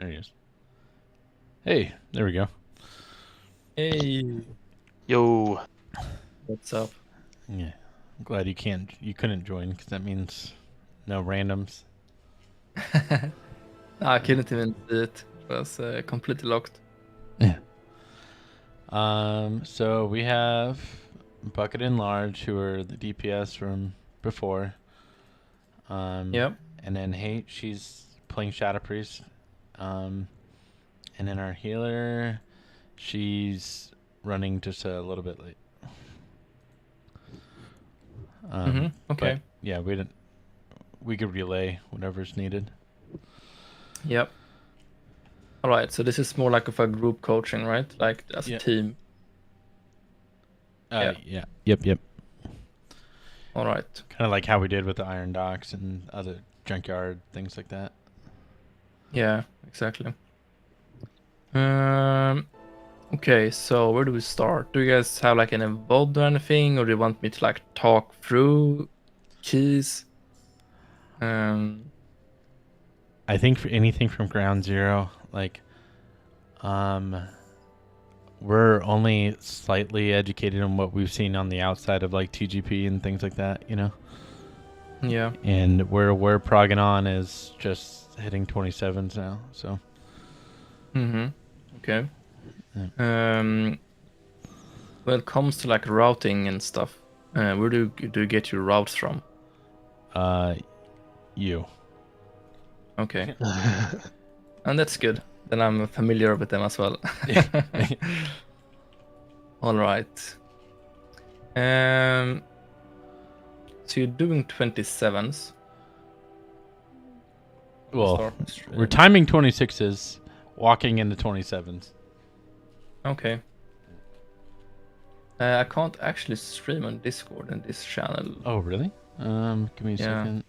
There he is. Hey, there we go. Hey, Yo, what's up? Yeah, I'm glad you couldn't join because that means no randoms. No, I couldn't even see it. It was completely locked. Yeah. So we have Bucket and Large, who are the DPS from before. Um, Yep. and then Hate, she's playing Shadow Priest. And then our healer, she's running just a little bit late. But Okay. yeah, we could relay whatever's needed. Yep. All right. So this is more like of a group coaching, right? Like as a Yeah. team. Yeah. Yeah. Yep. All right. Kind of like how we did with the Iron Docks and other junkyard things like that. Yeah. Exactly. Um. Okay. So where do we start? Do you guys have like an involved or anything, or do you want me to like talk through keys? Um. I think for anything from Ground Zero, like, um, we're only slightly educated on what we've seen on the outside of like TGP and things like that, you know. Yeah. And where we're progging on is just hitting 27s now. So Okay. yeah. When it comes to like routing and stuff, where do you get your routes from? uh, you. Okay. And that's good. Then I'm familiar with them as well. All right. Um, so you're doing 27s. Well, Start we're stream. timing 26s, walking into 27s. Okay. I can't actually stream on Discord in this channel. Oh, really? Give me a Yeah. second.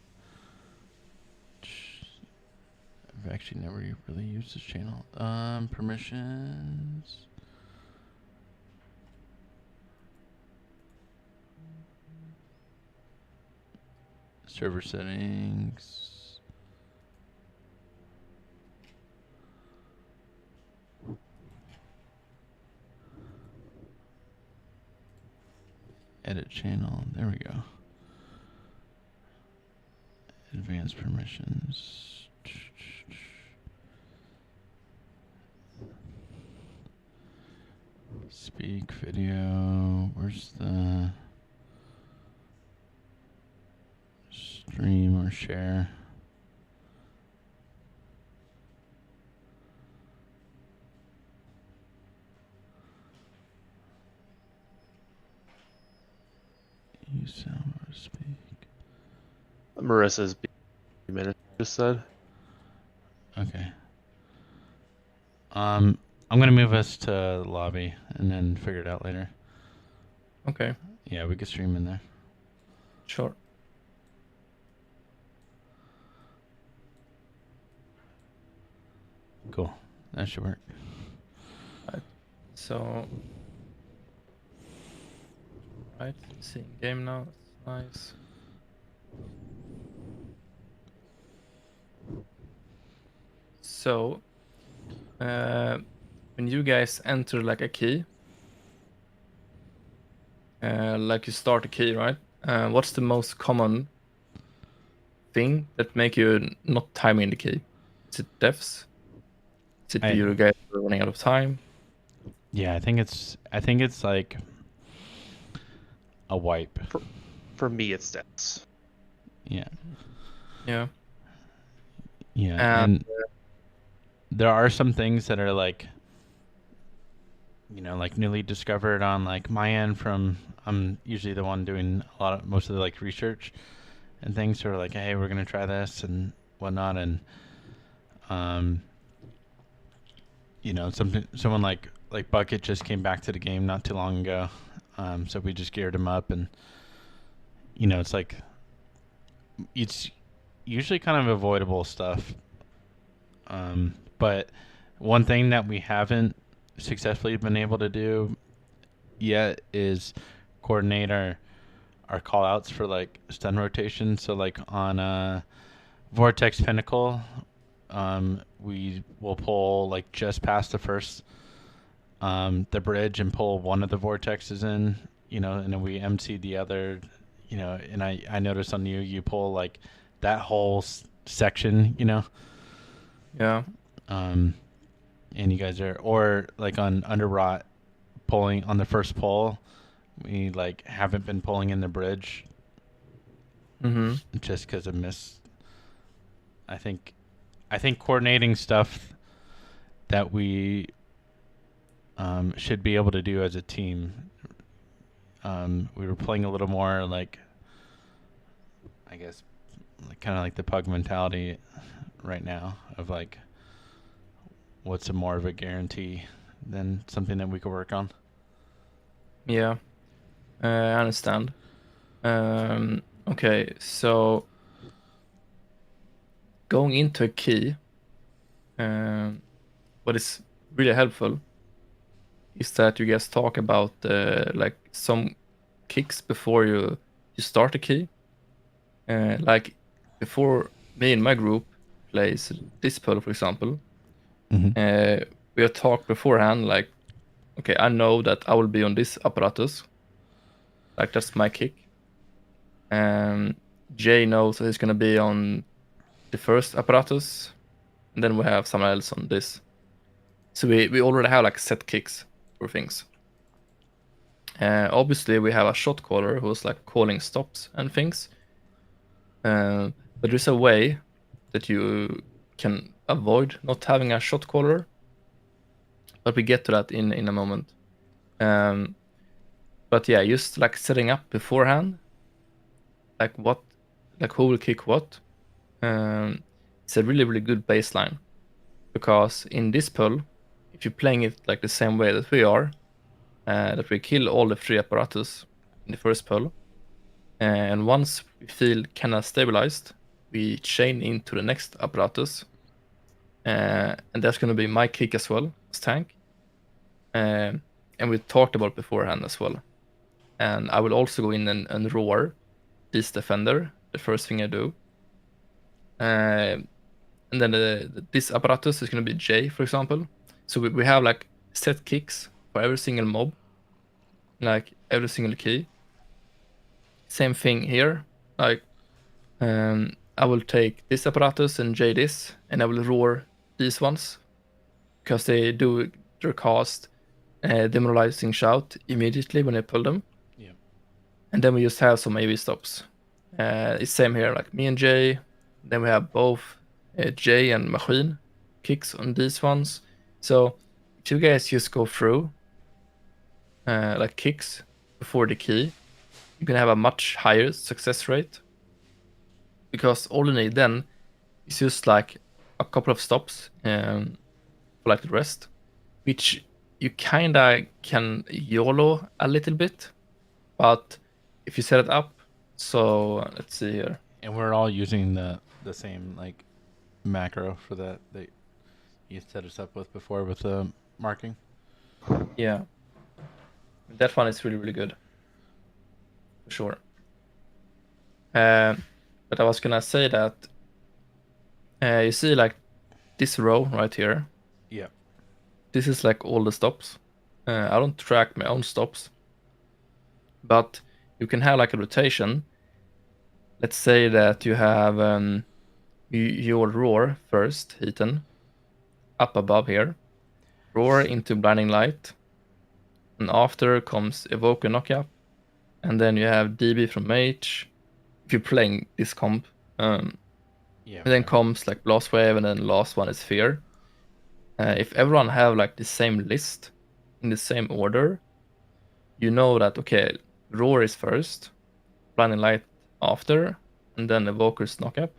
I've actually never really used this channel. Permissions. Server settings. Edit channel. There we go. Advanced permissions. Speak video. Where's the stream or share? Use sound or speak. Marissa's minute just said. Okay. I'm gonna move us to the lobby and then figure it out later. Okay. Yeah, we could stream in there. Sure. Cool. That should work. So. Right. Seeing game now. Nice. So, when you guys enter like a key, like you start a key, right? What's the most common thing that make you not timing the key? Is it deaths? Is it you guys are running out of time? Yeah, I think it's like a wipe. For me, it's stats. Yeah. Yeah. Yeah, and there are some things that are like, like newly discovered on like my end from I'm usually the one doing most of the like research and things. So we're like, hey, we're gonna try this and whatnot, and someone like Bucket just came back to the game not too long ago, so we just geared him up, and it's like it's usually kind of avoidable stuff. But one thing that we haven't successfully been able to do yet is coordinate our call outs for like stun rotation. So like on Vortex Pinnacle, we will pull like just past the first the bridge and pull one of the vortexes in, and then we MC the other, and I noticed on you pull like that whole section, Yeah. and you guys are, or like on Underrot, pulling on the first pull, we like haven't been pulling in the bridge Mm-hmm. just because of I think coordinating stuff that we should be able to do as a team. We were playing a little more like, I guess, kind of like the pug mentality right now of like, what's a more of a guarantee than something that we could work on. Yeah. I understand. Okay, so going into a key, what is really helpful is that you guys talk about like some kicks before you start a key. Like before me and my group plays this pull, for example, we have talked beforehand like, okay, I know that I will be on this apparatus. Like that's my kick. Jay knows that he's gonna be on the first apparatus, and then we have someone else on this. So we already have like set kicks for things. Obviously, we have a shot caller who's like calling stops and things. But there's a way that you can avoid not having a shot caller. But we get to that in a moment. But yeah, just like setting up beforehand, like who will kick what. It's a really, really good baseline. Because in this pull, if you're playing it like the same way that we are, that we kill all the 3 apparatus in the first pull, and once we feel kind of stabilized, we chain into the next apparatus, and that's going to be my kick as well as tank, and we talked about beforehand as well. And I will also go in and roar this defender, the first thing I do. And then this apparatus is going to be J, for example. So we have like set kicks for every single mob, like every single key. Same thing here. Like I will take this apparatus and J this, and I will roar these ones because they do their cast demoralizing shout immediately when I pull them. Yeah. And then we just have some AV stops. It's same here, like me and Jay. Then we have both Jay and Machine kicks on these ones. So if you guys just go through like kicks before the key, you can have a much higher success rate. Because all you need then is just like a couple of stops for like the rest, which you kinda can YOLO a little bit, but if you set it up, so let's see here. And we're all using the same like macro for that you set us up with before with the marking. Yeah, that one is really, really good. For sure. But I was gonna say that you see like this row right here. Yeah. This is like all the stops. I don't track my own stops, but you can have like a rotation. Let's say that you have your roar first, Heaton, up above here. Roar into blinding light, and after comes evoker knockup, and then you have DB from mage. If you're playing this comp, and then comes like blast wave, and then last one is fear. If everyone have like the same list in the same order, you know that okay, roar is first, blinding light after, and then evoker's knockup.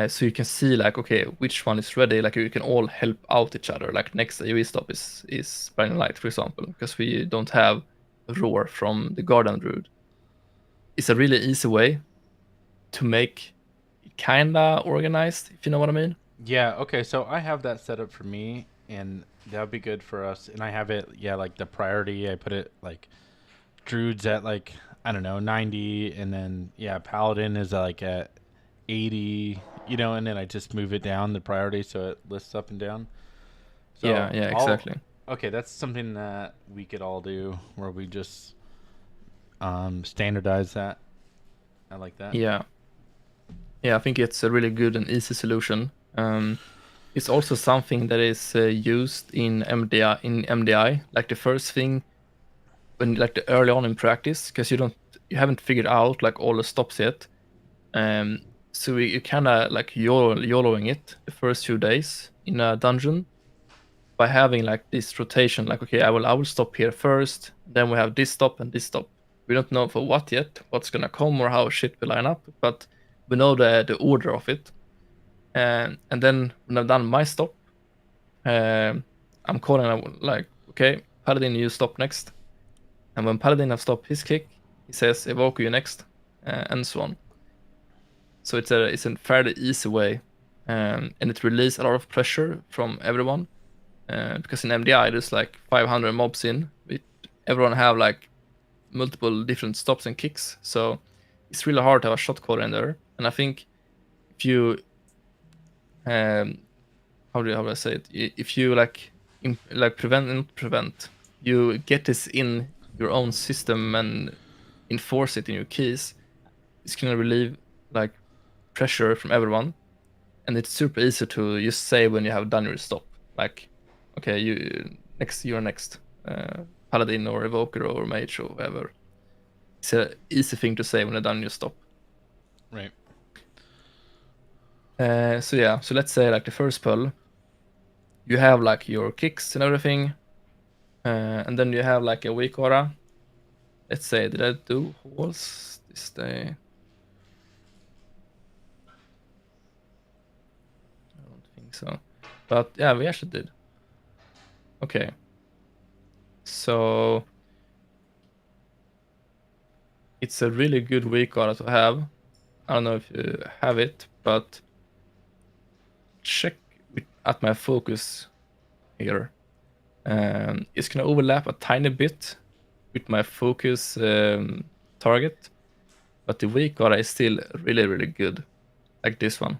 So you can see like okay, which one is ready. Like you can all help out each other. Like next AoE stop is blinding light, for example, because we don't have roar from the Guardian Druid. It's a really easy way to make it kinda organized, if you know what I mean. Yeah, okay, so I have that set up for me, and that would be good for us. And I have it, like the priority, I put it like Druid's at like, I don't know, 90, and then, Paladin is like at 80, and then I just move it down the priority so it lists up and down. So yeah, exactly. Okay, that's something that we could all do, where we just standardize that. I like that. Yeah. Yeah, I think it's a really good and easy solution. It's also something that is used in MDI, like the first thing when like the early on in practice, because you haven't figured out like all the stops yet. So you kind of like YOLOing it the first few days in a dungeon by having like this rotation. Like, okay, I will stop here first, then we have this stop and this stop. We don't know for what yet, what's gonna come or how shit will line up, but we know the order of it. And then when I've done my stop, I'm calling like, okay, Paladin, you stop next. And when Paladin have stopped his kick, he says, evoke you next, and so on. So it's a fairly easy way, and it releases a lot of pressure from everyone. Because in MDI there's like 500 mobs in, everyone have like multiple different stops and kicks, so it's really hard to have a shot caller in there. And I think if you how do I say it? If you like prevent, you get this in your own system and enforce it in your keys, it's gonna relieve like pressure from everyone, and it's super easy to just say when you have done your stop, like, okay, you're next, paladin or evoker or mage or whatever. It's a easy thing to say when you're done your stop. Right. So let's say like the first pull, you have like your kicks and everything, and then you have like a weak aura. Let's say, did I do halls this day? I don't think so, but yeah, we actually did. Okay, so it's a really good weak aura to have. I don't know if you have it, but check at my focus here. It's gonna overlap a tiny bit with my focus target, but the weak aura is still really, really good, like this one.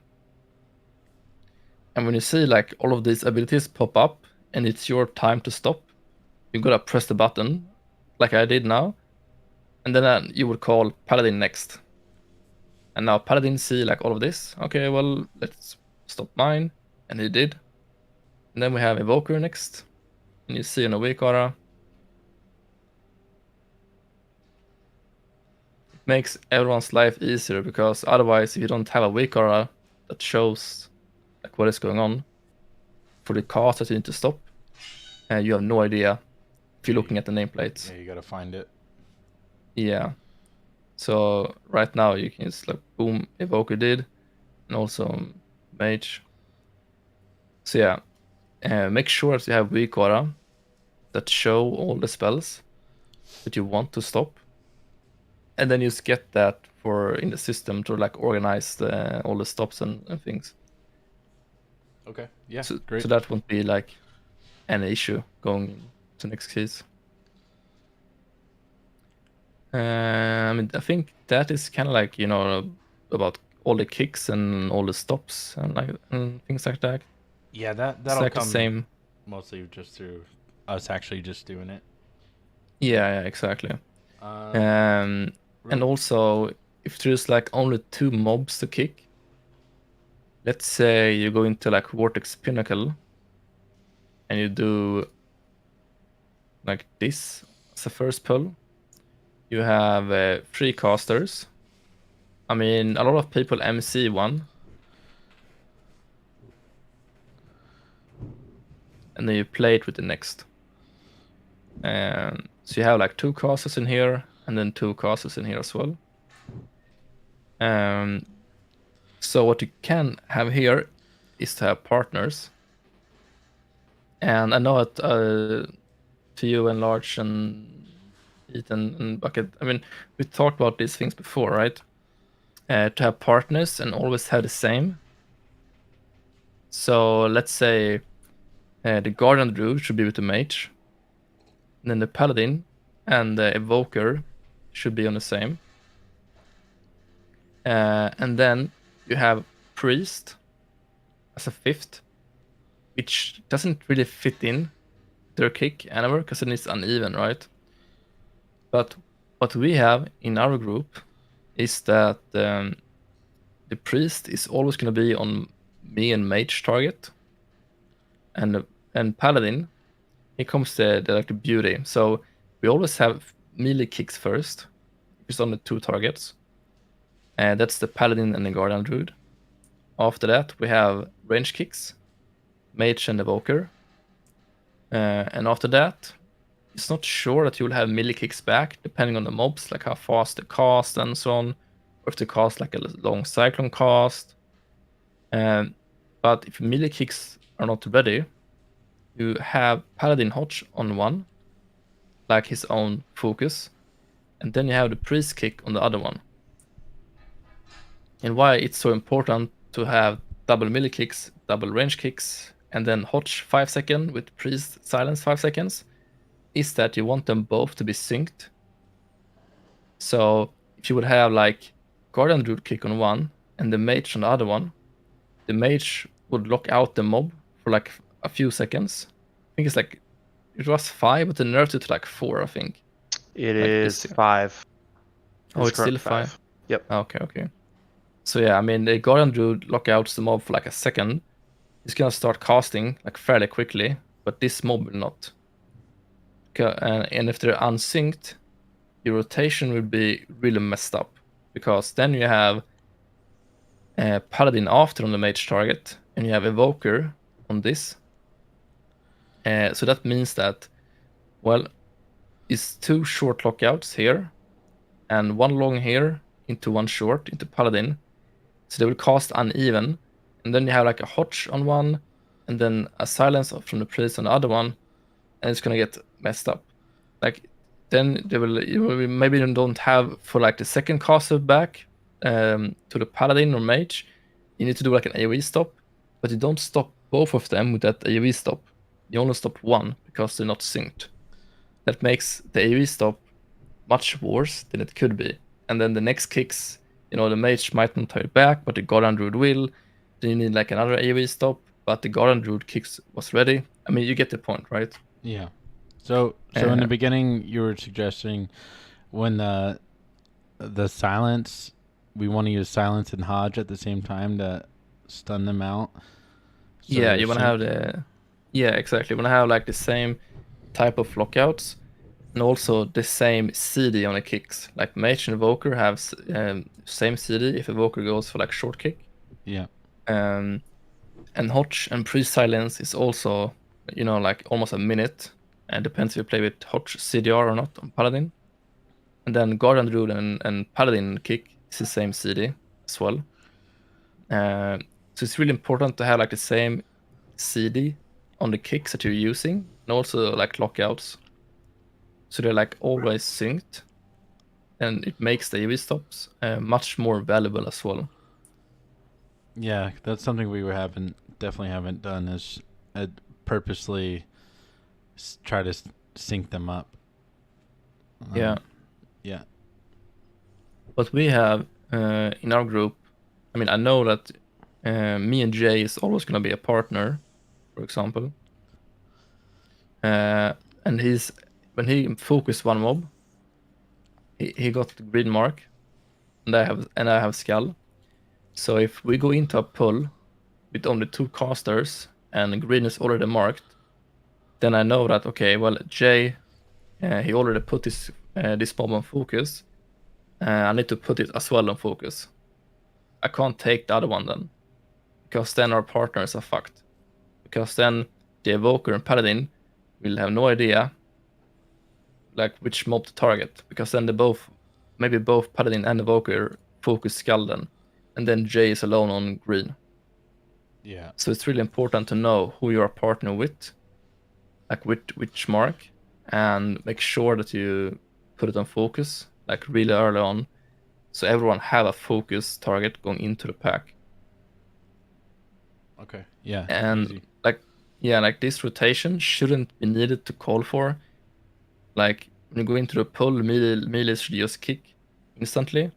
And when you see like all of these abilities pop up and it's your time to stop, you gotta press the button, like I did now, and then you would call Paladin next. And now Paladin see like all of this. Okay, well, let's stop mine, and he did. And then we have Evoker next, and you see an weak aura. It makes everyone's life easier, because otherwise, if you don't have a weak aura that shows like what is going on for the cast that you need to stop, you have no idea if you're looking at the nameplates. Yeah, you gotta find it. Yeah. So right now you can just like boom, Evoker did, and also Mage. So yeah, make sure that you have weak aura that show all the spells that you want to stop, and then you just get that for in the system to like organize all the stops and things. Okay. Yeah. So, Great. so that won't be like an issue going to next case. I mean, I think that is kind of like, about all the kicks and all the stops and like and things like that. Yeah, that'll It's like come the same. mostly just through us actually just doing it. Yeah, exactly. And also, if there's like only 2 mobs to kick, let's say you go into like Vortex Pinnacle and you do like this as a first pull. You have 3 casters. I mean, a lot of people MC one. And then you play it with the next. So you have like 2 casters in here, and then 2 casters in here as well. So what you can have here is to have partners. And I know that to you and Large and Ethan and Bucket, I mean, we talked about these things before, right? To have partners and always have the same. So let's say the Guardian Druid should be with the Mage. And then the Paladin and the Evoker should be on the same. And then you have priest as a 5th, which doesn't really fit in their kick anywhere because then it's uneven, right? But what we have in our group is that the priest is always going to be on me and mage target, and paladin, here comes the like the beauty. So we always have melee kicks first, just on the 2 targets, and that's the paladin and the guardian druid. After that, we have range kicks, mage and evoker, and after that, it's not sure that you'll have melee kicks back, depending on the mobs, like how fast they cast and so on, or if they cast like a long cyclone cast. But if melee kicks are not ready, you have Paladin Hodge on one, like his own focus, and then you have the priest kick on the other one. And why it's so important to have double melee kicks, double range kicks, and then Hodge 5 seconds with priest silence 5 seconds, is that you want them both to be synced. So if you would have like Guardian Druid kick on one and the mage on the other one, the mage would lock out the mob for like a few seconds. I think it's like, it was 5, but they nerfed it to like 4, I think. It Like is this- 5. Oh, it's still correct, 5? Yep. Okay. So yeah, I mean, the Guardian Druid lockouts the mob for like a second. He's gonna start casting like fairly quickly, but this mob will not. And if they're unsynced, your rotation will be really messed up, because then you have Paladin after on the mage target, and you have Evoker on this. So that means that, well, it's 2 short lockouts here, and 1 long here into 1 short into Paladin. So they will cast uneven, and then you have like a Hodge on one, and then a silence from the priest on the other one, and it's gonna get messed up. Like then you will maybe don't have for like the second caster back to the Paladin or Mage. You need to do like an AoE stop, but you don't stop both of them with that AoE stop. You only stop one because they're not synced. That makes the AoE stop much worse than it could be. And then the next kicks, the mage might not tie it back, but the Guardian Druid will. Then you need like another AoE stop, but the Guardian Druid kicks was ready. I mean, you get the point, right? Yeah. So in the beginning, you were suggesting when the silence, we want to use silence and Hodge at the same time to stun them out. So yeah, you want to have exactly. You want to have like the same type of lockouts, and also the same CD on the kicks. Like Mage and Evoker have same CD if Evoker goes for like short kick. Yeah. And Hodge and Pre-Silence is also, like almost a minute. And depends if you play with Hodge CDR or not on Paladin. And then Guardian Druid and Paladin kick is the same CD as well. So it's really important to have like the same CD on the kicks that you're using, and also like lockouts. So they're like always synced, and it makes the AoE stops much more valuable as well. Yeah, that's something we definitely haven't done, is purposely try to sync them up. Yeah. But we have in our group, I mean, I know that me and Jay is always going to be a partner, for example. And when he focused one mob, he got the green mark, and I have skull. So if we go into a pull with only 2 casters and green is already marked, then I know that, okay, well, Jay, he already put this mob on focus. I need to put it as well on focus. I can't take the other one then, because then our partners are fucked. Because then the Evoker and Paladin will have no idea like which mob to target, because then maybe both Paladin and Evoker focus skull then, and then Jay is alone on green. Yeah. So it's really important to know who you are partner with, like which mark, and make sure that you put it on focus like really early on, so everyone have a focus target going into the pack. Okay. Yeah. And easy. like this rotation shouldn't be needed to call for. Like when you go into the pull, melee should just kick instantly,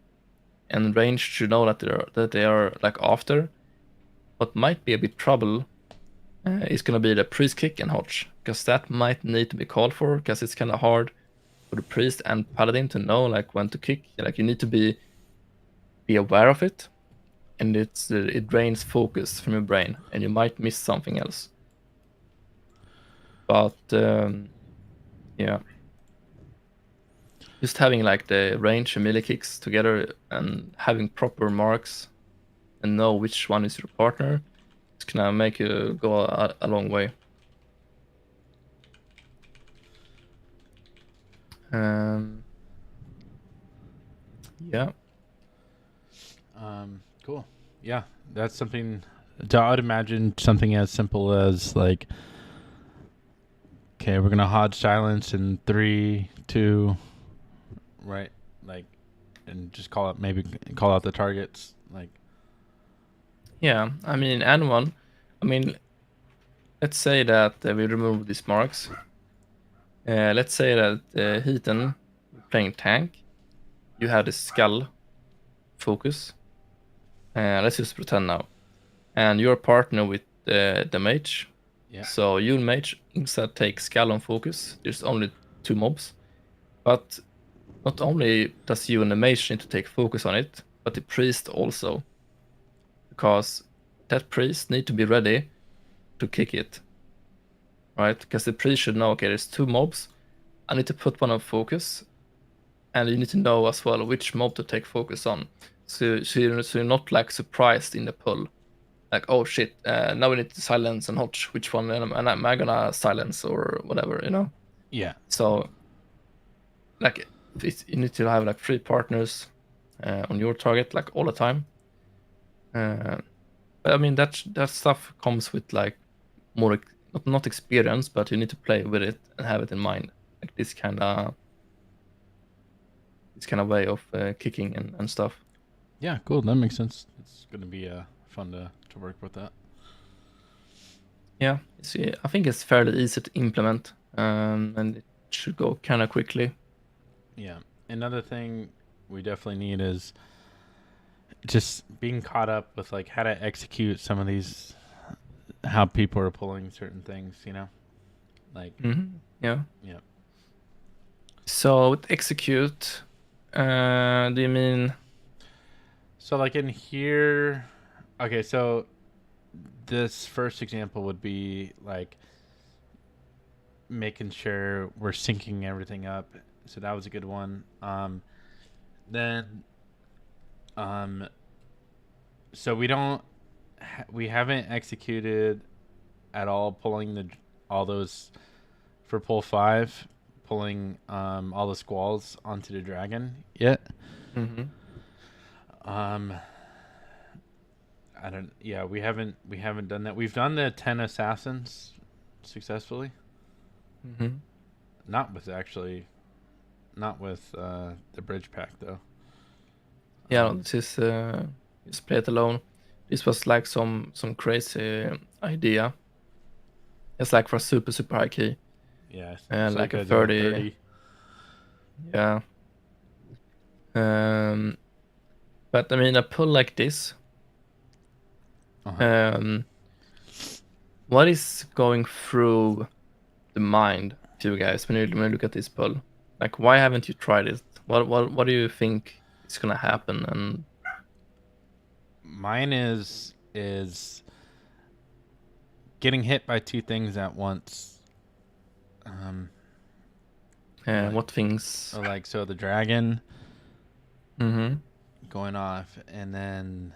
and range should know that they are like after. what might be a bit trouble is going to be the priest kick and hodge, because that might need to be called for, because it's kind of hard for the priest and paladin to know like when to kick. Like you need to be aware of it, and it drains focus from your brain, and you might miss something else. But yeah, just having like the range and melee kicks together and having proper marks and know which one is your partner, it's gonna make you go a long way. Yeah. Cool. Yeah, that's something. I would imagine something as simple as like, okay, we're gonna hodge silence in 3, 2, right? Like, and just call out the targets. Like, Yeah, I mean, anyone. I mean, let's say that we remove these marks. Let's say that Heaton playing tank, you have the skull focus. Let's just pretend now. And your partner with the mage. yeah, So you mage instead take skull on focus. There's only 2 mobs. But not only does you and the mage need to take focus on it, but the priest also. Because that priest need to be ready to kick it. Right? Because the priest should know, okay, there's 2 mobs. I need to put one on focus. And you need to know as well which mob to take focus on. So you're not like surprised in the pull. Like, oh shit, now we need to silence and hodge. Which one am I gonna silence or whatever, you know? yeah. So, like, you need to have like 3 partners on your target, like all the time. But I mean, that stuff comes with like more not experience, but you need to play with it and have it in mind, like this kind of way of kicking and stuff. Yeah, cool. That makes sense. It's gonna be fun to work with that. Yeah, I think it's fairly easy to implement, and it should go kind of quickly. Yeah. Another thing we definitely need is just being caught up with like how to execute some of these, how people are pulling certain things, you know, like Yeah. yeah. So with execute, do you mean? So like in here, okay, so this first example would be like making sure we're syncing everything up. So that was a good one. Then so we haven't executed at all pulling all those for pull 5, pulling all the squalls onto the dragon yet. I don't. Yeah, we haven't done that. We've done the 10 assassins successfully. Not with the bridge pack though. Yeah, this is just play it alone. This was like some crazy idea. It's like for a super high key. Yeah, And like a 30. Yeah. But I mean, a pull like this. What is going through the mind of you guys when you look at this pull? Like, why haven't you tried it? What do you think is gonna happen? And mine is getting hit by 2 things at once. what things? So the dragon going off, and then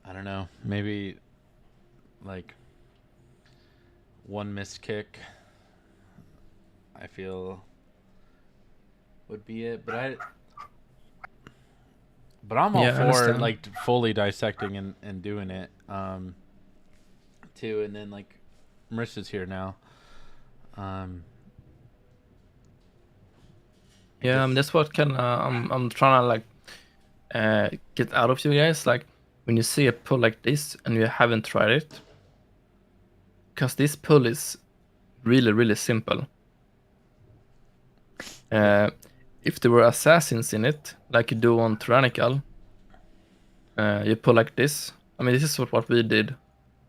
I don't know, maybe like one missed kick, I feel would be it, but I'm all for like fully dissecting and doing it too. And then like Marissa's here now. Yeah, I mean, that's what kind of I'm trying to like get out of you guys. Like when you see a pull like this and you haven't tried it, because this pull is really simple. If there were assassins in it, like you do on Tyrannical, You pull like this. I mean, this is what we did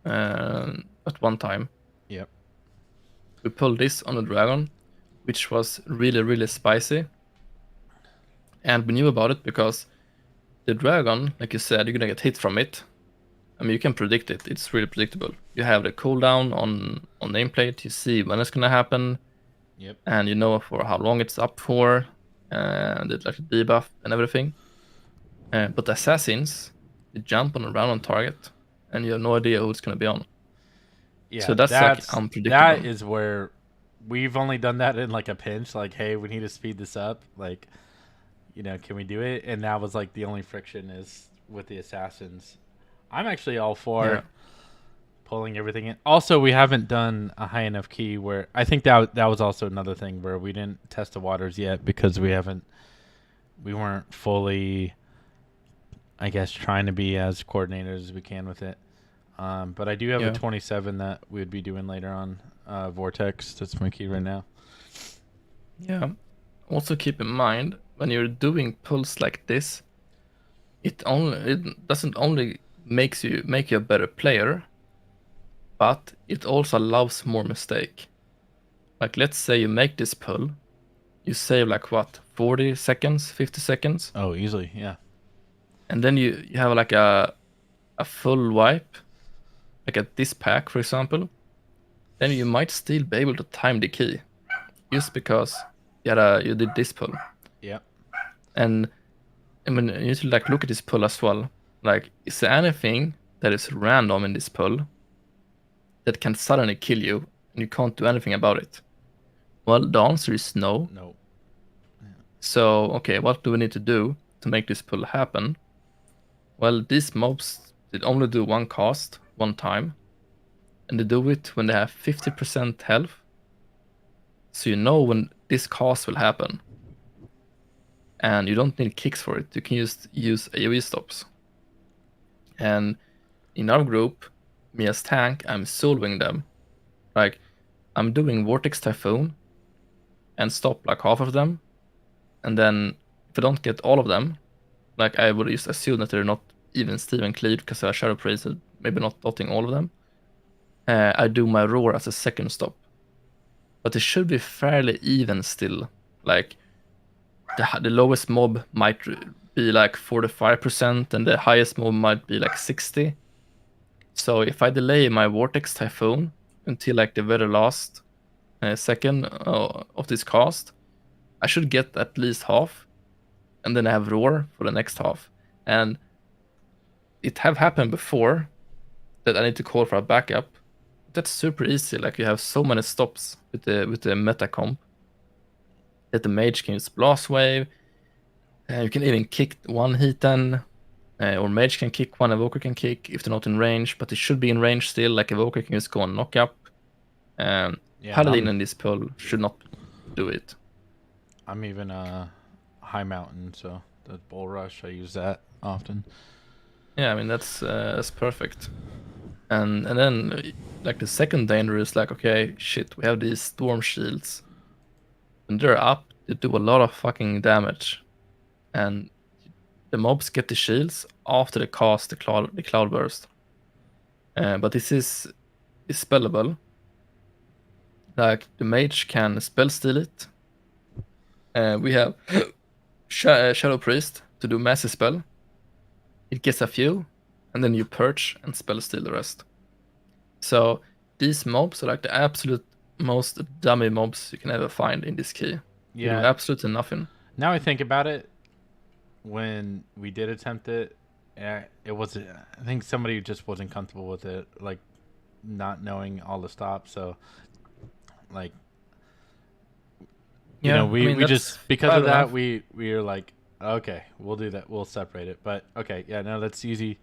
at one time. Yep. We pulled this on the dragon, which was really, really spicy. And we knew about it because the dragon, like you said, you're gonna get hit from it. I mean, you can predict it. It's really predictable. You have the cooldown on nameplate. You see when it's gonna happen. Yep. And you know for how long it's up for, and it's like a debuff and everything. But the assassins, they jump on a random target, and you have no idea who it's gonna be on. Yeah. So that's like unpredictable. That is where we've only done that in like a pinch. Like, hey, we need to speed this up. Like, can we do it? And that was like the only friction is with the assassins. I'm actually all for pulling everything in. Also, we haven't done a high enough key where I think that was also another thing where we didn't test the waters yet because we weren't fully, I guess, trying to be as coordinated as we can with it. But I do have a 27 that we would be doing later on. Vortex, that's my key right now. Yeah. Also keep in mind when you're doing pulls like this, it doesn't only make you a better player, but it also allows more mistake. Like let's say you make this pull, you save like what 40 seconds, 50 seconds. Oh, easily, yeah. And then you have like a full wipe, like at this pack, for example. Then you might still be able to time the key, just because you did this pull. Yeah. And I mean, you need to like look at this pull as well. Like, is there anything that is random in this pull that can suddenly kill you and you can't do anything about it? Well, the answer is no. No. Yeah. So, okay, what do we need to do to make this pull happen? Well, these mobs, they only do one cast, one time. And they do it when they have 50% health. So you know when this cast will happen. And you don't need kicks for it. You can just use AoE stops. And in our group, me as tank, I'm soloing them. Like, I'm doing Vortex Typhoon and stop like half of them. And then if I don't get all of them, like I would just assume that they're not even Steven cleaved because I have Shadow Praise, so maybe not dotting all of them. I do my roar as a second stop. But it should be fairly even still. Like, the lowest mob might be like 45% and the highest mob might be like 60. So if I delay my Vortex Typhoon until like the very last second of this cast, I should get at least half, and then I have roar for the next half. And it have happened before that I need to call for a backup. That's super easy. Like, you have so many stops with the meta comp that the mage can use blast wave. You can even kick one Heaton, or mage can kick one, evoker can kick if they're not in range, but it should be in range still. Like, evoker can just go on knock up. Paladin in this pull should not do it. I'm even high mountain, so the bull rush, I use that often. Yeah, I mean that's perfect. And then like the second danger is like, okay, shit, we have these storm shields. When they're up, they do a lot of fucking damage. And the mobs get the shields after they cast the cloud burst. But this is spellable. Like, the mage can spell steal it. We have Shadow Priest to do massive spell. It gets a few, and then you purge and spell steal the rest. So these mobs are like the absolute most dummy mobs you can ever find in this key. You do absolutely nothing. Now I think about it, when we did attempt it, it was, I think somebody just wasn't comfortable with it, like not knowing all the stops. So like, we just, because of that, we were like, okay, we'll do that. We'll separate it. But okay, yeah, no, that's easy.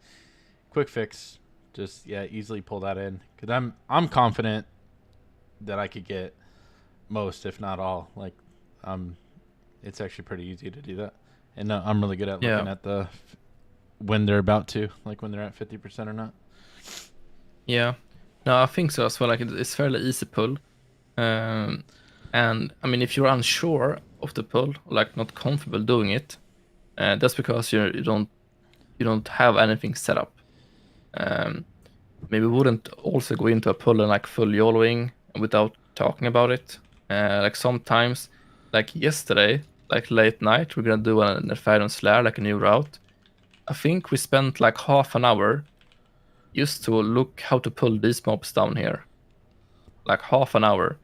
Quick fix. Just easily pull that in, because I'm confident that I could get most, if not all. Like, it's actually pretty easy to do that, and I'm really good at looking at when they're about to, like when they're at 50% or not. Yeah, no, I think so as well. Like, it's fairly easy pull, and I mean, if you're unsure of the pull, or like not comfortable doing it, that's because you don't you don't have anything set up. Maybe we wouldn't also go into a pull and like full YOLOing without talking about it. Like sometimes, like yesterday, like late night, we're gonna do a Nerfarian Slayer, like a new route. I think we spent like half an hour just to look how to pull these mobs down here. Like half an hour.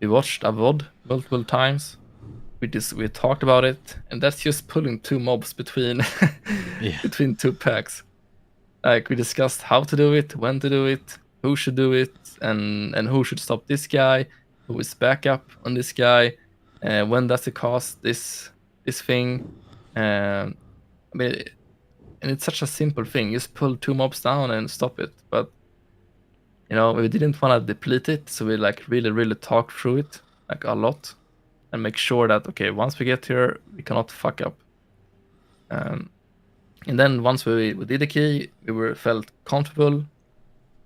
We watched a VOD multiple times. We talked about it, and that's just pulling 2 mobs between Yeah. between 2 packs. Like we discussed how to do it, when to do it, who should do it, and who should stop this guy, who is backup on this guy, when does it cost this thing. I mean, and it's such a simple thing. Just pull 2 mobs down and stop it. But we didn't want to deplete it, so we like really talked through it like a lot and make sure that okay, once we get here, we cannot fuck up. And then once we did the key, we felt comfortable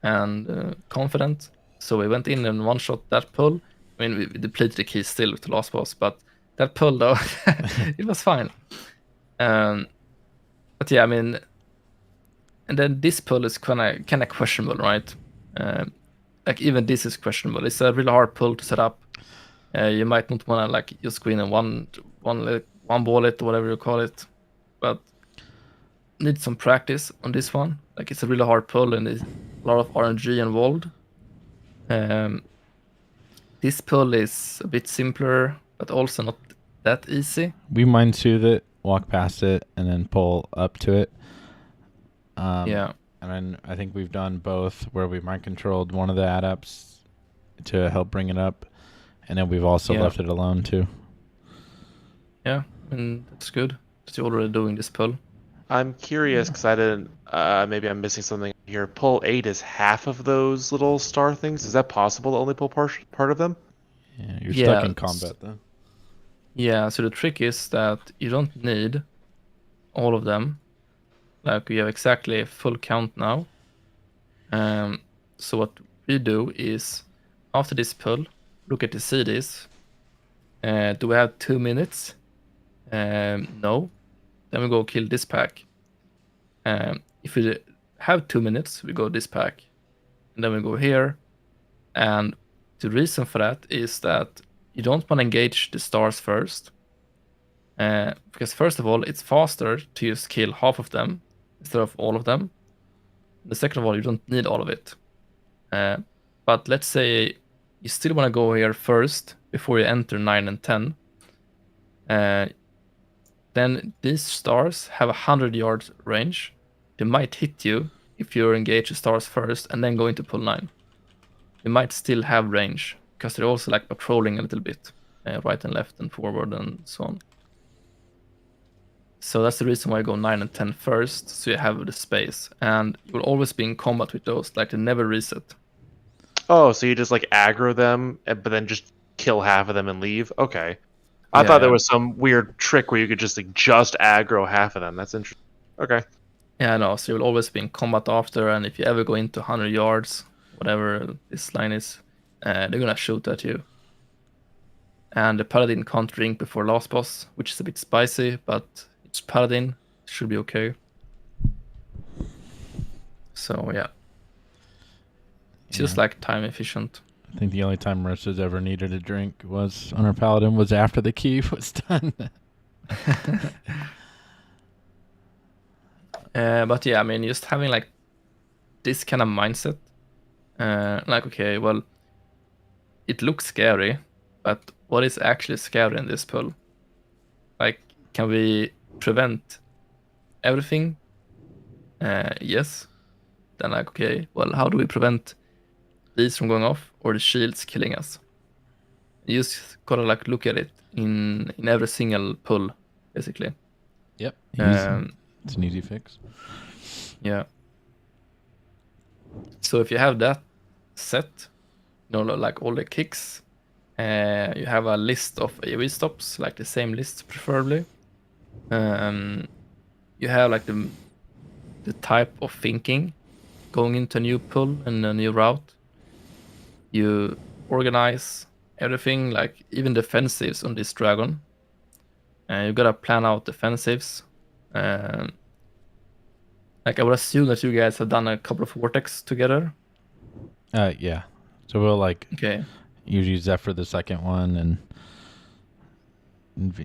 and confident. So we went in and one-shot that pull. I mean, we depleted the key still with the last boss, but that pull though, it was fine. But yeah, I mean, and then this pull is kind of questionable, right? Like even this is questionable. It's a really hard pull to set up. You might not want to like just go in and one bullet or whatever you call it, but need some practice on this one. Like it's a really hard pull and there's a lot of RNG involved. This pull is a bit simpler, but also not that easy. We mind soothe it, walk past it, and then pull up to it. Yeah. And then I think we've done both where we mind controlled one of the adapts to help bring it up. And then we've also left it alone too. Yeah, and that's good that you're already doing this pull. I'm curious because I didn't. Maybe I'm missing something here. Pull 8 is half of those little star things. Is that possible to only pull part of them? Yeah, you're stuck in combat then. Yeah, so the trick is that you don't need all of them. Like we have exactly a full count now. So what we do is after this pull, look at the CDs. Do we have 2 minutes? No. Then we go kill this pack. If we have 2 minutes, we go this pack. And then we go here. And the reason for that is that you don't want to engage the stars first. Because first of all, it's faster to just kill half of them instead of all of them. The second of all, you don't need all of it. But let's say you still want to go here first before you enter 9 and 10. Then these stars have 100 yards range. They might hit you if you engage the stars first and then go into pull 9. They might still have range because they're also like patrolling a little bit, right and left and forward and so on. So that's the reason why I go 9 and 10 first, so you have the space. And you will always be in combat with those, like they never reset. Oh, so you just like aggro them, but then just kill half of them and leave? Okay. I thought there was some weird trick where you could just aggro half of them. That's interesting. Okay. Yeah, no, so you'll always be in combat after, and if you ever go into 100 yards, whatever this line is, they're gonna shoot at you. And the Paladin can't drink before last boss, which is a bit spicy, but it's Paladin, should be okay. So yeah. It's just like time efficient. I think the only time Marissa's ever needed a drink was on her Paladin was after the key was done. But yeah, I mean, just having like this kind of mindset, like, okay, well, it looks scary, but what is actually scary in this pull? Like, can we prevent everything? Yes. Then like, okay, well, how do we prevent these from going off or the shields killing us? You just gotta like look at it in every single pull, basically. Yep. It's an easy fix. Yeah. So if you have that set, like all the kicks, you have a list of AoE stops, like the same list preferably. You have like the type of thinking going into a new pull and a new route. You organize everything, like even defensives on this dragon. You gotta plan out defensives. Like I would assume that you guys have done a couple of vortex together. Yeah. So we'll like Okay. usually Zephyr the second one and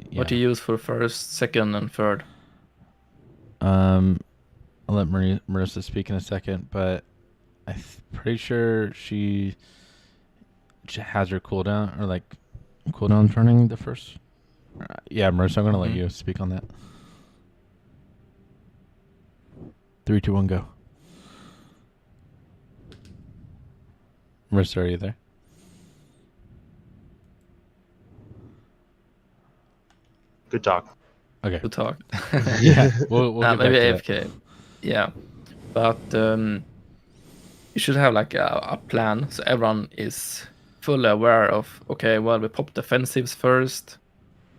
yeah. What do you use for first, second, and third? I'll let Marissa speak in a second, but I'm pretty sure she has her cooldown or like cooldown turning the first. Yeah, Marissa, I'm gonna let you speak on that. 3, 2, 1, go. Marissa, are you there? Good talk. Okay. To talk. Yeah, we'll get maybe back to AFK. that. Yeah, but you should have like a plan so everyone is fully aware of. Okay, well we pop defensives first,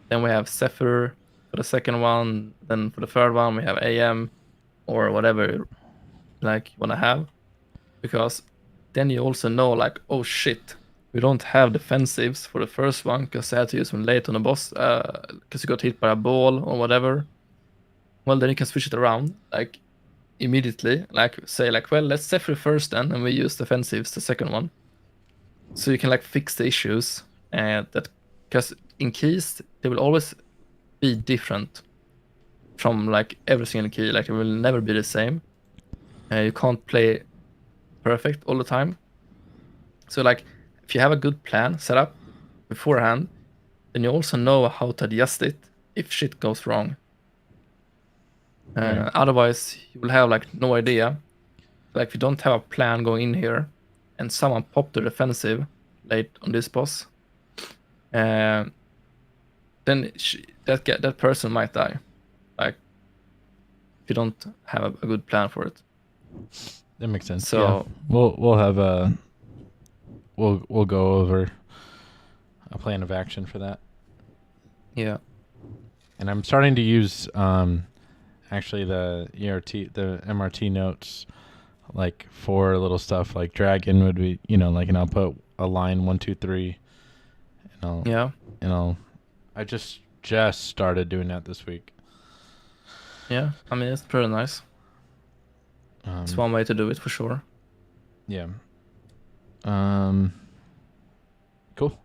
then we have Zephyr for the second one, then for the third one we have AM or whatever like you wanna have, because then you also know like, oh shit, we don't have defensives for the first one because I had to use them late on the boss because you got hit by a ball or whatever. Well, then you can switch it around like immediately, like say like, well, let's Zephyr first then, and we use defensives the second one, so you can like fix the issues, and that because in keys they will always be different from like every single key, like it will never be the same. You can't play perfect all the time. So like if you have a good plan set up beforehand, then you also know how to adjust it if shit goes wrong. Right. Otherwise you will have like no idea. Like if you don't have a plan going in here and someone popped the defensive late on this boss, then that person might die. Like if you don't have a good plan for it. That makes sense. So yeah. We'll have a we'll go over a plan of action for that. yeah. And I'm starting to use actually the MRT notes like for little stuff like dragon would be, like, and I'll put a line 1, 2, 3 and I just started doing that this week. Yeah, I mean it's pretty nice. It's one way to do it for sure. Yeah. Cool.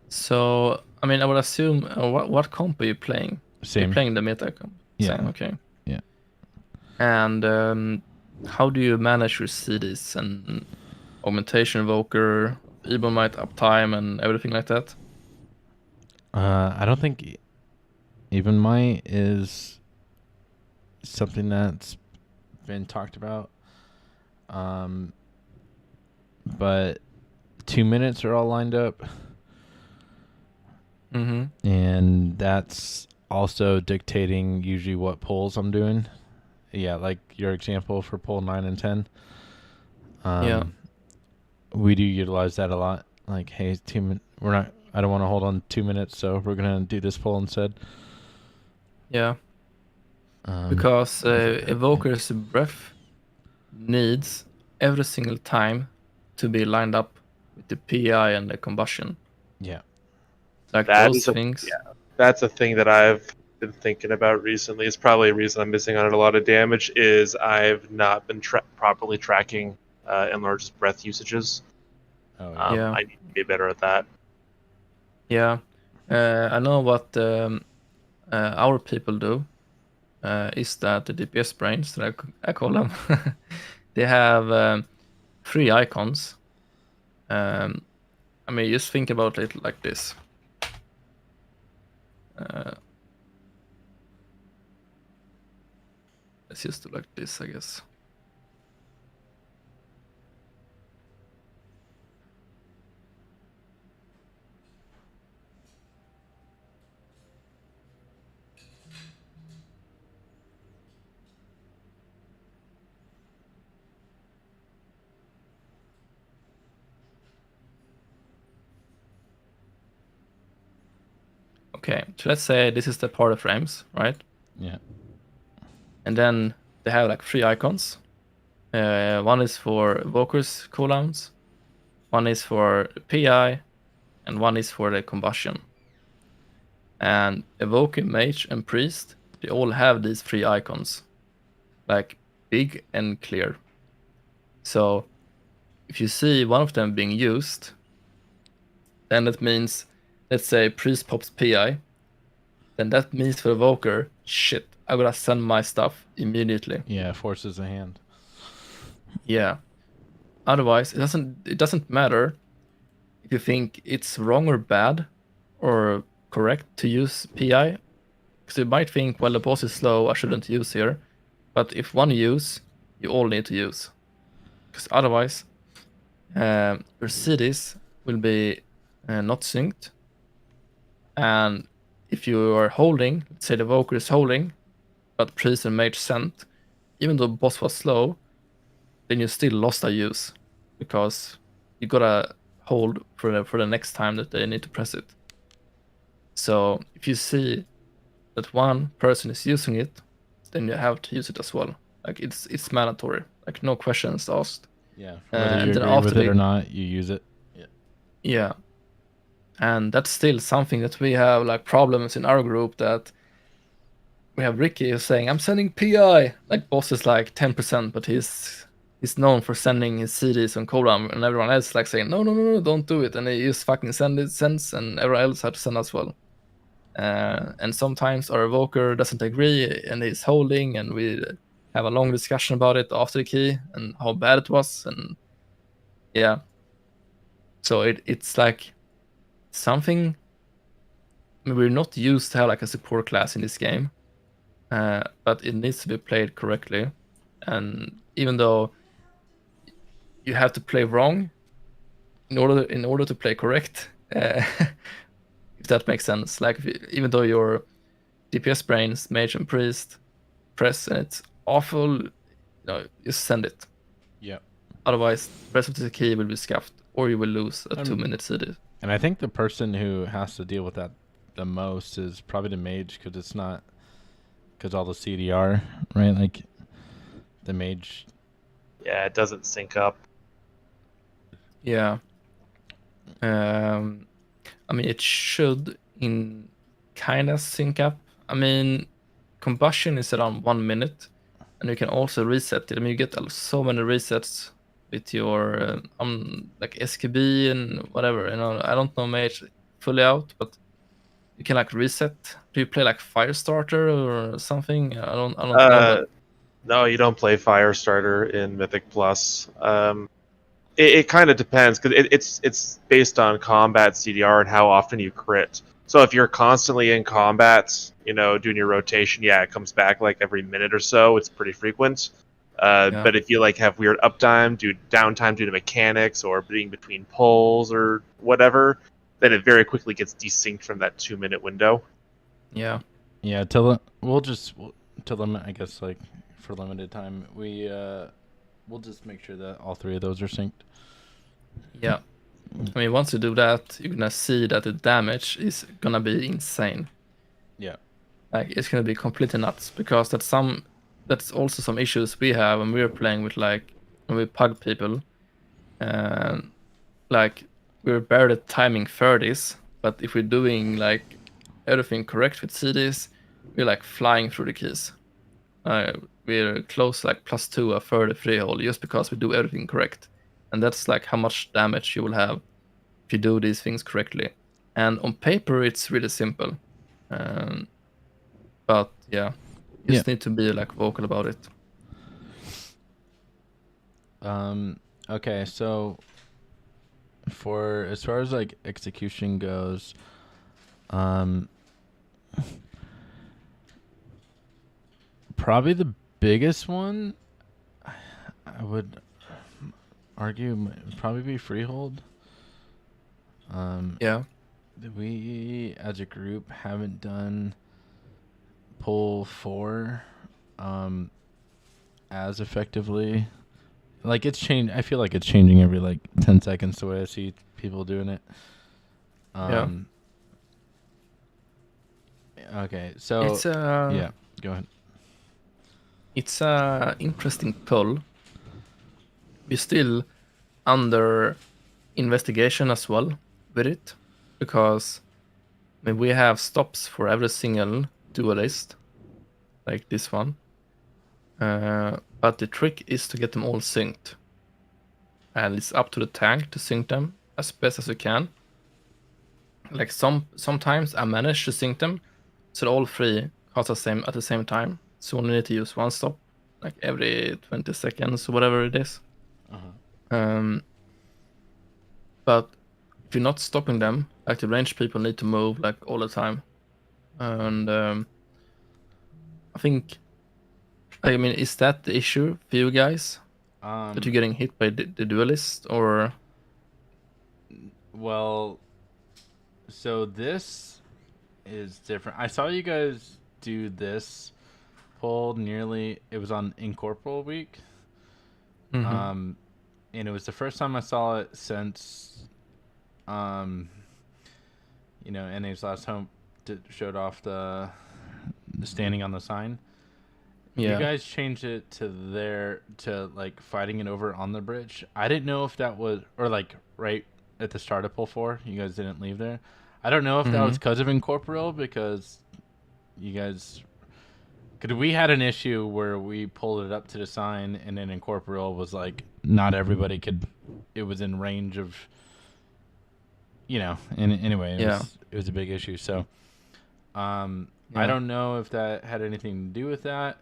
So I mean I would assume what comp are you playing? Same. You're playing the meta comp. Yeah. Same, okay. Yeah. And how do you manage your CDs and augmentation evoker, Ebonite uptime and everything like that? I don't think even my is something that's been talked about. But 2 minutes are all lined up. Mm-hmm. And that's also dictating usually what pulls I'm doing. Yeah, like your example for pull 9 and 10. Yeah. We do utilize that a lot. Like, hey, I don't want to hold on 2 minutes, so we're gonna do this pull instead. Yeah. Because Evoker's breath needs every single time to be lined up with the PI and the combustion. Yeah. Like That those is things. That's a thing that I've been thinking about recently. It's probably a reason I'm missing on it a lot of damage is I've not been properly tracking enlarged breath usages. Oh, yeah. I need to be better at that. Yeah. I know what our people do is that the DPS brains, that I call them, they have 3 icons. I mean, just think about it like this. Let's just do like this, I guess. Okay, so let's say this is the party frames, right? Yeah. And then they have like 3 icons. One is for Evoker's cooldowns, one is for PI, and one is for the combustion. And Evoker, Mage, and Priest, they all have these 3 icons. like big and clear. So if you see one of them being used, then that means, let's say priest pops PI, then that means for the Evoker, shit, I'm gonna send my stuff immediately. Yeah, forces a hand. Yeah. Otherwise, it doesn't matter if you think it's wrong or bad or correct to use PI, because you might think, well, the boss is slow, I shouldn't use here. But if one use, you all need to use, because otherwise, your cities will be not synced. And if you are holding, let's say the Evoker is holding, but priest and mage sent, even though boss was slow, then you still lost a use, because you gotta hold for the next time that they need to press it. So if you see that one person is using it, then you have to use it as well. Like it's mandatory. Like no questions asked. Yeah, whether And you then agree with after it or not, you use it. Yeah. Yeah. And that's still something that we have like problems in our group, that we have Ricky saying, I'm sending PI. Like boss is like 10%, but he's known for sending his CDs on cooldown, and everyone else like saying, no, don't do it. And he just fucking sends, and everyone else had to send as well. And sometimes our Evoker doesn't agree and he's holding, and we have a long discussion about it after the key and how bad it was. And yeah. So it's like something we're not used to have like a support class in this game, but it needs to be played correctly. And even though you have to play wrong in order to play correct, if that makes sense. Like even though your DPS brains, mage and priest press and it's awful, just send it. Yeah. Otherwise, the rest of the key will be scuffed, or you will lose a 2-minute CD. And I think the person who has to deal with that the most is probably the mage, because it's not, because all the CDR, right? Like the mage. Yeah, it doesn't sync up. Yeah. I mean, it should in kind of sync up. I mean, combustion is around 1 minute, and you can also reset it. I mean, you get so many resets with your like SKB and whatever. I don't know mage fully out, but you can like reset. Do you play like Firestarter or something? I don't know. But No, you don't play Firestarter in Mythic Plus. It kind of depends, because it's based on combat CDR and how often you crit. So if you're constantly in combat, doing your rotation, yeah, it comes back like every minute or so. It's pretty frequent. But if you like have weird downtime due to mechanics or being between pulls or whatever, then it very quickly gets desynced from that 2-minute window. Yeah. Yeah, to limit, I guess, like for limited time, we'll just make sure that all three of those are synced. Yeah. I mean, once you do that, you're gonna see that the damage is gonna be insane. Yeah. Like it's gonna be completely nuts, because that's also some issues we have when we're playing with like when we pug people. Like we're barely timing 30s, but if we're doing like everything correct with CDs, we're like flying through the keys. We're close like +2 or 30 freehold just because we do everything correct. And that's like how much damage you will have if you do these things correctly. And on paper, it's really simple. But yeah, you just need to be like vocal about it. Okay, so for as far as like execution goes, probably the biggest one I would argue would probably be freehold. Yeah. We as a group haven't done pull 4 as effectively. Like it's changed. I feel like it's changing every like 10 seconds the way I see people doing it. Okay, so It's yeah, go ahead. It's a interesting pull. We're still under investigation as well with it, because I mean, we have stops for every single duelist, like this one. But the trick is to get them all synced. And it's up to the tank to sync them as best as you can. Like sometimes I manage to sync them so all three cast at the same time. So only need to use one stop, like every 20 seconds or whatever it is. But if you're not stopping them, like the range people need to move like all the time. And I think, I mean, is that the issue for you guys? That you're getting hit by the duelist, or? Well, so this is different. I saw you guys do this pull it was on Incorporeal week. Mm-hmm. And it was the first time I saw it since, NA's last home showed off the standing on the sign. Yeah. You guys changed it to like fighting it over on the bridge. I didn't know if that was, or like right at the start of pull 4, you guys didn't leave there. I don't know if that was because of Incorporeal, because you guys, because we had an issue where we pulled it up to the sign and then Incorporeal was like, not everybody could, it was in range of, and anyway, it was a big issue. So, I don't know if that had anything to do with that,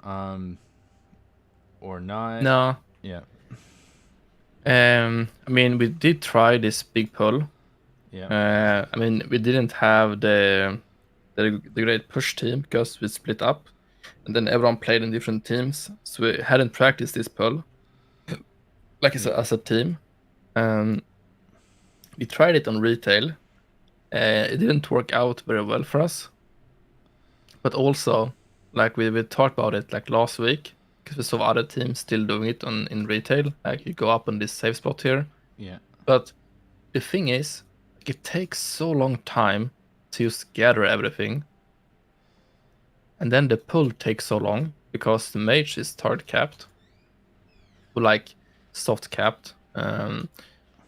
or not. No. Yeah. I mean, we did try this big pull. Yeah. I mean, we didn't have the great push team because we split up, and then everyone played in different teams, so we hadn't practiced this pull, like as a team. We tried it on retail. It didn't work out very well for us. But also, like we talked about it like last week, because we saw other teams still doing it in retail. Like you go up on this safe spot here. Yeah. But the thing is, like, it takes so long time to just gather everything. And then the pull takes so long because the mage is hard capped. Or like soft capped.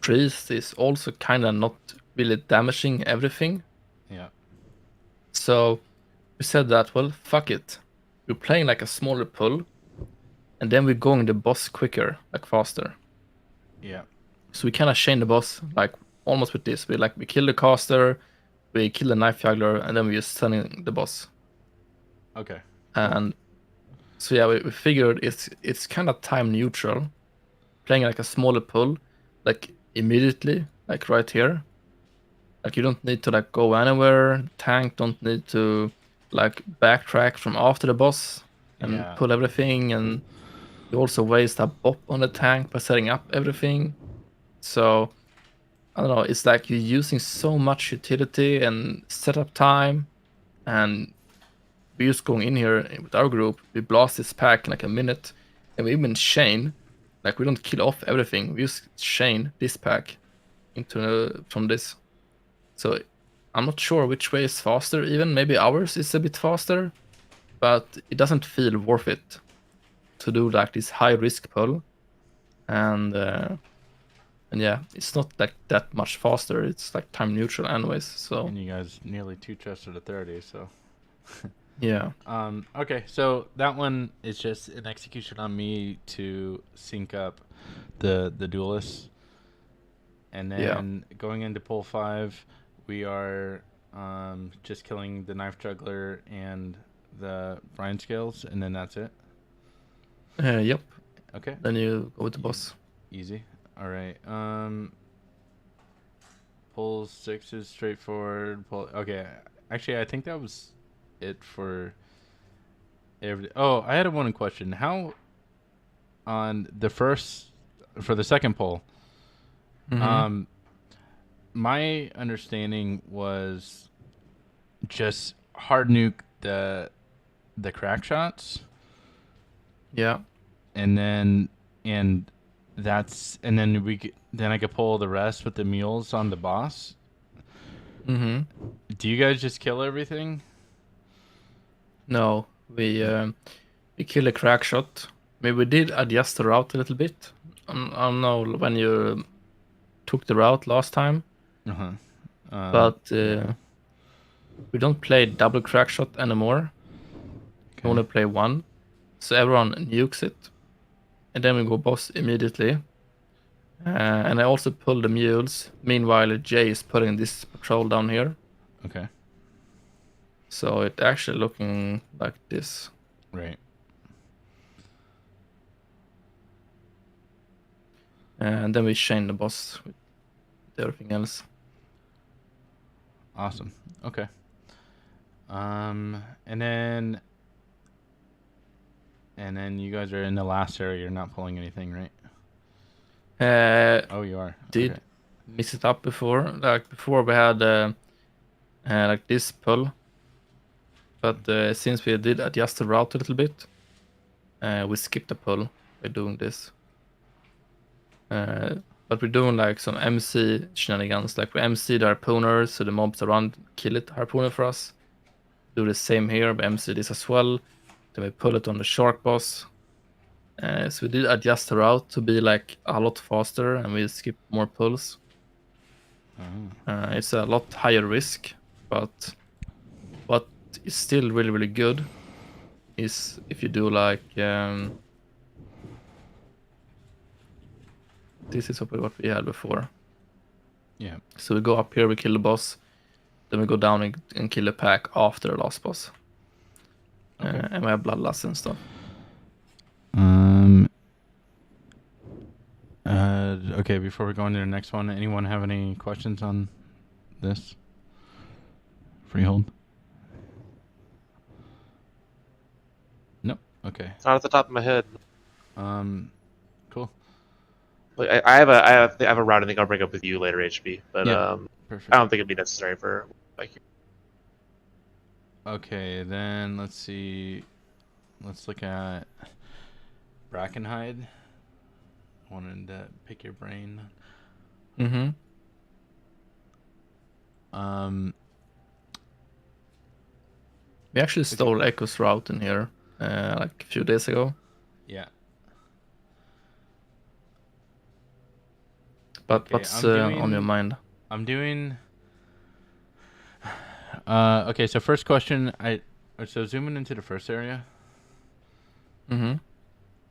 Priest is also kind of not really damaging everything. Yeah. So we said that, well, fuck it. We're playing like a smaller pull, and then we're going the boss quicker, like faster. Yeah. So we kind of chain the boss, like almost with this. We kill the caster, we kill the knife juggler, and then we're just sending the boss. Okay. And so yeah, we figured it's kind of time neutral, playing like a smaller pull, like immediately, like right here. Like you don't need to like go anywhere. Tank don't need to like backtrack from after the boss and pull everything, and you also waste a bop on the tank by setting up everything. So I don't know, it's like you're using so much utility and setup time, and we're just going in here with our group, we blast this pack in like a minute, and we even chain, like we don't kill off everything, we just chain this pack into from this. So I'm not sure which way is faster, even maybe ours is a bit faster, but it doesn't feel worth it to do like this high risk pull. And yeah, it's not like that much faster. It's like time neutral anyways. So and you guys nearly 2 chests to the 30, so yeah. Okay, so that one is just an execution on me to sync up the duelists. And then going into pull 5, we are just killing the knife juggler and the brine scales, and then that's it. Yep. Okay. Then you go with the boss. Easy. All right. Pull 6 is straightforward. Okay. Actually, I think that was it for everything. Oh, I had one question. How on for the second pull? Mm-hmm. My understanding was just hard nuke the crack shots. Yeah. And then I could pull the rest with the mules on the boss. Mm-hmm. Do you guys just kill everything? No, we kill a crack shot. Maybe we did adjust the route a little bit. I don't know when you took the route last time. Uh-huh. But we don't play double crack shot anymore. Okay. We only play one. So everyone nukes it, and then we go boss immediately. And I also pull the mules. Meanwhile, Jay is putting this patrol down here. Okay. So it actually looking like this. Right. And then we chain the boss with everything else. Awesome. Okay. And then you guys are in the last area. You're not pulling anything, right? Oh, you are. Did Okay. mix it up before. Like before we had like this pull, but since we did adjust the route a little bit, we skipped the pull by doing this. But we're doing like some MC shenanigans, like we MC the harpooner, so the mobs around kill it harpooner for us. Do the same here, we MC this as well. Then we pull it on the shark boss. So we did adjust the route to be like a lot faster, and we skip more pulls. It's a lot higher risk, but what is still really, really good is if you do like this is what we had before. Yeah. So we go up here, we kill the boss, then we go down and kill the pack after the last boss. Okay. And we have bloodlust and stuff. Okay, before we go into the next one, anyone have any questions on this? Freehold? Nope. Okay. Not at the top of my head. Cool. Like, I have a route I think I'll bring up with you later, HB. But Yeah, I perfect. don't think it'd be necessary for like. Okay, then let's see. Let's look at Brackenhide. Wanted to pick your brain. Mm-hmm. We actually stole Echo's route in here like a few days ago. Yeah. But Okay, what's on your mind? I'm doing. Okay, so first question. So zooming into the first area. Mm-hmm.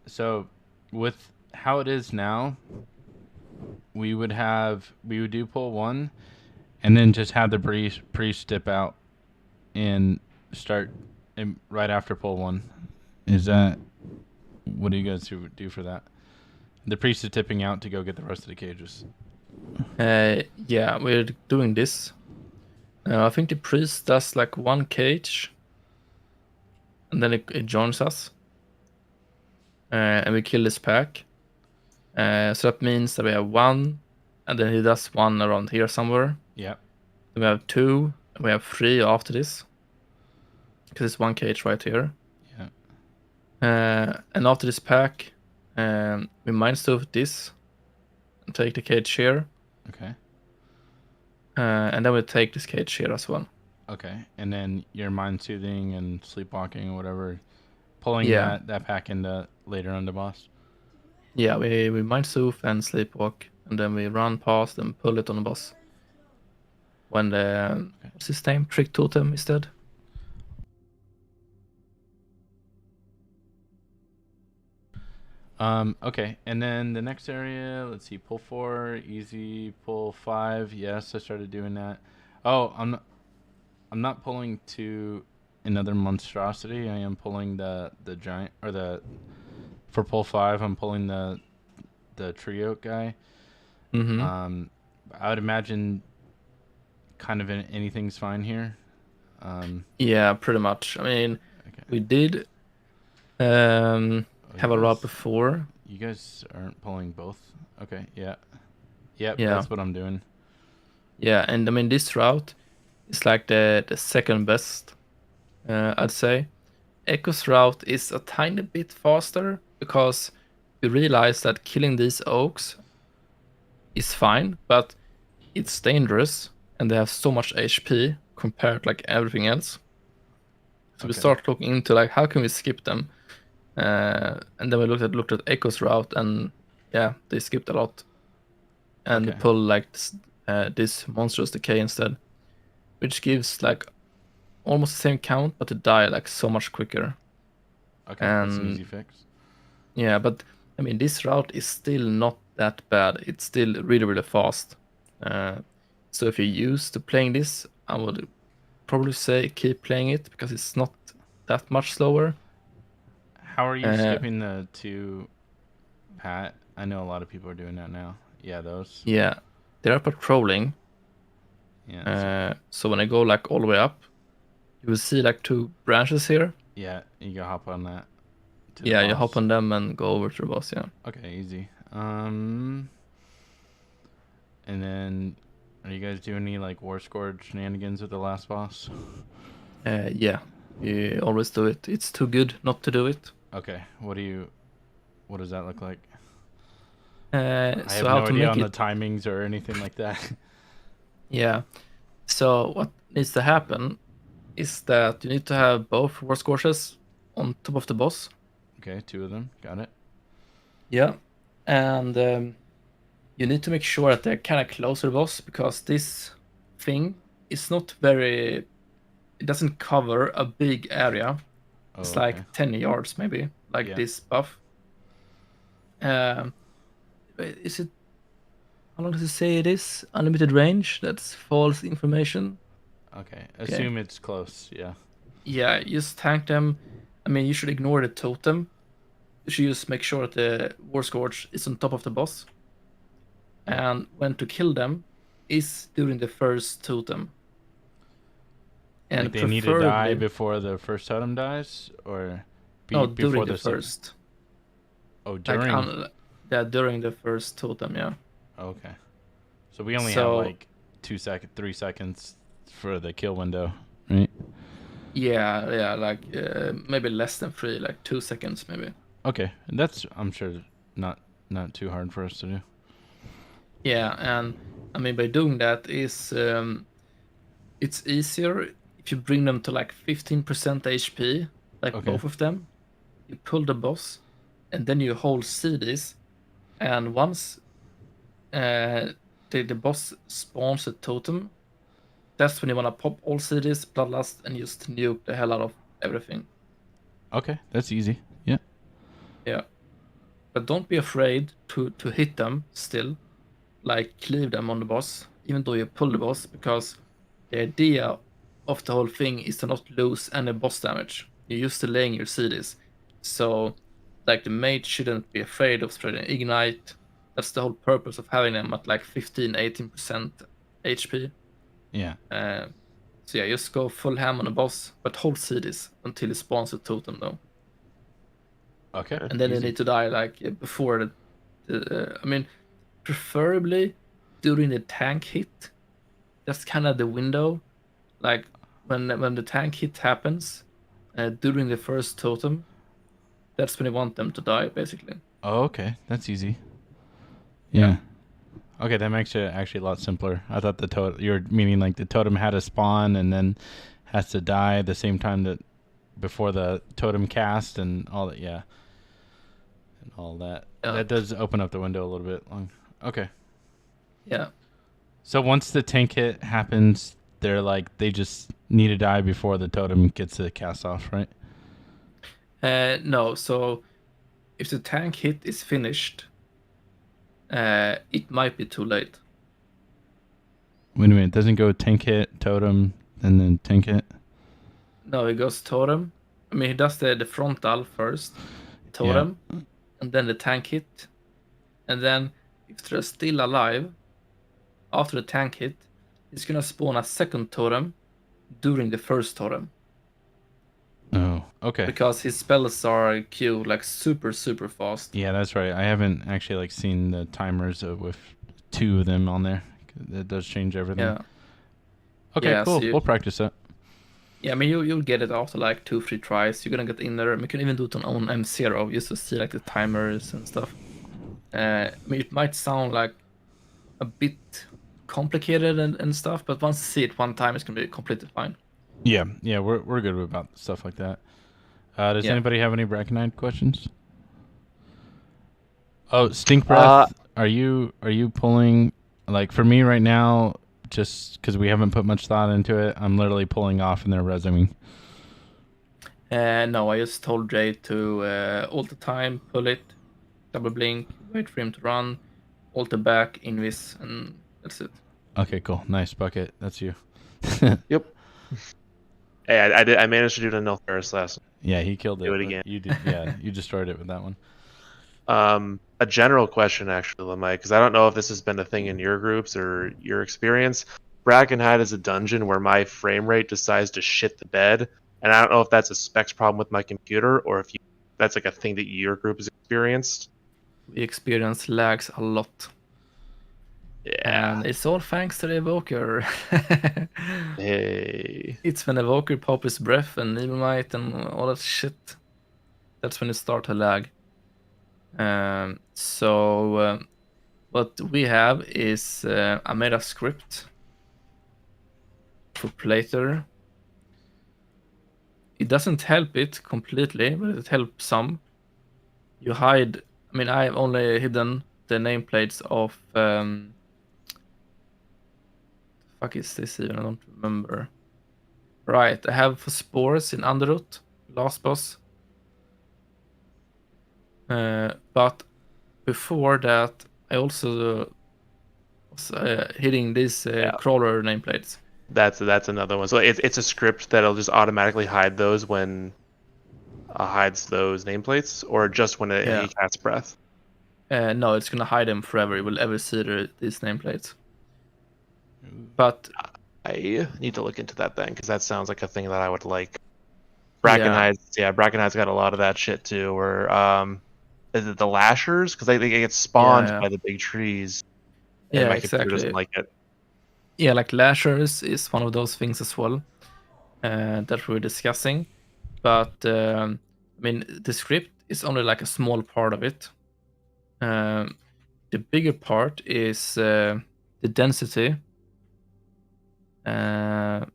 So with how it is now, we would do pull one, and then just have the priest dip out and start right after pull one. Is that what do you guys do for that? The priest is tipping out to go get the rest of the cages. Yeah, we're doing this. I think the priest does like one cage, and then it joins us, and we kill this pack. So that means that we have one, and then he does one around here somewhere. Yeah. Then we have two, and we have three after this, because it's one cage right here. Yeah. And after this pack, we mindstove this and take the cage here. Okay. And then we take this cage here as well. Okay, and then your mind soothing and sleepwalking or whatever, pulling that pack into later on the boss. Yeah, we mind soothe and sleepwalk, and then we run past and pull it on the boss. When the what's his name? Trick Totem is dead. Okay, and then the next area, let's see, pull 4, easy, pull 5. Yes, I started doing that. Oh, I'm not pulling to another monstrosity. I am pulling the giant or for pull 5. I'm pulling the trio guy. Mm-hmm. I would imagine kind of anything's fine here. Yeah, pretty much. I mean, Okay. we did have a route before. You guys aren't pulling both. Okay, yeah. Yep, Yeah. that's what I'm doing. Yeah, and I mean this route is like the second best, I'd say. Echo's route is a tiny bit faster because we realize that killing these oaks is fine, but it's dangerous and they have so much HP compared to like everything else. So we start looking into like how can we skip them, and then we looked at Echo's route, and yeah, they skipped a lot, and they pull like this monstrous decay instead, which gives like almost the same count, but they die like so much quicker. Okay, that's an easy fix. Yeah, but I mean, this route is still not that bad. It's still really, really fast. So if you're used to playing this, I would probably say keep playing it because it's not that much slower. How are you skipping the 2 pat? I know a lot of people are doing that now. Yeah, those. Yeah, they are patrolling. Yeah. So when I go like all the way up, you will see like 2 branches here. Yeah, you go hop on that. Yeah, you hop on them and go over to the boss. Yeah. Okay, easy. And then, are you guys doing any like War Scourge shenanigans with the last boss? Yeah, you always do it. It's too good not to do it. Okay, what does that look like? So I have no idea on the timings or anything like that. Yeah. So what needs to happen is that you need to have both War Scourges on top of the boss. Okay, 2 of them. Got it. Yeah. And you need to make sure that they're kind of close to the boss because this thing is not very... It doesn't cover a big area. Oh, It's okay. like 10 yards maybe, like this buff. Is it... How long does it say it is? Unlimited range? That's false information. Okay, assume it's close, yeah. Yeah, just tank them. I mean, you should ignore the totem. You should just make sure that the War Scourge is on top of the boss. And when to kill them is during the first totem. And like they need to die before the first totem dies? Or no, before during the first. Oh, during? Like, yeah, during the first totem, yeah. Okay. So we only have like 3 seconds for the kill window, right? Yeah, like maybe less than 3, like 2 seconds maybe. Okay, and that's, I'm sure, not too hard for us to do. Yeah, and I mean by doing that is it's easier if you bring them to like 15% HP, like both of them. You pull the boss, and then you hold CDs, and once the boss spawns a totem, that's when you want to pop all CDs, Bloodlust, and just nuke the hell out of everything. Okay, that's easy. Yeah. Yeah. But don't be afraid to hit them still. Like, cleave them on the boss, even though you pull the boss, because the idea of the whole thing is to not lose any boss damage. You're used to laying your CDs. So, like, the mage shouldn't be afraid of spreading Ignite. That's the whole purpose of having them at like 15-18% HP. Yeah. So yeah, just go full ham on the boss, but hold CDs until he spawns a totem though. Okay. And then you need to die like before I mean, preferably during the tank hit. That's kind of the window. Like when the tank hit happens during the first totem, that's when you want them to die basically. Oh, okay. That's easy. Yeah. Okay, that makes it actually a lot simpler. I thought you're meaning like the totem had to spawn and then has to die at the same time that before the totem cast and all that. Yeah, and all that. That does open up the window a little bit long. Okay. Yeah. So once the tank hit happens, they just need to die before the totem gets the cast off, right? No. So if the tank hit is finished, it might be too late. Wait a minute, it doesn't go tank hit, totem, and then tank hit? No, it goes totem. I mean, he does the frontal first, totem, and then the tank hit. And then, if they're still alive, after the tank hit, he's gonna spawn a second totem during the first totem. Oh, okay. Because his spells are queued like super, super fast. Yeah, that's right. I haven't actually seen the timers with 2 of them on there. That does change everything. Yeah. Okay, yeah, cool. So we'll practice that. Yeah, I mean, you'll get it after like 2-3 tries. You're gonna get in there. You can even do it on M0 just to see like the timers and stuff. I mean, it might sound like a bit complicated and stuff, but once you see it one time, it's gonna be completely fine. Yeah, we're good about stuff like that. Does anybody have any Braconite questions? Oh, Stink Breath. Are you pulling, like, for me right now, just because we haven't put much thought into it, I'm literally pulling off and they're resuming. No, I just told Jay to ult the time, pull it, double blink, wait for him to run, ult the back, invis, and that's it. Okay, cool. Nice bucket. That's you. Yep. Hey, I did. I managed to do the Nil Ferris last. Yeah, he killed Do it. it again. You did. Yeah, you destroyed it with that one. A general question, actually, Lemike, because I don't know if this has been a thing in your groups or your experience. Brackenhide is a dungeon where my frame rate decides to shit the bed, and I don't know if that's a specs problem with my computer or if that's like a thing that your group has experienced. We experience lags a lot. Yeah. And it's all thanks to the Evoker. Hey. It's when Evoker pop his breath and Evil Might and all that shit. That's when it start to lag. What we have is I made a script for playthrough. It doesn't help it completely, but it helps some. You hide. I mean, I've only hidden the nameplates of. Fuck is this even? I don't remember. Right, I have for spores in Underroot, last boss. But before that, I also was hitting these crawler nameplates. That's another one. So it's a script that'll just automatically hide those when hides those nameplates, or just when he casts breath. No, it's gonna hide them forever. You will ever see these nameplates. But I need to look into that then, because that sounds like a thing that I would like. Brackenhide's got a lot of that shit too. Where is it the lashers? Because they get spawned by the big trees. And my computer doesn't like it. Yeah, like lashers is one of those things as well that we're discussing. But I mean, the script is only like a small part of it. The bigger part is the density. Where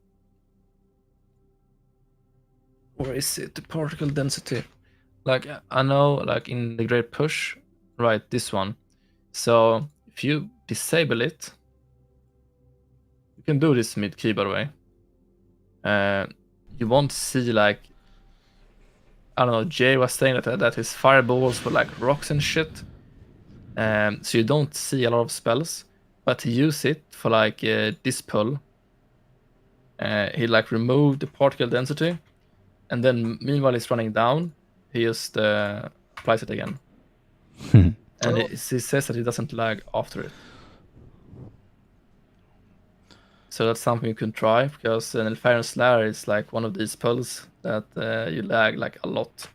is it? The particle density. Like I know, like in the Great Push, right? This one. So if you disable it, you can do this mid key, by the way. You won't see like, I don't know. Jay was saying that his fireballs were like rocks and shit. So you don't see a lot of spells, but he used it for like this pull. He like removed the particle density, and then meanwhile he's running down, he just applies it again. And he says that he doesn't lag after it. So that's something you can try, because Nilfgaard's Lair is like one of these pulls that you lag like a lot.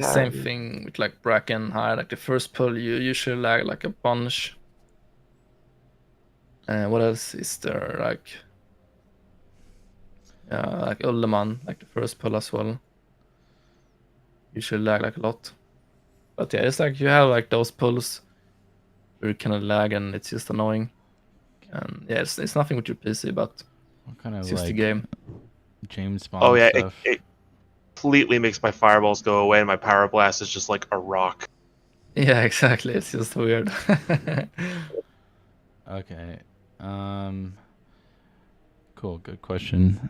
Same thing with like Bracken High, like the first pull you usually lag like a bunch. What else is there? Like Ulleman, like the first pull as well. Usually lag like a lot. But yeah, it's like you have like those pulls where you kind of lag and it's just annoying. And yeah, it's nothing with your PC, but it's just the game. James Bond stuff. It completely makes my fireballs go away, and my power blast is just like a rock. Yeah, exactly. It's just weird. Okay. Cool. Good question.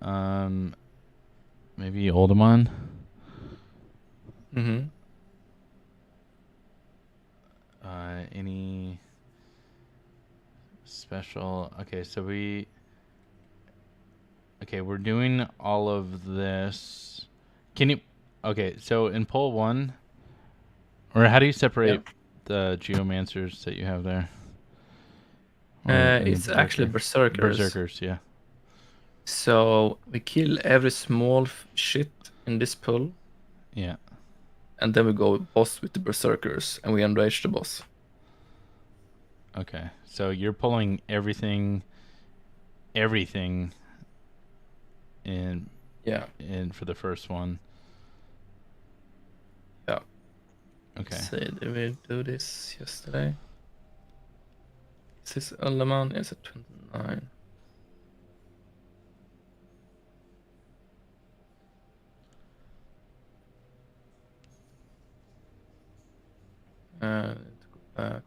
Maybe Oldemon. Mm-hmm. Any special? Okay, so we're doing all of this. Can you? Okay, so in poll 1, or how do you separate the geomancers that you have there? It's actually berserkers. Berserkers, yeah. So we kill every small shit in this pull. Yeah. And then we go boss with the berserkers, and we enrage the boss. Okay, so you're pulling everything in. Yeah. In for the first one. Yeah. Okay. Let's see, did we do this yesterday? Is this Ulleman? Is it 29? Let's go back.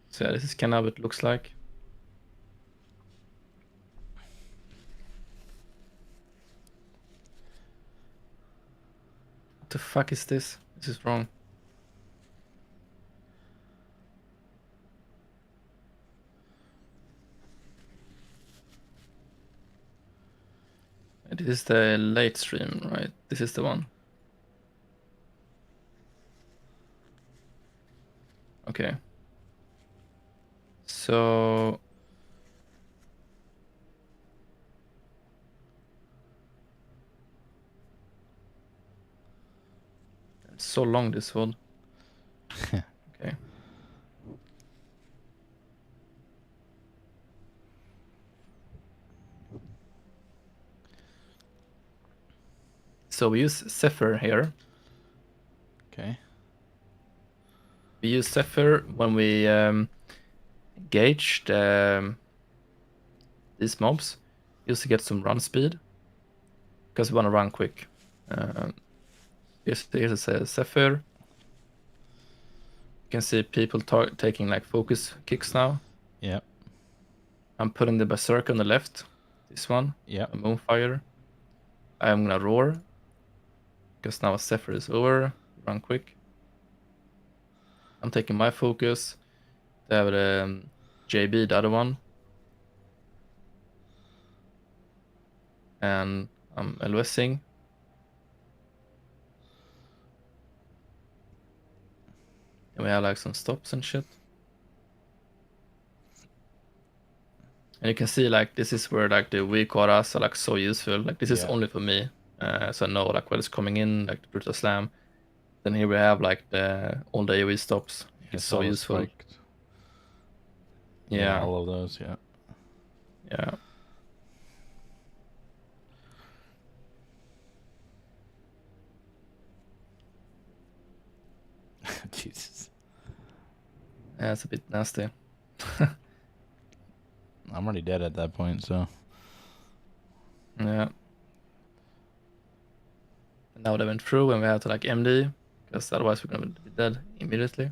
So yeah, this is kind of what it looks like. the fuck is this? This is wrong. This is the late stream, right? This is the one. Okay. So it's so long, this one. Okay. So we use Zephyr here. Okay. We use Zephyr when we gauge these mobs, just to get some run speed, because we want to run quick. Here's a Zephyr. You can see people taking like focus kicks now. Yep. I'm putting the Berserk on the left. This one. Yep. A Moonfire. I'm gonna roar, because now Zephyr is over. Run quick. I'm taking my focus. They have the JB, the other one. And I'm LOSing. And we have like some stops and shit. And you can see like this is where like the weak auras are like so useful. Like this is only for me. So I know like what is coming in, like the Brutal Slam. Then here we have like all the AoE stops. It's so useful. Spiked. Yeah. All of those, yeah. Yeah. Jesus. Yeah, it's a bit nasty. I'm already dead at that point, so. Yeah. And now they went through and we have to like MD, because otherwise we're gonna be dead immediately.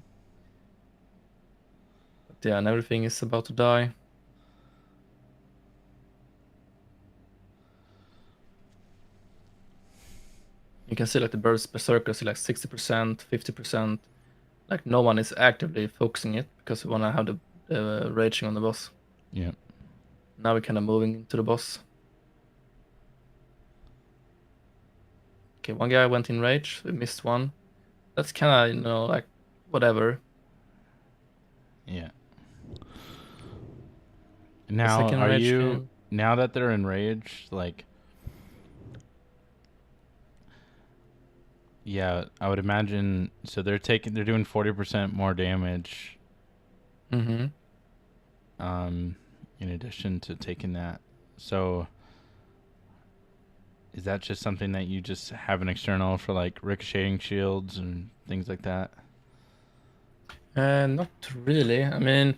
But yeah, and everything is about to die. You can see like the Berserkers see like 60%, 50%. Like no one is actively focusing it because we wanna have the raging on the boss. Yeah. Now we're kind of moving into the boss. Okay, one guy went in rage. We missed one. That's kind of, you know, like whatever. Yeah. Now, second are rage you came. now that they're in rage, like? Yeah, I would imagine. So they're doing 40% more damage. Mm-hmm. In addition to taking that, so is that just something that you just have an external for like ricocheting shields and things like that? Not really. I mean,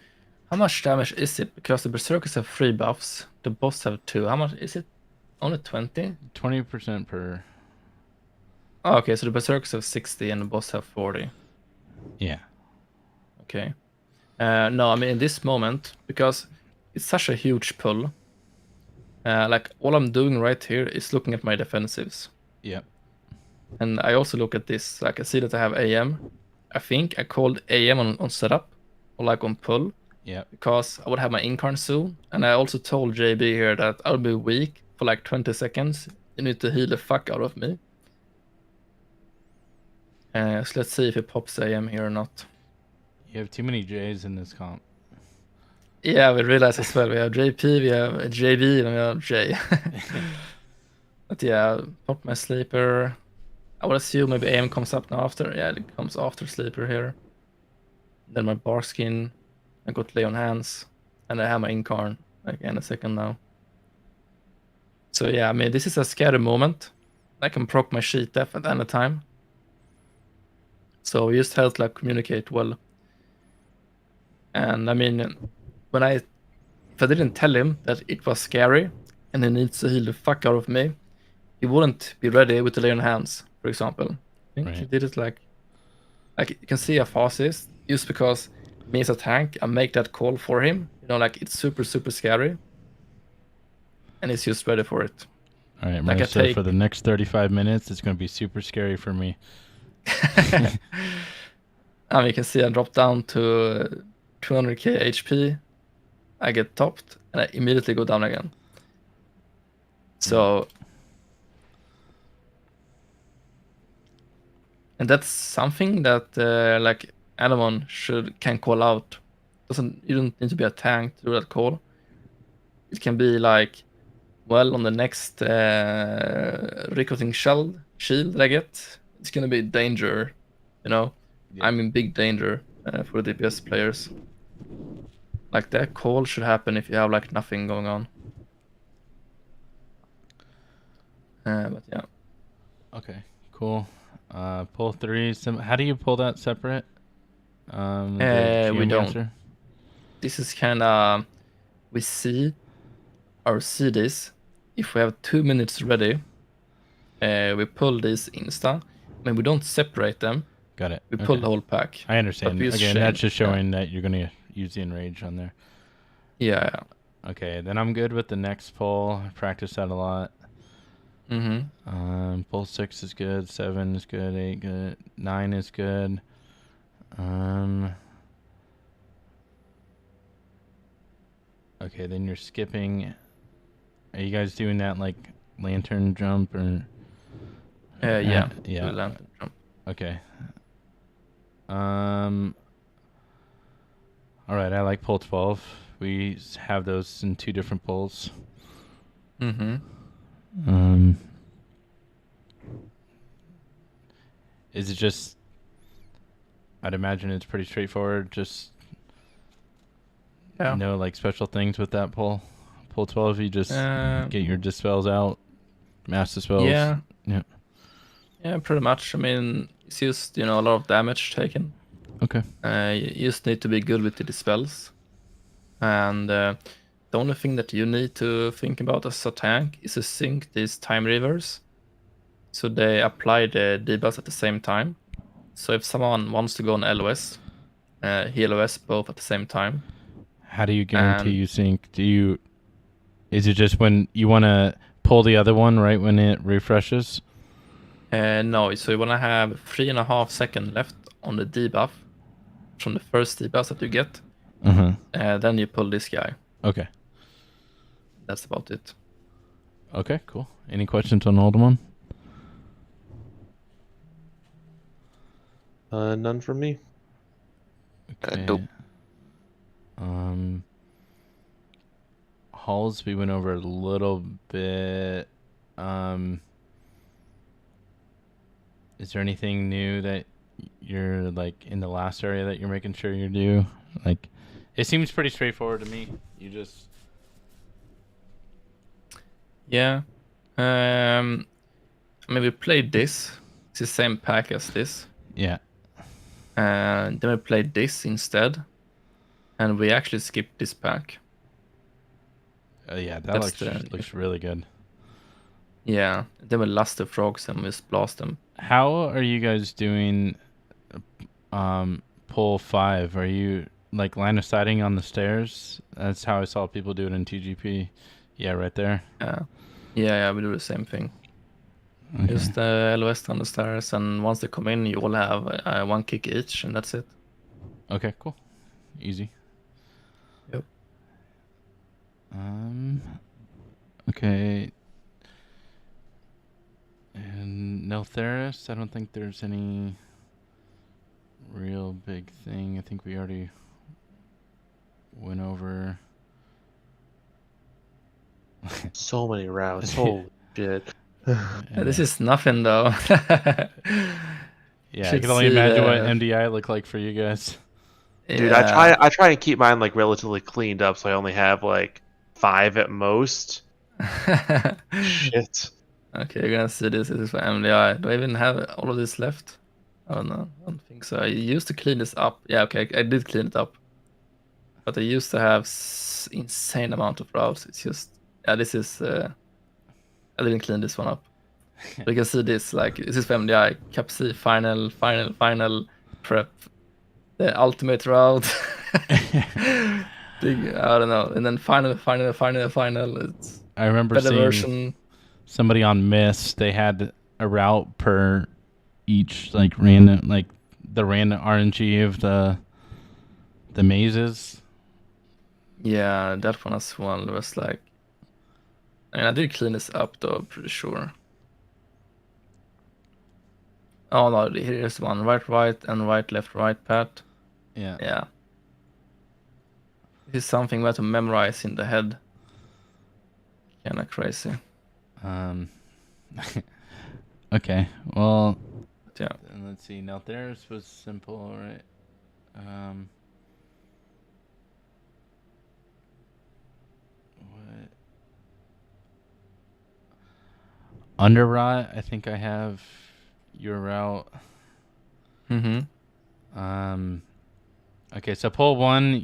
how much damage is it? Because the Berserkers have 3 buffs. The boss have 2. How much is it? Only 20? 20% per. Oh, okay, so the Berserkers have 60 and the boss have 40. Yeah. Okay. No, I mean, in this moment, because it's such a huge pull, like all I'm doing right here is looking at my defensives. Yep. And I also look at this. Like I see that I have AM. I think I called AM on setup or like on pull. Yep. Because I would have my incarn soon. And I also told JB here that I'll be weak for like 20 seconds. You need to heal the fuck out of me. So let's see if it pops AM here or not. You have too many J's in this comp. Yeah, we realized as well. We have JP, we have JB, and we have J. But yeah, pop my sleeper. I would assume maybe AM comes up now after. Yeah, it comes after sleeper here. Then my bar skin. I got lay on hands. And I have my incarn like in a second now. So yeah, I mean, this is a scary moment. I can proc my sheet def at any time. So we just have to like communicate well. And I mean, if I didn't tell him that it was scary and he needs to heal the fuck out of me, he wouldn't be ready with the lay on hands, for example. I think he did it like you can see how fast it is, just because me as a tank, I make that call for him. You know, like it's super, super scary. And he's just ready for it. All right, Like I so take- for the next 35 minutes, it's going to be super scary for me. And you can see I drop down to 200k HP. I get topped, and I immediately go down again. So, and that's something that like anyone can call out. You don't need to be a tank to do that call. It can be like, well, on the next recruiting shield that I get, it's gonna be danger. You know, Yeah. I'm in big danger for the DPS players. Like that call should happen if you have like nothing going on. But yeah. Okay, cool. Pull 3. How do you pull that separate? The We don't. Geomancer? This is kind of, we see our CDs. If we have 2 minutes ready, we pull these insta. I mean, we don't separate them. Got it. We pull the whole pack. I understand. But we use Again, shame. that's just showing that you're going to use the enrage on there. Yeah. Okay, then I'm good with the next pull. I practice that a lot. Mm-hmm. Pull 6 is good. 7 is good. 8 good. 9 is good. Okay, then you're skipping. Are you guys doing that like lantern jump or? Yeah. Yeah. The lantern jump. Okay. All right, I like pull 12. We have those in 2 different pulls. Mm-hmm. Is it just? I'd imagine it's pretty straightforward. Just no like special things with that pull. Pull 12, you just get your dispels out, mass dispels. Yeah. Yeah. Yeah, pretty much. I mean, it's just, a lot of damage taken. Okay. You just need to be good with the dispels. And the only thing that you need to think about as a tank is to sync these time rivers. So they apply the debuffs at the same time. So if someone wants to go on LOS, heal OS both at the same time. How do you guarantee you sync? Is it just when you want to pull the other one right when it refreshes? No, so you want to have 3.5 seconds left on the debuff from the first debuff that you get. Then you pull this guy. Okay. That's about it. Okay, cool. Any questions on Alderman? None from me. Okay. Nope. Halls, we went over a little bit. Is there anything new that you're like in the last area that you're making sure you do? Like, it seems pretty straightforward to me. You just. Yeah. I mean, we played this. It's the same pack as this. Yeah. And then we played this instead. And we actually skipped this pack. Yeah, that looks really good. Yeah. Then we lost the frogs and we just blast them. How are you guys doing pull 5? Are you like line of sighting on the stairs? That's how I saw people do it in TGP. Yeah, right there. Yeah, we do the same thing. Okay. Just LOS on the stairs, and once they come in, you all have 1 kick each, and that's it. Okay, cool. Easy. Yep. Okay. And Neltheris, I don't think there's any real big thing. I think we already went over. So many routes. Holy shit. This is nothing though. Yeah, I can only imagine what MDI looked like for you guys. Dude, I try and keep mine like relatively cleaned up, so I only have like 5 at most. Shit. Okay, you're gonna see this. This is for MDI. Do I even have all of this left? I don't know. I don't think so. I used to clean this up. Yeah, okay, I did clean it up. But I used to have insane amount of routes. It's just, this is. I didn't clean this one up. But you can see this. Like, this is for MDI. Cap C final prep. The ultimate route. Big, I don't know. And then final. It's I remember better seeing version. somebody on Mist, they had a route per each like random like the random RNG of the mazes. Yeah, that one as well was like. I mean, I did clean this up though. I'm pretty sure. Oh no, here's one right, and right path. Yeah. Yeah. This is something we have to memorize in the head. Kinda crazy. Okay. Well. Yeah. Let's see. Now theirs was simple, right? What? Under rot. I think I have your route. Okay, so pull 1,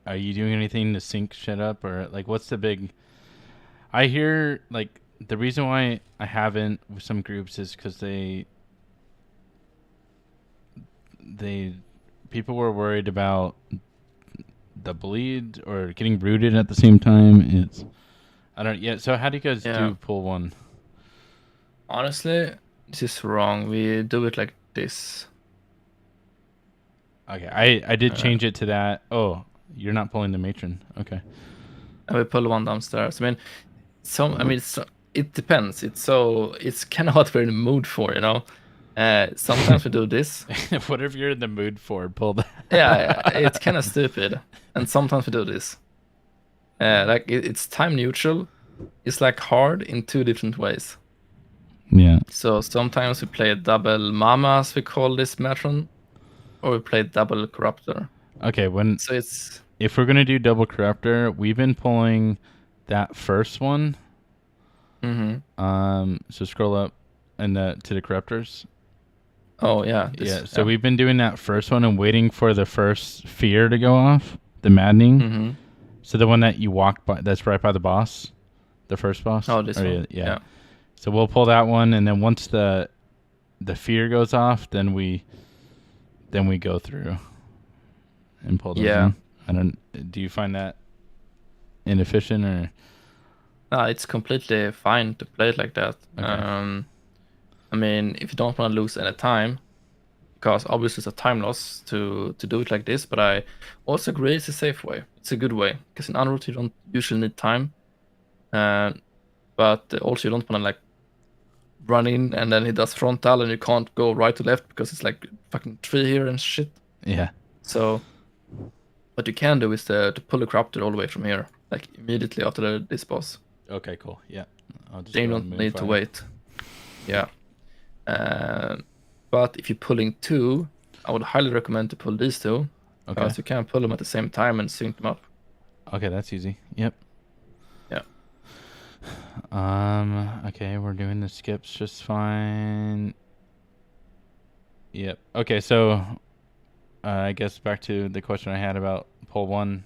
are you doing anything to sync shit up, or like what's the big? I hear like the reason why I haven't with some groups is because they people were worried about the bleed or getting brooded at the same time. It's I don't yeah. So how do you guys do pull 1? Honestly, this is wrong. We do it like this. Okay, I did change it to that. Oh, you're not pulling the matron. Okay. And we pull one downstairs. I mean, it depends. It's kind of what we're in the mood for, you know. Sometimes we do this. Whatever you're in the mood for, pull that. Yeah, it's kind of stupid. And sometimes we do this. Like it's time neutral. It's like hard in 2 different ways. Yeah. So sometimes we play double mama, as we call this matron, or we play double corruptor. Okay, so it's if we're gonna do double corruptor, we've been pulling that first one. So scroll up and to the corruptors. Oh yeah. So we've been doing that first one and waiting for the first fear to go off, the maddening. So the one that you walk by, that's right by the boss, the first boss. Oh, this one. Yeah. So we'll pull that one, and then once the fear goes off, then we go through and pull those in. Do you find that inefficient or? No, it's completely fine to play it like that. Okay. I mean, if you don't want to lose any time, because obviously it's a time loss to do it like this, but I also agree it's a safe way. It's a good way, because in Unroot you don't usually need time, but also you don't want to like run in and then he does frontal and you can't go right to left because it's like fucking tree here and shit. Yeah. So what you can do is to pull the corruptor all the way from here, like immediately after this boss. Okay, cool. Yeah. Then you don't need to wait. Yeah. But if you're pulling 2, I would highly recommend to pull these 2. Okay. Because you can pull them at the same time and sync them up. Okay, that's easy. Yep. Yeah. Okay, we're doing the skips just fine. Yep. Okay, so I guess back to the question I had about pull 1.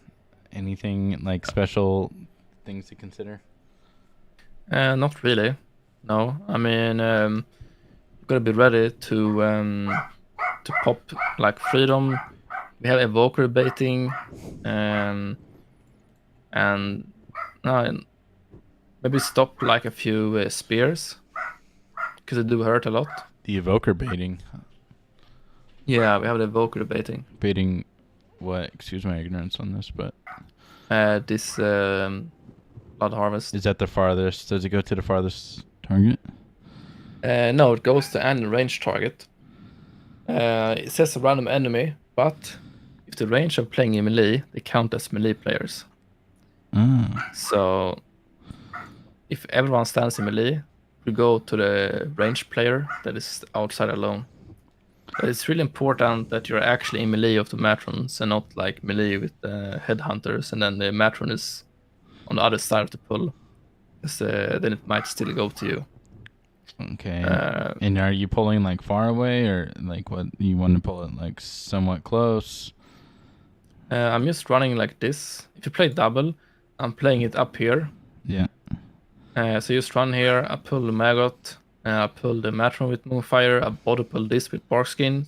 Anything like special things to consider? Not really. No. I mean, you've got to be ready to pop like freedom. We have evoker baiting, and maybe stop like a few spears because they do hurt a lot. The evoker baiting. Yeah, we have the evoker baiting. Baiting what? Excuse my ignorance on this, but this blood harvest. Is that the farthest? Does it go to the farthest target? No, it goes to any range target. It says a random enemy, but if the range of playing in melee, they count as melee players. So if everyone stands in melee, we go to the range player that is outside alone. But it's really important that you're actually in melee of the matrons and not like melee with the headhunters, and then the matron is on the other side of the pull, because then it might still go to you. Okay. And are you pulling like far away, or like what you want to pull it like somewhat close? I'm just running like this. If you play double, I'm playing it up here. Yeah. So you just run here. I pull the maggot. I pull the matron with moonfire. I body pull this with barkskin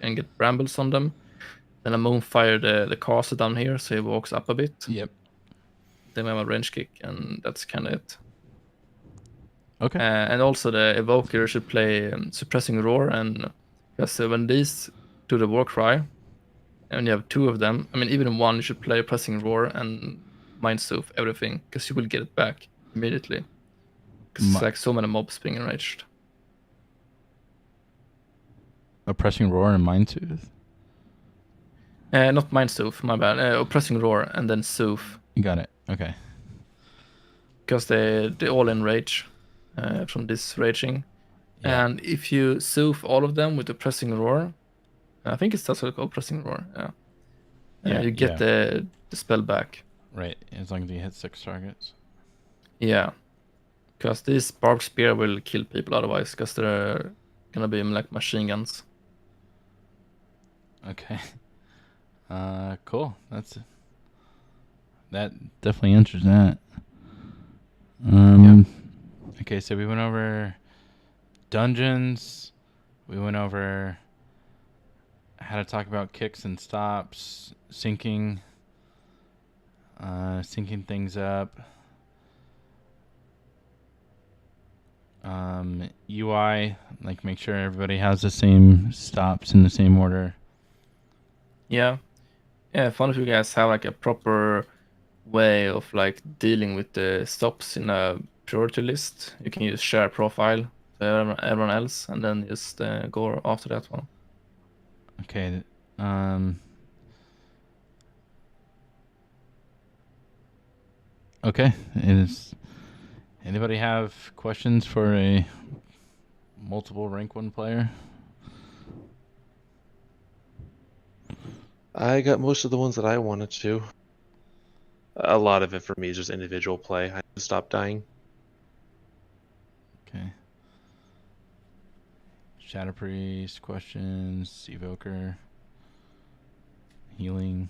and get brambles on them. Then I moonfire the caster down here, so he walks up a bit. Yep. Then I have a range kick, and that's kind of it. Okay. And also the evoker should play suppressing roar, and because when these do the war cry, and you have 2 of them, I mean even one, you should play pressing roar and mind soothe everything, because you will get it back immediately. Because it's like so many mobs being enraged. Oppressing roar and mind tooth. Not mind soothe, my bad. Oppressing roar and then soothe. You got it. Okay. Because they all enrage from this raging. Yeah. And if you soothe all of them with the pressing roar, I think it's also called pressing roar. Yeah. You get the spell back. Right. As long as you hit 6 targets. Yeah. Because this barbed spear will kill people otherwise, because they're gonna be like machine guns. Okay. Cool. That definitely answers that. Okay, so we went over dungeons. We went over how to talk about kicks and stops, syncing things up. UI, like make sure everybody has the same stops in the same order. Yeah. Fun if you guys have like a proper way of like dealing with the stops in a priority list. You can use share profile to everyone else, and then just go after that one. Okay. Okay. Anybody have questions for a multiple rank 1 player? I got most of the ones that I wanted to. A lot of it for me is just individual play. I have to stop dying. Okay. Shadow Priest, questions, Evoker, healing.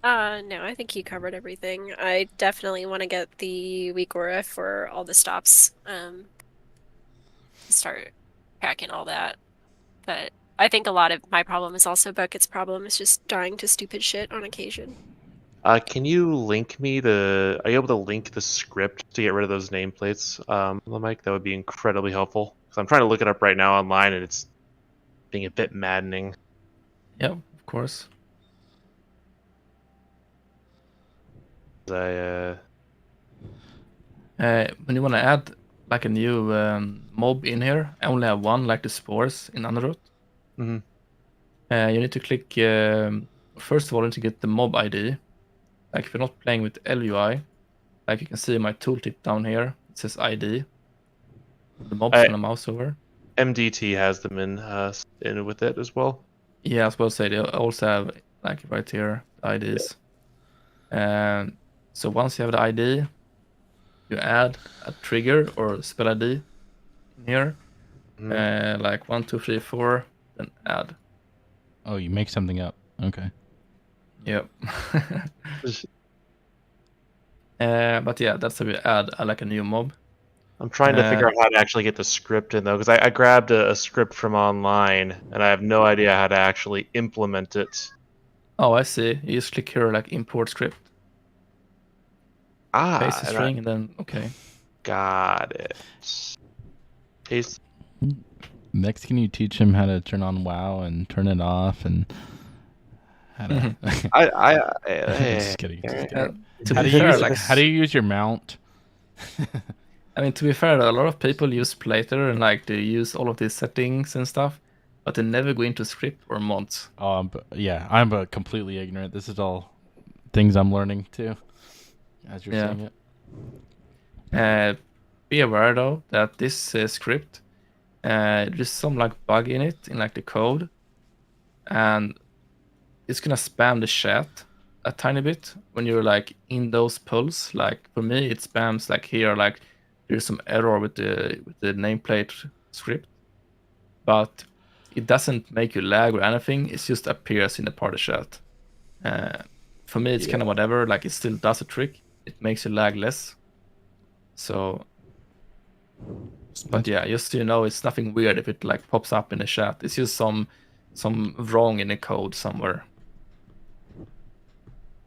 No, I think you covered everything. I definitely want to get the weak aura for all the stops. Start cracking all that. But I think a lot of my problem is also Bucket's problem. Is just dying to stupid shit on occasion. Can you link me the? Are you able to link the script to get rid of those nameplates, Lemike? That would be incredibly helpful. Because I'm trying to look it up right now online, and it's being a bit maddening. Yeah, of course. I When you want to add like a new mob in here, I only have one, like the spores in Underroot. Mm-hmm. You need to click. First of all, you need to get the mob ID. Like if you're not playing with LUI, like you can see my tooltip down here. It says ID. The mobs when I mouse over. MDT has them in with it as well. Yeah, I was supposed to say they also have like right here IDs. So once you have the ID, you add a trigger or spell ID in here. Like 1, 2, 3, 4, then add. Oh, you make something up. Okay. Yep. But yeah, that's how you add like a new mob. I'm trying to figure out how to actually get the script in though, because I grabbed a script from online and I have no idea how to actually implement it. Oh, I see. You just click here like import script. Paste the string and then okay. Got it. Paste. Next, can you teach him how to turn on WoW and turn it off and how to? Just kidding. How do you use your mount? I mean, to be fair, a lot of people use Playter and like they use all of these settings and stuff, but they never go into script or mods. Oh, yeah, I'm completely ignorant. This is all things I'm learning too, as you're saying it. Be aware though that this script, there's some like bug in it in like the code, and it's gonna spam the chat a tiny bit when you're like in those pulls. Like for me, it spams like here, like there's some error with the nameplate script, but it doesn't make you lag or anything. It just appears in the party chat. For me, it's kind of whatever. Like it still does a trick. It makes you lag less. So, but yeah, just so you know, it's nothing weird if it like pops up in the chat. It's just some wrong in the code somewhere.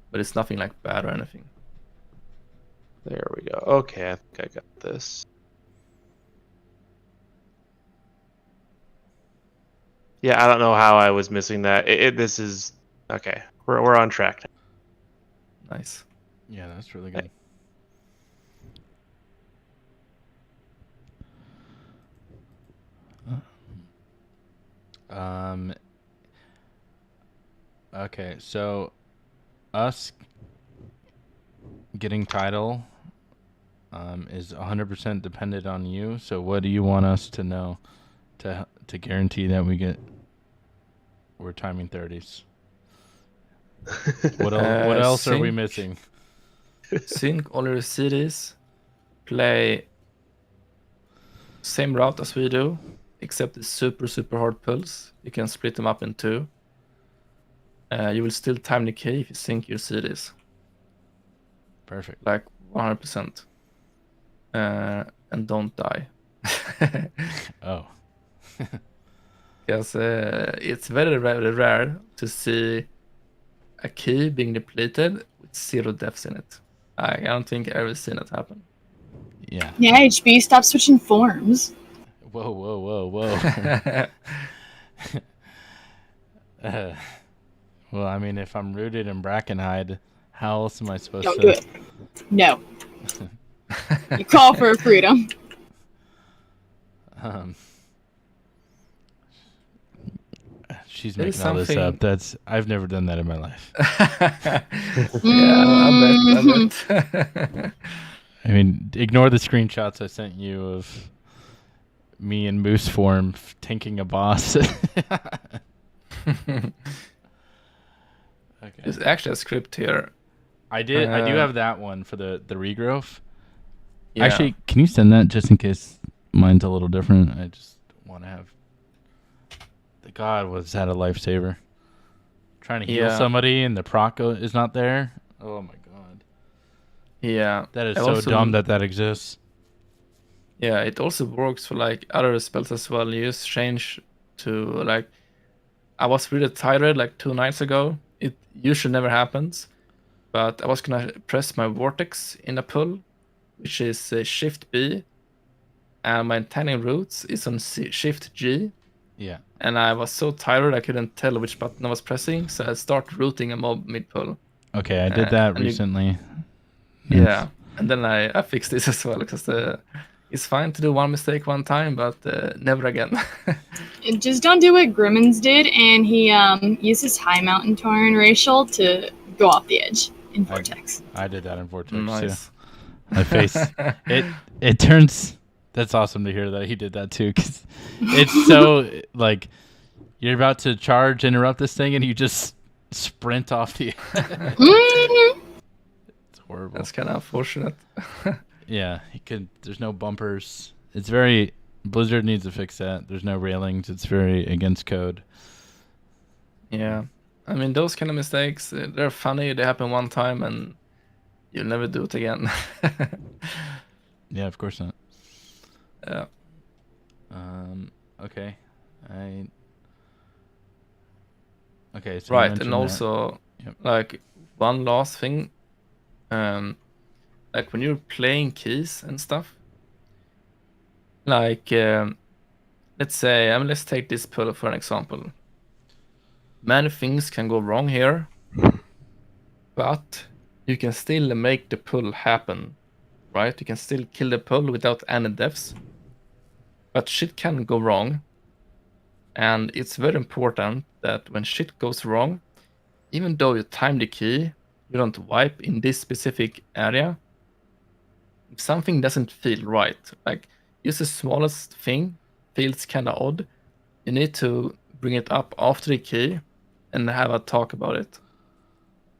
But it's nothing like bad or anything. There we go. Okay, I think I got this. Yeah, I don't know how I was missing that. This is okay. We're on track. Nice. Yeah, that's really good. Okay, so us getting title is 100% dependent on you. So what do you want us to know to guarantee that we're timing 30s? What else are we missing? Sync all your CDs, play same route as we do, except the super hard pulls. You can split them up in 2. You will still time the key if you sync your CDs. Perfect. Like 100%. And don't die. Oh. Because it's very rare to see a key being depleted with 0 deaths in it. I don't think I've ever seen it happen. Yeah. Yeah, HB, stop switching forms. Whoa. Well, I mean, if I'm rooted in Brackenhide, how else am I supposed Don't to? do it. No. You call for freedom. She's There's making all this something- up. I've never done that in my life. Yeah, I bet. I mean, ignore the screenshots I sent you of me in moose form tanking a boss. Okay. There's actually a script here. I do have that one for the regrowth. Yeah. Actually, can you send that just in case mine's a little different? I just want to have. God, was that a lifesaver? Trying to heal somebody and the proc is not there. Oh my god. Yeah. That is so dumb that exists. Yeah, it also works for like other spells as well. You just change to like. I was really tired like 2 nights ago. It usually never happens, but I was gonna press my vortex in a pull, which is Shift B, and my tanning roots is on Shift G. Yeah. And I was so tired I couldn't tell which button I was pressing, so I start rooting a mob mid pull. Okay, I did that recently. Yeah, and then I fixed this as well because it's fine to do one mistake one time, but never again. Just don't do what Grimmins did, and he uses High Mountain Tauren Racial to go off the edge in Vortex. I did that in Vortex Nice. too. My face. it turns. That's awesome to hear that he did that too, because it's so like you're about to charge, interrupt this thing, and you just sprint off the. It's horrible. That's kind of unfortunate. Yeah, there's no bumpers. It's very Blizzard needs to fix that. There's no railings. It's very against code. Yeah, I mean those kind of mistakes. They're funny. They happen one time, and you'll never do it again. Yeah, of course not. Yeah. Okay. Okay. So right, and also like one last thing, like when you're playing keys and stuff, like let's say, let's take this pull for an example. Many things can go wrong here, but you can still make the pull happen, right? You can still kill the pull without any deaths. But shit can go wrong, and it's very important that when shit goes wrong, even though you time the key, you don't wipe in this specific area. If something doesn't feel right, like just the smallest thing feels kind of odd, you need to bring it up after the key and have a talk about it.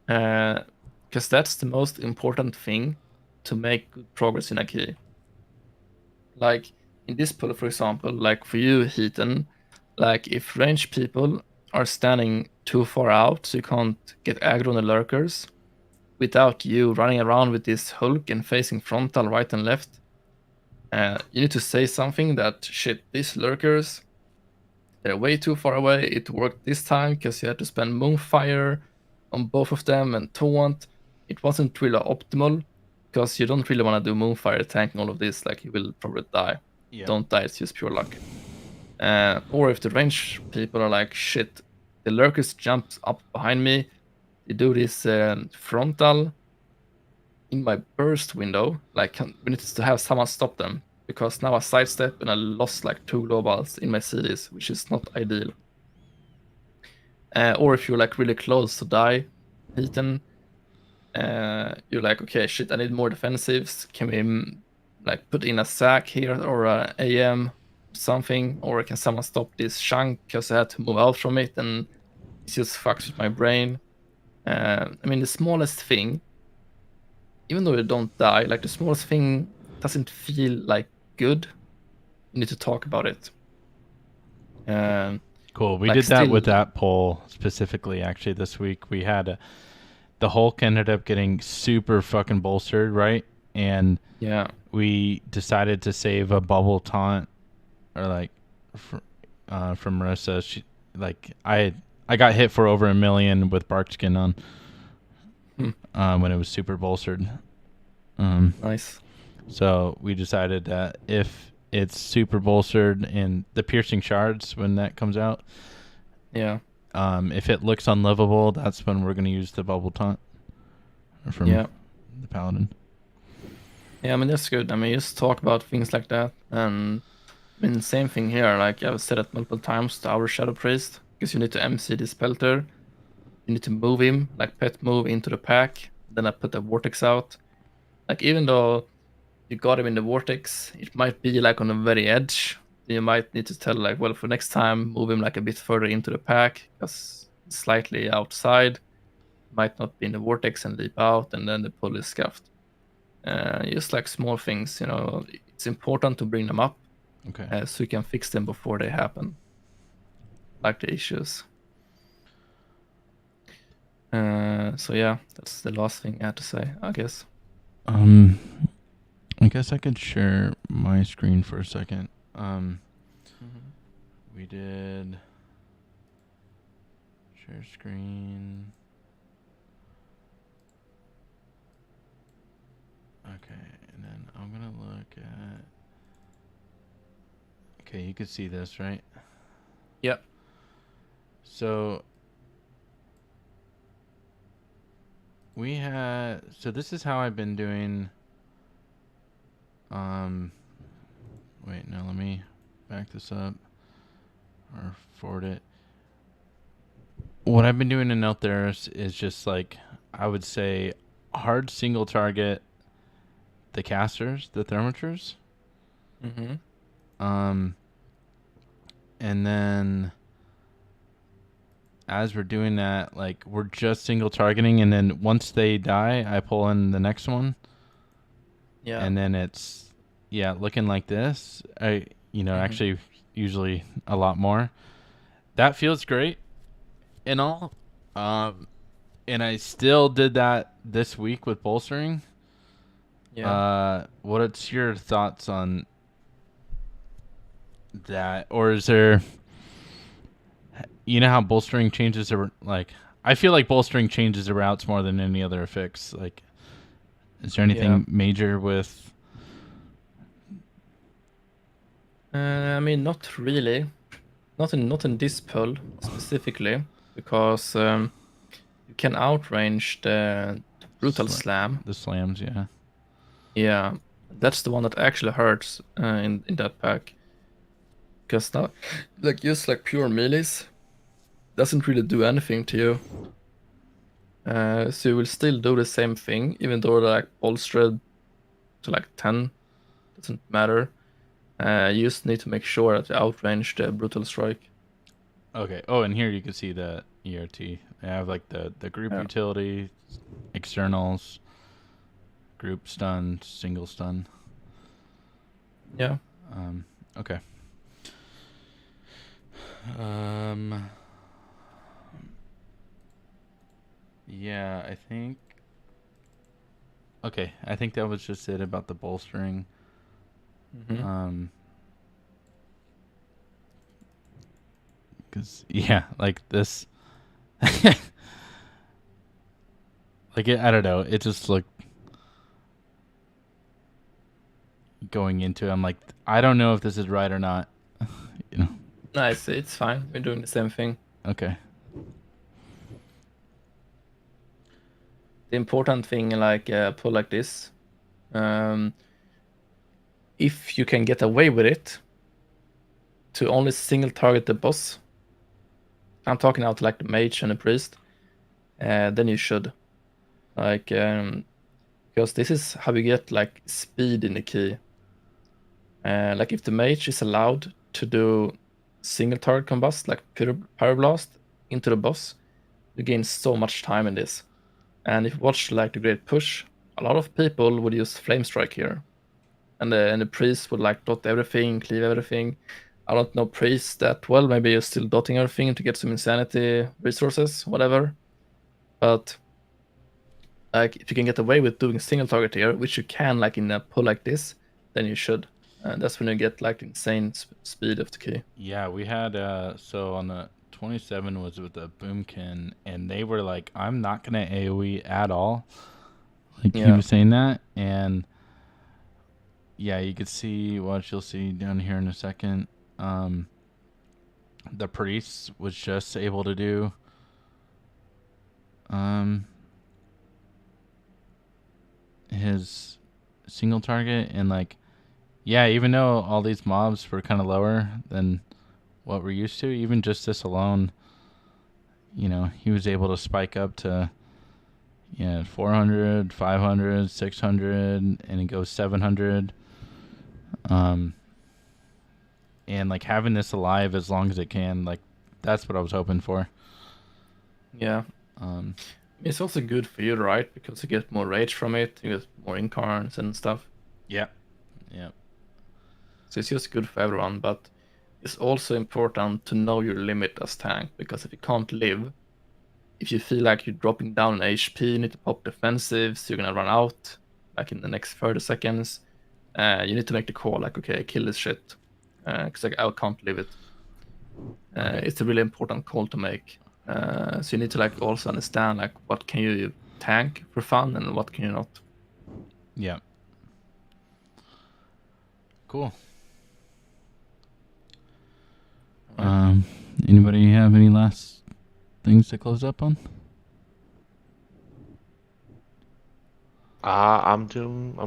Because that's the most important thing to make good progress in a key. Like in this pull, for example, like for you, Heaton, like if ranged people are standing too far out, so you can't get aggro on the lurkers, without you running around with this Hulk and facing frontal right and left, you need to say something that, shit, these lurkers, they're way too far away. It worked this time because you had to spend Moonfire on both of them and Taunt. It wasn't really optimal because you don't really want to do Moonfire tanking all of this, like you will probably die. Yeah. Don't die, it's just pure luck. Or if the range people are like, shit, the lurkers jumps up behind me, they do this frontal in my burst window. Like, we need to have someone stop them because now I sidestep and I lost like 2 globals in my CDs, which is not ideal. Or if you're like really close to die, Heaton, you're like, okay, shit, I need more defensives. Can we like put in a sack here or a AM something, or can someone stop this chunk because I had to move out from it and it just fucks with my brain. I mean, the smallest thing, even though you don't die, like the smallest thing doesn't feel like good. You need to talk about it. Cool. We like did that still- with that poll specifically. Actually, this week we had the Hulk ended up getting super fucking bolstered, right? And Yeah, we decided to save a bubble taunt, or like from Marissa. She like I got hit for over 1 million with bark skin on when it was super bolstered. nice. So we decided that if it's super bolstered and the piercing shards when that comes out, Yeah, if it looks unlivable, that's when we're gonna use the bubble taunt from yeah. the paladin. Yeah, I mean, that's good. I mean, just talk about things like that. And I mean, same thing here. Like, I've said it multiple times to our Shadow Priest, because you need to MC this Pelter. You need to move him, like pet move into the pack. Then I put the Vortex out. Like, even though you got him in the Vortex, it might be like on the very edge. You might need to tell, like, well, for next time, move him like a bit further into the pack, because slightly outside. Might not be in the Vortex and leap out, and then the pull is scuffed. Just like small things, you know, it's important to bring them up Okay. so you can fix them before they happen, like the issues. So yeah, that's the last thing I had to say, I guess. I guess I could share my screen for a second. We did share screen. Okay, and then I'm gonna look at. Okay, you can see this, right? Yep. So so this is how I've been doing. Wait, no, let me back this up or forward it. What I've been doing in Eltheris is just like, I would say, hard single target the casters, the thermiters. And then as we're doing that, like, we're just single targeting, and then once they die, I pull in the next one. Yeah. And then it's looking like this. Actually usually a lot more. That feels great and all. And I still did that this week with bolstering. Yeah. What's your thoughts on that? Or is there, you know how bolstering changes like, I feel like bolstering changes the routes more than any other fix. Like, is there anything major with? I mean, not really. Not in this pull specifically, because you can outrange the brutal slam. The slams, yeah. Yeah, that's the one that actually hurts in that pack. Because now, like, just like pure melees doesn't really do anything to you. So you will still do the same thing, even though they're like bolstered to like 10. Doesn't matter. You just need to make sure that you outrange the brutal strike. Okay. Oh, and here you can see the ERT. I have like the group utility, externals, group stun, single stun. Yeah. Okay. Yeah, I think. Okay, I think that was just it about the bolstering. Because like this, like I don't know, it just looked going into it, I'm like, I don't know if this is right or not. Nice, it's fine. We're doing the same thing. Okay. The important thing, like pull like this, if you can get away with it, to only single target the boss. I'm talking out like the mage and the priest. Then you should, like, because this is how you get like speed in the key. Like if the mage is allowed to do single target combust, like pyroblast into the boss, you gain so much time in this. And if you watch like the Great Push, a lot of people would use Flame Strike here, and the priest would like dot everything, cleave everything. I don't know priest that well. Maybe you're still dotting everything to get some insanity resources, whatever. But like if you can get away with doing single target here, which you can like in a pull like this, then you should. And that's when you get like insane speed of the key. Yeah, we had so on the 27 was with the Boomkin, and they were like, I'm not gonna AoE at all. Like he Yeah. was saying that, and yeah, you could see what you'll see down here in a second. The priest was just able to do his single target, and like, yeah, even though all these mobs were kind of lower than what we're used to, even just this alone, you know, he was able to spike up to 400, 500, 600, and it goes 700. And like having this alive as long as it can, like that's what I was hoping for. Yeah. It's also good for you, right? Because you get more rage from it, you get more incarns and stuff. Yeah. Yeah. So it's just good for everyone, but it's also important to know your limit as tank, because if you can't live, if you feel like you're dropping down in HP, you need to pop defensives, you're gonna run out like in the next 30 seconds. You need to make the call like, okay, kill this shit, because like, I can't live it. It's a really important call to make. So you need to like also understand like what can you tank for fun and what can you not. Yeah. Cool. Anybody have any last things to close up on? I'm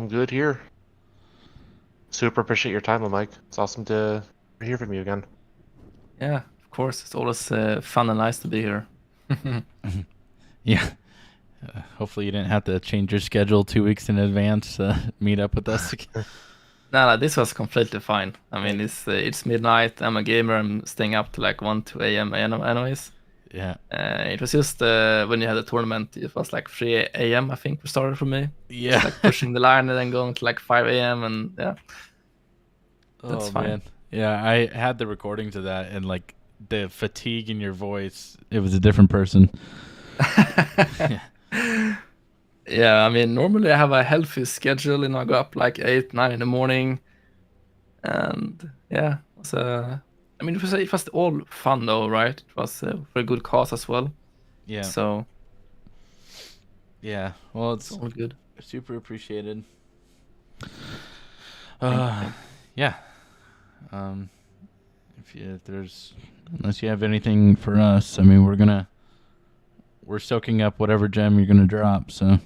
good here. Super appreciate your time, Lemike. It's awesome to hear from you again. Yeah, of course. It's always fun and nice to be here. Yeah. Hopefully you didn't have to change your schedule 2 weeks in advance to meet up with us. No, this was completely fine. I mean, it's midnight. I'm a gamer. I'm staying up to like 1, 2 a.m. anyways. Yeah. It was just when you had the tournament, it was like 3 a.m. I think we started for me. Yeah. Just, like pushing the line and then going to like 5 a.m. and yeah. That's fine. Man. Yeah, I had the recordings of that, and like the fatigue in your voice, it was a different person. Yeah, I mean, normally I have a healthy schedule, and I go up like 8, 9 in the morning, and yeah, it was I mean, it was all fun though, right? It was for a good cause as well. Yeah. So yeah, well, it's all good. Super appreciated. Thank you. Yeah. Unless you have anything for us, I mean, we're soaking up whatever gem you're gonna drop. So.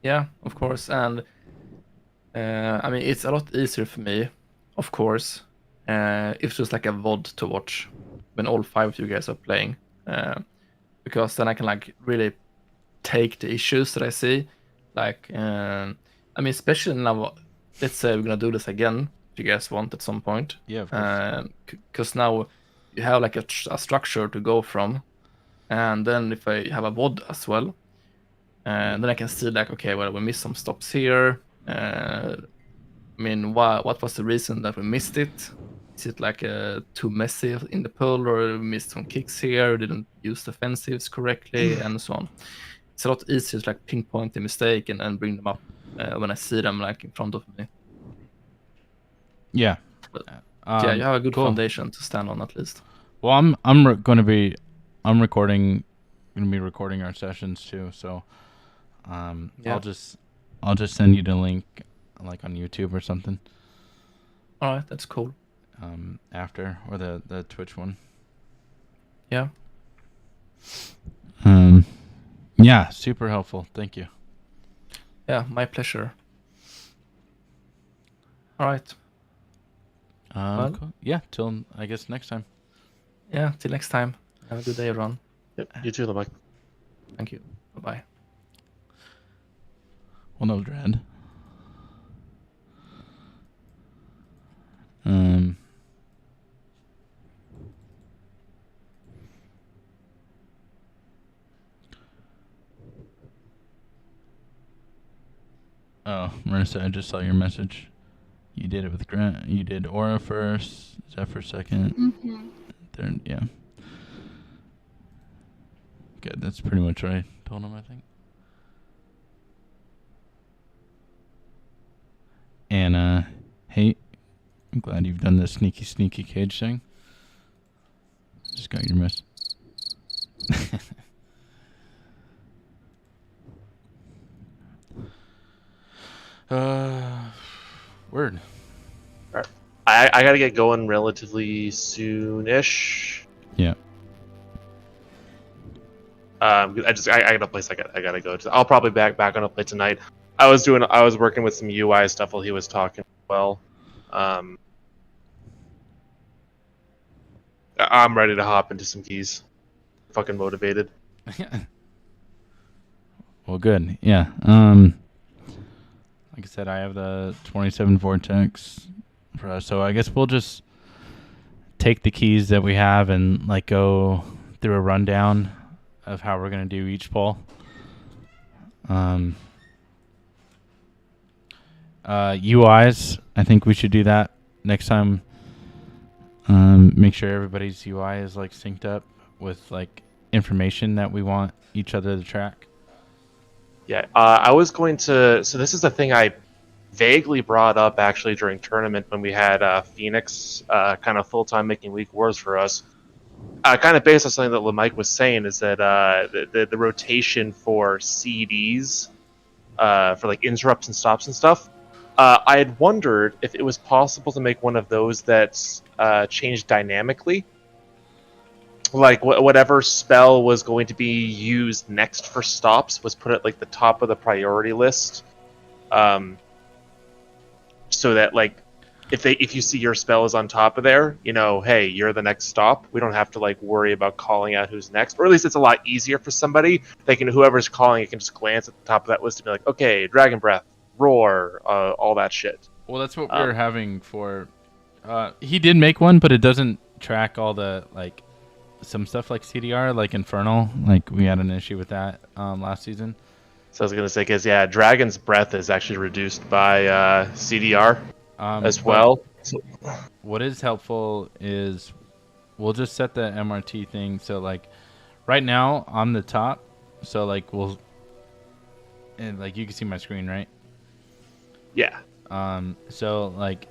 Yeah, of course, and I mean, it's a lot easier for me, of course, if it's just like a VOD to watch when all 5 of you guys are playing, because then I can like really take the issues that I see. Like, I mean, especially now, let's say we're gonna do this again, if you guys want at some point. Yeah, of course. Because now you have like a structure to go from, and then if I have a VOD as well, then I can see like, okay, well, we missed some stops here. I mean, what was the reason that we missed it? Is it like too messy in the pull, or we missed some kicks here, didn't use defensives correctly, and so on. It's a lot easier to like pinpoint the mistake and bring them up when I see them like in front of me. Yeah. But, yeah, you have a good foundation to stand on at least. Well, I'm going to be recording our sessions too, so yeah. I'll just send you the link like on YouTube or something. All right, that's cool. after, or the Twitch one. Yeah. Yeah, super helpful. Thank you. Yeah, my pleasure. All right. Well. Cool. Yeah, till I guess next time. Yeah, till next time. Have a good day, everyone. Yep, you too, Lemike. Thank you. Bye-bye. Well, no dread. Oh, Marissa, I just saw your message. You did it with Grant. You did Aura first, Zephyr second, Mm-hmm. third. Yeah. Good. That's pretty much what I told him, I think. And hey, I'm glad you've done the sneaky cage thing. Just got your mess. Word. All right. I gotta get going relatively soon-ish. Yeah. I got a place I gotta go to. I'll probably back on a play tonight. I was working with some UI stuff while he was talking. Well, I'm ready to hop into some keys. Fucking motivated. Well, good. Yeah. Like I said, I have the 27 Vortex for us, so I guess we'll just take the keys that we have and like go through a rundown of how we're gonna do each poll. UIs, I think we should do that next time. Make sure everybody's UI is like synced up with like information that we want each other to track. Yeah, I was going to. So this is the thing I vaguely brought up actually during tournament when we had Phoenix kind of full time making week wars for us. Kind of based on something that Lemike was saying is that the rotation for CDs for like interrupts and stops and stuff. I had wondered if it was possible to make one of those that's changed dynamically. Like whatever spell was going to be used next for stops was put at like the top of the priority list, so that like if you see your spell is on top of there, you know, hey, you're the next stop. We don't have to like worry about calling out who's next, or at least it's a lot easier for somebody. They can whoever's calling it can just glance at the top of that list and be like, okay, Dragon Breath, Roar, all that shit. Well, that's what we were having for. He did make one, but it doesn't track all the like. Some stuff like CDR, like Infernal, like we had an issue with that last season. So I was gonna say, because yeah, Dragon's Breath is actually reduced by CDR as well. What is helpful is we'll just set the MRT thing. So like right now I'm the top, so like and like you can see my screen, right? Yeah. So like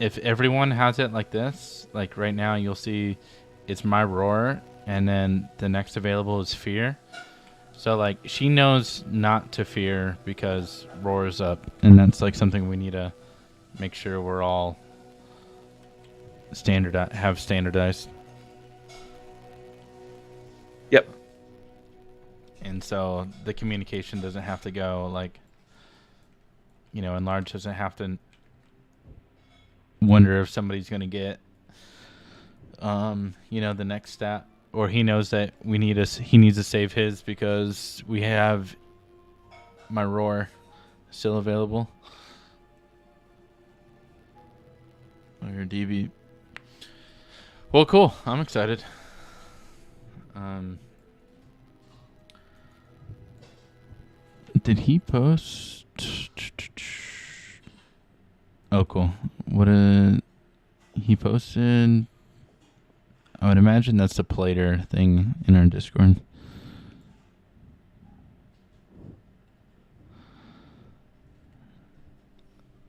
if everyone has it like this, like right now you'll see. It's my Roar, and then the next available is Fear. So, like, she knows not to fear because Roar is up, and that's, like, something we need to make sure we're all standardized. Yep. And so the communication doesn't have to go, like, you know, Enlarge doesn't have to wonder if somebody's going to get you know, the next stat, or he knows that he needs to save his because we have my Roar still available. Or your DB. Well, cool. I'm excited. Did he post? Oh, cool. He posted. I would imagine that's the Plater thing in our Discord.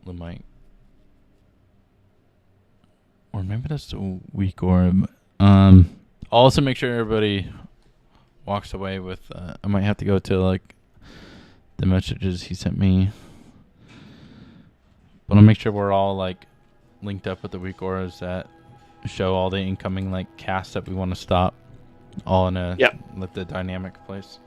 Lemike. Or maybe that's the weak orb. I'll also make sure everybody walks away with... I might have to go to like the messages he sent me. But I'll make sure we're all like linked up with the weak auras that show all the incoming like casts that we want to stop, all in a let the dynamic place.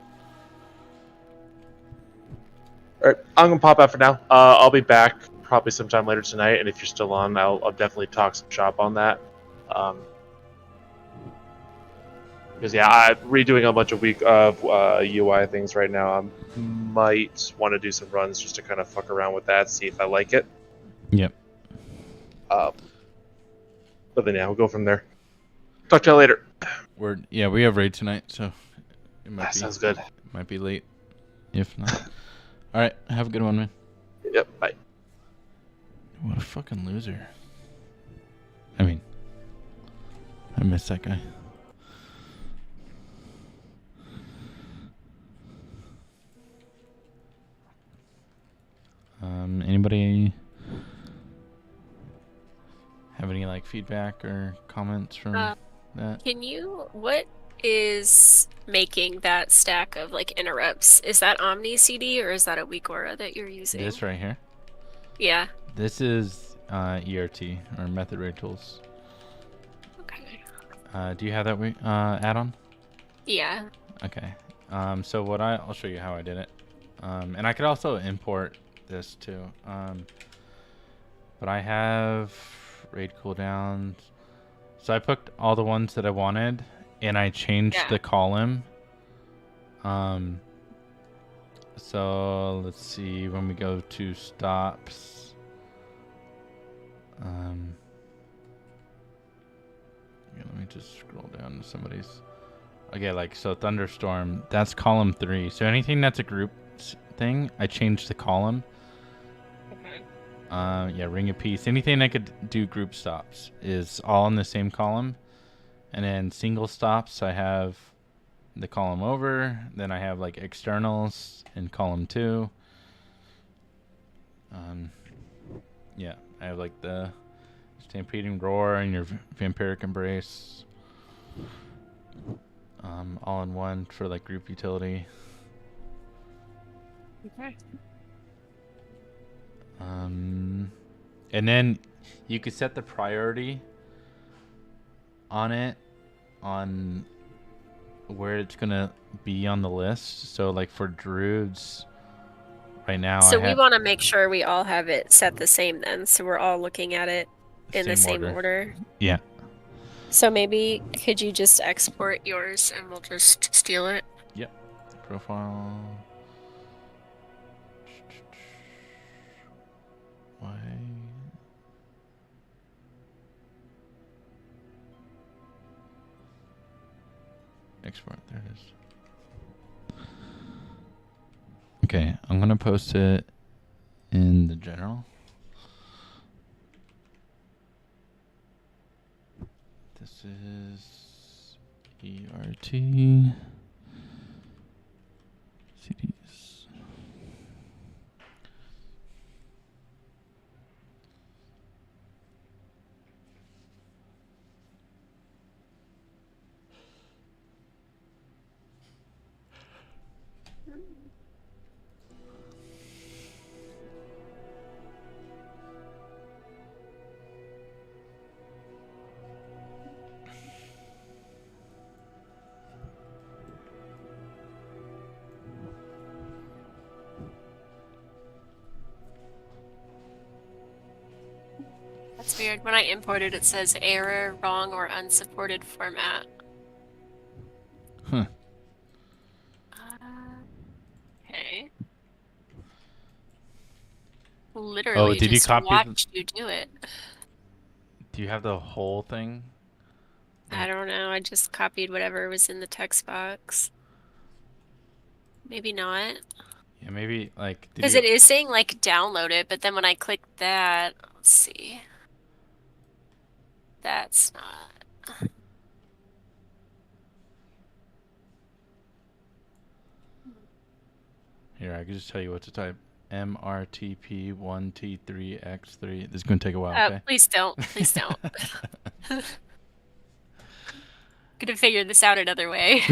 All right, I'm gonna pop out for now. I'll be back probably sometime later tonight, and if you're still on, I'll definitely talk some shop on that. Because I'm redoing a bunch of week of UI things right now. I might want to do some runs just to kind of fuck around with that, see if I like it. Yep. But then we'll go from there. Talk to you later. We have raid tonight, so it might That sounds good. Might be late, if not. All right, have a good one, man. Yep. Bye. What a fucking loser. I mean, I miss that guy. Anybody have any like feedback or comments from that? What is making that stack of like interrupts? Is that Omni CD or is that a weak aura that you're using? This right here? Yeah. This is ERT or method rate tools. Okay. Do you have that add-on? Yeah. Okay. So what I'll show you how I did it. And I could also import this too. But I have raid cooldowns. So I picked all the ones that I wanted and I changed the column. So let's see when we go to stops. Let me just scroll down to somebody's. Okay, like so thunderstorm, that's column 3. So anything that's a group thing, I changed the column. Ring of Peace. Anything I could do group stops is all in the same column. And then single stops, I have the column over. Then I have like externals in column 2. I have like the Stampeding Roar and your Vampiric Embrace. All in one for like group utility. Okay. And then you could set the priority on it on where it's gonna be on the list. So like for druids right now, so we want to make sure we all have it set the same then, so we're all looking at it in the same order. Yeah. So maybe could you just export yours and we'll just steal it? Yep. Profile. Why? Export. There it is. Okay, I'm gonna post it in the general. This is ERT CDs. That's weird. When I imported, it says error, wrong, or unsupported format. Huh. Okay. Literally, did you just copy watched you do it. Do you have the whole thing? I don't know. I just copied whatever was in the text box. Maybe not. Yeah, maybe like. Because it is saying like download it, but then when I click that, let's see. That's not. Here, I can just tell you what to type. MRTP1T3X3. This is going to take a while, okay? Please don't. Please don't. Could have figured this out another way.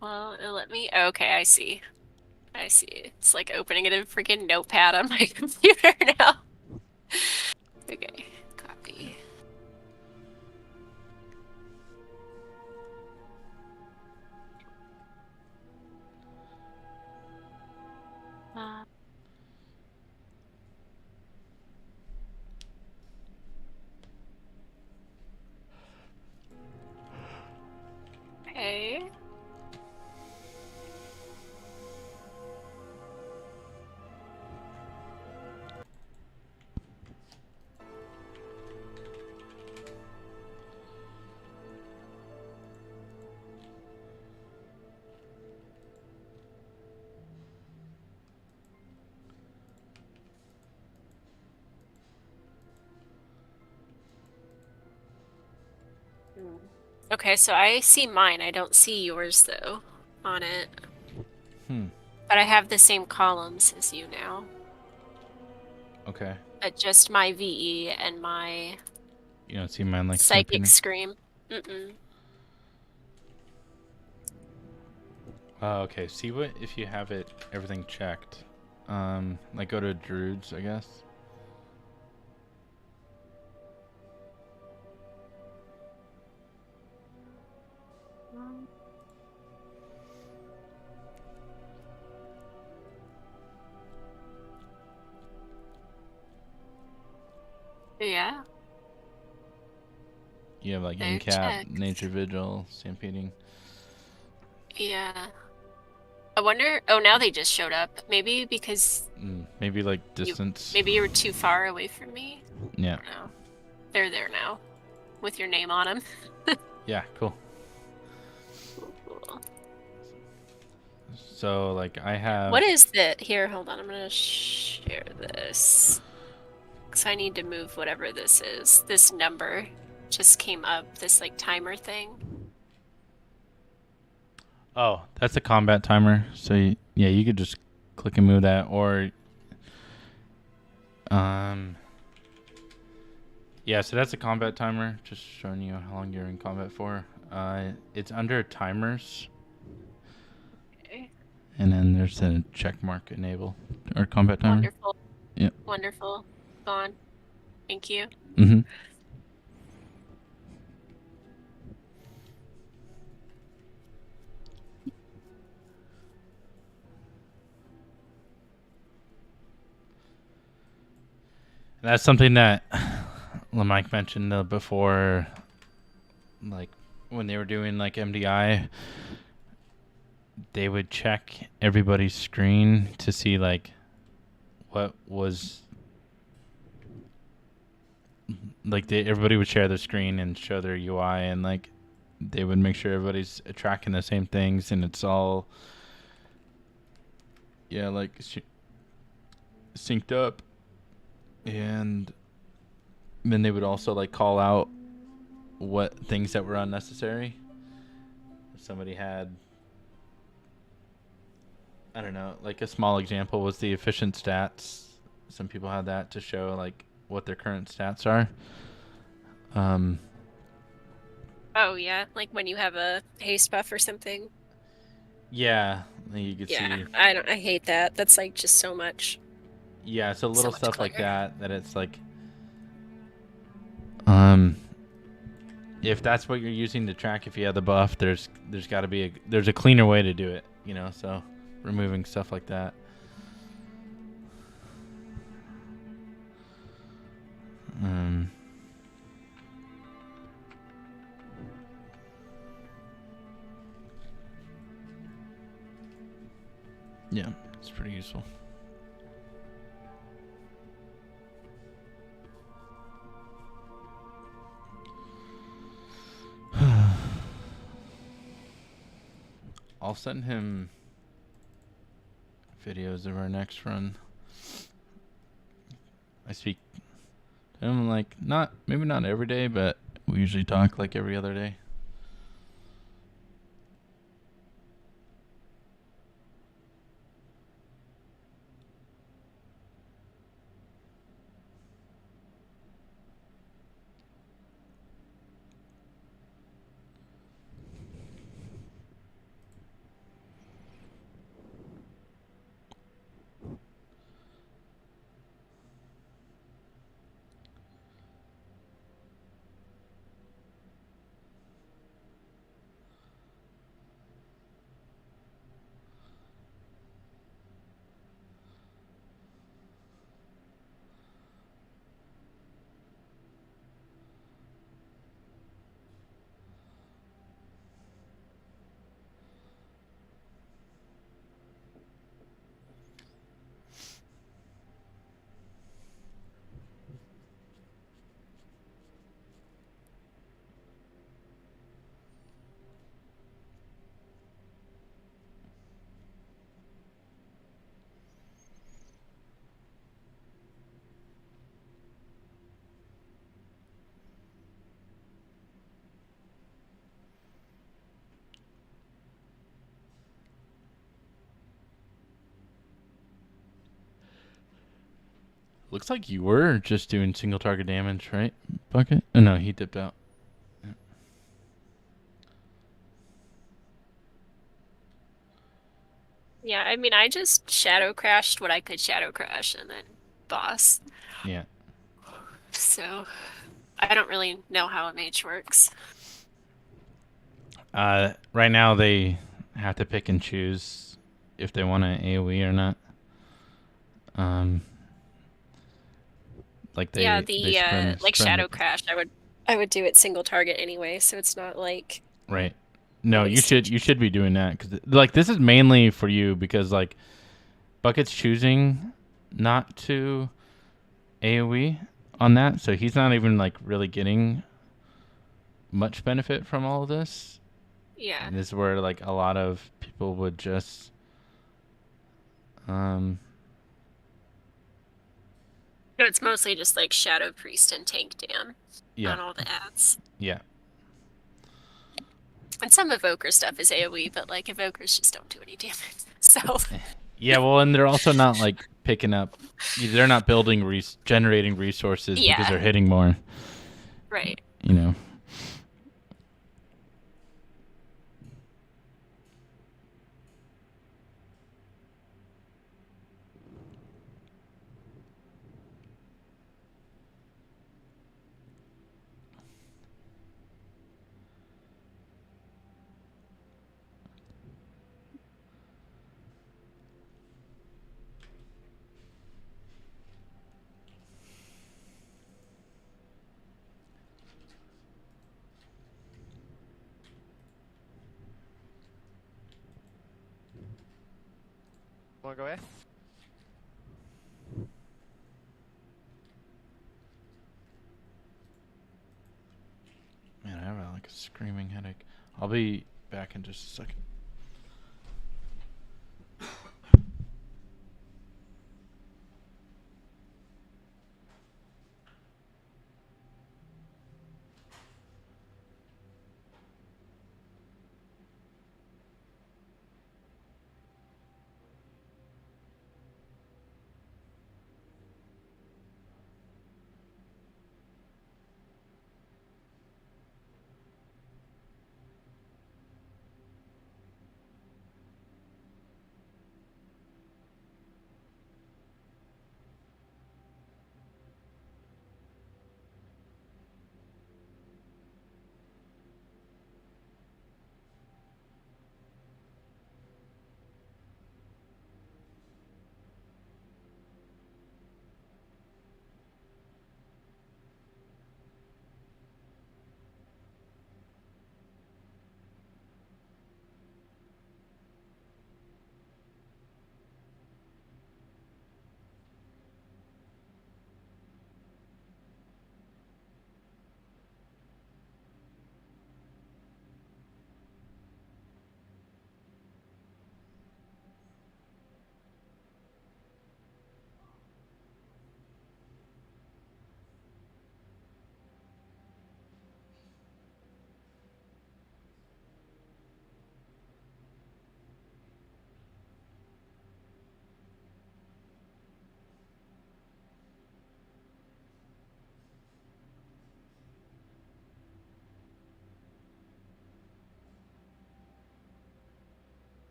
Well, it let me. Okay, I see. I see. It's like opening it in freaking notepad on my computer now. Okay, copy. Uh, okay. Okay, so I see mine. I don't see yours though on it. But I have the same columns as you now. Okay. Just my VE and my You don't see mine like Psychic stamping? Scream. Mm-mm. Okay. See what if you have it everything checked. Like go to Druids, I guess. Yeah. You have like They're Incap, checked. Nature Vigil, Stampeding. Yeah. I wonder. Oh, now they just showed up. Maybe because Maybe like distance. maybe you were too far away from me. Yeah. No, they're there now, with your name on them. Yeah. Cool. Cool. So like I have. What is it? Here, hold on. I'm gonna share this because I need to move whatever this is. This number just came up. This like timer thing. Oh, that's a combat timer. So yeah, you could just click and move that, or yeah. So that's a combat timer, just showing you how long you're in combat for. It's under timers, Okay. and then there's a check mark enable or combat timer. Wonderful. Yep. Wonderful. Gone. Thank you. Mm-hmm. That's something that Lemike mentioned before, like when they were doing like MDI, they would check everybody's screen to see like what was like everybody would share their screen and show their UI, and like they would make sure everybody's tracking the same things and it's all like synced up. And then they would also like call out what things that were unnecessary. If somebody had, I don't know, like a small example was the efficient stats. Some people had that to show like what their current stats are. Oh yeah, like when you have a haste buff or something. Yeah, you could Yeah, see. I hate that. That's like just so much. Yeah, so little much stuff like clutter. that it's like if that's what you're using to track if you have the buff, there's got to be there's a cleaner way to do it, so removing stuff like that. Yeah, it's pretty useful. I'll send him videos of our next run. I speak to him like maybe not every day, but we usually talk like every other day. Looks like you were just doing single target damage, right? Bucket? Oh, no, he dipped out. Yeah, I mean, I just shadow crashed what I could shadow crash and then boss. Yeah. So I don't really know how a mage works. Right now they have to pick and choose if they want to AoE or not. Like Yeah, they the like sprint shadow crash, I would do it single target anyway, so it's not like right. No, wasted. you should be doing that because like this is mainly for you because like Bucket's choosing not to AoE on that, so he's not even like really getting much benefit from all of this. Yeah. And this is where like a lot of people would just No, it's mostly just like Shadow Priest and Tank Dam yeah. on all the ads. Yeah. And some Evoker stuff is AoE, but like Evokers just don't do any damage. So Yeah, well, and they're also not like picking up. They're not building generating resources because yeah, they're hitting more. right. You know. Wanna go away? Man, I have like a screaming headache. I'll be back in just a second.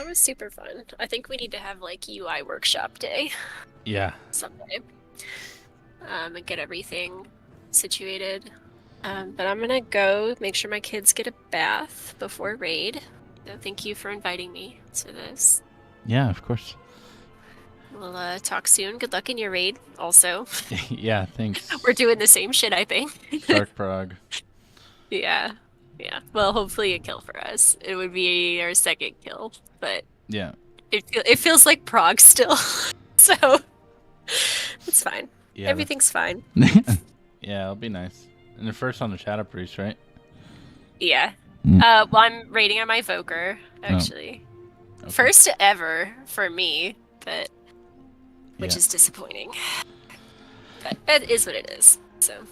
that was super fun. I think we need to have like UI workshop day Yeah. someday. And get everything situated. But I'm gonna go make sure my kids get a bath before raid. So thank you for inviting me to this. Yeah, of course. We'll talk soon. Good luck in your raid, also. Yeah, thanks. We're doing the same shit, I think. Shark Prague. Yeah. Yeah. Well, hopefully a kill for us. It would be our second kill, but Yeah. it feels like Prague still. So it's fine. Yeah. Everything's fine. Yeah, it'll be nice. And the first on the Shadow Priest, right? Yeah. Mm. Well, I'm raiding on my Voker, actually. Okay. First ever for me, but which Yeah. is disappointing. But it is what it is. So,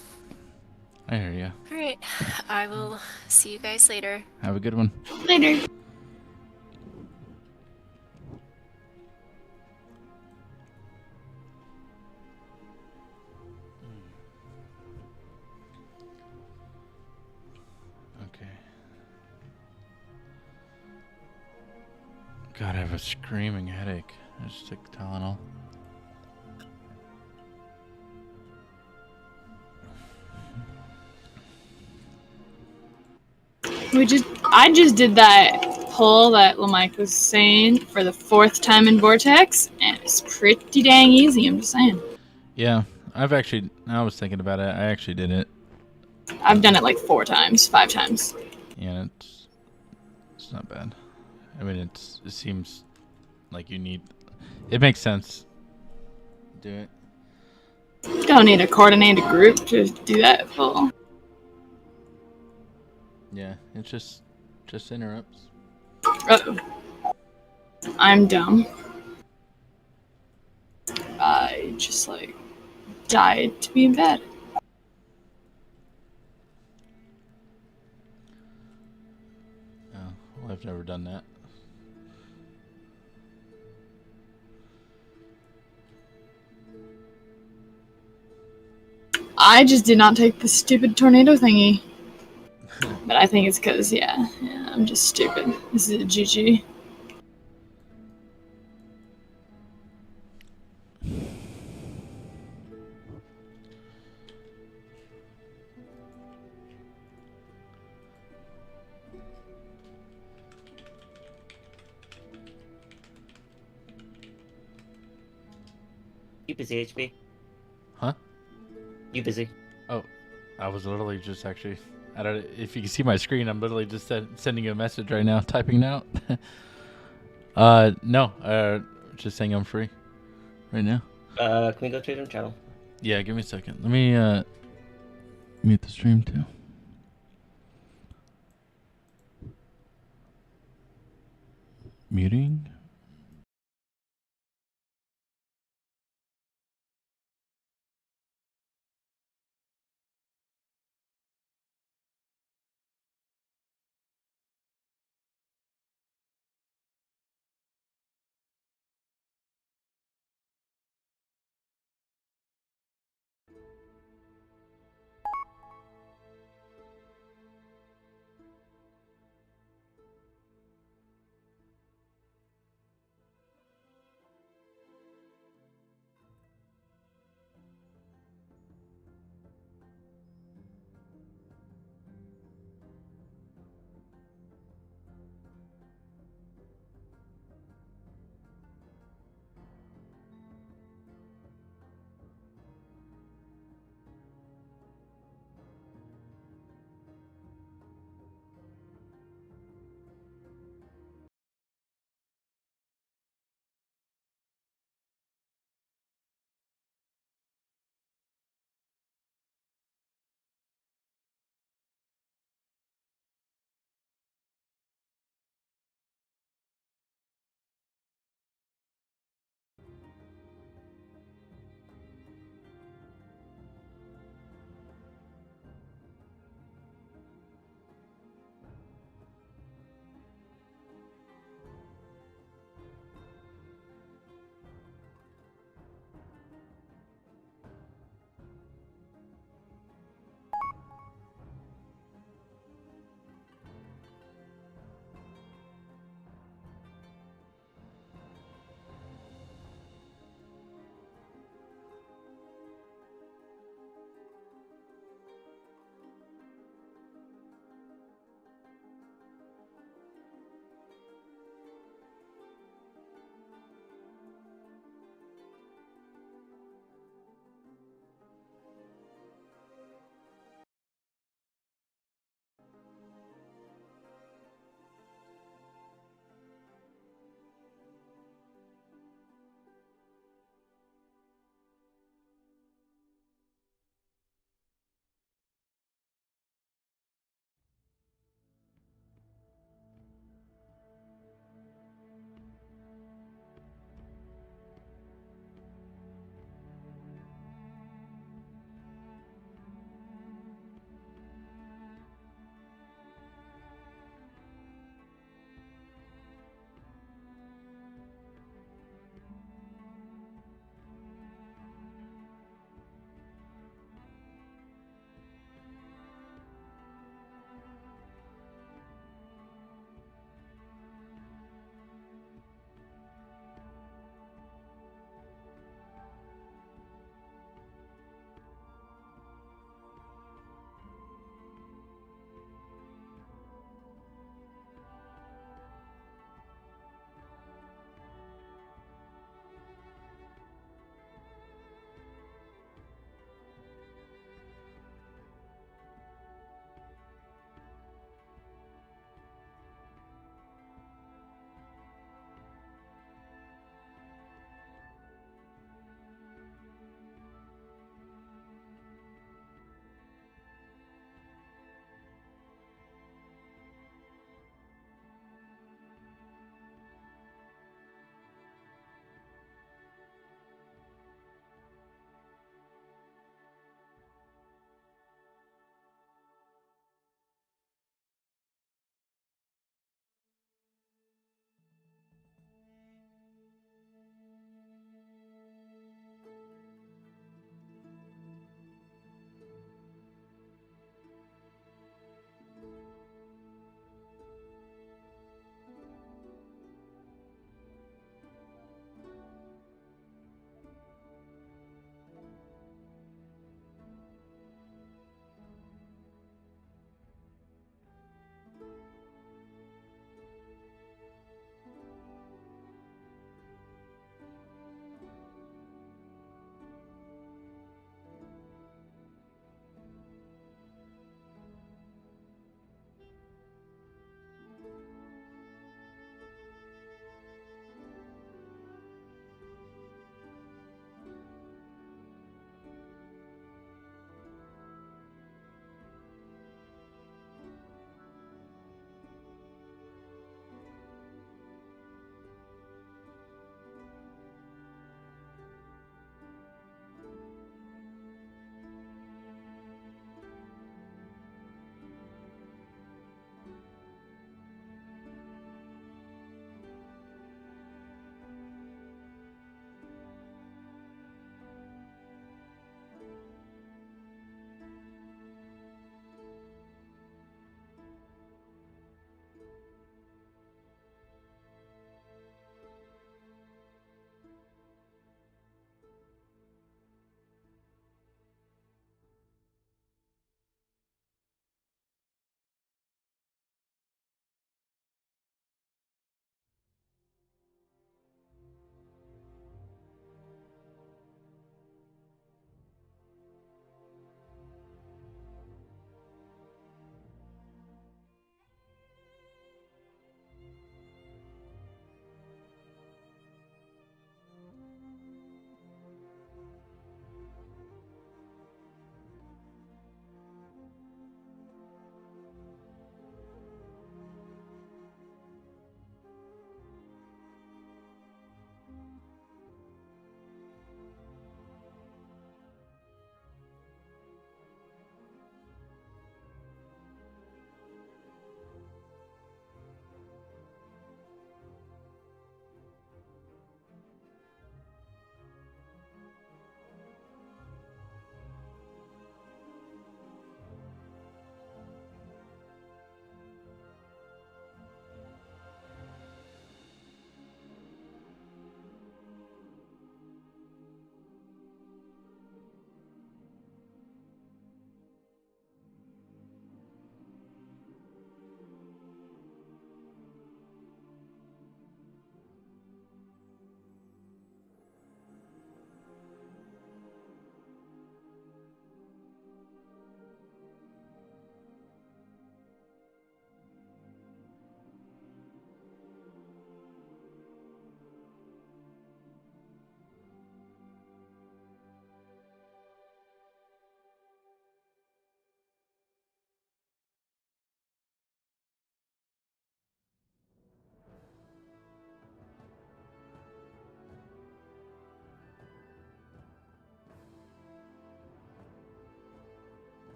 I hear you. all right. I will see you guys later. Have a good one. Later. Okay. God, I have a screaming headache. I just took Tylenol. I just did that pull that Lemike was saying for the 4th time in Vortex, and it's pretty dang easy, I'm just saying. Yeah, I was thinking about it. I actually did it. I've done it like 4 times, 5 times. Yeah, it's not bad. I mean, it seems like it makes sense. Do it. Don't need a coordinated group to do that pull. Yeah, it just interrupts. Uh-oh. I'm dumb. I just like died to be in bed. Oh, well, I've never done that. I just did not take the stupid tornado thingy. But I think it's because, yeah, I'm just stupid. This is a GG. You busy, HB? Huh? You busy? Oh, I was literally just actually. I don't. If you can see my screen, I'm literally just sending you a message right now, typing it out. No. Just saying I'm free right now. Can we go trade on channel? Yeah, give me a second. Let me mute the stream too. Muting.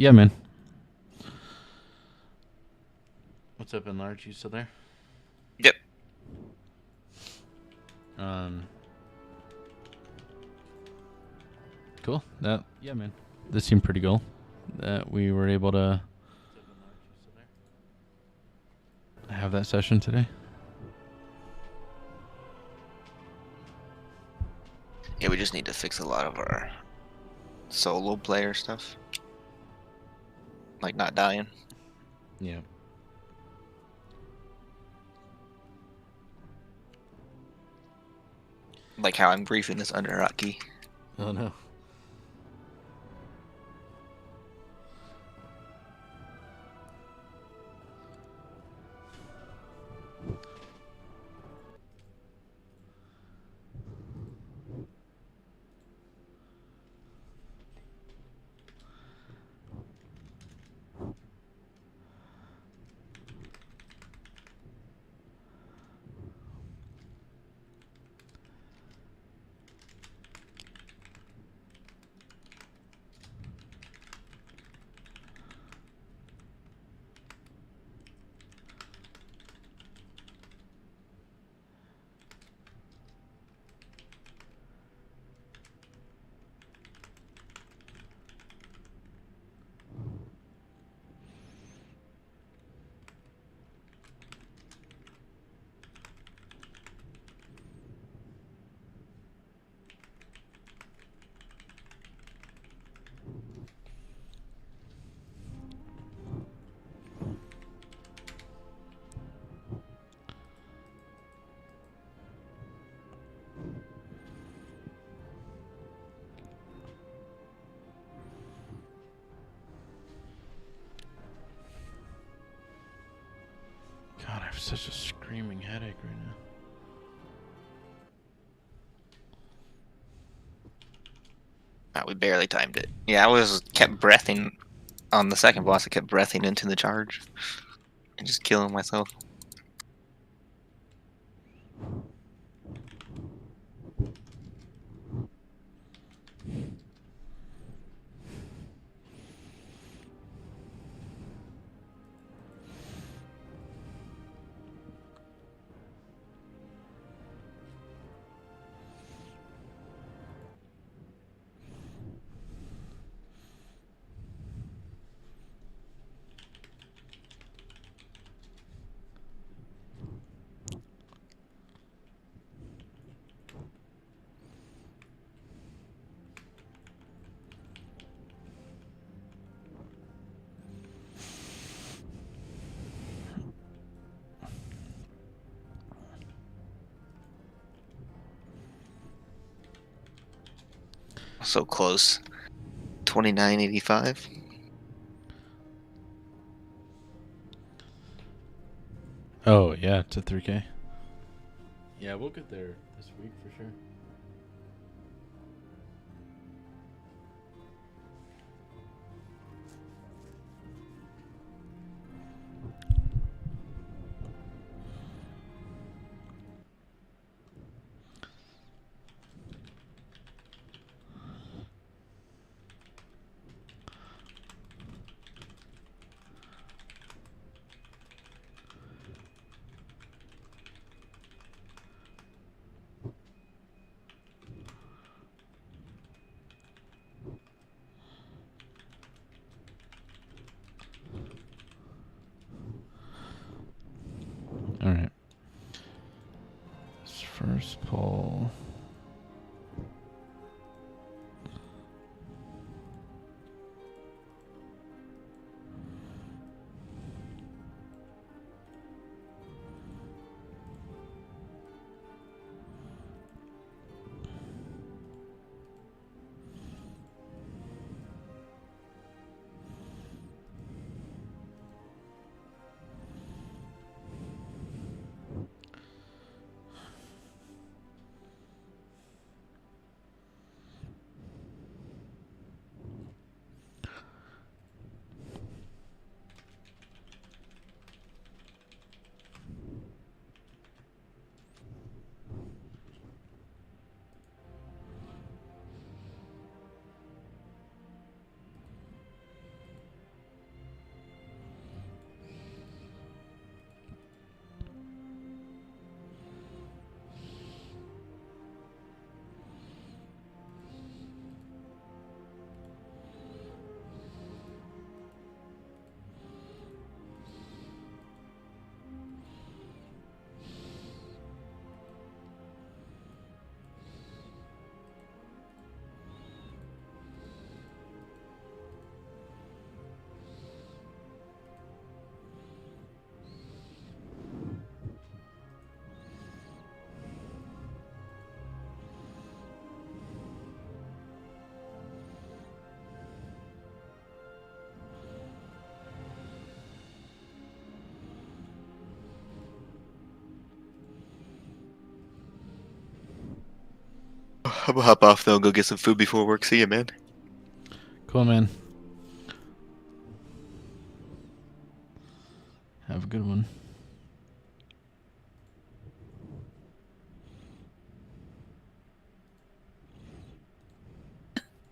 Yeah, man. What's up, Enlarge? You still there? Yep. Cool. Yeah, man. This seemed pretty cool. That we were able to have that session today. Yeah, we just need to fix a lot of our solo player stuff. Like not dying. Yeah. Like how I'm briefing this under hotkey. Oh no. God, I have such a screaming headache right now. We barely timed it. Yeah, kept breathing on the second boss. I kept breathing into the charge and just killing myself. So close. 2985. Oh yeah, to 3K. Yeah, we'll get there this week for sure. All right. This first poll. I'm gonna hop off though and go get some food before work. See you, man. Cool, man. Have a good one.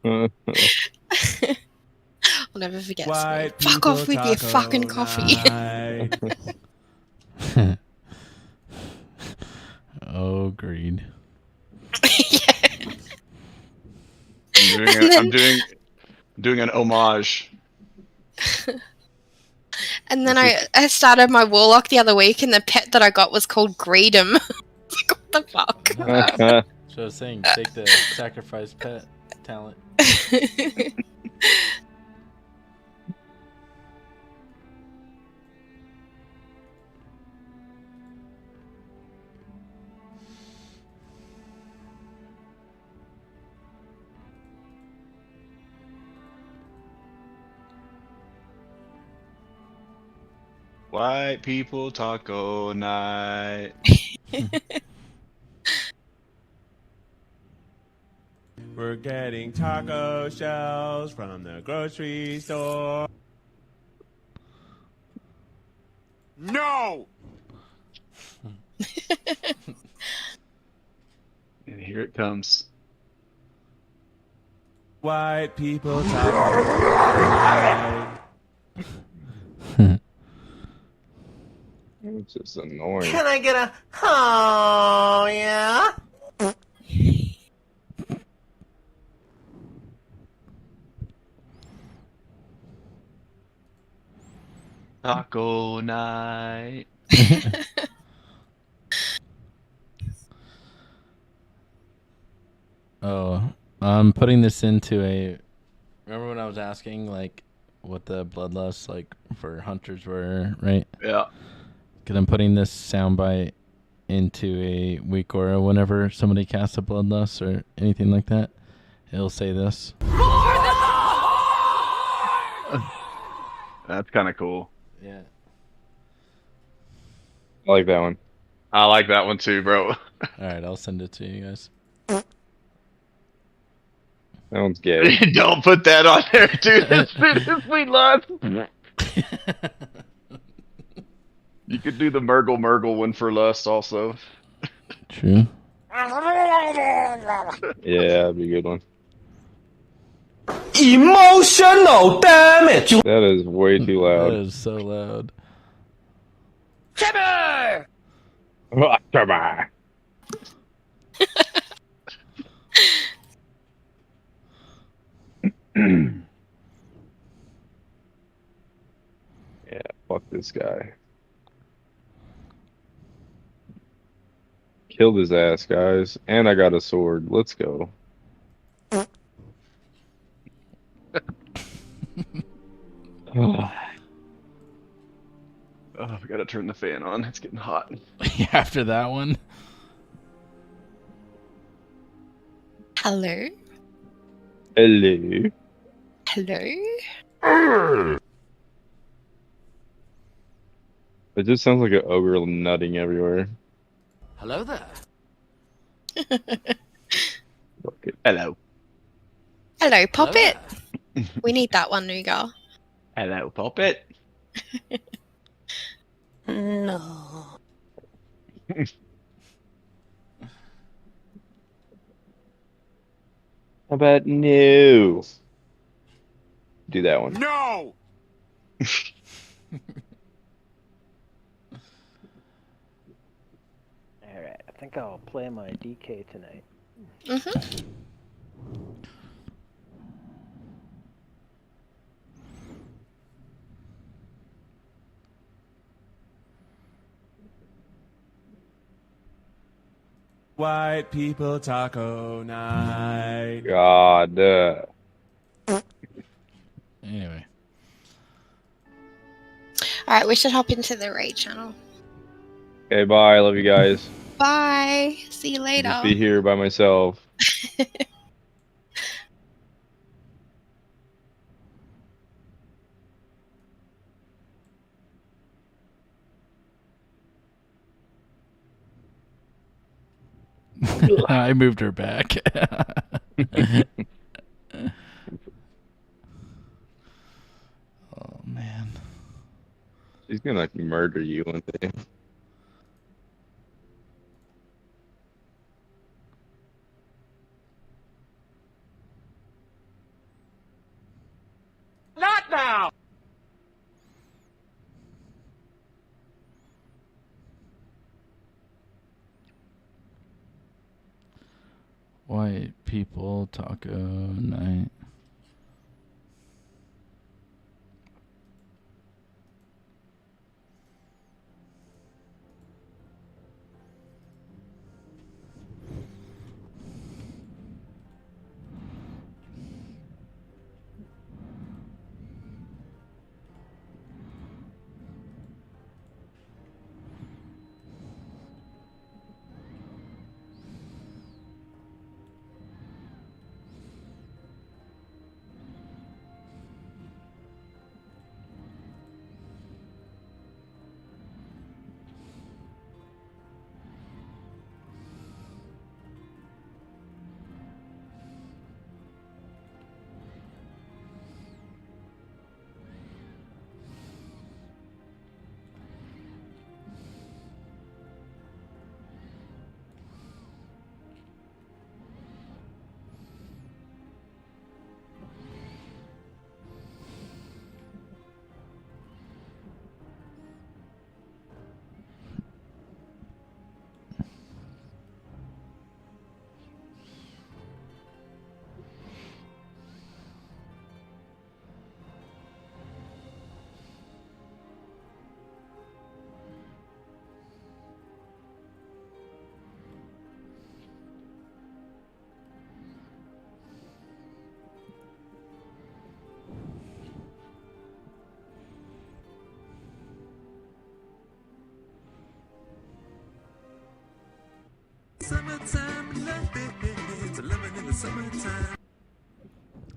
I'll never forget. White Fuck off with your people fucking taco coffee. night. Oh, agreed. I'm doing an homage. And then I started my warlock the other week, and the pet that I got was called Greedom. Like, what the fuck? So I was saying, take the sacrifice pet talent. White people taco night. We're getting taco shells from the grocery store. No! And here it comes. White people taco night. It's just annoying. Can I get a oh yeah? Taco night. Oh, I'm putting this into a. Remember when I was asking like what the bloodlusts like for hunters were, right? Yeah. Because I'm putting this soundbite into a week or whenever somebody casts a bloodlust or anything like that, it'll say this. That's kind of cool. Yeah. I like that one. I like that one too, bro. All right, I'll send it to you guys. That one's gay. Don't put that on there, dude. That's we lost. You could do the Murgle one for lust also. True. Yeah, that'd be a good one. Emotional damage. That is way too That loud. is so loud. Timber. Come on. Yeah, fuck this guy. Killed his ass, guys. And I got a sword. Let's go. Oh, we gotta turn the fan on. It's getting hot. After that one. Hello. Hello. Hello. It just sounds like an ogre nutting everywhere. Hello there. Hello. Hello, Poppet. We need that one, Nugar. Hello, Poppet. No. How about no? Do that one. No! Alright, I think I'll play my DK tonight. Mm-hmm. White people taco night. God. Anyway. Alright, we should hop into the raid channel. Okay, bye. Love you guys. Bye. See you later. Just be here by myself. I moved her back. Oh man. She's gonna murder you one day. Not now! White people taco night.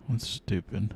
That's stupid.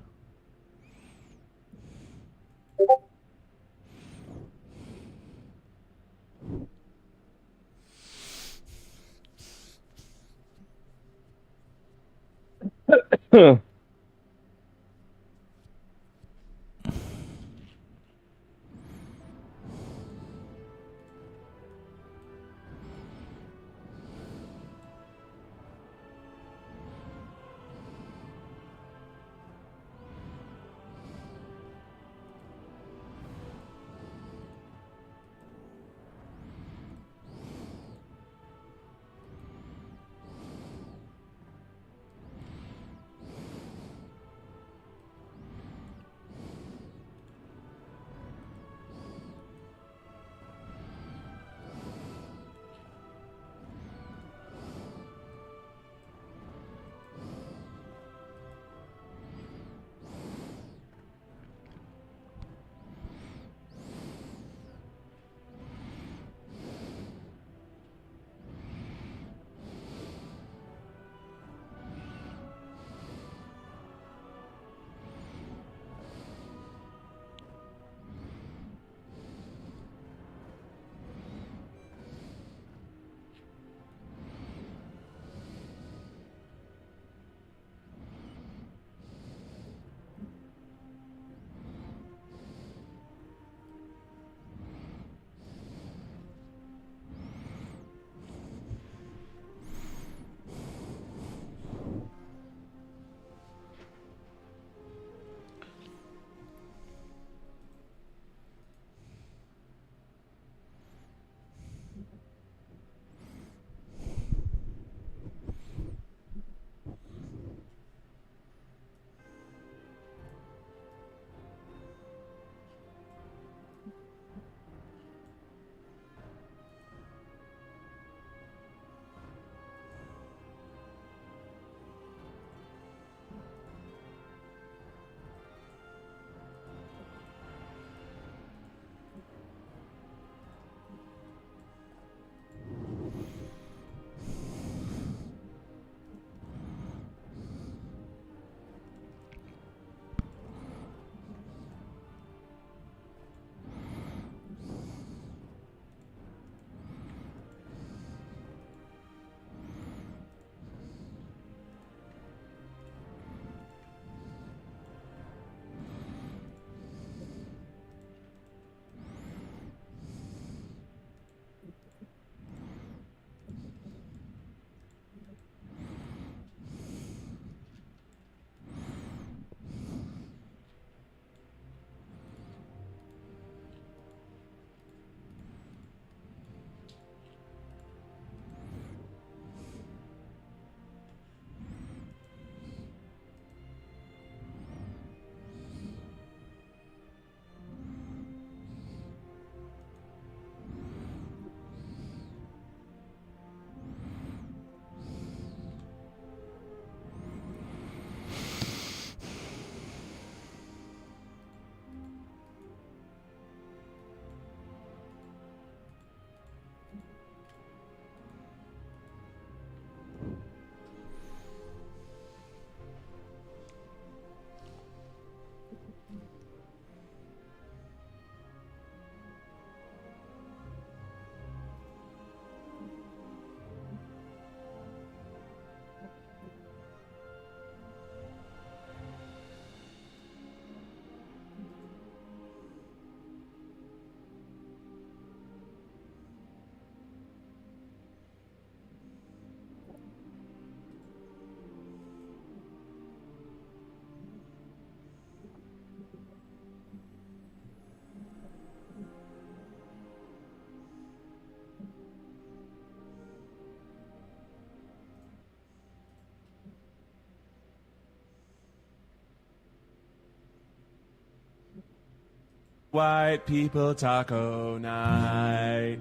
White people taco night.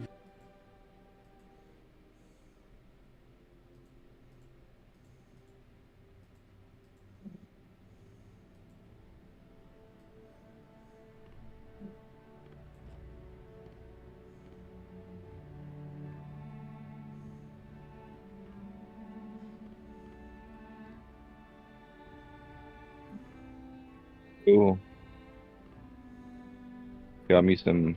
Cool. Got me some.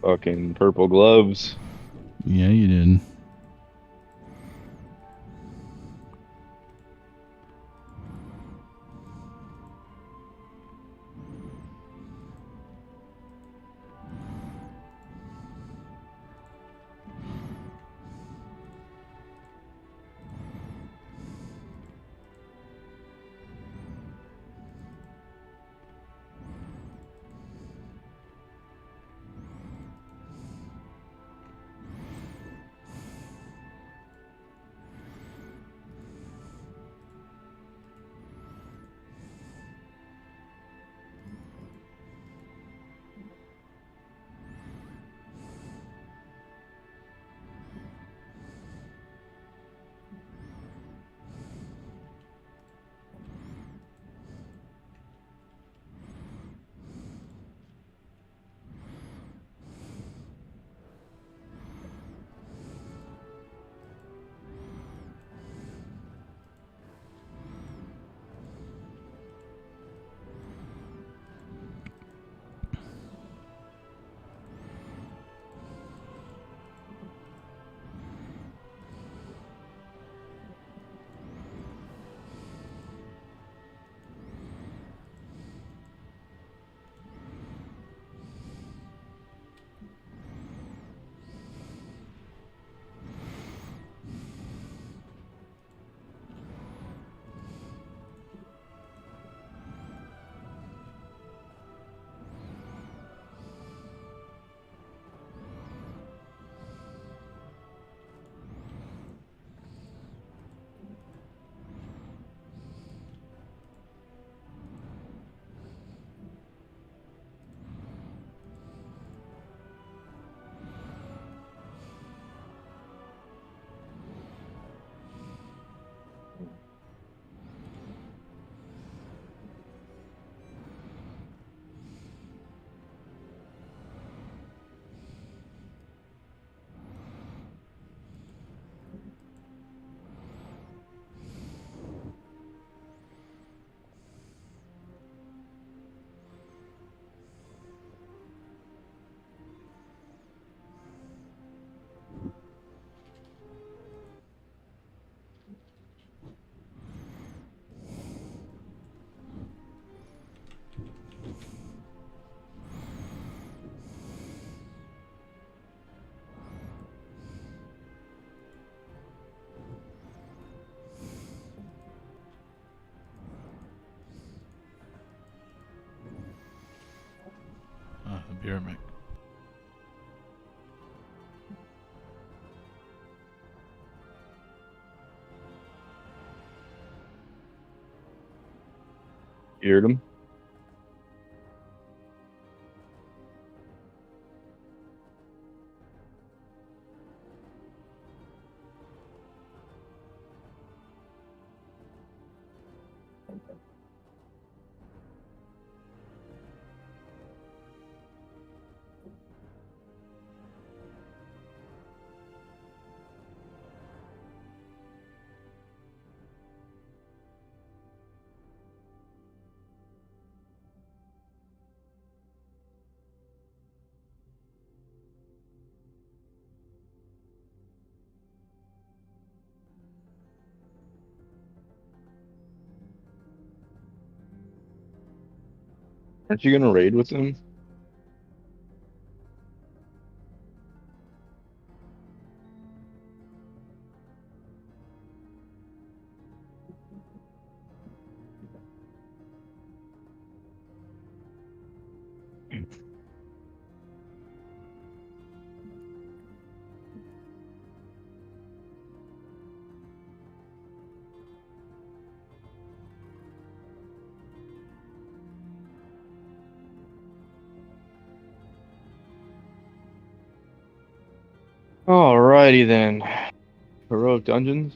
Fucking purple gloves. Yeah, you did. I'll be right back. You heard him? Aren't you gonna raid with him? Alrighty then. Heroic Dungeons.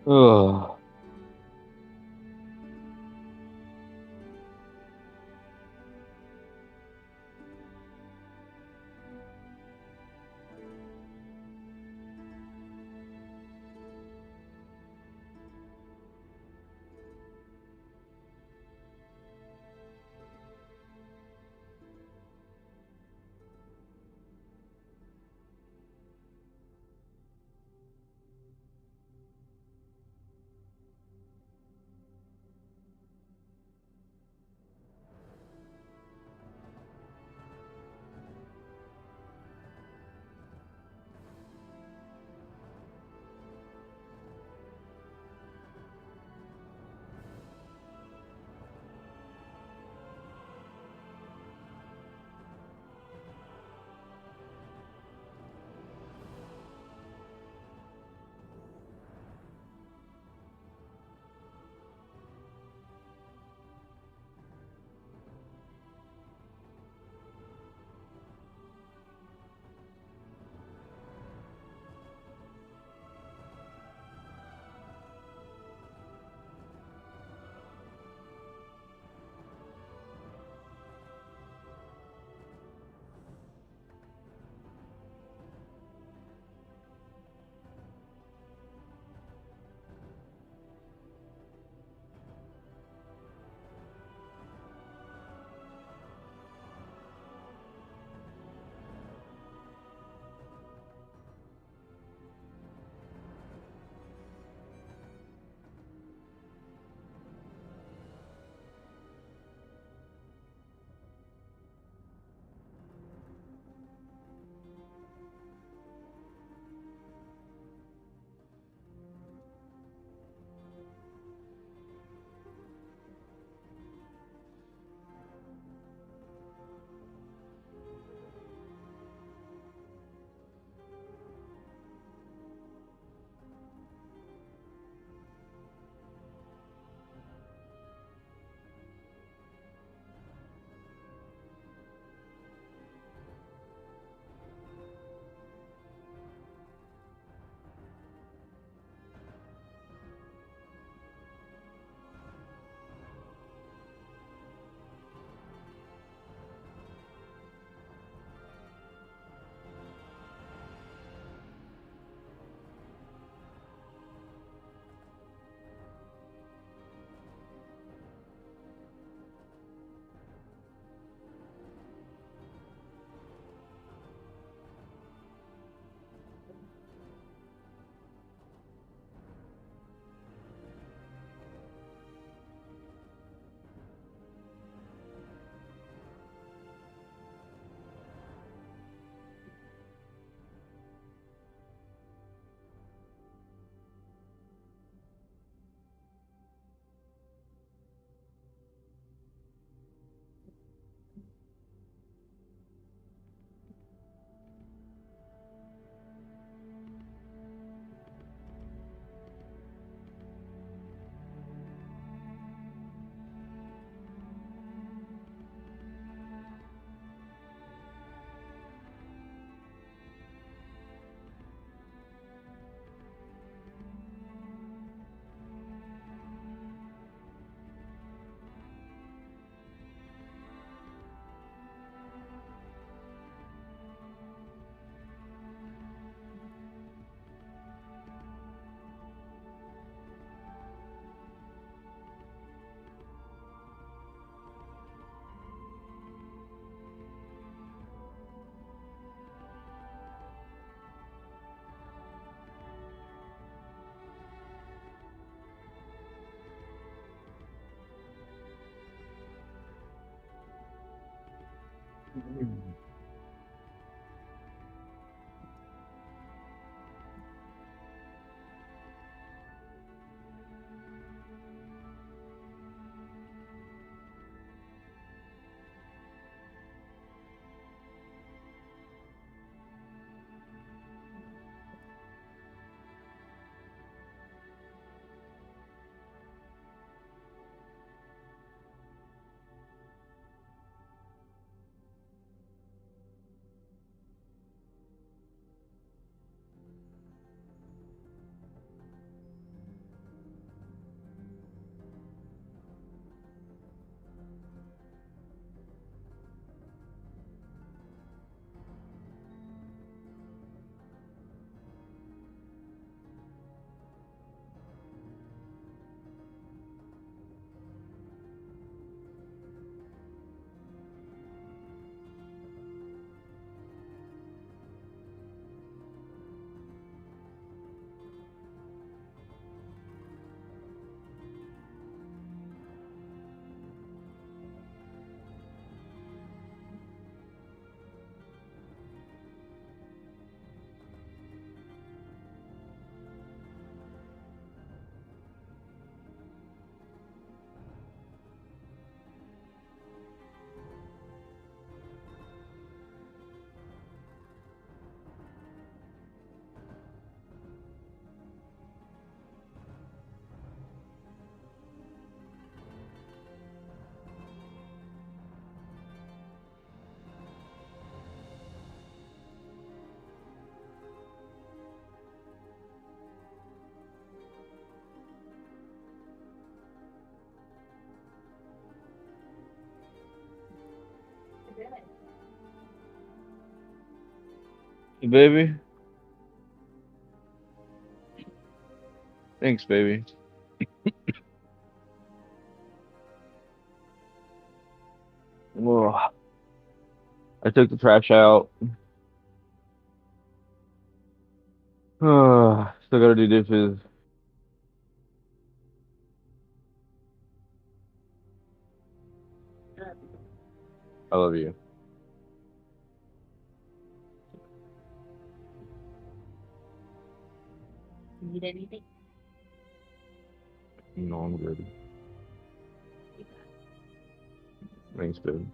Ugh. Hey, baby. Thanks, baby. Ugh. I took the trash out. Still gotta do dishes. I love you. Need anything? No, I'm good. Thanks, baby.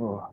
Oh.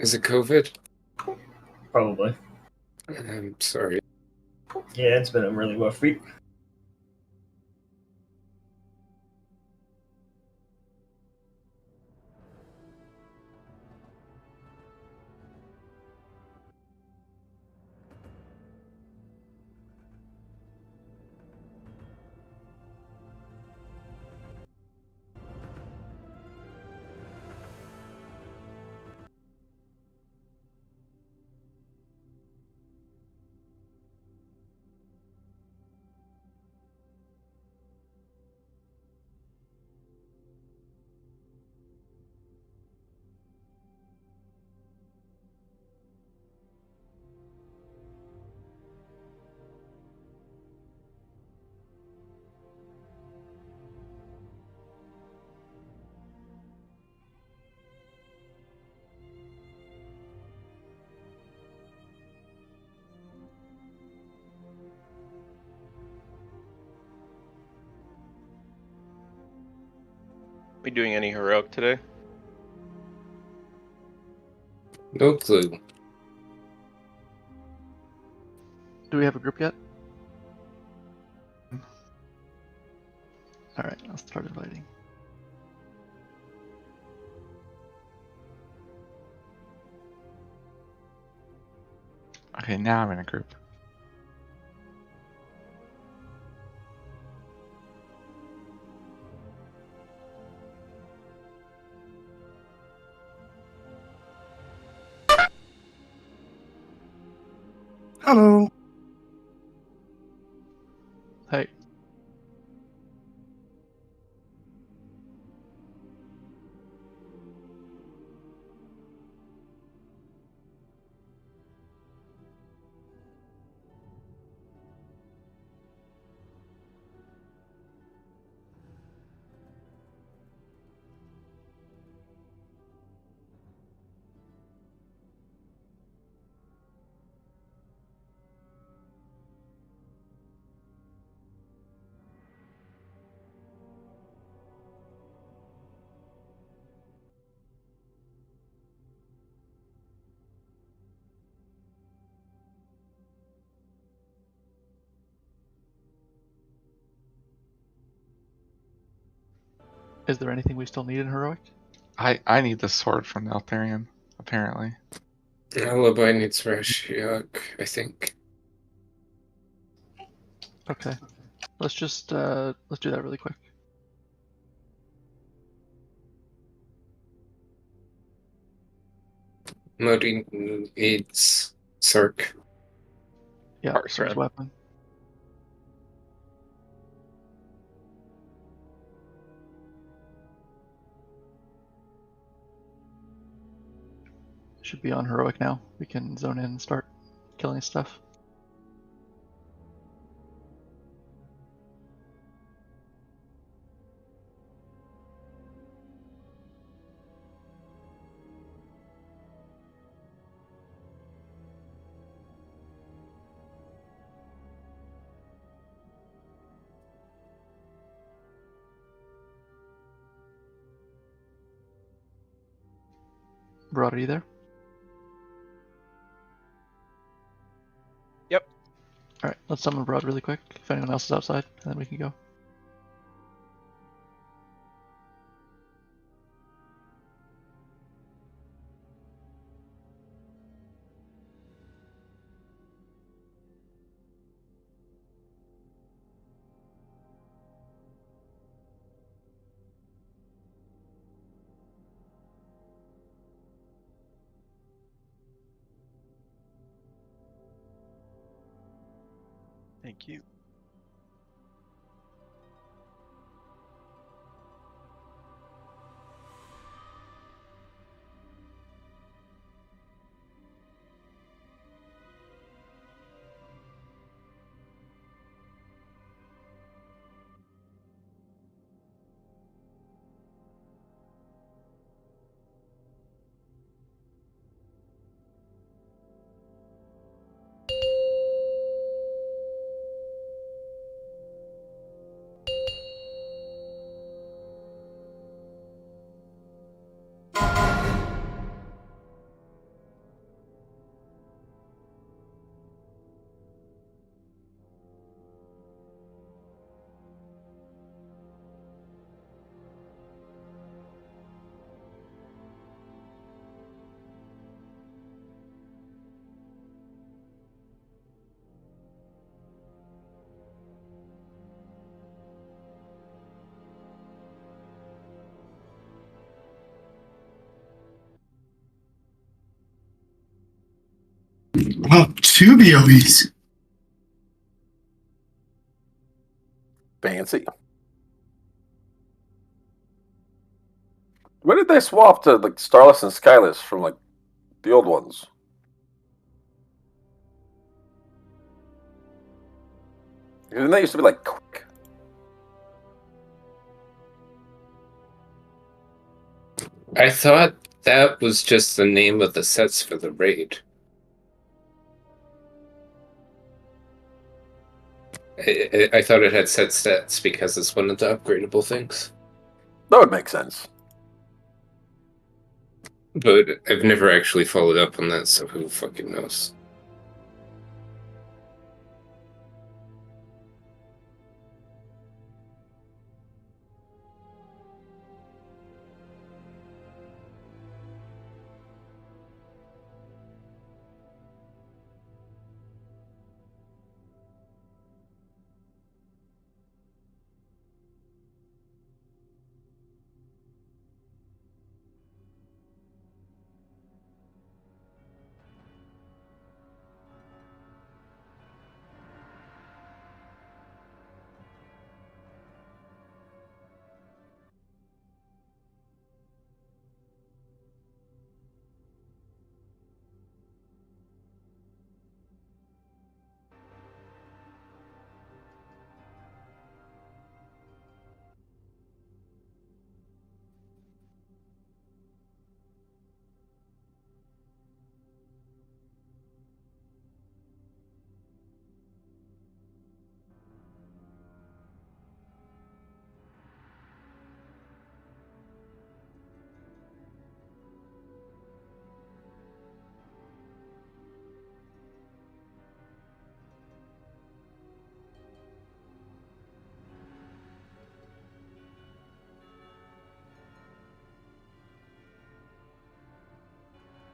Is it COVID? Probably. I'm sorry. Yeah, it's been a really rough week. We doing any heroic today? No clue. Do we have a group yet? Alright, I'll start inviting. Okay, now I'm in a group. Hello. Hey. Is there anything we still need in heroic? I need the sword from the Altharian, apparently. Alibi needs Rashiok, I think. Okay. Let's do that really quick. Modi needs Sark. Yeah, Sark's weapon. Should be on heroic now. We can zone in and start killing stuff. Broad, are you there? Yep. Alright, let's summon Broad really quick, if anyone else is outside, and then we can go. Thank you. Oh, 2 BOEs. Fancy. When did they swap to like Starless and Skyless from like the old ones? Didn't they used to be like quick? I thought that was just the name of the sets for the raid. I thought it had set stats because it's one of the upgradable things. That would make sense. But I've never actually followed up on that, so who fucking knows?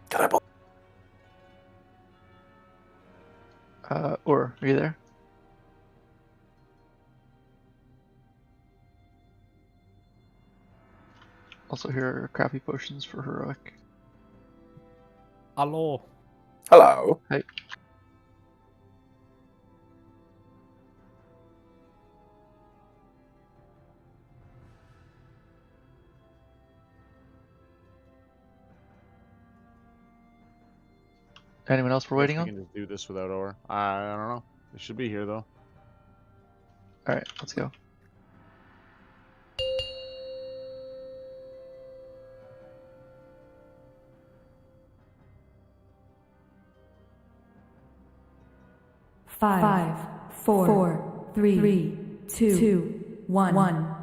Can I? Or are you there? Also, here are crappy potions for heroic. Hello. Hello. Hey. Anyone else we're waiting We on? can just do this without ore. I don't know. It should be here though. Alright, let's go. Five, four, three, two, one.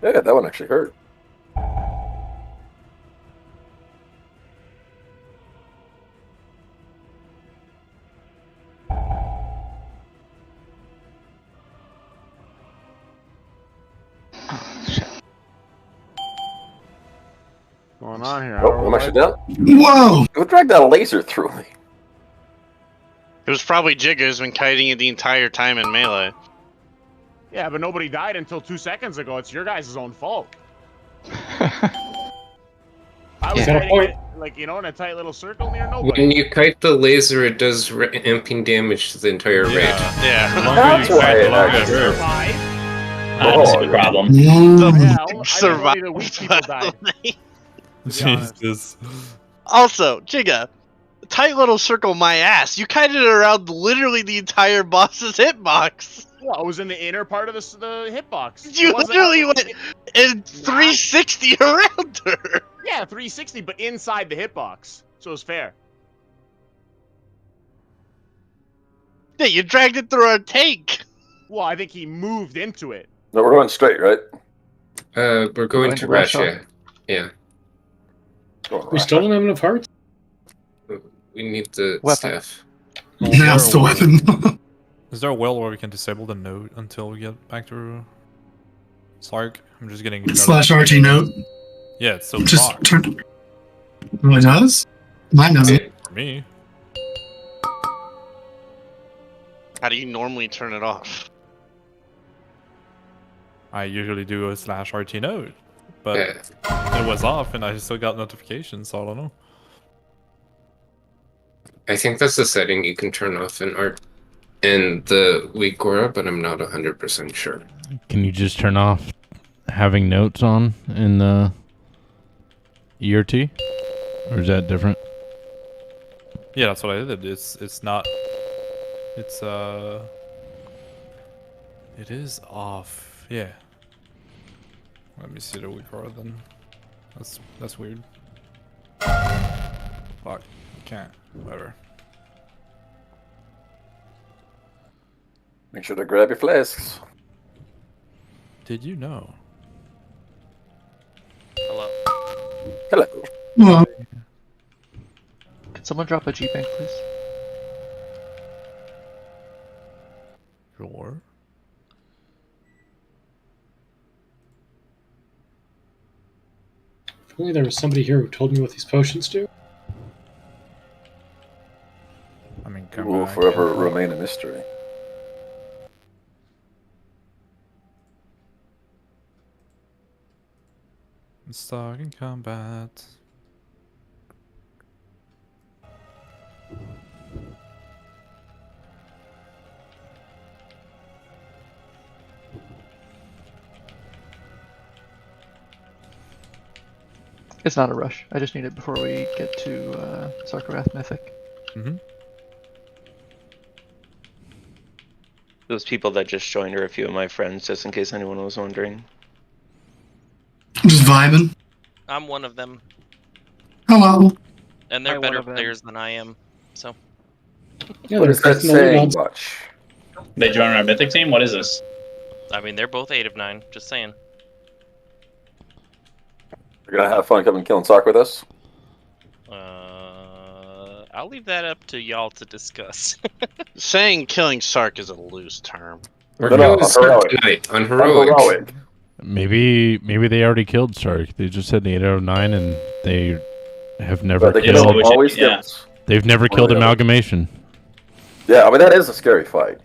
Yeah, that one actually hurt. What's going on here? Oh, I'm actually down. Whoa! Who dragged that laser through me? It was probably Jigga's been kiting it the entire time in melee. Yeah, but nobody died until 2 seconds ago. It's your guys' own fault. I was fighting it, like, you know, in a tight little circle near nobody. When you kite the laser, it does amping damage to the entire raid. Yeah. The longer you kite, the longer it hurts. That's the problem. Only the weak people died. Jesus. Also, Jigga, tight little circle my ass. You kited it around literally the entire boss's hitbox. Well, it was in the inner part of the hitbox. You literally went in 360 around her. Yeah, 360, but inside the hitbox. So it was fair. Yeah, you dragged it through a tank. Well, I think he moved into it. No, we're going straight, right? We're going to Russia. Yeah. We still don't have enough hearts? We need the Weapon. staff. That's the weapon. Is there a will where we can disable the node until we get back to Sark? I'm just getting Slash RT note. Yeah, it's still Just locked. turn. It really does? Mine doesn't. For me. How do you normally turn it off? I usually do a slash RT node, but it was off and I still got notifications, so I don't know. I think that's the setting you can turn off in the weak Gora, but I'm not 100% sure. Can you just turn off having notes on in the ERT? Or is that different? Yeah, that's what I did. It's not. It's it is off. Yeah. Let me see the weak Gora then. That's weird. Fuck. Can't. Whatever. Make sure to grab your flasks. Did you know? Hello. Hello. Well, Can someone drop a G-Bank, please? Sure. If only there was somebody here who told me what these potions do. I mean, It will forever remain a mystery. Stuck in combat. It's not a rush. I just need it before we get to Sarkorath Mythic. Mm-hmm. Those people that just joined are a few of my friends, just in case anyone was wondering. Just vibing. I'm one of them. Hello. And they're I'm better one of them. players than I am, so. Yeah, What is that saying much? They join our mythic team? What is this? I mean, they're both 8 of 9, just saying. You're gonna have fun coming killing Sark with us? I'll leave that up to y'all to discuss. Saying killing Sark is a loose term. We're No, killing on Sark heroic. tonight on heroic. On heroic. Maybe they already killed Sark. They just said 8 out of 9 and they have never But they killed. can always yeah. get. They've never One or killed the other. Amalgamation. Yeah, I mean that is a scary fight.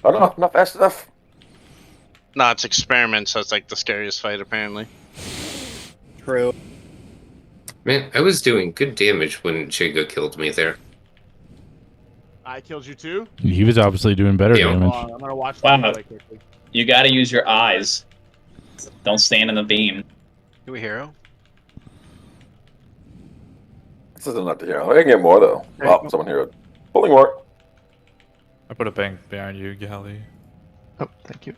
I don't know, not fast enough. No, it's experiment, so it's like the scariest fight apparently. True. Man, I was doing good damage when Chiga killed me there. I killed you too? He was obviously doing better Yeah. damage. I'm gonna watch Wow. that really quickly. You gotta use your eyes. Don't stand in the beam. You a hero? This isn't enough to hear. I can get more though. Oh, someone here. Pulling more. I put a bank behind you, Galley. Oh, thank you.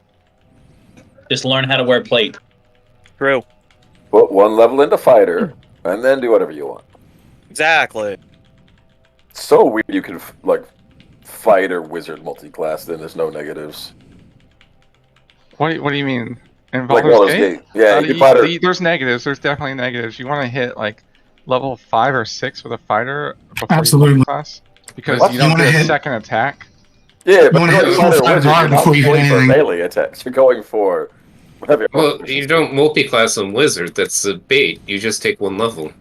Just learn how to wear plate. True. Put one level into fighter, and then do whatever you want. Exactly. It's so weird you can like fighter wizard multi-class. Then there's no negatives. What do you mean? In Like Baldur's Baldur's Gate? Gate. Yeah, you can fighter. There's negatives. There's definitely negatives. You want to hit like level 5 or 6 with a fighter before Absolutely. you class because What? you don't You wanna get a hit- second attack. Yeah, but wanna you're hit going full fighter wizard. 5R You're not before you hit going for anything. melee attacks. You're going for whatever. Well, you don't multi-class on wizard. That's the bait. You just take one level.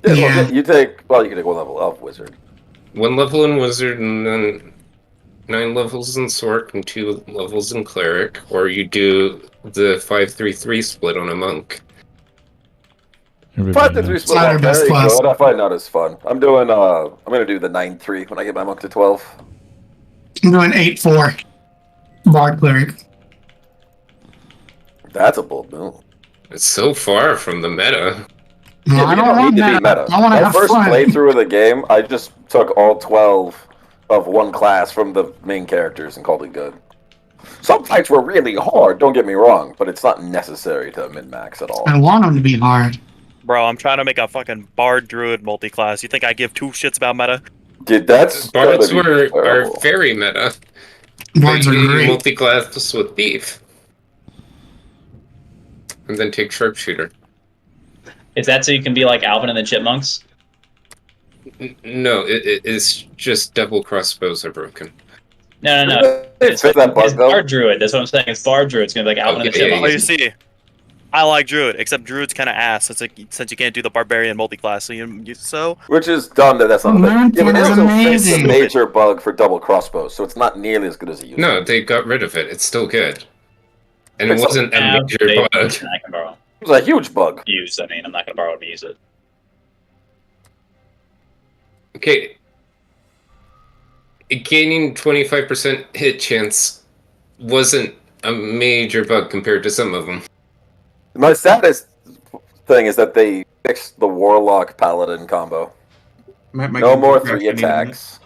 Yeah, Yeah. well, you take. Well, you can take one level of wizard. One level in wizard, and then 9 levels in Sork and 2 levels in Cleric, or you do the 5-3-3 split on a Monk. 5-3 split not are our best very class. good. I find not as fun. I'm doing. I'm gonna do the 9-3 when I get my monk to 12. I'm doing 8-4. Bard cleric. That's a bold move. It's so far from the meta. No, Yeah, I you don't don't want need to meta. be meta. I want to My have first fun. playthrough of the game, I just took all 12 of one class from the main characters and called it good. Some fights were really hard, don't get me wrong, but it's not necessary to min-max at all. I want them to be hard. Bro, I'm trying to make a fucking Bard Druid multi-class. You think I give two shits about meta? Dude, that's Bards gotta be are terrible. very meta. Bards are You great. multi-class with Thief. And then take Sharpshooter. Is that so you can be like Alvin and the Chipmunks? No, it's just double crossbows are broken. No. It's that bug, It's though. Bard Druid. That's what I'm saying. It's Bard Druid. It's gonna be like Alvin and the Okay, yeah, Oh, Chipmunks. you see, I like Druid, except Druid's kind of ass since you can't do the Barbarian multi-class. So Which is dumb that that's not a Man, thing. Yeah, but that's it also fixed a amazing. major bug for double crossbows, so it's not nearly as good as it used to No, be. they got rid of it. It's still good. And it Fix it. wasn't a Yeah, major they- bug. I can borrow. It was a huge bug. Use. I mean, I'm not gonna borrow to use it. Okay. Gaining 25% hit chance wasn't a major bug compared to some of them. My saddest thing is that they fixed the Warlock Paladin combo. No more 3 attacks.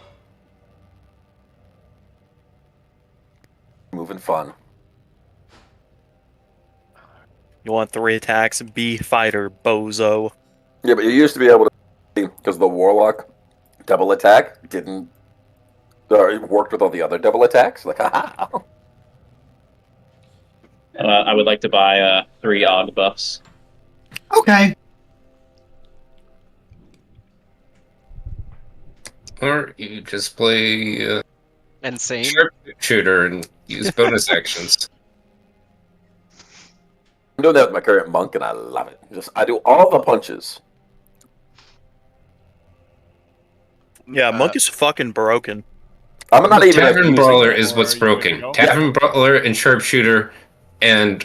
Moving fun. you want 3 attacks, be fighter, bozo. Yeah, but you used to be able to, because the Warlock double attack didn't it worked with all the other double attacks. Like, haha. I would like to buy 3 Og buffs. Okay. Or you just play Insane. Sharpshooter and use bonus actions. I'm doing that with my current monk, and I love it. I do all the punches. Yeah, Monk is fucking broken. I'm not even Tavern abusing Brawler it. is what's broken. Tavern Brawler and Sharpshooter and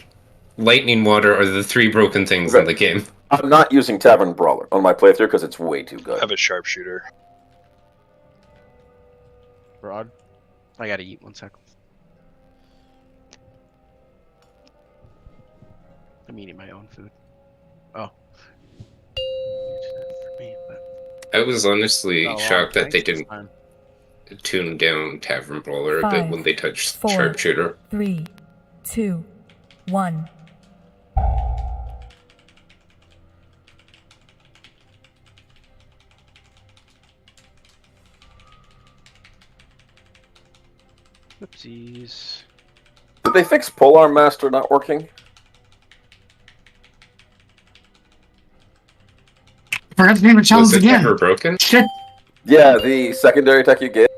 Lightning Water are the 3 broken things in the game. I'm not using Tavern Brawler on my playthrough because it's way too good. I have a sharpshooter. Rod? I gotta eat 1 second. I'm eating my own food. Oh. For me, but... I was honestly Oh, wow, shocked that they thanks, didn't fine. tune down Tavern Brawler a bit 5, when they touched 4, Sharpshooter. 3, 2, 1. Oopsies. Did they fix Polearm Master not working? Forgot to name a challenge Was it again. ever broken? Shit. Yeah, the secondary attack you get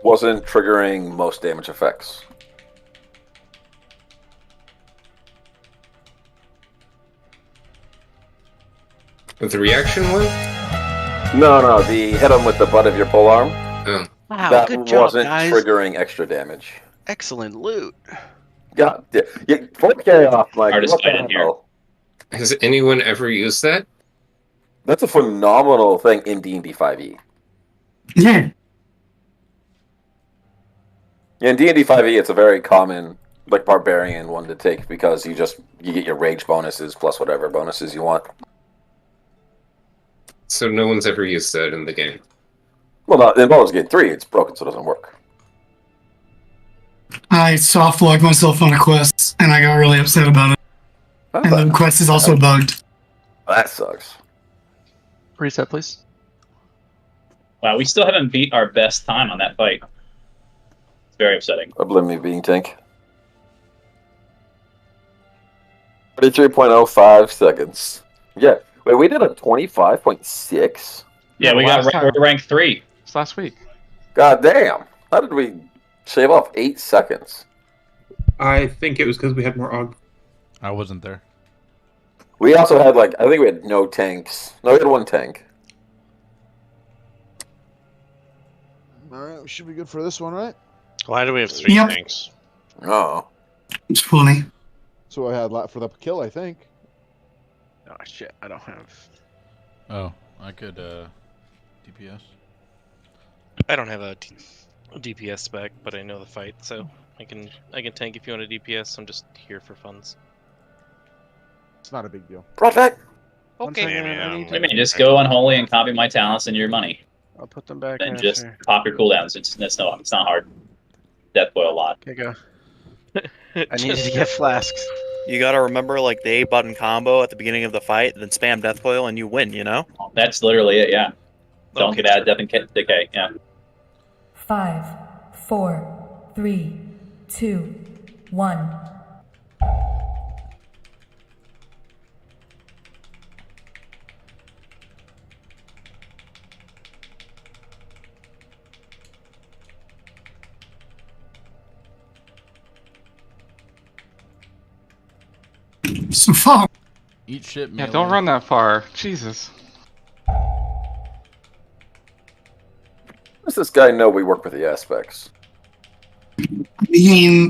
wasn't triggering most damage effects. With the reaction one? No, the hit him with the butt of your polearm. Oh. Wow, that good job, wasn't guys. triggering extra damage. Excellent loot. God, yeah, 4K off, Mike. Hardest What the fight in here. hell? Has anyone ever used that? That's a phenomenal thing in D&D 5e. Yeah. Yeah, in D&D 5e, it's a very common, like, barbarian one to take because you get your rage bonuses plus whatever bonuses you want. So no one's ever used that in the game. Well, not in Baldur's Gate 3, it's broken, so it doesn't work. I soft logged myself on a quest, and I got really upset about it. And the quest is also bugged. That sucks. Reset, please. Wow, we still haven't beat our best time on that fight. It's very upsetting. I blame me being tank. 33.05 seconds. Yeah. Wait, we did a 25.6? Yeah, we got we're rank 3. It's last week. God damn. How did we shave off 8 seconds? I think it was because we had more Og. I wasn't there. We also had, like, I think we had no tanks. No, we had 1 tank. Alright, we should be good for this one, right? Why do we have 3 tanks? Oh. It's funny. So I had for the kill, I think. Oh shit, I don't have. Oh, I could DPS. I don't have a DPS spec, but I know the fight, so I can tank if you want a DPS. I'm just here for funds. It's not a big deal. Project. Okay. I mean, just go unholy and copy my talents and your money. I'll put them back. Then just pop your cooldowns. It's not hard. Death boil a lot. Okay, go. I needed to get flasks. You gotta remember, like, the A-button combo at the beginning of the fight, then spam Death Coil and you win, you know? That's literally it, yeah. Don't get out of Death and Decay, yeah. 5, 4, 3, 2, 1. So far. Eat shit, Yeah, don't run that far. Jesus. Does this guy know we work with the aspects? I mean,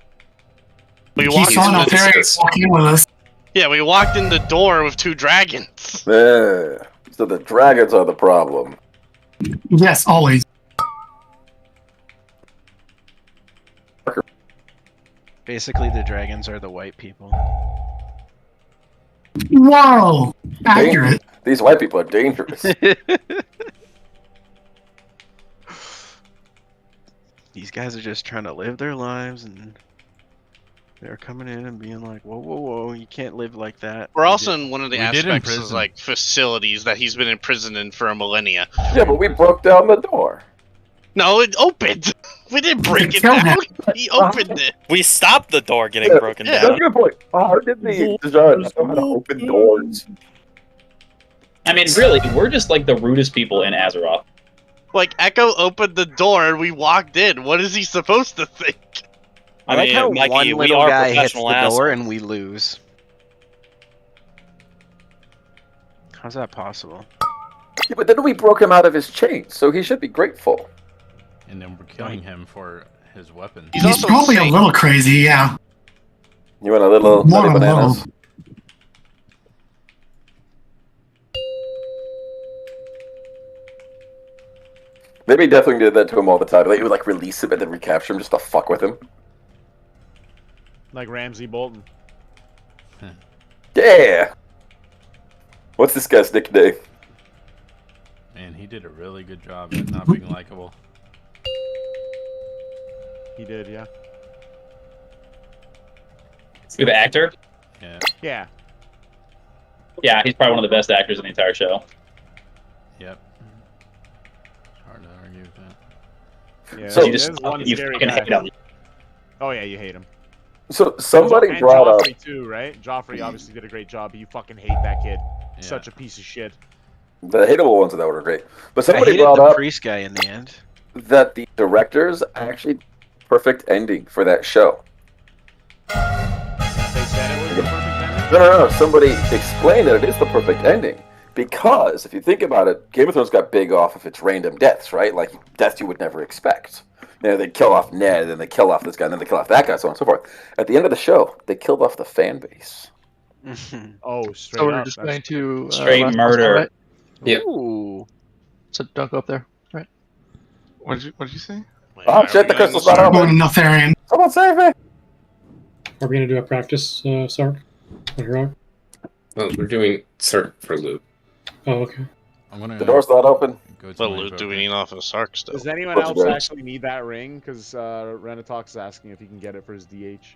We he walked saw into Naltharius walk in with us. Yeah, we walked in the door with 2 dragons. Yeah. So the dragons are the problem. Yes, always. Basically, the dragons are the white people. Whoa! Accurate. These white people are dangerous. These guys are just trying to live their lives, and they're coming in and being like, "Whoa, whoa, whoa! You can't live like that." We're also in one of the We did aspects is imprison. like facilities that he's been imprisoned in for a millennia. Yeah, but we broke down the door. No, it opened. We didn't break it Kill down. him. He opened it. We stopped the door getting broken That's down. a good point. How did the design know how to open doors? I mean, really, we're just like the rudest people in Azeroth. Like, Echo opened the door and we walked in. What is he supposed to think? I like how Mikey, one we little are guy hits the professional door assholes. and we lose. How's that possible? Yeah, but then we broke him out of his chains, so he should be grateful. And then we're killing him for his weapon. He's probably a little crazy, yeah. You want a little More nutty than a bananas? little. Maybe definitely did that to him all the time. Like, he would like release him and then recapture him just to fuck with him. Like Ramsey Bolton. Yeah. What's this guy's nickname? Man, he did a really good job at not being likable. He did, yeah. Good actor? Yeah. Yeah. Yeah, he's probably one of the best actors in the entire show. Yep. It's hard to argue with that. Yeah, So- so you just you fucking hate him. Oh yeah, you hate him. So somebody And brought up. Joffrey too, right? Joffrey obviously did a great job, but you fucking hate that kid. Such a piece of shit. The hateable ones of that were great. But I somebody hated brought the up priest guy in the end. that the directors actually perfect ending for that show. They said it was the perfect ending? No. Somebody explained that it is the perfect ending. Because if you think about it, Game of Thrones got big off of its random deaths, right? Like deaths you would never expect. You know, they kill off Ned, and they kill off this guy, and then they kill off that guy, so on and so forth. At the end of the show, they killed off the fan base. Oh, straight So we're up. just That's- going to Straight last murder. boss, right? Yep. Ooh. So don't go up there, right? What did you say? Oh shit, the crystal's not Going open. to Naltharian. Someone save me! Are we gonna do a practice, Sark? Well, we're doing Sark for loot. Oh, okay. I'm gonna The door's not open. go to What my loot do we vote. need off of Sark still? Does anyone What's else good? actually need that ring? Because Renatox is asking if he can get it for his DH,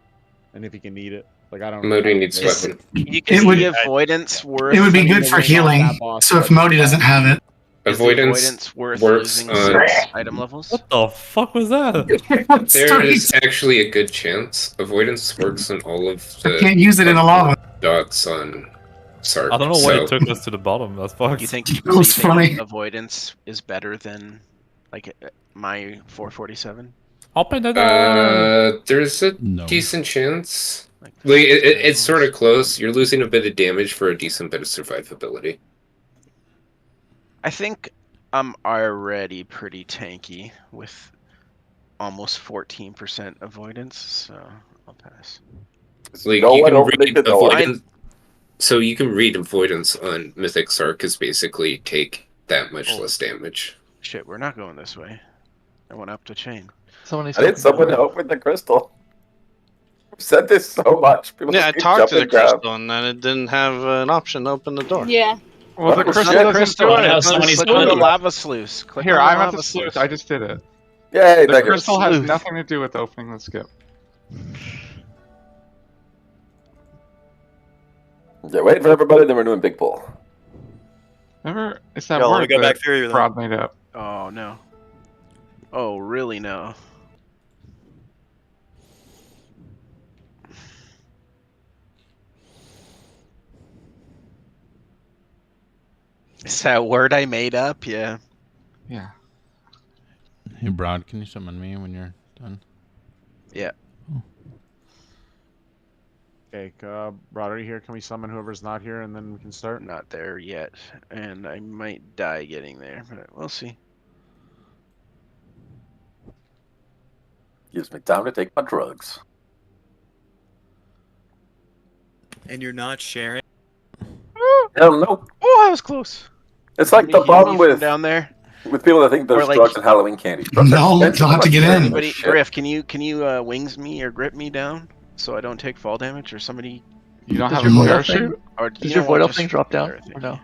and if he can need it. Like I don't. Modi needs Is- weapon. You It can would- see avoidance worth. It would be I mean, good the for ring off healing. that boss, So if but- Modi doesn't have it, Is the Avoidance avoidance worth works losing on. 6 item levels? What the fuck was that? There is actually a good chance avoidance works on all of the. I can't use it in a lava. Dots on Sark. I don't know why so it took us to the bottom. That's fucked. You think, That was funny. avoidance is better than like my 447? Open the door. There's a No. decent chance. Like it's sort of close. You're losing a bit of damage for a decent bit of survivability. I think I'm already pretty tanky with almost 14% avoidance, so I'll pass. Like No you one can read overpredicted the line. avoidance. So you can read avoidance on Mythic Sark basically take that much less damage. Shit, we're not going this way. I went up the chain. Someone needs I need someone to open the crystal. I've said this so much. People Yeah, I just keep talked to the jumping down. crystal and then it didn't have an option to open the door. Yeah. Well, the Oh, crystal shit. doesn't do I know it. somebody's Click done on the it. lava sluice. Click Here, on the I'm at lava the sleuth. sluice. I just did it. Yay, The thank you. crystal has Sleuth. nothing to do with opening the skip. Yeah, wait for everybody, then we're doing big pull. Remember, it's that Yeah, let me word go that back through then. Rod made up. Oh no. Oh really no. Is that word I made up? Yeah. Yeah. Hey, Broad, can you summon me when you're done? Yeah. Okay, Rod, are you here? Can we summon whoever's not here and then we can start? Not there yet, and I might die getting there, but we'll see. Gives me time to take my drugs. And you're not sharing. Hell no. Oh, I was close. It's like the Somebody heal problem me from with down there. with people that think there's Or like- drugs and Halloween candy. Drugs No, are expensive. don't have to I'm get not in. sharing Anybody, this shit. Griff, can you wings me or grip me down so I don't take fall damage, or somebody? You don't Does have a your void parachute? thing- Or Does your void elf thing drop down everything? or no?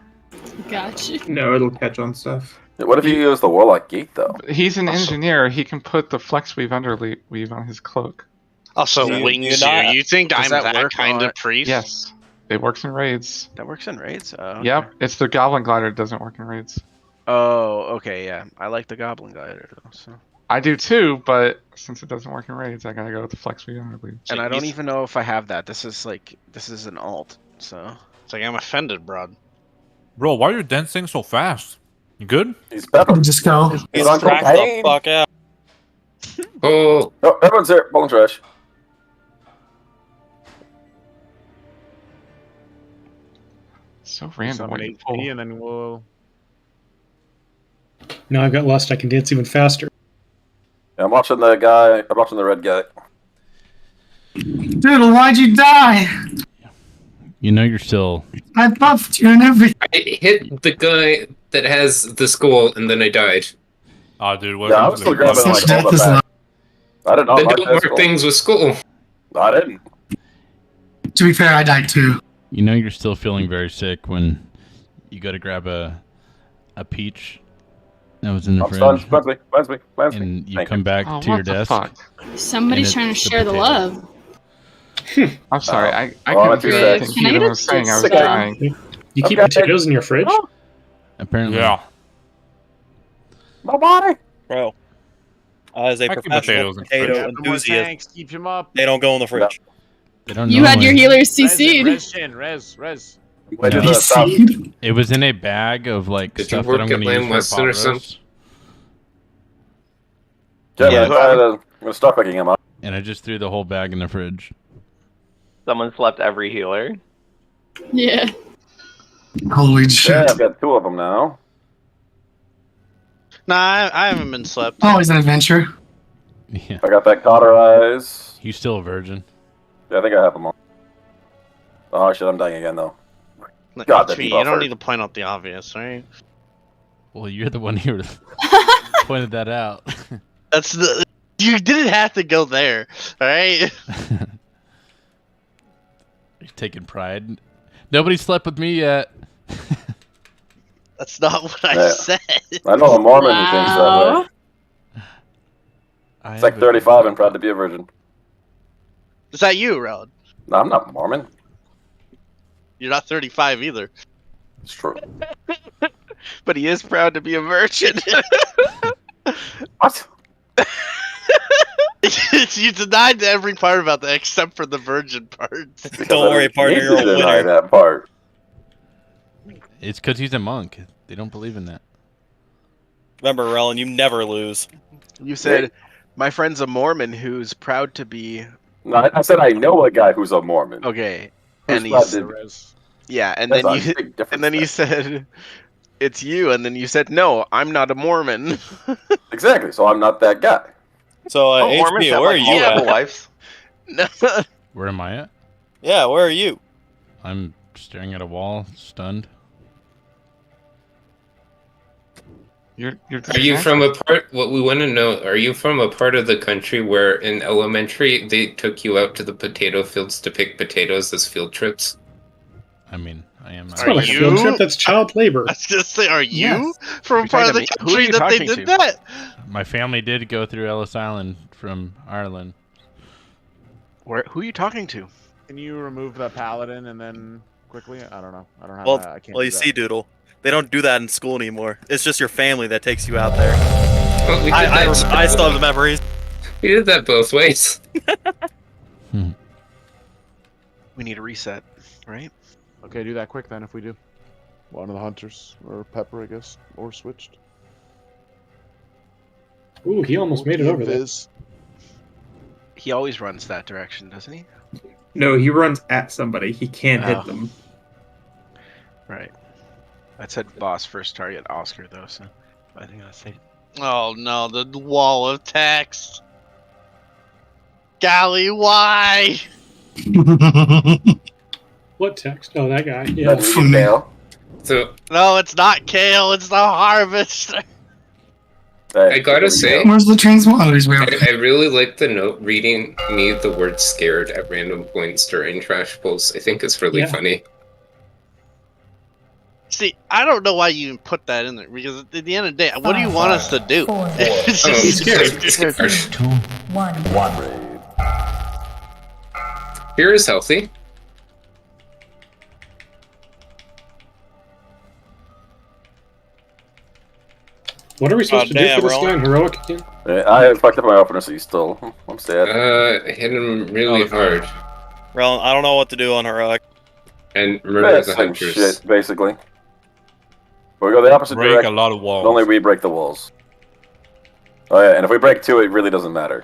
Gotcha. No, it'll catch on stuff. What if you use the Warlock Gate though? He's an engineer. He can put the flex weave underweave on his cloak. Also, You- wings you're not- you. You think Does I'm that that work kind on- of priest? Yes. It works in raids. That works in raids. Oh, okay. Yep. It's the Goblin Glider. It doesn't work in raids. Oh, okay, yeah. I like the Goblin Glider though. So. I do too, but since it doesn't work in raids, I gotta go with the flex weave underweave. And I don't even know if I have that. This is an alt. So. It's like I'm offended, Broad. Bro, why are you dancing so fast? You good? He's better. Just go. He's on Crack the cocaine. fuck out. Oh, Oh, everyone's here. Bone trash. So random. Summon What you pull. HP and then we'll. Now I've got lust. I can dance even faster. Yeah, I'm watching the guy. I'm watching the red guy. Dude, why'd you die? You know you're still. I buffed you and everything. I hit the guy that has the skull and then I died. Oh, dude, what? Yeah, I was still grabbing Such like all death the is back. I did not They like don't that mark skull. things with skull. I didn't. To be fair, I died too. You know you're still feeling very sick when you go to grab a peach that was in the I'm stunned. fridge, Cleanse me. and you Thank come back Oh, to your what the desk. fuck? Somebody's And trying to it's the share the potato. love. I'm sorry. I Oh, couldn't do that's anything sick. Can I Keelan get a was saying. I was sick? dying. You keep Okay. potatoes in your fridge? Apparently, Yeah. My body. Bro. As a I keep professional potatoes in the potato fridge. Grab them with enthusiast, tanks, keep him up. they don't go in the fridge. they don't You had your normally- healers Res, CC'd. Shin, res. Wait, No. did the stop. Seed? It was in a bag of like Did you stuff work that I'm at going to use Lamb for a Weston pot or roast. something? Yeah, Yeah, I'm gonna start picking him up. And I just threw the whole bag in the fridge. Someone slept every healer. Yeah. Holy Yeah, shit. I've got 2 of them now. Nah, I haven't been slept. Always an adventure. Yeah, I got that cauterize. he's still a virgin. Yeah, I think I have them all. Oh shit, I'm dying again though. Like, God, that'd HP, be you don't buffered. need to point out the obvious, right? Well, you're the one who pointed that out. That's the. You didn't have to go there, alright? You're taking pride. Nobody slept with me yet. That's not what I Yeah. said. I know a Mormon who thinks that Wow. way. It's like 35 and proud to be a virgin. Is that you, Rod? No, I'm not Mormon. You're not 35 either. It's true. But he is proud to be a virgin. What? You denied every part about that except for the virgin part. Because Don't I worry, didn't partner, need you're to a deny winner. that part. It's because he's a monk. They don't believe in that. Remember, Rellin, you never lose. You said, my friend's a Mormon who's proud to be. No, I said I know a guy who's a Mormon. Okay. Who's And proud he's. to- Yeah, and That's then a you. big difference And then you there. said, it's you. And then you said, no, I'm not a Mormon. Exactly, so I'm not that guy. So, Ormond HP, had, where are like, you multiple at? wives. No. Where am I at? Yeah, where are you? I'm staring at a wall, stunned. Are you from a part? What we want to know? Are you from a part of the country where in elementary they took you out to the potato fields to pick potatoes as field trips? I mean, I am. It's not a field trip. That's child labor. I was gonna say, are you Yes. from part of the country that they did that? My family did go through Ellis Island from Ireland. Who are you talking to? Can you remove the paladin and then quickly? I don't know. I don't have Well, that. I can't. well, do you that. see, Doodle, they don't do that in school anymore. It's just your family that takes you out there. Well, we did that. I still have the memories. We did that both ways. We need a reset, right? Okay, do that quick then. If we do, one of the hunters or Pepper, I guess, or switched. Ooh, he almost made it over there. He always runs that direction, doesn't he? No, he runs at somebody. He can't Oh. hit them. Right. I said boss first target Oscar though, so I think that's it. Oh no, the wall of text. Golly, why? What text? Oh, that guy. Yeah. So No, it's not Kale. It's the harvester. I gotta say, Where's the transmog? Oh, he's way over I really like the note reading me the word scared at random points during trash pulls. I think it's really funny. See, I don't know why you even put that in there because at the end of the day, what do you want us to do? It's just- He's scared. 2, 1. Fear is healthy. What are we supposed to do for this guy in heroic again? I fucked up my opener, so you still. I'm sad. Hit him really hard. Well, I don't know what to do on heroic. And murder That's the same hunters. shit, basically. We go the opposite Break direction. a lot of walls. Only we break the walls. Oh yeah, and if we break two, it really doesn't matter.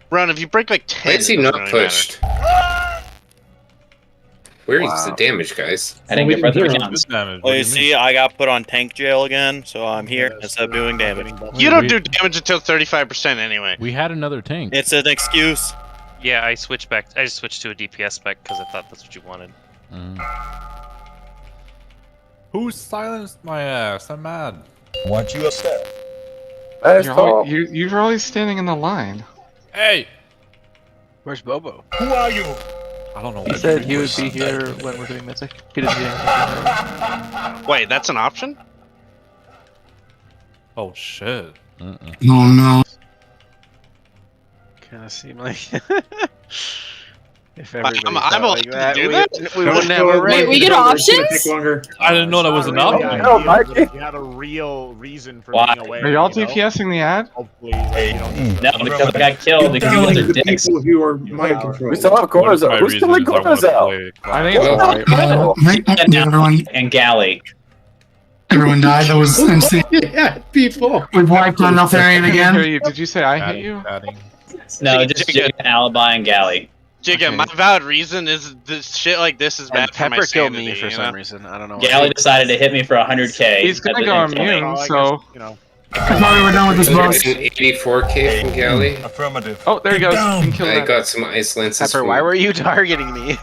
Ron, if you break like 10, Why is he it not doesn't really pushed? Where is the damage, guys? I didn't get breath of the counts. Well, you see, I got put on tank jail again, so I'm here instead of doing damage. You don't do damage until 35% anyway. We had another tank. It's an excuse. Yeah, I switched back. I just switched to a DPS spec because I thought that's what you wanted. Who silenced my ass? I'm mad. Want you upset? You're always standing in the line. Hey! Where's Bobo? Who are you? I don't know. He said he would be here when we're doing Mythic. He didn't do anything. Wait, that's an option? Oh shit. Oh no. Kind of seem like if I'm everybody allowed felt like to that, do we, that? we wouldn't have a raid. Wait, we get options? I didn't know that was an option. You had a real reason for Why? being away. Are y'all you know? DPSing the ad? Hopefully, like, you don't No, because I got killed. The humans are The dicks. people who are mind control. We still have corners out. Who's killing corners out? I think it's alright. Did everyone, And Galley. everyone died? That was insane. Yeah, people. We've wiped on Neltharion Hear again. you. Did you say I hit you? No, just Jigga, Alibi, and Galley. Jigga, my valid reason is this shit like this is bad And for my Pepper killed sanity, me for you some know? reason. I don't know. Galley decided to hit me for 100k. He's gonna go immune, so. I thought we were done with this boss. An 84k from Galley. Affirmative. Oh, there he goes. You can kill I that. got some ice lances. Pepper, why were you targeting me?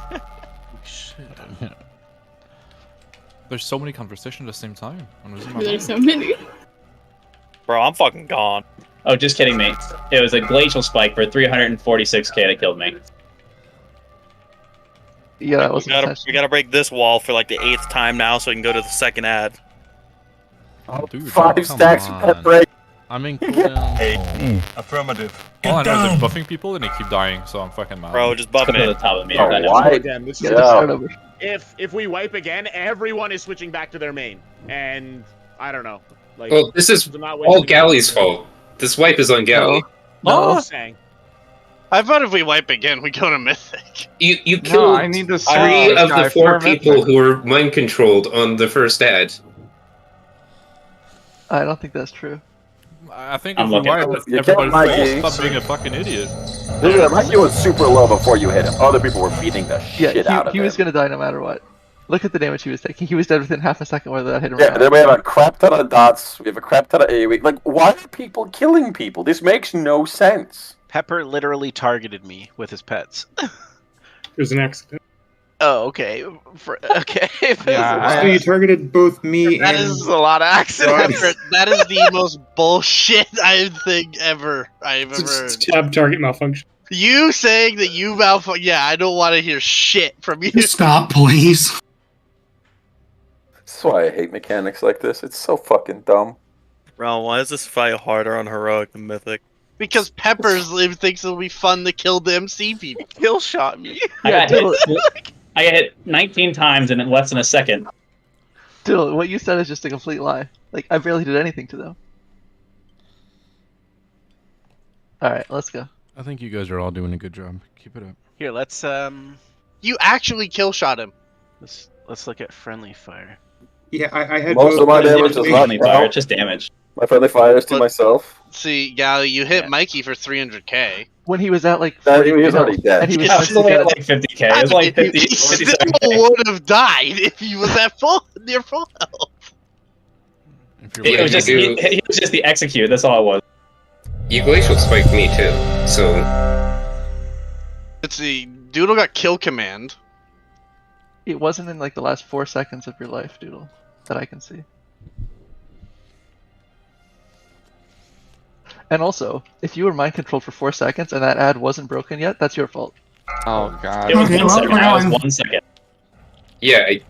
There's so many conversations at the same time. I'm losing my There's mind. so many. Bro, I'm fucking gone. Oh, just kidding me. It was a glacial spike for 346k that killed me. Yeah, that We wasn't we gotta break this wall for like the 8th time now so we can go to the second ad. Oh, Dude, 5 come stacks on. pet break. I'm in cooldown. Affirmative. All I know is they're buffing people and they keep dying, so I'm fucking mad. Bro, just buff Go to the me. top of me. Oh, why? Again, this is Yeah. if we wipe again, everyone is switching back to their main, and I don't know. Like, Well, this is I'm not all wasting Galley's time. fault. This wipe is on Galley. No. I'm saying. I thought if we wipe again, we go to Mythic. You No, killed I need to 3 this of guy the 4 for people Mythic. who were mind controlled on the first ad. I don't think that's true. I think I'm if we looking. wipe, You everybody killed Mikey. will stop being a fucking idiot. Mikey was super low before you hit him. Other people were beating the Yeah, shit out of he him. was gonna die no matter what. Look at the damage he was taking. He was dead within half a second whether that hit him or Yeah, not. then we have a crap ton of dots. We have a crap ton of AoE. Like, why are people killing people? This makes no sense. Pepper literally targeted me with his pets. It was an accident. Oh, okay. Okay. Yeah, So you targeted both me That and. is a lot of accident. Rod. That is the most bullshit thing ever I've ever heard. It's tab target malfunction. You saying that you malfunction? Yeah, I don't want to hear shit from you. Stop, please. That's why I hate mechanics like this. It's so fucking dumb. Ron, why is this fight harder on heroic than mythic? Because Peppers thinks it'll be fun to kill the MC people. Kill shot me. I got hit 19 times in less than a second. Dylan, what you said is just a complete lie. Like, I barely did anything to them. Alright, let's go. I think you guys are all doing a good job. Keep it up. Here, let's You actually kill shot him. Let's look at friendly fire. Yeah, I had Most of my damage is not Friendly fire, it's just damage. My friendly fire is to myself. See, Gally, you hit Mikey for 300k. When he was at like He 40 was already dead. and he was Yeah, it's only at like 50k. It was like 50. He still would have died if he was at near full health. He was just the execute. That's all it was. You glacial spiked me too, so Let's see. Doodle got kill command. It wasn't in like the last 4 seconds of your life, Doodle, that I can see. And also, if you were mind controlled for 4 seconds and that ad wasn't broken yet, that's your fault. Oh god. It was Okay, 1 well, second. we're That was going. 1 second. yeah, I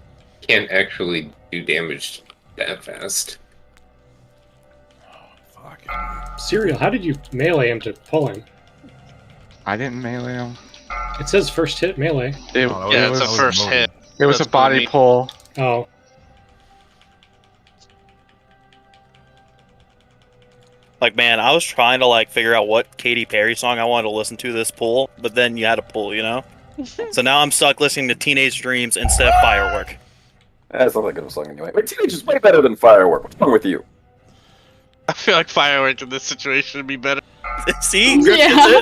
can't actually do damage that fast. Serial, how did you melee him to pull him? I didn't melee him. It says first hit melee. Yeah, it's a first hit. It was That's a body pretty- pull. Oh. Like, man, I was trying to like figure out what Katy Perry song I wanted to listen to this pool, but then you had to pull, you know. So now I'm stuck listening to Teenage Dreams instead of Firework. That's not that good of a song anyway. But Teenage is way better than Firework. What's wrong with you? I feel like firework in this situation would be better. See? Yeah.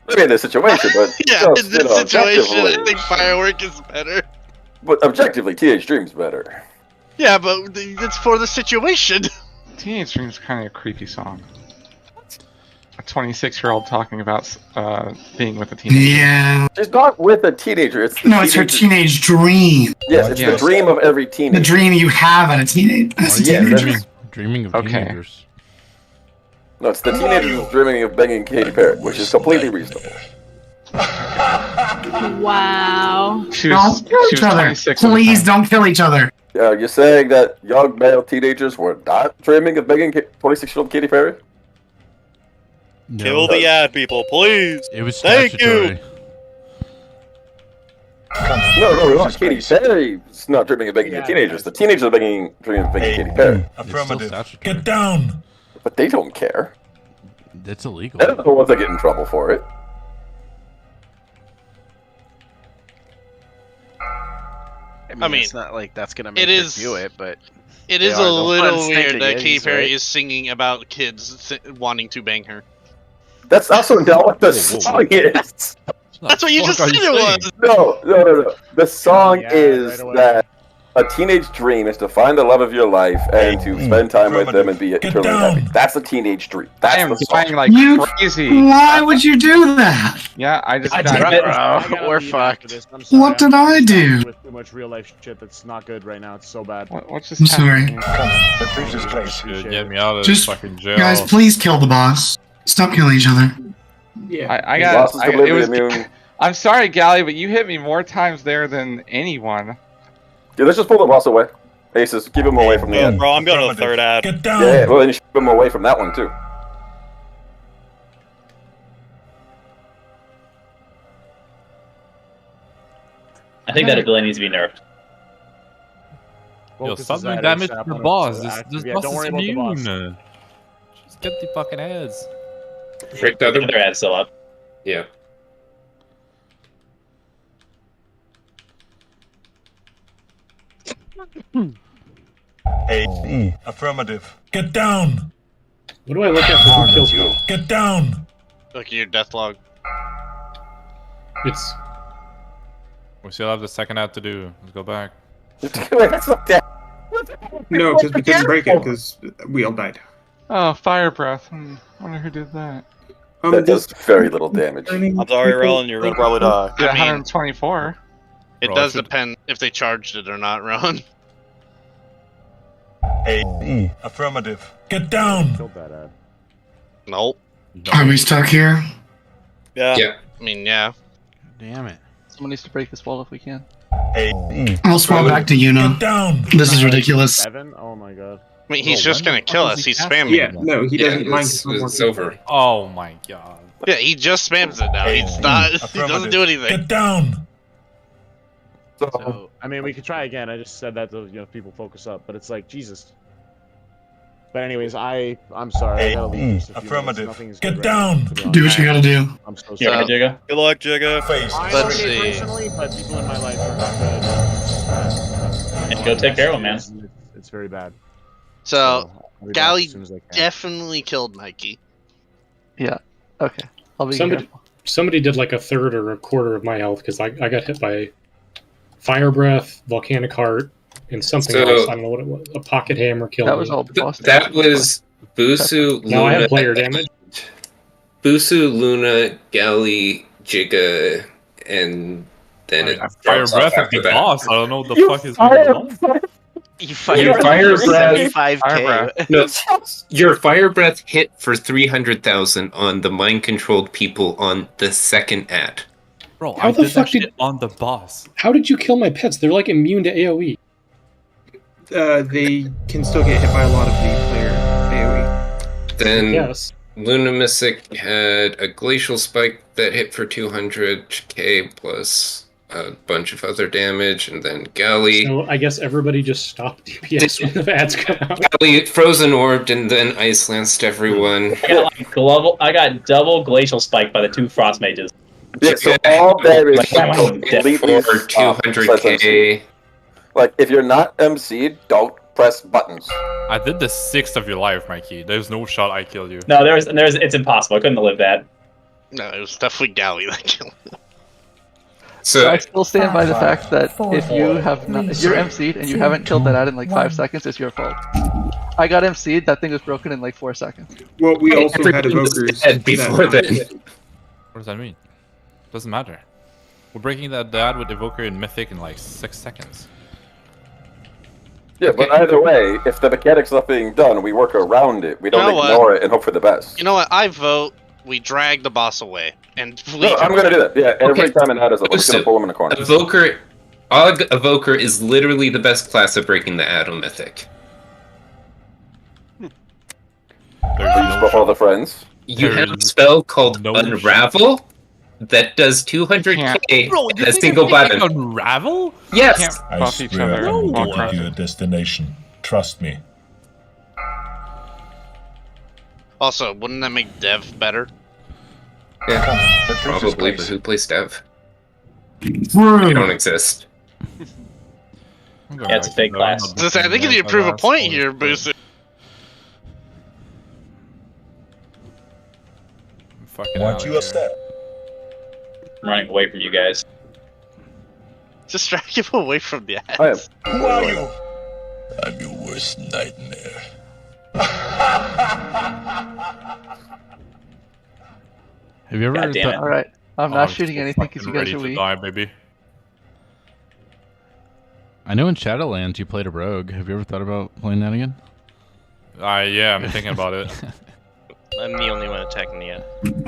Maybe in this situation, but Yeah, just, in this situation, I objectively- think firework is better. But objectively, Teenage Dream's better. Yeah, but it's for the situation. Teenage Dream's kind of a creepy song. A 26-year-old talking about being with a teenager. Yeah. She's not with a teenager. It's the No, it's her teenage dream. Yes, it's the dream of every The teenager. dream you have at a teenage. As a Yeah, teenager. Dreaming of Okay. teenagers. No, it's the teenagers dreaming of banging Katy Perry, which is completely reasonable. Wow. She Don't was, kill she each was other. 26 at the Please time. don't kill each other. You're saying that young male teenagers were not dreaming of banging 26-year-old Katy Perry? No. Kill the ad people, please. It was Thank statutory. you. No, not Katy Perry's not dreaming of banging the teenagers. The teenagers are dreaming of banging Katy Perry. Affirmative. Get down. But they don't care. It's illegal. They're the ones that get in trouble for it. I mean, it's not like that's gonna make it her is- do it, but It they is are a the little ones weird thinking that it, Katy he's Perry right. is singing about kids wanting to bang her. That's also not what the song is. That's what you just said it was. No. The song is that a teenage dream is to find the love of your life and to spend time with them and be eternally happy. That's a teenage dream. I am That's the song. dying like You- crazy. Why would you do that? Yeah, I just I got did it. we're fucked. What did I do? With too much real life shit that's not good right now. It's so bad. What's this? I'm sorry. Get me out of Just, this fucking jail. guys, please kill the boss. Stop killing each other. Yeah. I The got. boss is It completely was. immune. I'm sorry, Gally, but you hit me more times there than anyone. Yeah, let's just pull the boss away. Aces, keep him away from the Yeah, end. bro, I'm going to the third ad. Get down. Yeah, well then you should keep him away from that one too. I think that ability needs to be nerfed. Yo, Focus stop is doing at damage ASAP to the on it, boss. so This active. boss Don't worry is about the boss. immune. Just get the fucking ads. Rick, the The other ad's still up. Yeah. A. Affirmative. Get down. What do I look at for who kills who? Get down. Look at your death log. It's We still have the second ad to do. Let's go back. That's not that. No, because we couldn't break it because we all died. Oh, fire breath. Wonder who did that. That does very little damage. I'm sorry, Rowan, you're gonna probably die. Yeah, I mean, 124. It Bro, does should- depend if they charged it or not, Ron. Affirmative. Get down. Killed that ad. Nope. Are we stuck here? Yeah. Yeah. I mean, yeah. Damn it. Someone needs to break this wall if we can. I'll swap back to Yuna. Get down. This is ridiculous. 7? Oh my god. I mean, he's Oh, just when gonna the kill fuck us. does He's he spamming. Yeah, no, he doesn't mind. It's over. Oh my god. Yeah, he just spams it now. He's not. He doesn't do anything. Get down. So, I mean, we could try again. I just said that to people focus up, but it's like Jesus. But anyways, I'm sorry. I gotta leave just a few Affirmative. minutes. Nothing's Get good down. right now, Do what you gotta do. I'm so You alright, sorry. Jigga? Good luck, Jigga. I'm Let's okay see. personally, but people in my life are not good. And go take care of him, man. It's very bad. So, I'll be back Gally as soon as I can. definitely killed Mikey. Yeah. Okay. I'll be Somebody did like a third or a quarter of my health because I got hit by fire breath, volcanic heart, and something So- else. I don't know what it was. A pocket hammer killed That me. was all boss That was Busu, No, I Luna, have player damage. Busu, Luna, Gally, Jigga, and then it Fire drops off breath at after the that. boss. I don't know what the fuck is going on. You Your fire breath, 75k. no, your fire breath hit for 300,000 on the mind controlled people on the second ad. Bro, How I the did fuck that did- shit on the boss. How did you kill my pets? They're like immune to AoE. They can still get hit by a lot of the player AoE. Then Yes. Luna Mystic had a glacial spike that hit for 200k plus a bunch of other damage, and then Gally. So I guess everybody just stopped DPS when the ads come out. Gally frozen orbed and then ice lanced everyone. I got double glacial spike by the 2 frost mages. Yeah, so all damage Like, I'm completely For 200k. Like, if you're not MC'd, don't press buttons. I did the 6th of your life, Mikey. There's no shot I kill you. No, there's it's impossible. I couldn't have lived that. No, it was definitely Gally that killed him. So I still stand by the fact that Four, if you have not, if you're MC'd and you haven't killed that ad in like 5 seconds, it's your fault. I got MC'd, that thing was broken in like 4 seconds. Well, we also had everything was evokers dead before that- then. What does that mean? Doesn't matter. We're breaking that ad with Evoker and Mythic in like 6 seconds. Yeah, but either way, if the mechanic's not being done, we work around it. We don't You know what? ignore it and hope for the best. You know what? I vote we drag the boss away and No, leave I'm him. gonna do that. Yeah, every Okay. time an ad is up, I'm just gonna So, pull him in the corner. Evoker, Og Evoker is literally the best class of breaking the ad on Mythic. There's Please, for all the friends. You have a spell called no Unravel that does 200k in a single button. Unravel? Yes! I Buff each swear other. I will Walk get around. you to your destination. Trust me. Also, wouldn't that make Dev better? Yeah, The truth is probably, but grace. who plays Dev? They Bro. don't exist. Yeah, it's a fake class. I think you need to prove a point here, Booster. Fucking Want out you here. a step? I'm running away from you guys. Just drag him away from the I am. ads. Who are you? I'm your worst nightmare. Have you ever God damn it. Alright, I'm Oh, not I'm shooting so anything because you fucking guys ready are to weak. die, baby. I know in Shadowlands you played a rogue. Have you ever thought about playing that again? Yeah, I'm thinking about it. I'm the only one attacking the end.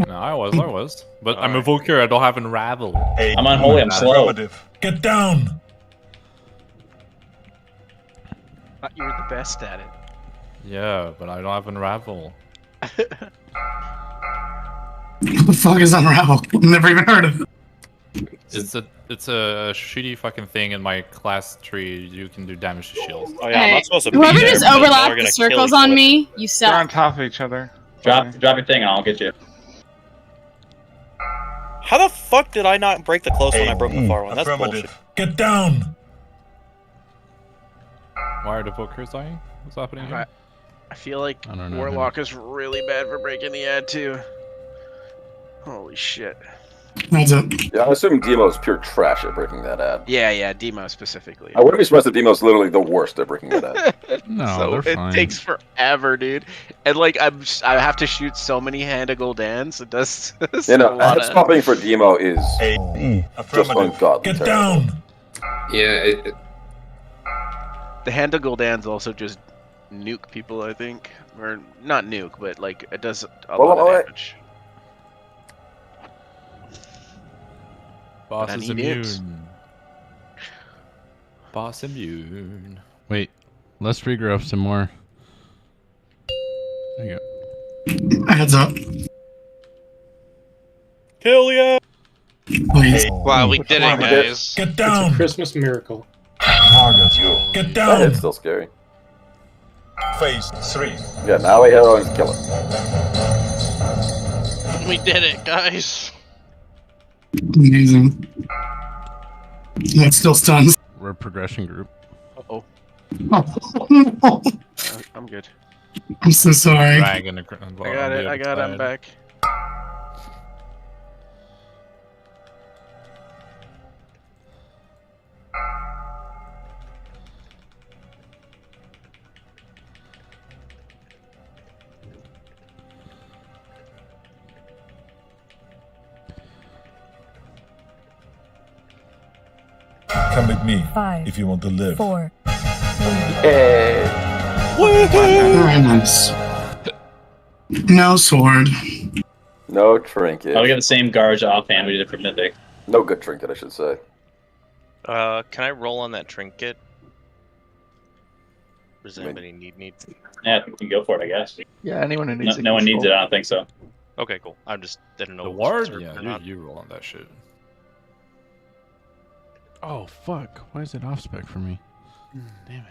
No, I was. But I'm Evoker, I don't have Unravel. I'm unholy, I'm slow. Affirmative. Get down. Thought you were the best at it. Yeah, but I don't have Unravel. What the fuck is Unravel? Never even heard of it. It's a shitty fucking thing in my class tree. You can do damage to shields. Oh yeah, I'm Hey, not supposed to be whoever there, just but they're overlapped gonna the kill circles each on other. me, you They're on suck. top of each other. Drop your thing and I'll get you. How the fuck did I not break the close one? I broke the far one. That's bullshit. Affirmative. Get down. Why are the Evokers dying? What's happening here? I feel like I don't know. Warlock is really bad for breaking the ad too. Holy shit. Heads up. Yeah, I assume Demo's pure trash at breaking that ad. Yeah, Demo specifically. I wouldn't be surprised if Demo's literally the worst at breaking that ad. No, So they're it fine. takes forever, dude. And like I have to shoot so many hand to Goldans. It does. You know, ad stopping for Demo is just ungodly. Get terrible. down! Yeah, The hand to Goldans also just nuke people, I think, or not nuke, but like it does a lot of damage. Boss I is need nukes. immune. Boss immune. Wait, let's regrow some more. There you go. Heads up. Hell yeah! Please. Wow, we did it, guys. Get It's down! a Christmas miracle. Target. Get That down! hit's still scary. Phase 3. Yeah, now we have to kill it. We did it, guys. Amazing. That still stuns. We're a progression group. Oh, Oh, I'm good. I'm so sorry. Dragon I got it. I'm back. Come with me 5, if you want to live. 4, Hey. Very nice. No sword. No trinket. Oh, we got the same garbage offhand we did for Mythic. No good trinket, I should say. Can I roll on that trinket? Or does anybody need? Yeah, you can go for it, I guess. Yeah, anyone who needs it. No one needs it, I don't think so. Okay, cool. I just didn't know. The if it was ward? reserved or Yeah, not. you roll on that shit. Oh fuck! Why is it off spec for me? Damn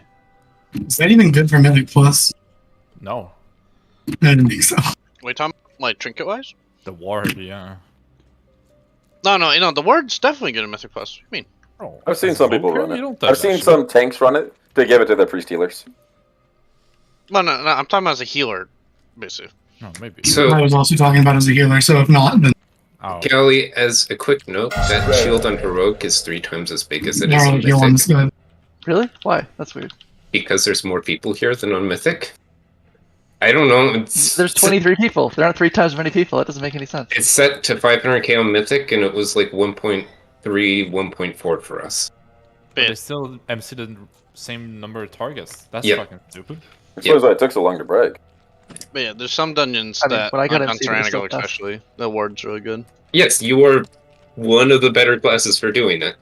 it! Is that even good for Mythic Plus? No. I didn't think so. Wait, Tom, like trinket wise? The ward, yeah. No, the word's definitely good in Mythic Plus. What do you mean? Oh, I've seen some people run You it. don't I've seen some tanks run it to give it to their priest healers. No, I'm talking about as a healer, basically. No, maybe. So, I was also talking about as a healer, so if not, then Oh. Kelly, as a quick note, that shield on Heroic is 3 times as big as it is they're on on heal on this Mythic. guy. Really? Why? That's weird. Because there's more people here than on Mythic. I don't know. There's 23 people. There aren't 3 times as many people. That doesn't make any sense. It's set to 500k on Mythic, and it was like 1.3, 1.4 for us. But they still MC the same number of targets. That's Yeah. fucking stupid. I suppose why it took so long to break. But yeah, there's some dungeons I mean, that when I got on MC, it was still Tyrannical tough. especially, the ward's really good. Yes, you are one of the better classes for doing it.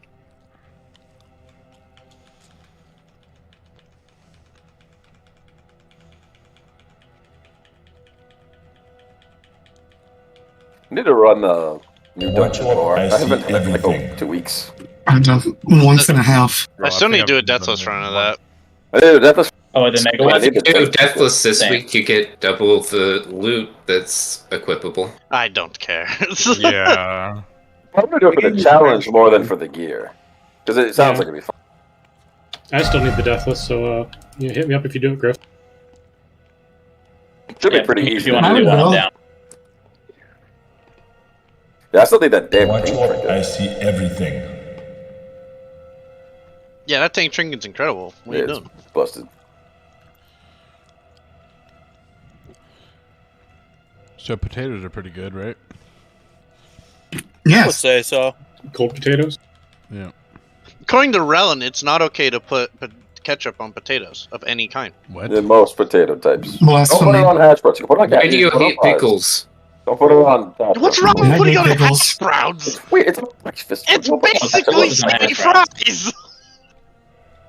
I need to run the new dungeon what? more. I I see haven't had like everything. 2 weeks. I've done once and a half. I still need to do a Deathless run of that. I did a Deathless. Oh, the Mega I one? need If you to do take- Deathless this Same. week, you get double the loot that's equipable. I don't care. Yeah. I'm gonna do it for the challenge more than for the gear, because it sounds like it'd be fun. I still need the Deathless, so yeah, hit me up if you do it, Griff. Should Yeah, be pretty if easy. you want to do one, I'm down. Yeah, I still need that damn Watch pink what? trinket. I see everything. Yeah, that tank trinket's incredible. What are Yeah, you it's doing? busted. So potatoes are pretty good, right? I would Yes. say so. Cold potatoes. Yeah. According to Relin, it's not okay to put ketchup on potatoes of any kind. What? In most potato types. Blasphemy. Don't put it on hash browns. You can put it on Why do you put it on hate fries. pickles? Don't put it on. What's wrong I with putting hate on pickles. hash browns? It's weird. It's a breakfast. It's Don't put it on hash basically browns. sticky hash browns. fries.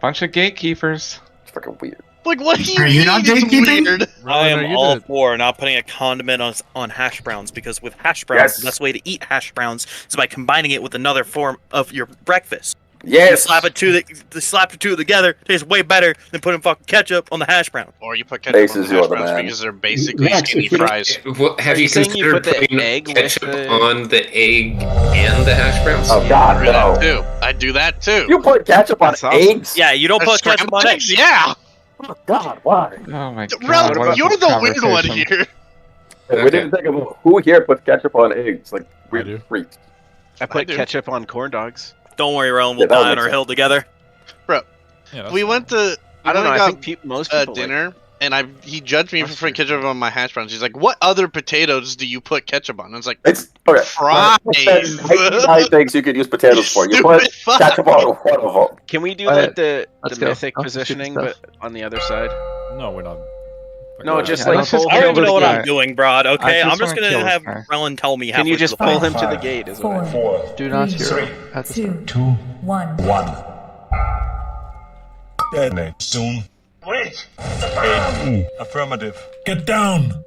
Bunch of gatekeepers. It's fucking weird. Like, what do you Are you mean not it's gatekeeping? weird? I Ryan, are am you all the- for not putting a condiment on hash browns, because with hash browns, Yes. the best way to eat hash browns is by combining it with another form of your breakfast. You Yes. slap the two together, tastes way better than putting fucking ketchup on the hash brown. Or you put ketchup on Aces, the you're hash the browns man. because they're basically Max, skinny if you don't- fries. Well, have Are you you saying you considered put the putting egg with ketchup the- on the egg and the hash browns? Oh God, I do that no! too. I do that too. You put ketchup on That's awesome. eggs? Yeah, you don't put ketchup Scrambled on eggs? eggs. Yeah. Oh God, why? Oh my god. Rel, what is you're this the weird one conversation? here. We didn't think about who here puts ketchup on eggs. Like I weird do. freaks. I put do. ketchup on corn dogs. Don't worry, Rowan. We'll Yeah, that die would on make our sense. hill together. Bro, Yeah, that's we went to. I don't know. I got think most people dinner, and he judged me for putting ketchup on my hash browns. He's like, "What other potatoes do you put ketchup on?" I was like, It's okay. fries. 99 things you could use potatoes for. You put Stupid fuck. ketchup on one of them. Can we do Alright, like the let's go. mythic I'll just shoot positioning, stuff. but on the other side? No, we're not. No, just Yeah, like let's just pull I him don't even to know the what I'm gate. doing, Brod. Okay, I I'm just just wanna gonna kill have this guy. Rowan tell me. Can you halfway just through the pull fight. him to the gate? Is what I Four, Do not three, hero at the start. 2, 1. Detonate soon. Wait! Affirmative. Get down!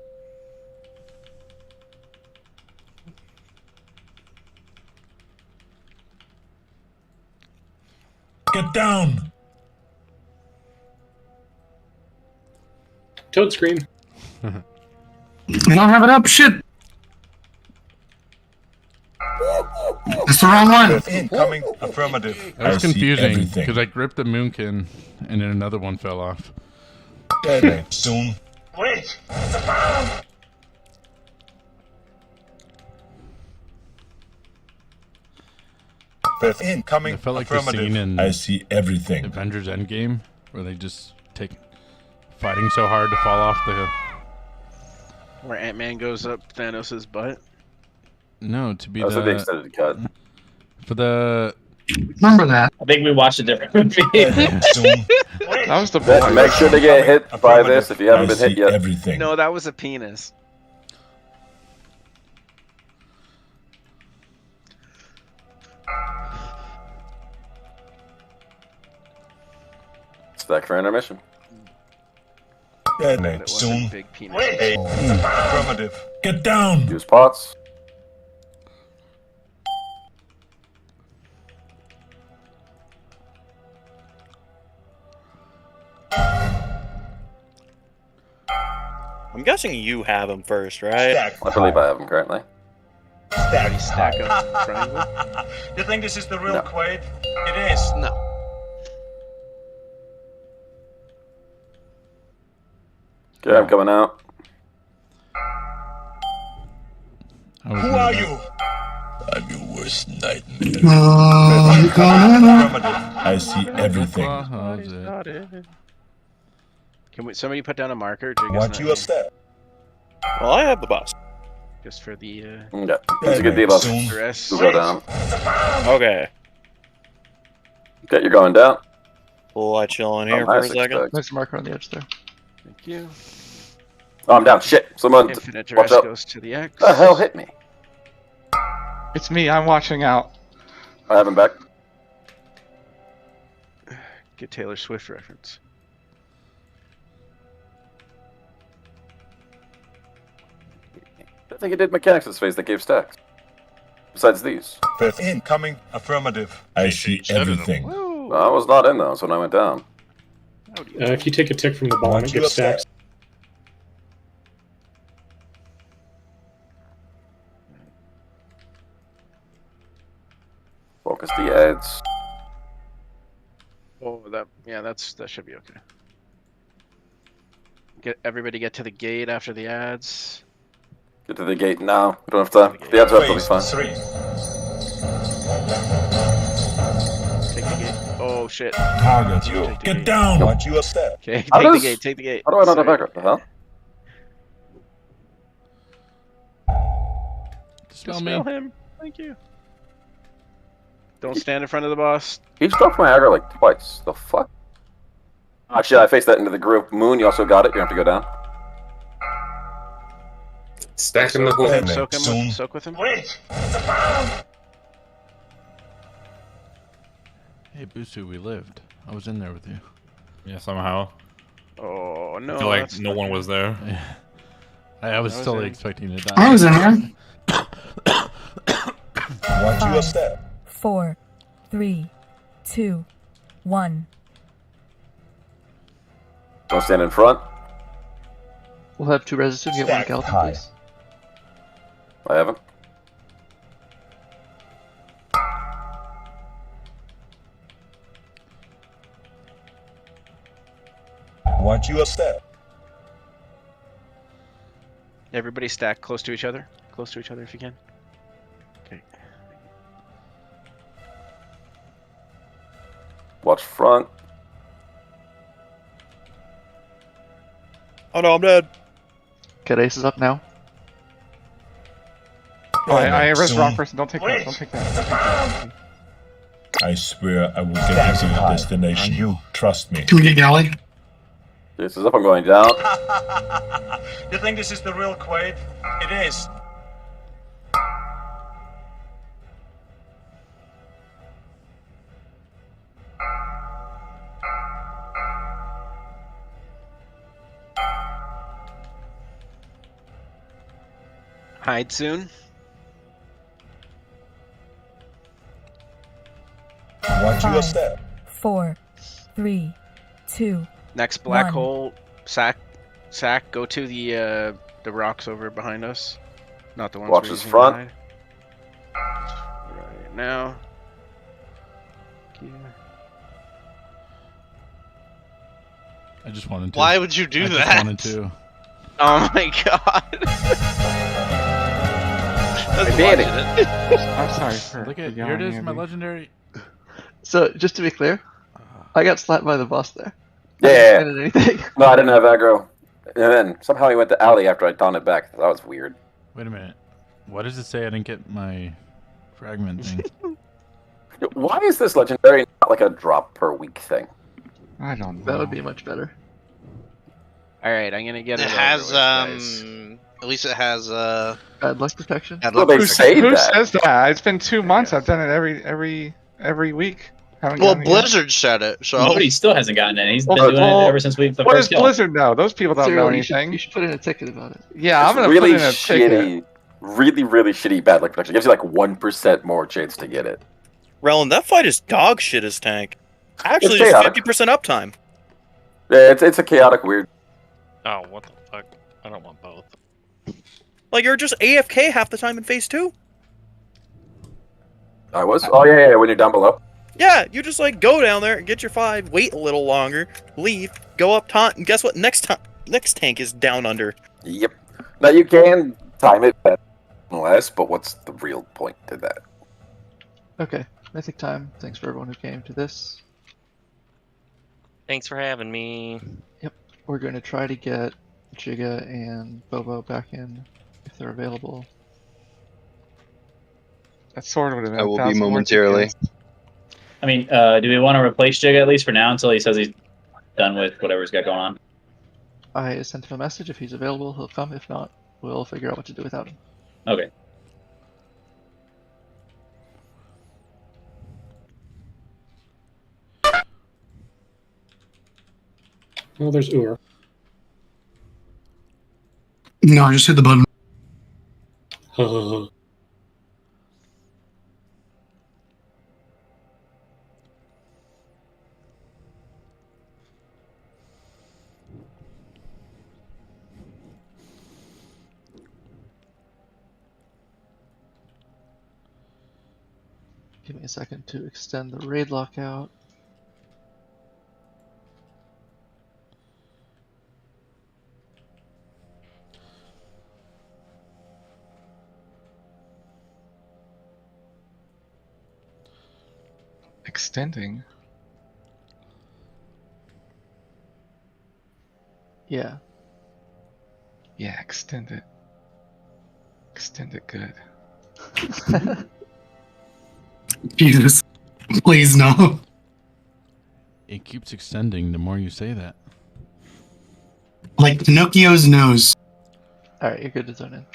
Get down! Toad scream. I don't have it up. Shit. That's the wrong one. Incoming. Affirmative. That was I see confusing everything. because I gripped the moonkin and then another one fell off. Detonate soon. Wait! Incoming. It felt like the Affirmative. scene in I see everything. Avengers Endgame where they just fighting so hard to fall off the. Where Ant-Man goes up Thanos' butt. No, to be That's the extended cut. for the. Remember that. I think we watched a different movie. That was the boy. Make sure to get hit by this if you haven't been hit yet. Everything. No, that was a penis. Stack for intermission. Detonate It wasn't soon. big penis. Affirmative. Get down! Use pots. I'm guessing you have him first, right? I believe I have them currently. Already stack up in triangle. You think this is the real No. Quaid? It is. No. Okay, I'm coming out. I was Who gonna- are you? I'm your worst nightmare. I'm coming up. Affirmative. I see everything. How's it? Can we? Somebody put down a marker. Jig us Want not you here. a step? Well, I have the boss. Just for the Yeah, that's a good deal of Soon. dress. We'll go down. Okay. Okay, you're going down. We'll let chill in Oh, here for a nice, second. expect. There's a marker on the edge there. Thank you. Oh, I'm down. Shit. Someone. Infinite Watch dress out. goes to the X. The hell hit me? It's me. I'm watching out. I have him back. Good Taylor Swift reference. I think it did mechanics in his face that gave stacks. Besides these. Incoming. Affirmative. I see everything. I was not in those when I went down. If you take a tick from the bomb, Want it you gets a step? stacks. Focus the ads. Oh, that that should be okay. Everybody get to the gate after the ads. Get to the gate now. We don't have time. The ads are up, they'll be fine. Take the gate. Oh shit. Target you. Take the Get gate. down! Want you a step? Okay, How take the does- gate. Take the gate. How do I not have Sorry. backup? The hell? Smell Smell me. him. Thank you. Don't stand in front of the boss. He dropped my aggro like twice. The fuck? Actually, I faced that into the group. Moon, you also got it. You have to go down. Stack in the hole. Soak him. Soon. Soak with him. Wait! Hey, Busu, we lived. I was in there with you. Yeah, somehow. Oh no. I feel like that's no not one good. was there. I was I was still in. expecting to die. I was in there. Want you a step? 4, 3, 2, 1. Don't stand in front. We'll have 2 reses soon. Get 1 skeleton, please. I haven't. Want you a step? Everybody stack close to each other. Close to each other if you can. Okay. Watch front. Oh no, I'm dead. Get aces up now. Oh, I res the wrong person. Don't take that. Don't take that. Don't take that. I swear I will get you to your destination. You trust me. Can we get Galley? This is up. I'm going down. You think this is the real Quaid? It is. Hide soon. Watch your 5, step. 4, 3, 2. Next black 1. hole, sack, go to the rocks over behind us. Not the ones Watch we're his using front. right now. I just wanted to. Why would you do I that? just wanted to. Oh my god. That's did it. I'm sorry for Look at yelling, here it is, my Andy. legendary. So just to be clear, I got slapped by the boss there. Yeah. I didn't anything. No, I didn't have aggro. And then somehow he went to alley after I donned it back. That was weird. Wait a minute. What does it say? I didn't get my fragment thing. Why is this legendary not like a drop per week thing? I don't know. That would be much better. All right, I'm gonna get it. It has at least it has bad luck protection. Bad Well, luck they protection. say Who that. says that? It's been 2 months. I've done it every week. Haven't Well, gotten it yet. Blizzard said it, so Nobody still hasn't gotten it. He's been Well, doing it ever since we the What does first kill. Blizzard know? Those people don't know Cyril, anything. you should put in a ticket about it. Yeah, I'm It's gonna really put in a ticket. shitty, really shitty bad luck protection. It gives you like 1% more chance to get it. Relin, that fight is dog shit as tank. Actually, It's just chaotic. 50% uptime. Yeah, it's a chaotic weird. Oh, what the fuck? I don't want both. Like, you're just AFK half the time in phase 2. I was. Oh yeah, when you're down below. Yeah, you just like go down there, get your 5, wait a little longer, leave, go up taunt, and guess what? Next tank is down under. Yep. Now you can time it better and less, but what's the real point to that? Okay, Mythic time. Thanks for everyone who came to this. Thanks for having me. Yep, we're going to try to get Giga and Bobo back in if they're available. That sword would have been I will be 1,000 words momentarily. against. I mean, do we want to replace Jig at least for now until he says he's done with whatever he's got going on? I sent him a message. If he's available, he'll come. If not, we'll figure out what to do without him. Okay. Well, there's Ur. No, I just hit the button. Give me a second to extend the raid lockout. Extending. Yeah. Yeah, extend it. Extend it good. Jesus. Please, no. It keeps extending the more you say that. Like Pinocchio's nose. Alright, you're good to zone in.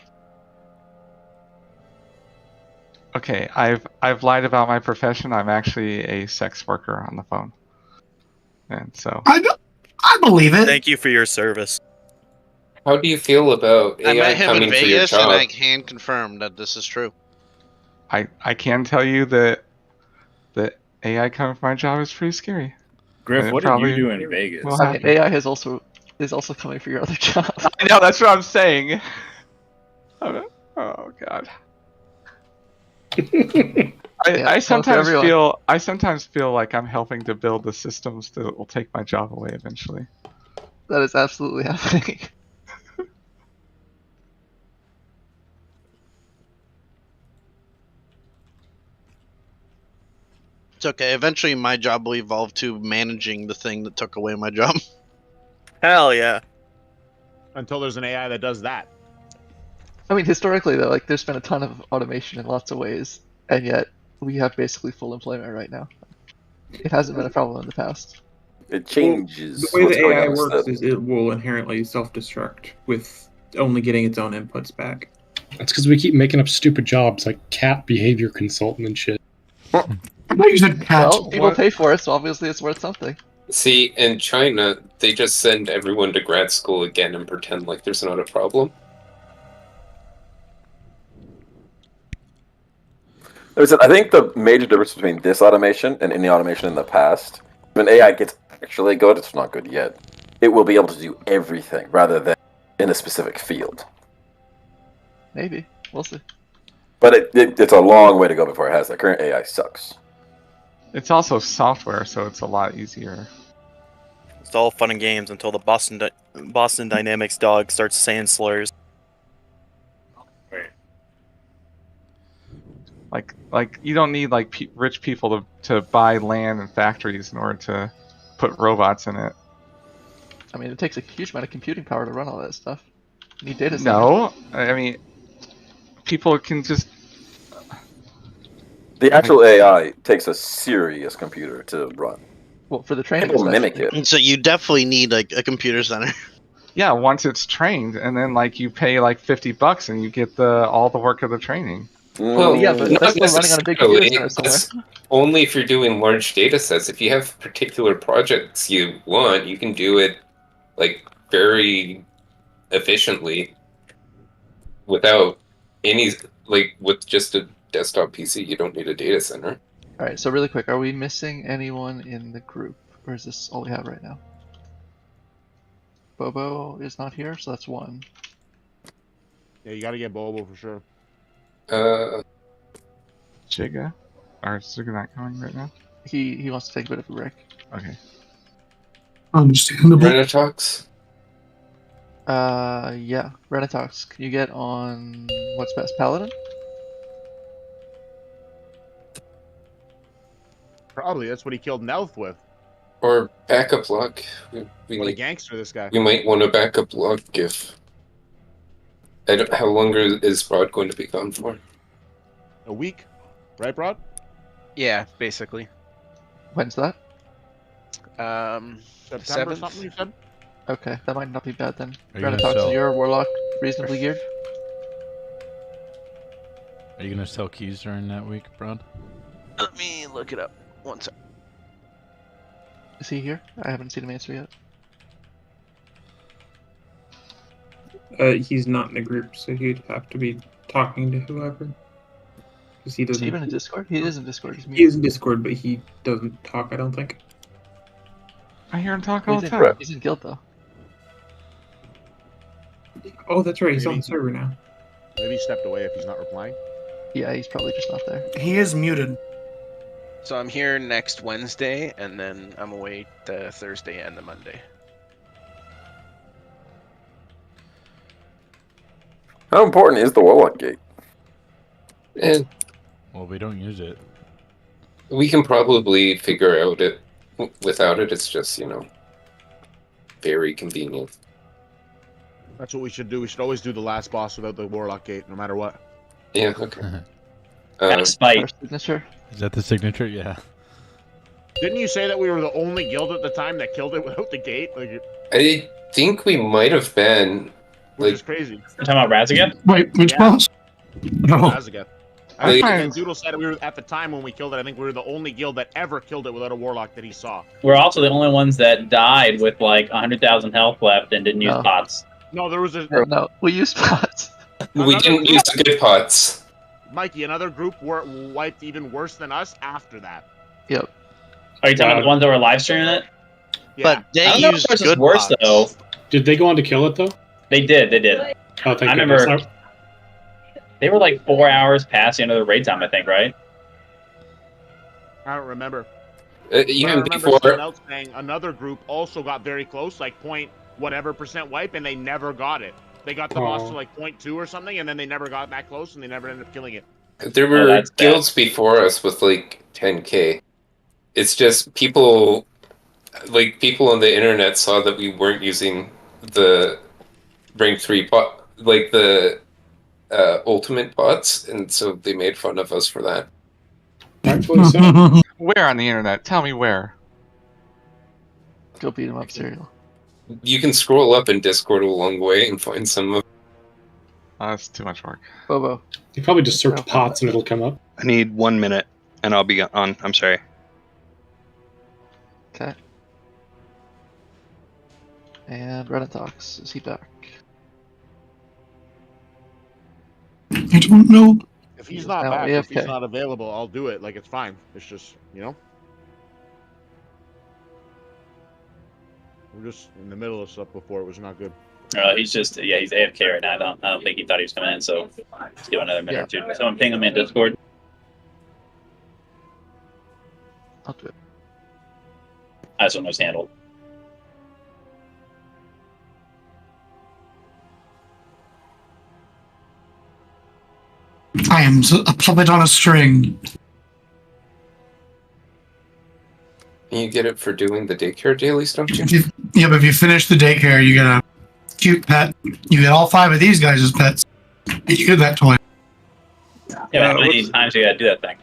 Okay, I've lied about my profession. I'm actually a sex worker on the phone, and so I believe it. Thank you for your service. How do you feel about I AI met him in coming for your Vegas, and job? I can confirm that this is true. I can tell you that AI coming for my job is pretty scary. Griff, And it what did probably you do in Vegas? will I mean, happen. AI is also coming for your other job. I know, that's what I'm saying. Oh god. I sometimes feel like I'm helping to build the systems that will take my job away eventually. That is absolutely happening. It's okay. Eventually, my job will evolve to managing the thing that took away my job. Hell yeah. Until there's an AI that does that. I mean, historically though, like there's been a ton of automation in lots of ways, and yet we have basically full employment right now. It hasn't been a problem in the past. It changes. The way what's the going AI on works instead. is it will inherently self-destruct with only getting its own inputs back. That's because we keep making up stupid jobs like cat behavior consultant and shit. I thought you said cat. Well, people pay for it, so obviously it's worth something. See, in China, they just send everyone to grad school again and pretend like there's not a problem. I think the major difference between this automation and any automation in the past, when AI gets actually good, it's not good yet. It will be able to do everything rather than in a specific field. Maybe. We'll see. But it's a long way to go before it has that. Current AI sucks. It's also software, so it's a lot easier. It's all fun and games until the Boston Dynamics dog starts saying slurs. Like you don't need like rich people to buy land and factories in order to put robots in it. I mean, it takes a huge amount of computing power to run all that stuff. You need data centers. No, I mean, people can just. The actual AI takes a serious computer to run. Well, for the training, It'll mimic it. So you definitely need like a computer center. Yeah, once it's trained, and then like you pay like $50 and you get all the work of the training. Well, yeah, but not that's still running on a big computer center necessarily. somewhere. That's only if you're doing large data sets. If you have particular projects you want, you can do it like very efficiently without any with just a desktop PC. You don't need a data center. All right, so really quick, are we missing anyone in the group, or is this all we have right now? Bobo is not here, so that's one. Yeah, you gotta get Bobo for sure. Jiga? Or is Jiga not coming right now? He wants to take a bit of a break. Okay. Understandable. Renatox? Yeah, Renatox. Can you get on what's best, Paladin? Probably that's what he killed Nelth with. Or backup luck. We What a need, gangster this guy. we might want a backup luck if. How long is Rod going to be gone for? A week, right, Rod? Yeah, basically. When's that? September 7th. something you said? Okay, that might not be bad then. Are you gonna Renatox, sell- is your warlock reasonably geared? Are you gonna sell keys during that week, Brad? Let me look it up. One sec. Is he here? I haven't seen him answer yet. He's not in a group, so he'd have to be talking to whoever. Because he Is doesn't. he even in Discord? He is in Discord. He's He is in Discord, but he doesn't talk. I don't think. I hear him talk all He's the in, time. he's in guild though. Oh, that's right. He's on Maybe- the server now. Maybe he stepped away if he's not replying. Yeah, he's probably just not there. He is muted. So I'm here next Wednesday, and then I'm away the Thursday and the Monday. How important is the Warlock Gate? And Well, we don't use it. we can probably figure out it without it. It's just very convenient. That's what we should do. We should always do the last boss without the Warlock Gate, no matter what. Yeah. Okay. Spite. Our signature. Is that the signature? Yeah. Didn't you say that we were the only guild at the time that killed it without the gate? Like, I think we might have been. which is crazy. You're talking about Raz again? Wait, which boss? No. Azagath. I think Like- that Doodle said we were at the time when we killed it. I think we were the only guild that ever killed it without a warlock that he saw. We're also the only ones that died with like 100,000 health left and didn't use No. pots. No, there was a No, we use pots. We didn't use the good pots. Mikey. Another group were wiped even worse than us after that. Yep. Are you talking about the ones that were live streaming it? Yeah. But they I don't know if use this is good worse pots. though. Did they go on to kill it though? They did. Oh, thank I you. remember they were like 4 hours past the end of the raid time, I think, right? I don't remember. But I Even remember before. someone else saying another group also got very close, like point whatever % wipe, and they never got it. They got the boss to like 0.2 or something, and then they never got that close, and they never ended up killing it. There were that's bad. guilds before us with like 10k. It's just people on the internet saw that we weren't using the rank 3 pot, like the ultimate pots, and so they made fun of us for that. Where on the internet? Tell me where. Go beat him up, Serial. You can scroll up in Discord along the way and find some of. Oh, that's too much work. Bobo. You probably just search pots and it'll come up. I need 1 minute, and I'll be on. I'm sorry. Okay. And Renatox, is he back? I don't know. If he's not now back, if he's AFK. not available, I'll do it. Like, it's fine. It's just, you know? We're just in the middle of stuff before it was not good. He's just he's AFK right now. I don't think he thought he was coming in, so let's give him another minute or two. Someone ping him in Discord. I'll do it. That's one was handled. I am a puppet on a string. You get it for doing the daycare dailies, don't you? But if you finish the daycare, you get a cute pet. You get all 5 of these guys as pets. And you get that toy. Yeah, but how many times you gotta do that thing?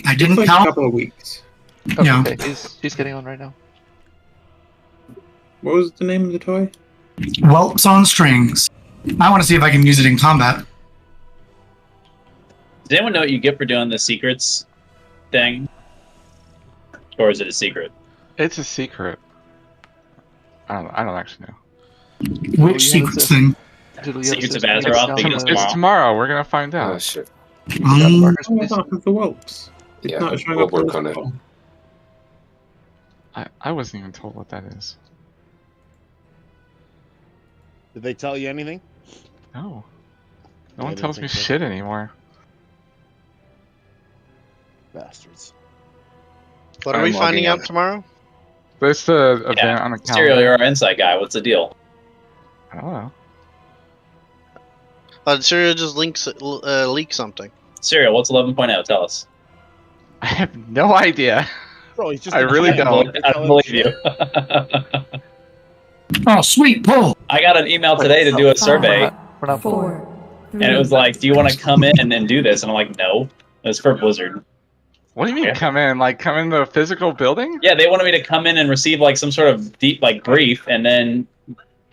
I didn't Like count. a couple of weeks. Oh, Yeah. okay, he's getting on right now. What was the name of the toy? Whelps on strings. I want to see if I can use it in combat. Does anyone know what you get for doing the secrets thing? Or is it a secret? It's a secret. I don't actually know. Which secrets thing? Secrets of Azeroth begins It's tomorrow. tomorrow. We're gonna find out. Oh shit. Oh, I thought it was the Whelps. It's Yeah, not showing we'll up on work this on it. phone. I wasn't even told what that is. Did they tell you anything? No. No I one didn't tells me think so. shit anymore. Bastards. What are we finding out tomorrow? There's the event on the calendar. Serial, you're our insight guy. What's the deal? I don't know. Syria just leak something. Serial, what's 11.0? Tell us. I have no idea. Bro, he's just I really don't. I don't believe you. Oh, sweet pull. I got an email today to do a survey, We're not 4, 3, and it was like, "Do you want to come in and do this?" And I'm like, "No, it's for Blizzard." What do you mean come in? Like come in the physical building? Yeah, they wanted me to come in and receive like some sort of deep like brief, and then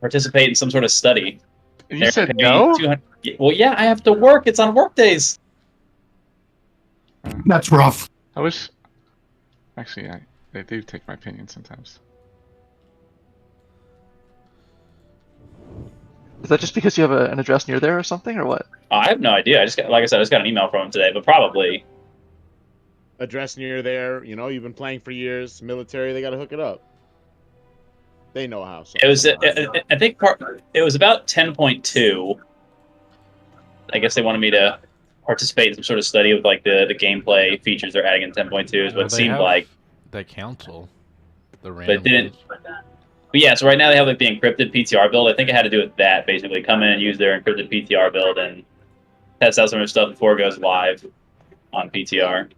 participate in some sort of study. You said no? Well, yeah, I have to work. It's on work days. That's rough. I wish. Actually, they do take my opinion sometimes. Is that just because you have an address near there or something, or what? I have no idea. I just got, like I said, I just got an email from him today, but probably. Address near there, you know, you've been playing for years, military, they gotta hook it up. They know how. So It was, I think, it was about 10.2. I guess they wanted me to participate in some sort of study with like the gameplay features they're adding in 10.2 is what it They seemed have like. the council. The But random it didn't. But yeah, so right now they have like the encrypted PTR build. I think it had to do with that, basically. Come in and use their encrypted PTR build and test out some of their stuff before it goes live on PTR.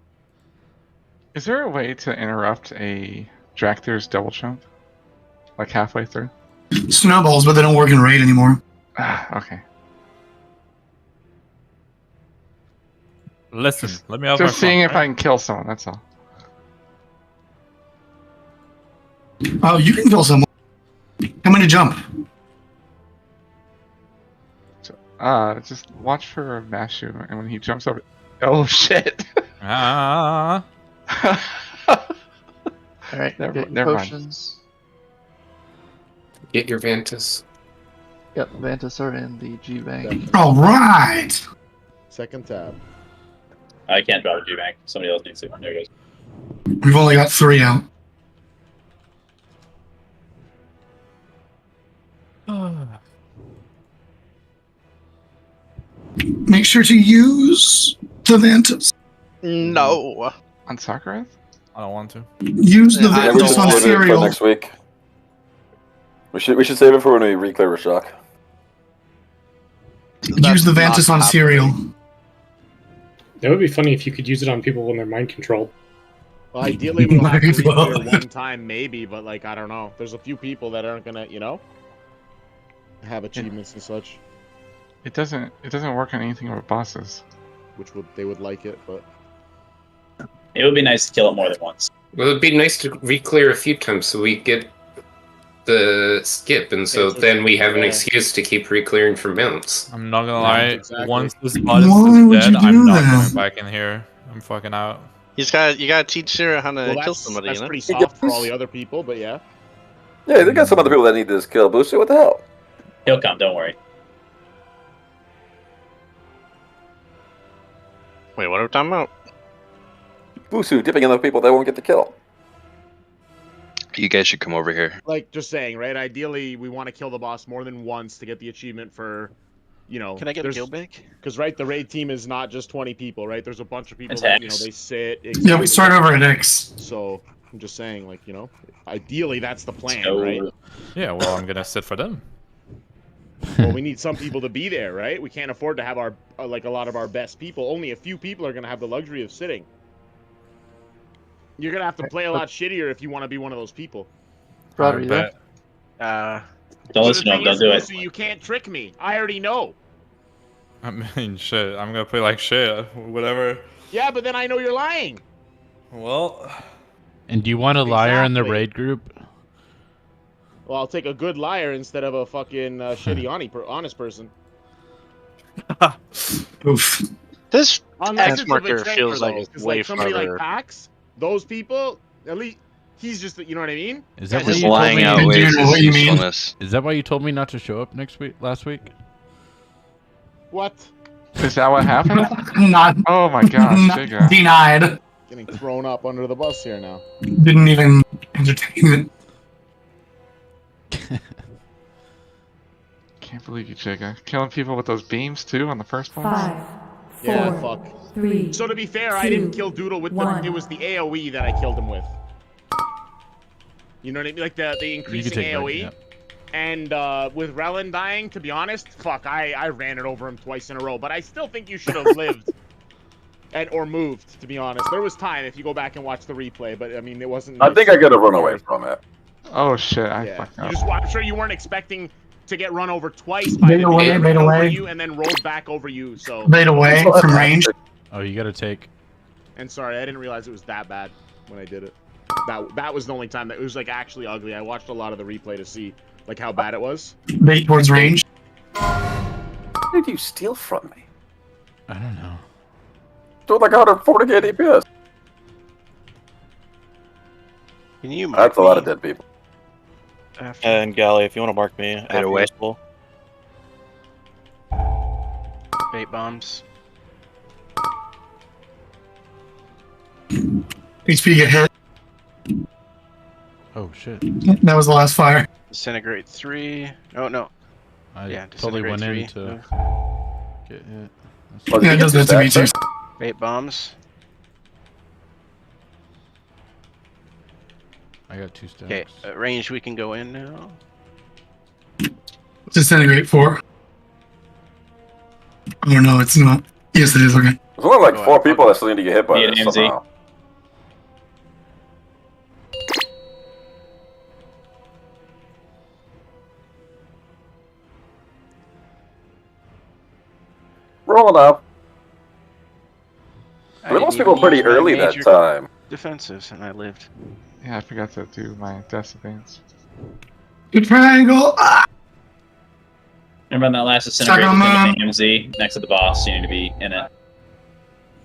Is there a way to interrupt a Drakthir's double jump? Like halfway through? Snowballs, but they don't work in raid anymore. Okay. Listen, let me have my Just seeing fun, if I can kill someone, that's all. Oh, you can kill someone. How many jump? Just watch for a mass shoot, and when he jumps over. Oh shit! Ah. Alright, Never get your mind. potions. Get your Vantis. Yep, Vantis are in the G Bank. All right. Second tab. I can't drop a G-Bank. Somebody else needs to. There it goes. We've only got 3 out. Make sure to use the Vantis. No. On Sakurath? I don't want to. Use the Yeah, we should Vantis on save it for cereal. next week. We should save it for when we re-clear shock. Use the Vantis on cereal. That would be funny if you could use it on people when they're mind controlled. Well, ideally, we'll have to Might as well. reclear one time, maybe, but like I don't know. There's a few people that aren't gonna, have achievements and such, It doesn't work on anything with bosses. which they would like it, but It would be nice to kill it more than once. Well, it'd be nice to reclear a few times so we get the skip, and so then we have an excuse to keep reclearing for mounts. I'm not gonna lie. exactly. Once this bot is Why would dead, you do I'm not that? going back in here. I'm fucking out. You gotta teach Sarah how to well, kill that's somebody. that's You know? pretty soft for all the other people, but yeah. Yeah, they got some other people that need this kill booster. What the hell? He'll come, don't worry. Wait, what are we talking about? Busu dipping in the people that won't get the kill. You guys should come over here. Like, just saying, right? Ideally, we want to kill the boss more than once to get the achievement for, Can I get a kill back? Because, right, the raid team is not just 20 people, right? There's a bunch of people It's that, X. they sit. Yeah, we start over at X. So, I'm just saying, like, ideally, that's the plan, So- right? Yeah, well, I'm gonna sit for them. Well, we need some people to be there, right? We can't afford to have a lot of our best people. Only a few people are going to have the luxury of sitting. You're going to have to play a lot shittier if you want to be one of those people. Rod, are you there? Don't listen to him, don't do it. So you can't trick me. I already know. I mean, shit. I'm gonna play like shit. Whatever. Yeah, but then I know you're lying. Well. And do you want a liar in the Exactly. raid group? Well, I'll take a good liar instead of a fucking shitty honest person. Oof. This Unless X it's a marker betrayer, feels like though, it's 'cause, way somebody farther. like Pax, those people, at least he's just, you know what I mean? Is that Guys what just you told Lying me? out ways know what you mean. usefulness. Is that why you told me not to show up last week? What? Is that what happened? Not, Oh my gosh, not Jigga. denied. Getting thrown up under the bus here now. Didn't even entertain it. Can't believe you, Jigga. Killing people with those beams too on the first place? 5, 4, Yeah, fuck. 3. So to be fair, I didn't kill Doodle with one. it was the AoE that I killed him with. You know what I mean? Like the increasing take that, AoE. yeah. And with Relin dying, to be honest, fuck, I ran it over him twice in a row. But I still think you should have lived. Or moved, to be honest. There was time if you go back and watch the replay, but I mean, it wasn't. I think I could have run away from it. Oh shit, I Yeah. fucked up. I'm sure you weren't expecting to get run over twice by Bait them. away, They bait ran over away. you and then rolled back over you. So. Bait away from range. Oh, you gotta take. And sorry, I didn't realize it was that bad when I did it. That was the only time that it was like actually ugly. I watched a lot of the replay to see like how bad it was. Bait towards range. What did you steal from me? I don't know. Stole like 140 DPS. Can you mark That's a lot of me dead people. after? And Gally, if you want to mark me, after away. this pool. Bait bombs. HP get hit. Oh shit. That was the last fire. Disintegrate 3. Oh no. I Yeah, totally went in disintegrate to 3. get hit. Oh, did Yeah, you it get does two that to me stacks, too. sir? Bait bombs. I got 2 stacks. Okay, range we can go in now. Disintegrate 4. Oh no, it's not. Yes, it is. Okay. There's only like Oh, 4 I people that still need to get hit by Yeah, this MZ. somehow. Rolling up. I mean, most didn't people were even pretty use my early that major time. Defensives, and I lived. Yeah, I forgot to do my death advance. Good triangle. Ah! Remember on that last disintegrate MZ next to the boss, you need to be in it.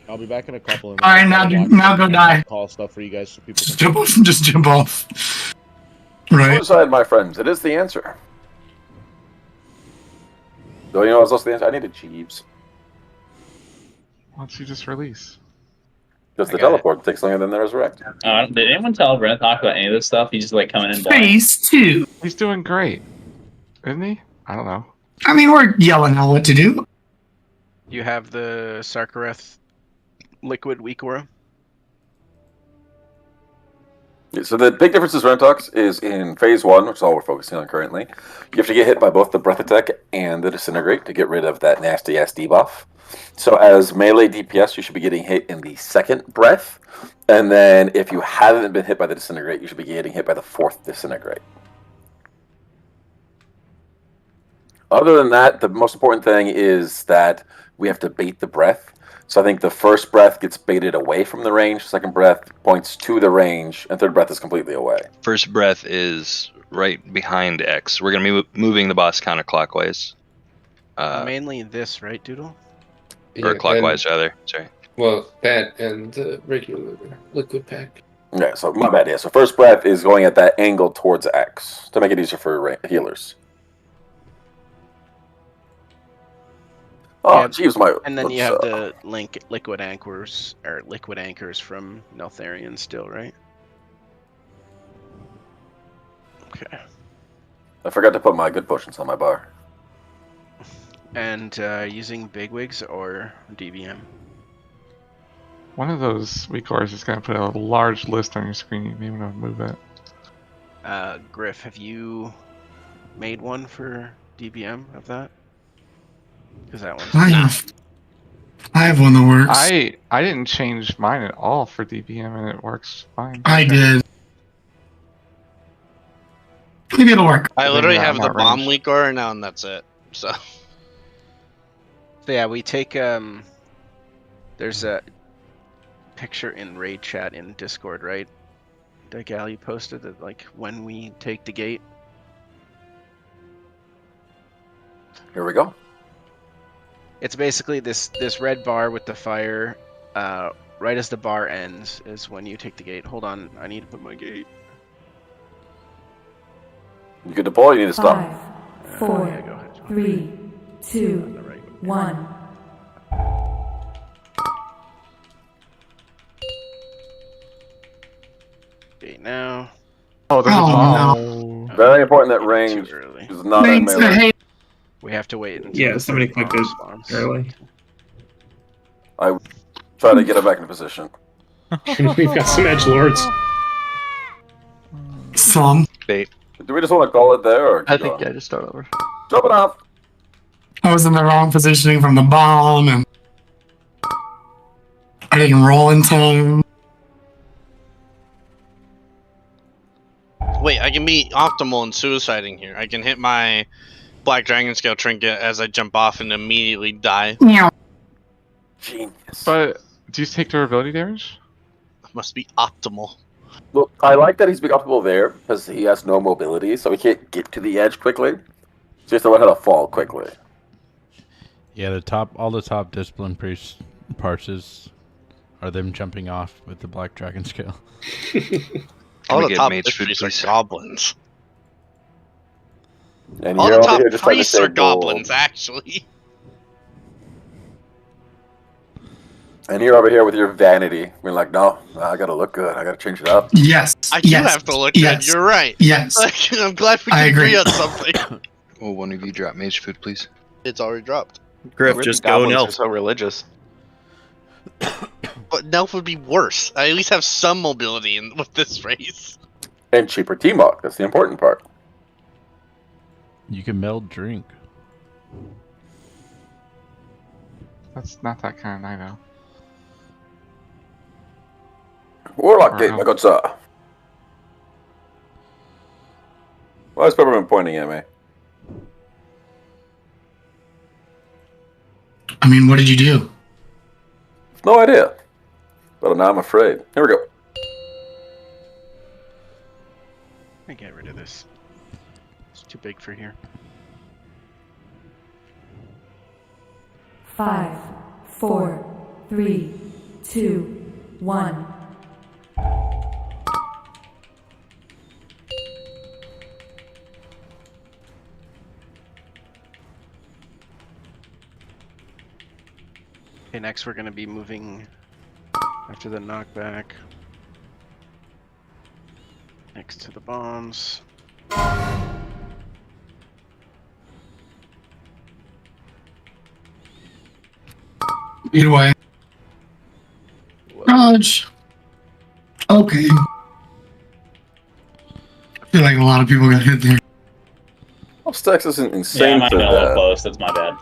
I'll be back in a couple of All right, minutes. now go die. Call stuff for you guys so people Just can. jump off. Just jump off. Right. Suicide, my friends. It is the answer. Do you know what's also the answer? I needed Jeeves. Why don't you just release? Because the I got teleport takes longer than the resurrect. Did anyone tell Brent talk about any of this stuff? He's just like coming in blind. Phase 2. He's doing great, isn't he? I don't know. I mean, we're yelling out what to do. You have the Sarkareth liquid weak aura. Yeah, so the big difference is Rentox is in phase 1, which is all we're focusing on currently. You have to get hit by both the Breath Attack and the Disintegrate to get rid of that nasty ass debuff. So as melee DPS, you should be getting hit in the second breath, and then if you haven't been hit by the Disintegrate, you should be getting hit by the fourth Disintegrate. Other than that, the most important thing is that we have to bait the breath. So I think the first breath gets baited away from the range, second breath points to the range, and third breath is completely away. First breath is right behind X. We're going to be moving the boss counterclockwise. Mainly this, right, Doodle? Or clockwise, rather. Sorry. Well, that and the regular liquid pack. Yeah, so my bad, yeah. So first breath is going at that angle towards X to make it easier for healers. Oh, jeez, my. And then you have the liquid anchors from Neltharion still, right? Okay. I forgot to put my good potions on my bar. And using bigwigs or DBM? One of those weak is going to put a large list on your screen. You may want to move it. Griff, have you made one for DBM of that? Because that one's I have one that works. I didn't change mine at all for DBM, and it works fine. I did. Maybe it'll work. I literally Yeah, have I'm the not bomb ranged. leaker now, and that's it. So yeah, we take there's a picture in raid chat in Discord, right? The gal you posted that like when we take the gate. Here we go. It's basically this red bar with the fire. Right as the bar ends is when you take the gate. Hold on, I need to put my gate. You can deploy, you need to stop. 5, 4, 3, 2, 1. Gate now. Oh, there's a Oh, bomb. Very important that range is not in Thanks, melee. hey. We have to wait until Yeah, the somebody third clicked bomb it spawns. early. I try to get it back in position. We've got some edge lords. Some. Bait. Do we just want to call it there, or I keep think, going? yeah, just start over. Jump it off. I was in the wrong positioning from the bomb, and I didn't roll in time. wait, I can be optimal in suiciding here. I can hit my Black Dragon Scale trinket as I jump off and immediately die. Genius. But do you take durability damage? Must be optimal. Look, I like that he's being optimal there because he has no mobility, so he can't get to the edge quickly. So he has to learn how to fall quickly. Yeah, all the top discipline priest parses are them jumping off with the Black Dragon Scale. All the get top mage food, priests are please? goblins. And All you're the over top here just trying to priests are save gold. goblins, actually. And you're over here with your vanity. We're like, no, I gotta look good. I gotta change it up. Yes. I do yes, have to look yes, good. You're right. Yes. Like, I'm glad we I can agree agree. on something. Will one of you drop mage food, please? It's already dropped. Griff, We're just the go goblins Nelf. are so religious. But Nelf would be worse. I at least have some mobility with this race. And cheaper T-Mock. That's the important part. You can meld drink. That's not that kind of night owl. Warlock Gate, Wow. my good sir. Why is Peppermint pointing at me? I mean, what did you do? No idea. But now I'm afraid. Here we go. I get rid of this. It's too big for here. 5, 4, 3, 2, 1. Okay, next we're gonna be moving after the knockback next to the bombs. Either way. Dodge. Okay. feel like a lot of people got hit there. Well, stacks isn't Yeah, I insane might for have been a little that. close. That's my bad.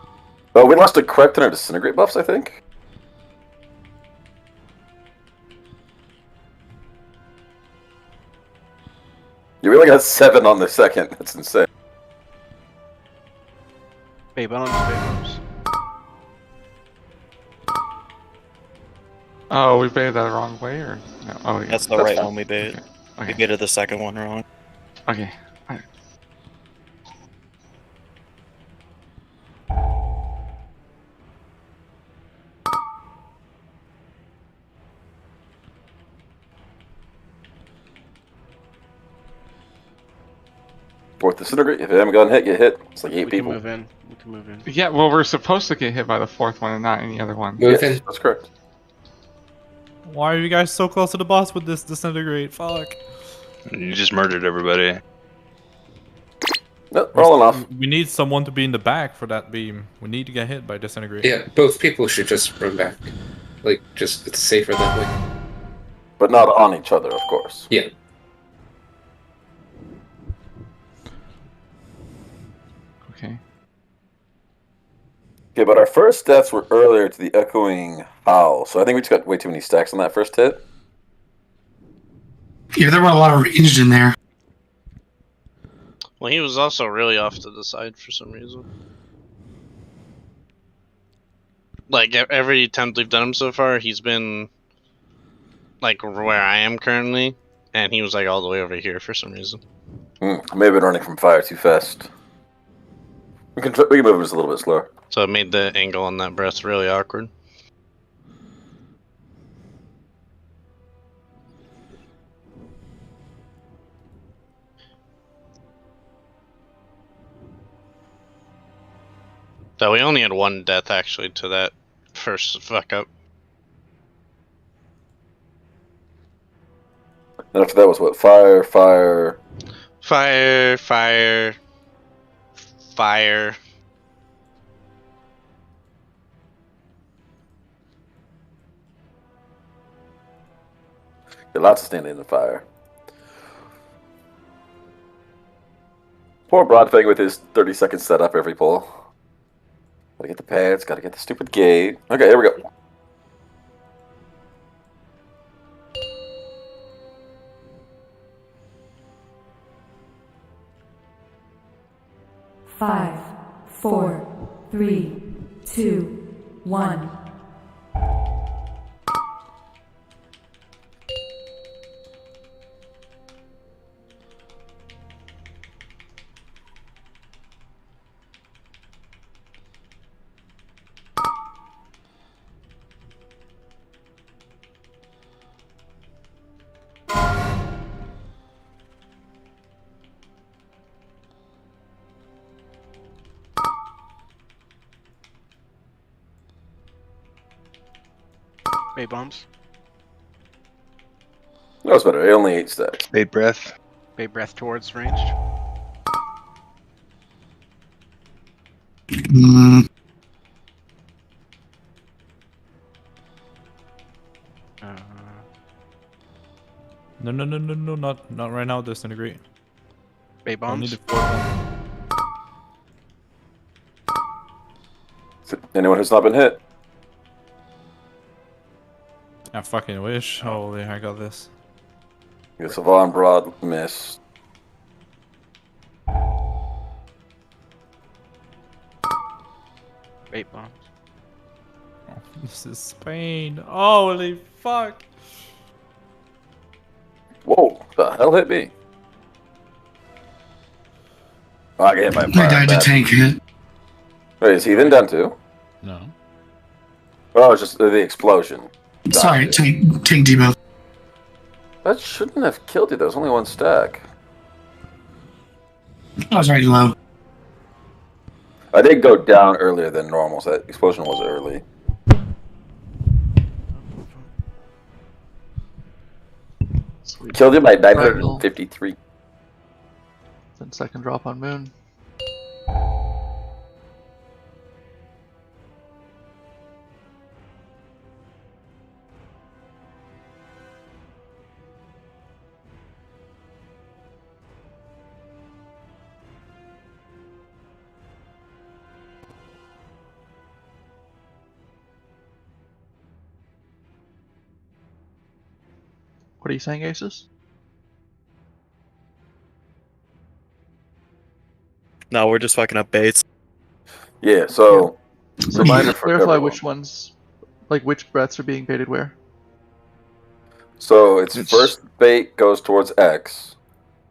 Oh, we lost a correct in our disintegrate buffs, I think. You really got 7 on the second. That's insane. Bay bombs. Oh, we baited that the wrong way, or no? Oh, yeah. That's the right one we bait. Okay. We Okay. baited the second one wrong. Okay. Alright. Fourth disintegrate. If you haven't gotten hit, get hit. It's like 8 We people. can move in. We can move in. Yeah, well, we're supposed to get hit by the fourth one and not any other one. Move Yes, in. that's correct. Why are you guys so close to the boss with this disintegrate? Fuck. You just murdered everybody. Nope, rolling off. We need someone to be in the back for that beam. We need to get hit by disintegrate. Yeah, both people should just run back. Like, just it's safer that way. But not on each other, of course. Yeah. Okay. Okay, but our first deaths were earlier to the echoing howl, so I think we just got way too many stacks on that first hit. Yeah, there were a lot of ranged in there. Well, he was also really off to the side for some reason. Like, every attempt we've done him so far, he's been, like, where I am currently, and he was, like, all the way over here for some reason. I may have been running from fire too fast. We can move him just a little bit slower. So it made the angle on that breath really awkward. So we only had one death, actually, to that first fuck up. And after that was what? Fire, fire. Fire, fire, fire. Got lots of standing in the fire. Poor Broadfang with his 30-second setup every pull. Gotta get the pads, gotta get the stupid gate. Okay, here we go. Five, four, three, two, one. Bay bombs. That was better. Only 8 stacks. Bait breath. Bay breath towards ranged. No, not right now. Disintegrate. Bay I need bombs. the fourth one. Anyone who's not been hit? I fucking wish. Holy, I got this. You got Savon, Broad, miss. Bay bombs. This is Spain. Holy fuck. Whoa, the hell hit me? Oh, I got hit by a I fire. died to Bad. tank hit. Wait, is he then done too? No. Oh, it's just the explosion. Sorry, Gotcha. tank debuff. That shouldn't have killed you. There was only 1 stack. I was already low. I did go down earlier than normal, so that explosion was early. Killed you by 953. 10-second drop on moon. What are you saying, Asus? No, we're just fucking up baits. Yeah. So So reminder can you for clarify everyone. which ones, like which breaths are being baited where? So it's first bait goes towards X.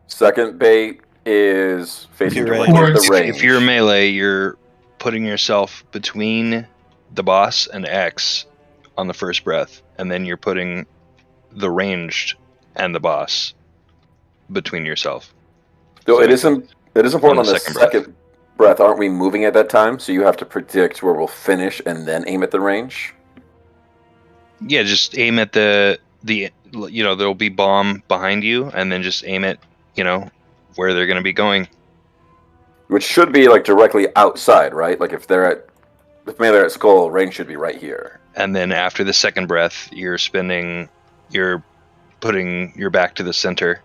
Second bait is facing directly at the range. If you're melee, you're putting yourself between the boss and X on the first breath, and then you're putting the ranged and the boss between yourself. So it is important on the second second breath. Aren't we moving at that time? So you have to predict where we'll finish and then aim at the range. Yeah, just aim at the there'll be bomb behind you, and then just aim at where they're going to be going. Which should be like directly outside, right? Like if melee are at skull, range should be right here. And then after the second breath, you're putting your back to the center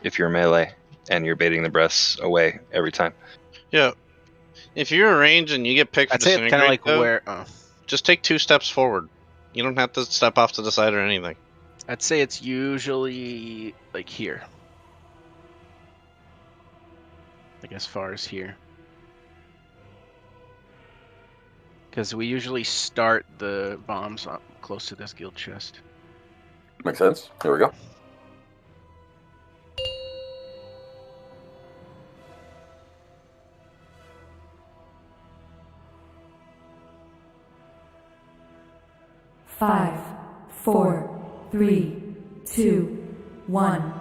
if you're melee, and you're baiting the breaths away every time. Yeah. If you're a range and you get picked for I'd say it's disintegrate, kind of like though, where. just take 2 steps forward. You don't have to step off to the side or anything. I'd say it's usually like here. Like as far as here. Because we usually start the bombs up close to this guild chest. Makes sense. Here we go. Five, 4, 3, 2, 1.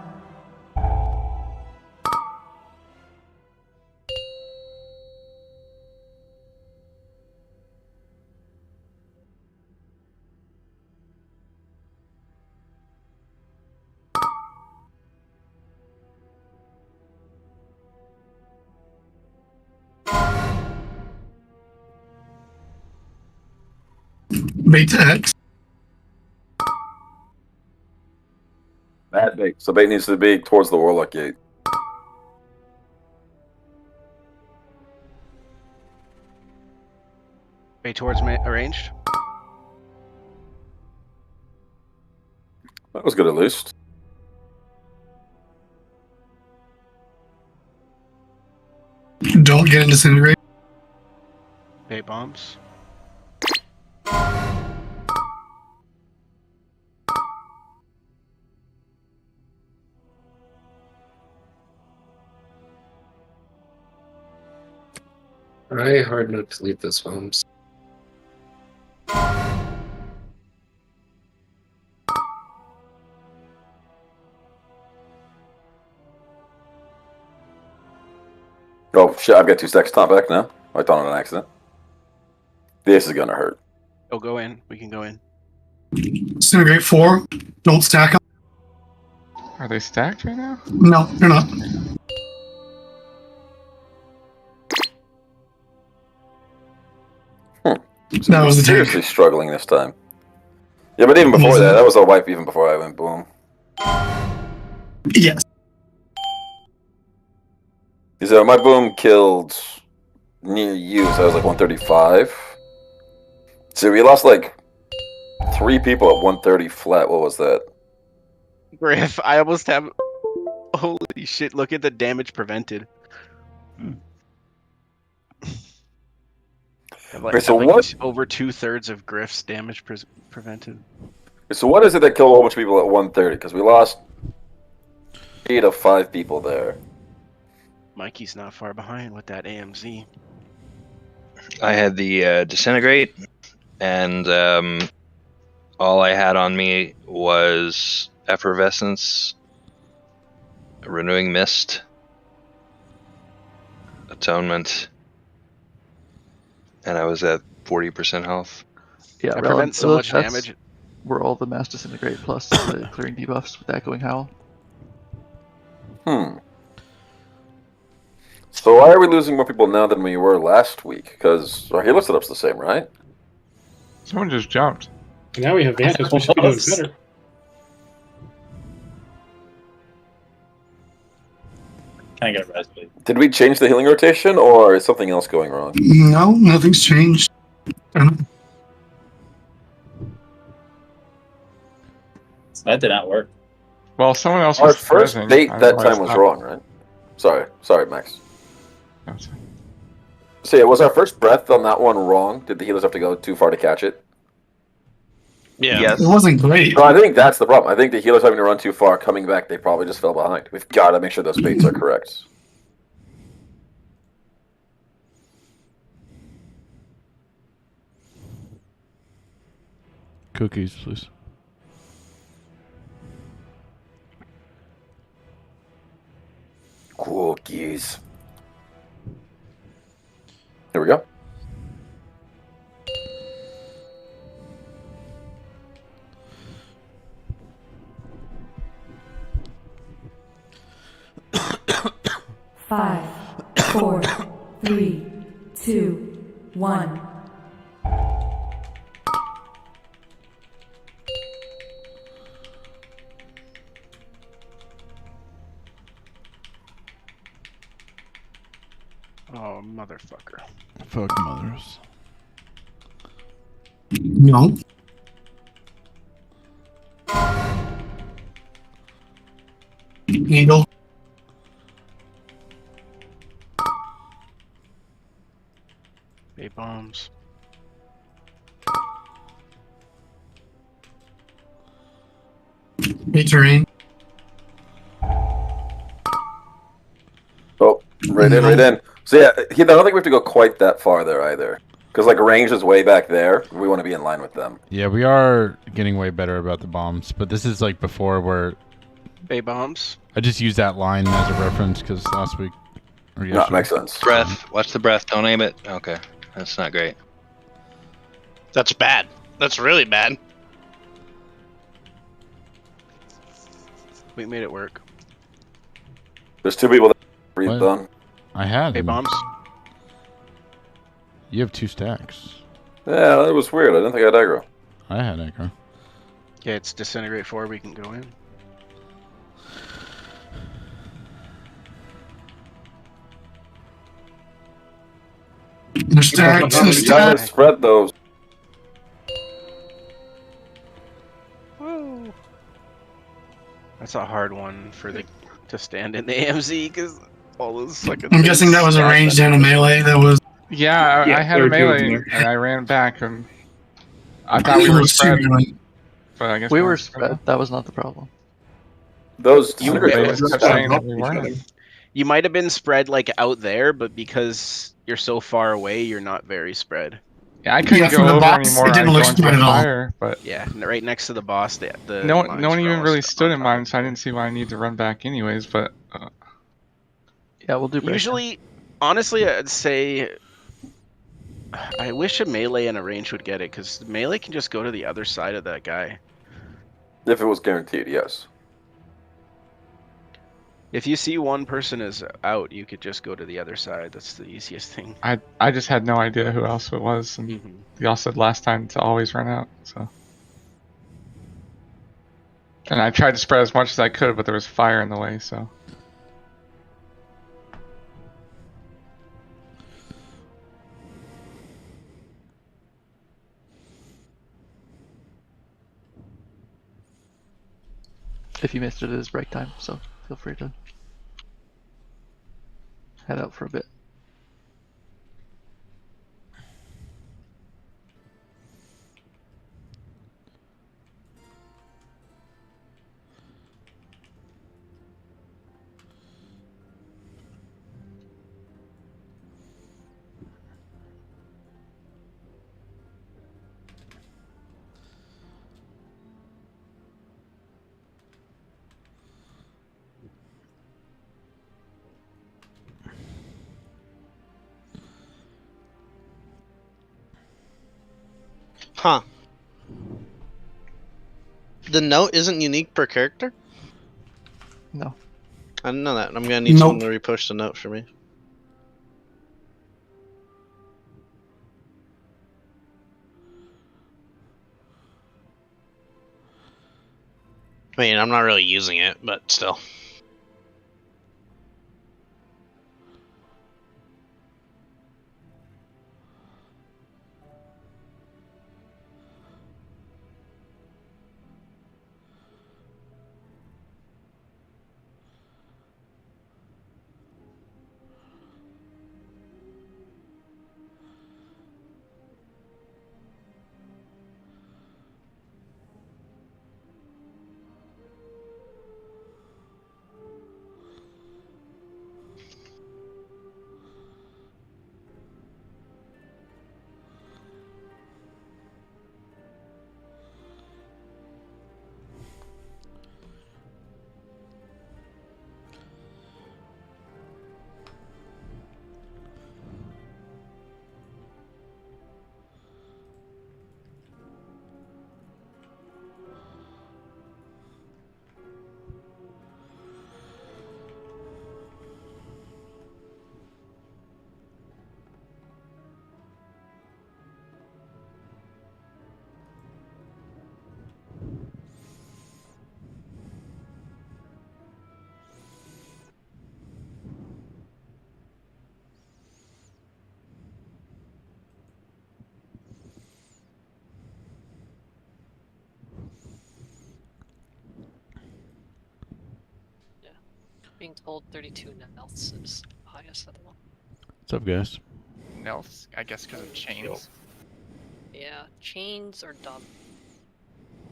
Bait to X. Bad bait. So bait needs to be towards the Warlock Gate. Bait towards arranged. That was good at least. Don't get into disintegrate. Bait bombs. Try hard not to leave those bombs. Oh shit! I've got 2 stacks top back now. I thought on an accident. This is gonna hurt. Oh, go in. We can go in. Disintegrate 4. Don't stack them. Are they stacked right now? No, they're not. So That was the tank. seriously struggling this time. Yeah, but even before that was a wipe. Even before I went boom. Yes. So my boom killed near you, so I was like 135. So we lost like 3 people at 130 flat. What was that? Griff, I almost have. Holy shit! Look at the damage prevented. Okay, so what? Over 2/3 of Griff's damage prevented. So what is it that killed a whole bunch of people at 130? Because we lost 8 of 5 people there. Mikey's not far behind with that AMZ. I had the disintegrate, and all I had on me was effervescence, renewing mist, atonement, and I was at 40% health. Yeah, I prevent so much damage. Were all the mass disintegrate plus the clearing debuffs with that going howl? So why are we losing more people now than we were last week? Because our healer setup's the same, right? Someone just jumped. Now we have Vantas. We should be doing better. Can I get a res, please? Did we change the healing rotation, or is something else going wrong? No, nothing's changed. That did not work. Well, someone else Our was first present. bait I that realized time was that. wrong, right? Sorry, Max. That's- So yeah, was our first breath on that one wrong? Did the healers have to go too far to catch it? Yeah. Yes. It wasn't great. So I think that's the problem. I think the healers having to run too far, coming back, they probably just fell behind. We've got to make sure those baits are correct. Cookies, please. Cookies. Here we go. Five, four, three, two, one. Oh, motherfucker. Fuck mothers. No. Eagle. Bay bombs. Bay terrain. Oh, right in. So yeah, I don't think we have to go quite that far there either. Because like range is way back there. We want to be in line with them. Yeah, we are getting way better about the bombs, but this is like before where Bay bombs. I just used that line as a reference because last week or No, yesterday. makes sense. Breath. Watch the breath. Don't aim it. Okay. That's not great. That's bad. That's really bad. We made it work. There's two people that breathed What? on. I had Bay them. bombs. You have 2 stacks. Yeah, that was weird. I didn't think I had aggro. I had aggro. Yeah, it's disintegrate 4. We can go in. There's stacks. There's You gotta stacks. spread those. Woo. That's a hard one for the to stand in the AMZ because all those fucking. I'm guessing that was a ranged and a melee. That was. Yeah, Yeah, I had there a were two of them melee there. and I ran back and I thought we There were was two spread, melee. but I guess We we're were spread. That was not the problem. Those You- disintegrate They those. just kept saying that we weren't. You might have been spread like out there, but because you're so far away, you're not very spread. Yeah, I couldn't from go the over box, anymore. it didn't I'd look go into spread the at all. fire, but Yeah, right next to the boss. The no lines one were even all really st- stood on in top. mine, so I didn't see why I need to run back anyways. But Yeah, we'll do break. Usually, honestly, I'd say I wish a melee and a range would get it because melee can just go to the other side of that guy. If it was guaranteed, yes. If you see one person is out, you could just go to the other side. That's the easiest thing. I just had no idea who else it was, and y'all said last time to always run out. So, and I tried to spread as much as I could, but there was fire in the way. So. If you missed it, it is break time, so feel free to head out for a bit. Huh. The note isn't unique per character? No. I didn't know that. I'm gonna need someone to repush the note for me. I mean, I'm not really using it, but still. being told 32 Nels is highest. I don't know. What's up, guys? Nels, I guess because of chains. Yeah, chains are dumb.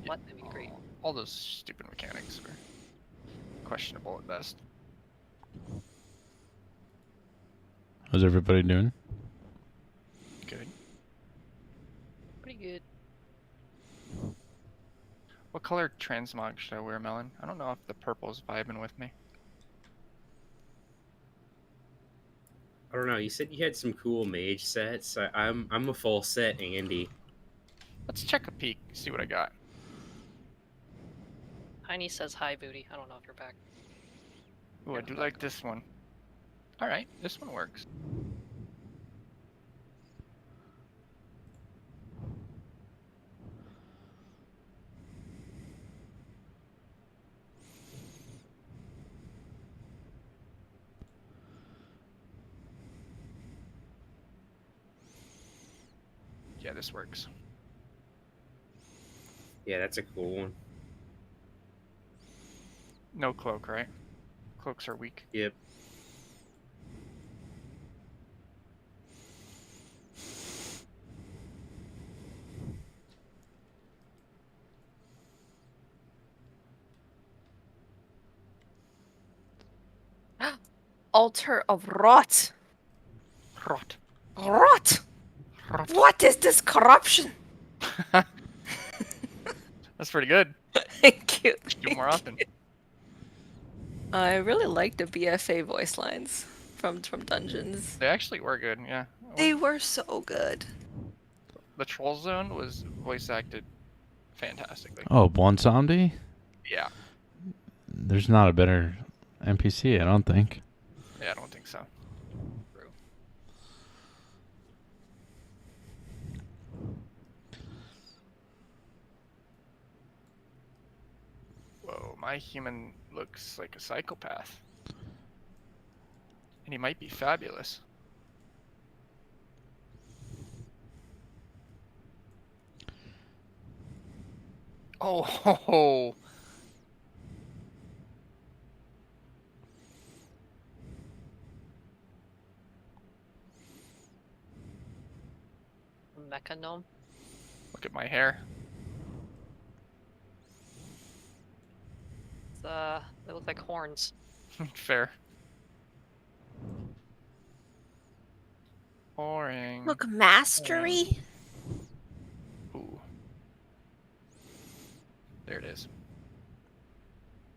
What? I mean, great. All those stupid mechanics are questionable at best. How's everybody doing? Good. Pretty good. What color transmog should I wear, Melon? I don't know if the purple's vibing with me. I don't know. You said you had some cool mage sets. I'm a full set Andy. Let's check a peek, see what I got. Heine says hi, booty. I don't know if you're back. Ooh, I do like this one. Alright, this one works. Yeah, this works. Yeah, that's a cool one. No cloak, right? Cloaks are weak. Yep. Altar of Rot. Rot. Rot. What is this corruption? That's pretty good. Thank you. Do more often. I really like the BFA voice lines from Dungeons. They actually were good, yeah. They were so good. The Troll Zone was voice acted fantastically. Oh, Bonsomdi? Yeah. There's not a better NPC, I don't think. Yeah, I don't think so. Whoa, my human looks like a psychopath. And he might be fabulous. Oh, ho, ho. Mecha gnome. Look at my hair. They look like horns. Fair. Boring. Look, mastery. Ooh. There it is.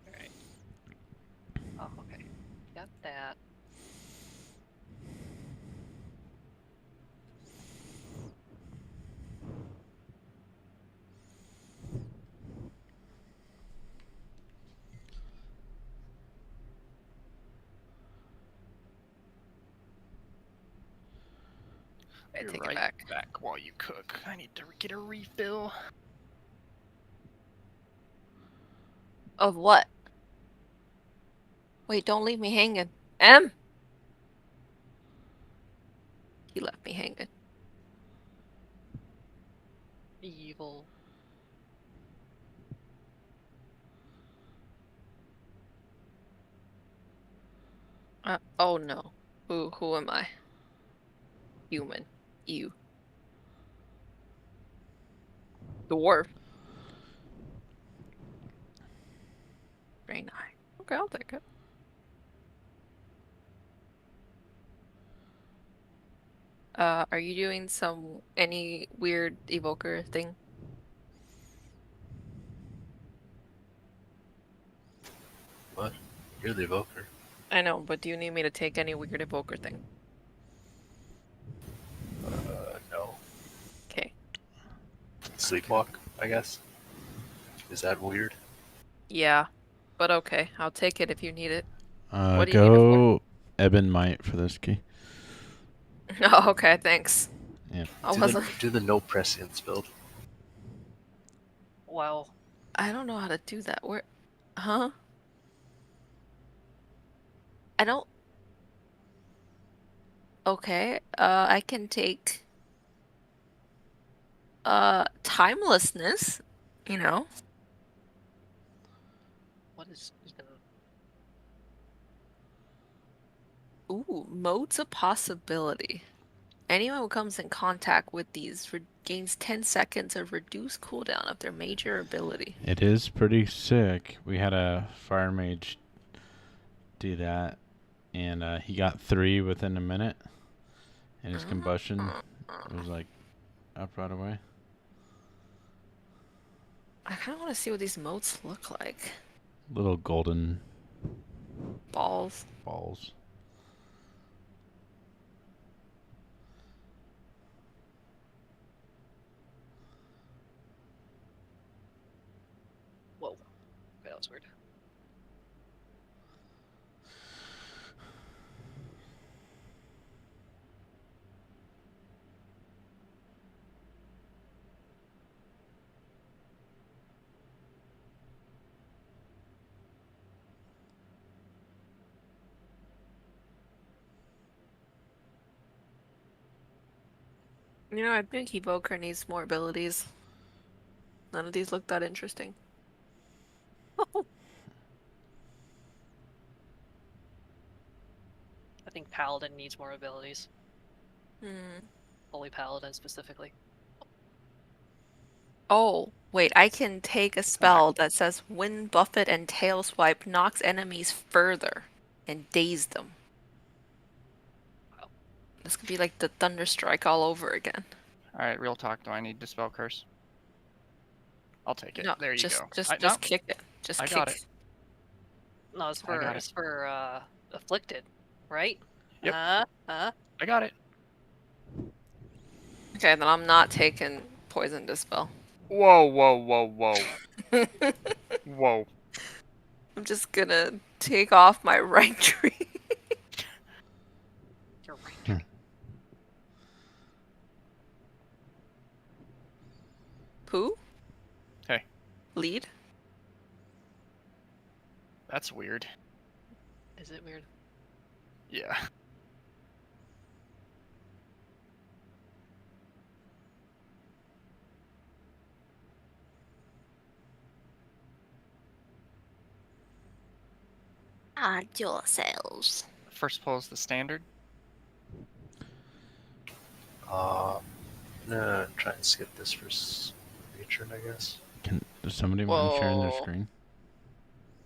Alright. Oh, okay. Got that. I You're take right it back. while you cook. I need to get a refill. Of what? Wait, don't leave me hanging. M? He left me hanging. Evil. Oh no. Who am I? Human. You. Dwarf. Very nice. Okay, I'll take it. Are you doing any weird evoker thing? What? You're the evoker. I know, but do you need me to take any weird evoker thing? No. Okay. Sleepwalk, I guess. Is that weird? Yeah, but okay, I'll take it if you need it. What do you need it Go Ebon Might for this key. for? Oh, okay, thanks. Yeah. Do the no prescience build. Well, I don't know how to do that. Huh? I don't. Okay, I can take timelessness, you know. what is even... Ooh, modes of possibility. Anyone who comes in contact with these gains 10 seconds of reduced cooldown of their major ability. It is pretty sick. We had a fire mage do that, and he got 3 within a minute, and his combustion was like up right away. I kind of want to see what these modes look like. Little golden balls. Balls. Whoa. Okay, that was weird. You know, I think Evoker needs more abilities. None of these look that interesting. I think Paladin needs more abilities. Hmm. Holy Paladin specifically. Oh, wait, I can take a spell that says Wind Buffet and Tail Swipe knocks enemies further and daze them. This could be like the Thunder Strike all over again. Alright, real talk. Do I need Dispel Curse? I'll take it. No, there you just, go. Just kick it. Just I kick got it. No, it's I got for afflicted, right? Yep. I got it. Okay, then I'm not taking Poison Dispel. Whoa, whoa, whoa, whoa. Whoa. I'm just gonna take off my right tree. Your right tree. Pooh? Hey. Lead? That's weird. Is it weird? Yeah. Hide yourselves. First pull is the standard. I'm gonna try and skip this for turn, I guess. Does somebody mind sharing their Whoa. screen?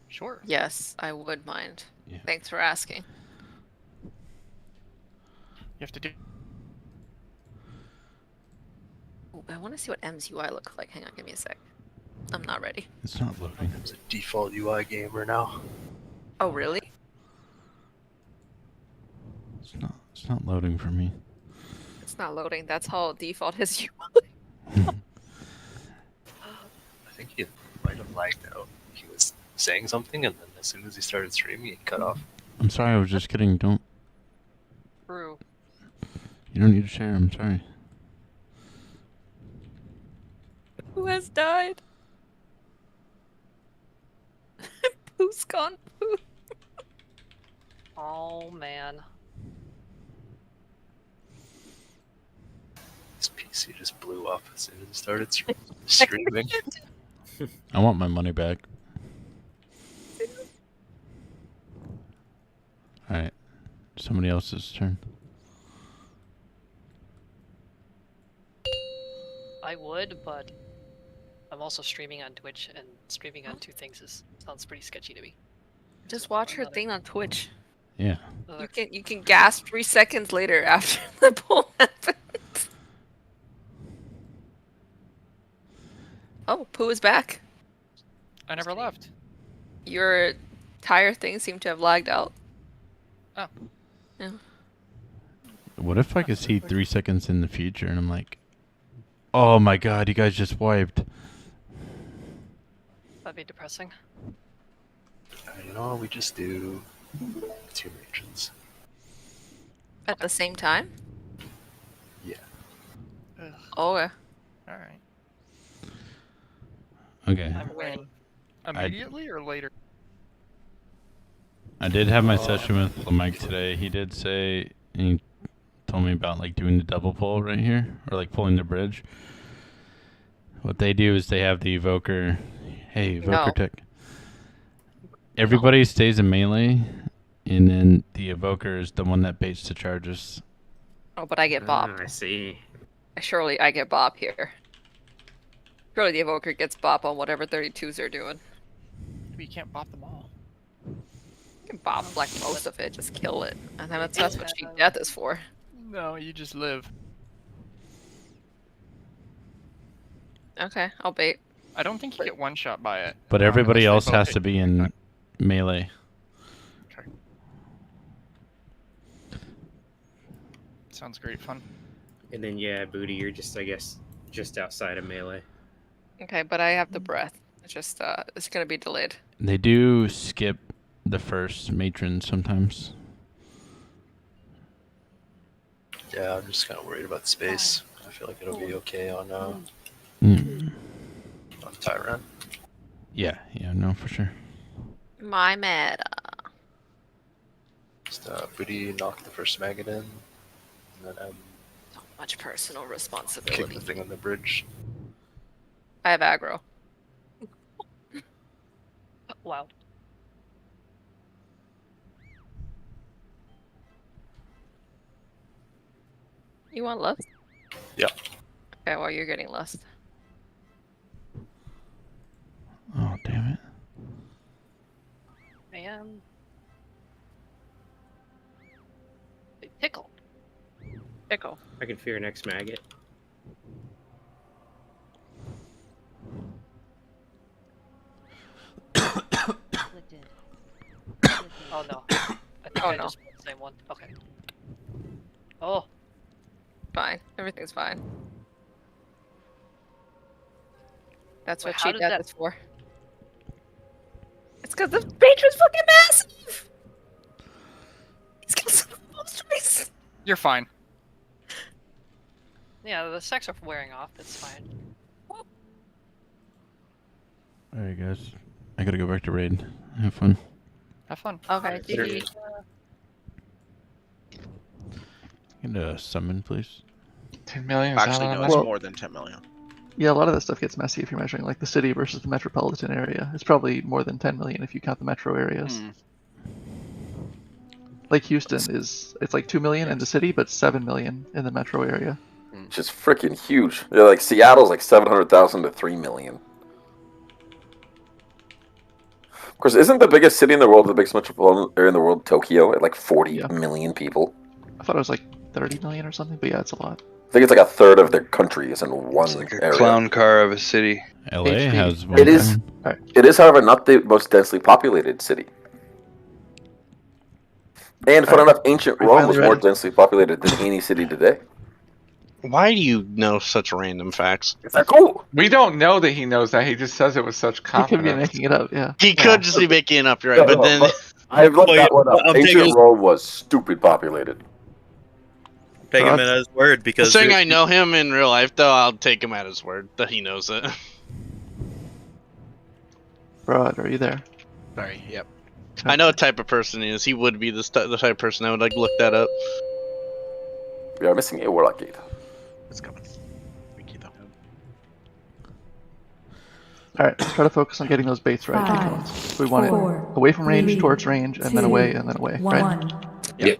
Sure. Yes, I would mind. Yeah. Thanks for asking. You have to do. Ooh, I want to see what M's UI looks like. Hang on, give me a sec. I'm not ready. It's not loading. I'm a default UI gamer now. Oh, really? It's not loading for me. It's not loading. That's how default his UI. I think he might have lagged out. He was saying something, and then as soon as he started streaming, he cut off. I'm sorry, I was just kidding. Don't. True. You don't need to share. I'm sorry. Who has died? Pooh's gone. Pooh. Oh man. His PC just blew up as soon as he started streaming. I want my money back. Alright. Somebody else's turn. I would, but I'm also streaming on Twitch, and streaming on two things sounds pretty sketchy to me. Just watch her thing on Twitch. Yeah. You can gasp 3 seconds later after the pull happens. Oh, Pooh is back. I never left. Your tire thing seemed to have lagged out. Oh. Yeah. What if I could see 3 seconds in the future and I'm like, oh my god, you guys just wiped. That'd be depressing. You know, we just do 2 regions. At the same time? Yeah. Okay. Alright. Okay. I'm ready. Immediately or later? I did have my session with Lemike today. He did say, he told me about like doing the double pull right here, or like pulling the bridge. What they do is they have the evoker. Hey, evoker No. tech. Everybody stays in melee, And then the evoker is the one that baits the charges. Oh, but I get bopped. I see. I get bop here. Surely the evoker gets bop on whatever 32s are doing. But you can't bop them all. You can bop like most of it, just kill it. And then that's what cheap death is for. No, you just live. Okay, I'll bait. I don't think you get one shot by it. But everybody unless else they has both to be in melee. Okay. Sounds great fun. And then yeah, Booty, you're just I guess just outside of melee. Okay, but I have the breath. It's just it's gonna be delayed. They do skip the first matron sometimes. Yeah, I'm just kind of worried about space. I feel like it'll be okay on Mm. on Tyrant. Yeah, no, for sure. My meta. Just Booty knock the first maggot in, and then So much personal kick responsibility. the thing on the bridge. I have aggro. Wow. You want lust? Yeah. Okay, well you're getting lust. Oh, damn it. Man. They tickle. Pickle. I can fear next maggot. Oh no. I think I just put the same one. Okay. Oh. Fine. Everything's fine. That's Wait, what how cheap does death that- is for. It's because the patron's fucking massive! He's got some monsters! You're fine. Yeah, the sex are wearing off. It's fine. Alright, guys. I gotta go back to raid. Have fun. Have fun. Okay, GG. Get a summon, please. 10 million? Is Actually, that no, on it's that? more than 10 million. Yeah, a lot of that stuff gets messy if you're measuring like the city versus the metropolitan area. It's probably more than 10 million if you count the metro areas. Like Houston it's like 2 million in the city, but 7 million in the metro area. Which is freaking huge. They're like Seattle's like 700,000 to 3 million. Of course, isn't the biggest city in the world, the biggest metropolitan area in the world, Tokyo, at like 40 million people? I thought it was like 30 million or something, but yeah, it's a lot. I think it's like a third of their country is in one area. Clown car of a city. LA has one. It is. It is, however, not the most densely populated city. And fun enough, ancient Rome was more densely populated than any city today. Why do you know such random facts? They're cool. We don't know that he knows that. He just says it with such He confidence. could be making it up, yeah. He could just be making it up, you're right? But then I've looked that one up. I'm Ancient taking- Rome was stupid populated. Take him at his word because saying I know him in real life, though, I'll take him at his word that he knows it. Rod, are you there? Sorry, yep. I know what type of person he is. He would be the type of person I would like look that up. We are missing a warlock gate. It's coming. Thank you, though. Alright, let's try to focus on getting those baits right. Five, We want it four, away from range, three, towards range, and then away, and then away. Right? One. Yep.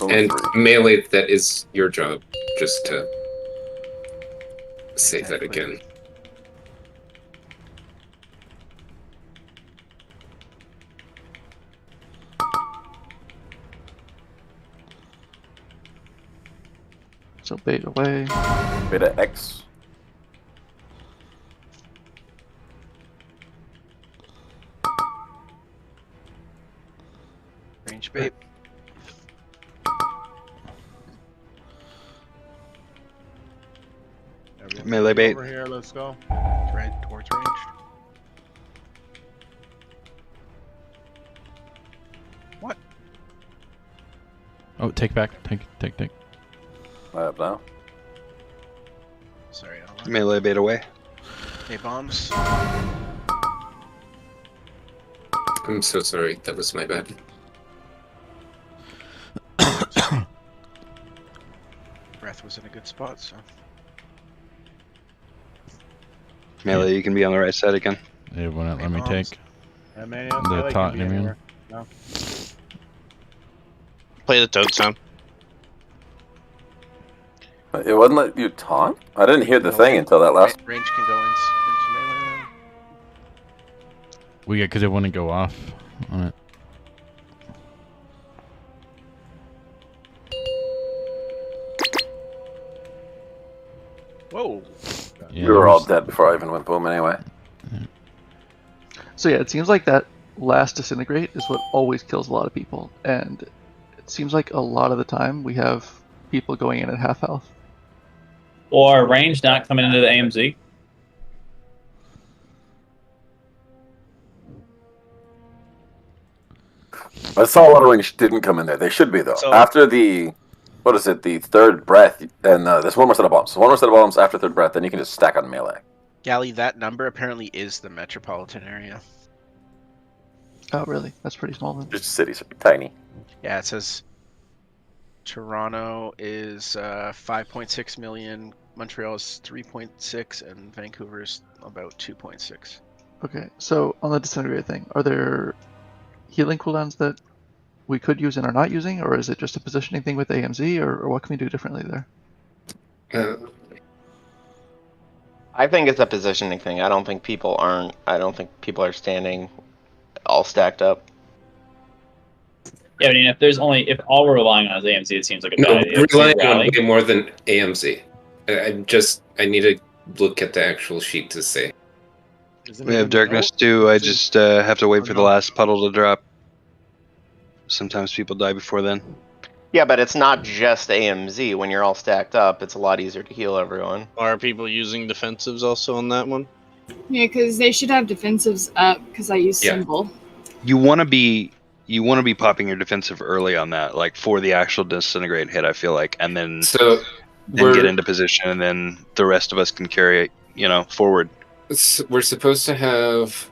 And melee, that is your job. Just to say that again. So bait away. Beta X. Range bait. Melee bait. Over here, let's go. Right towards range. What? Oh, take back. Take. I have now. Sorry, Melee bait away. Hey, bombs. I'm so sorry. That was my bad. Breath was in a good spot, so. Melee, you can be on the right side again. It won't let me bombs. take Yeah, man, the taunt immune. No. Play the toad sound. It wouldn't let you taunt? I didn't hear the No, thing until that last. Range can go into melee. We get because it wouldn't go off on it. Whoa. Yeah, We were all there's- dead before I even went boom anyway. So yeah, it seems like that last disintegrate is what always kills a lot of people, and it seems like a lot of the time we have people going in at half health. Or range not coming into the AMZ. I saw a lot of range didn't come in there. They should be though. So- After the, what is it? The third breath, and there's one more set of bombs. So one more set of bombs after third breath, then you can just stack on melee. Gally, that number apparently is the metropolitan area. Oh really? That's pretty small then. Just cities are tiny. Yeah, it says Toronto is 5.6 million, Montreal is 3.6, and Vancouver is about 2.6. Okay, so on the disintegrate thing, are there healing cooldowns that we could use and are not using, or is it just a positioning thing with AMZ, or what can we do differently there? I think it's a positioning thing. I don't think people are standing all stacked up. Yeah, I mean, if all we're relying on is AMZ, it seems like a No, bad idea. we're relying on Rally. way more than AMZ. I need to look at the actual sheet to see. We have darkness too. I just have to wait for the last puddle to drop. Sometimes people die before then. Yeah, but it's not just AMZ. When you're all stacked up, it's a lot easier to heal everyone. Are people using defensives also on that one? Yeah, because they should have defensives up, because I use symbol. You want to be popping your defensive early on that, like for the actual disintegrate hit. I feel like, and then get into position, and then the rest of us can carry it, forward. We're supposed to have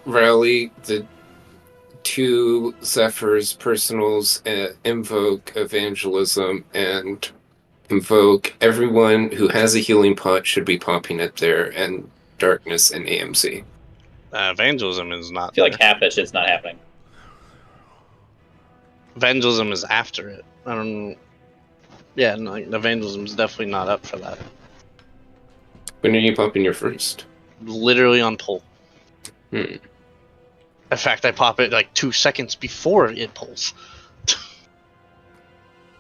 rally the 2 Zephyrs personals, invoke evangelism, and invoke. Everyone who has a healing pot should be popping it there, and darkness and AMC. Evangelism is not. I feel like half that shit's not happening. Evangelism is after it. I don't. Yeah, no, evangelism is definitely not up for that. When are you popping your first? Literally on pull. In fact, I pop it like 2 seconds before it pulls.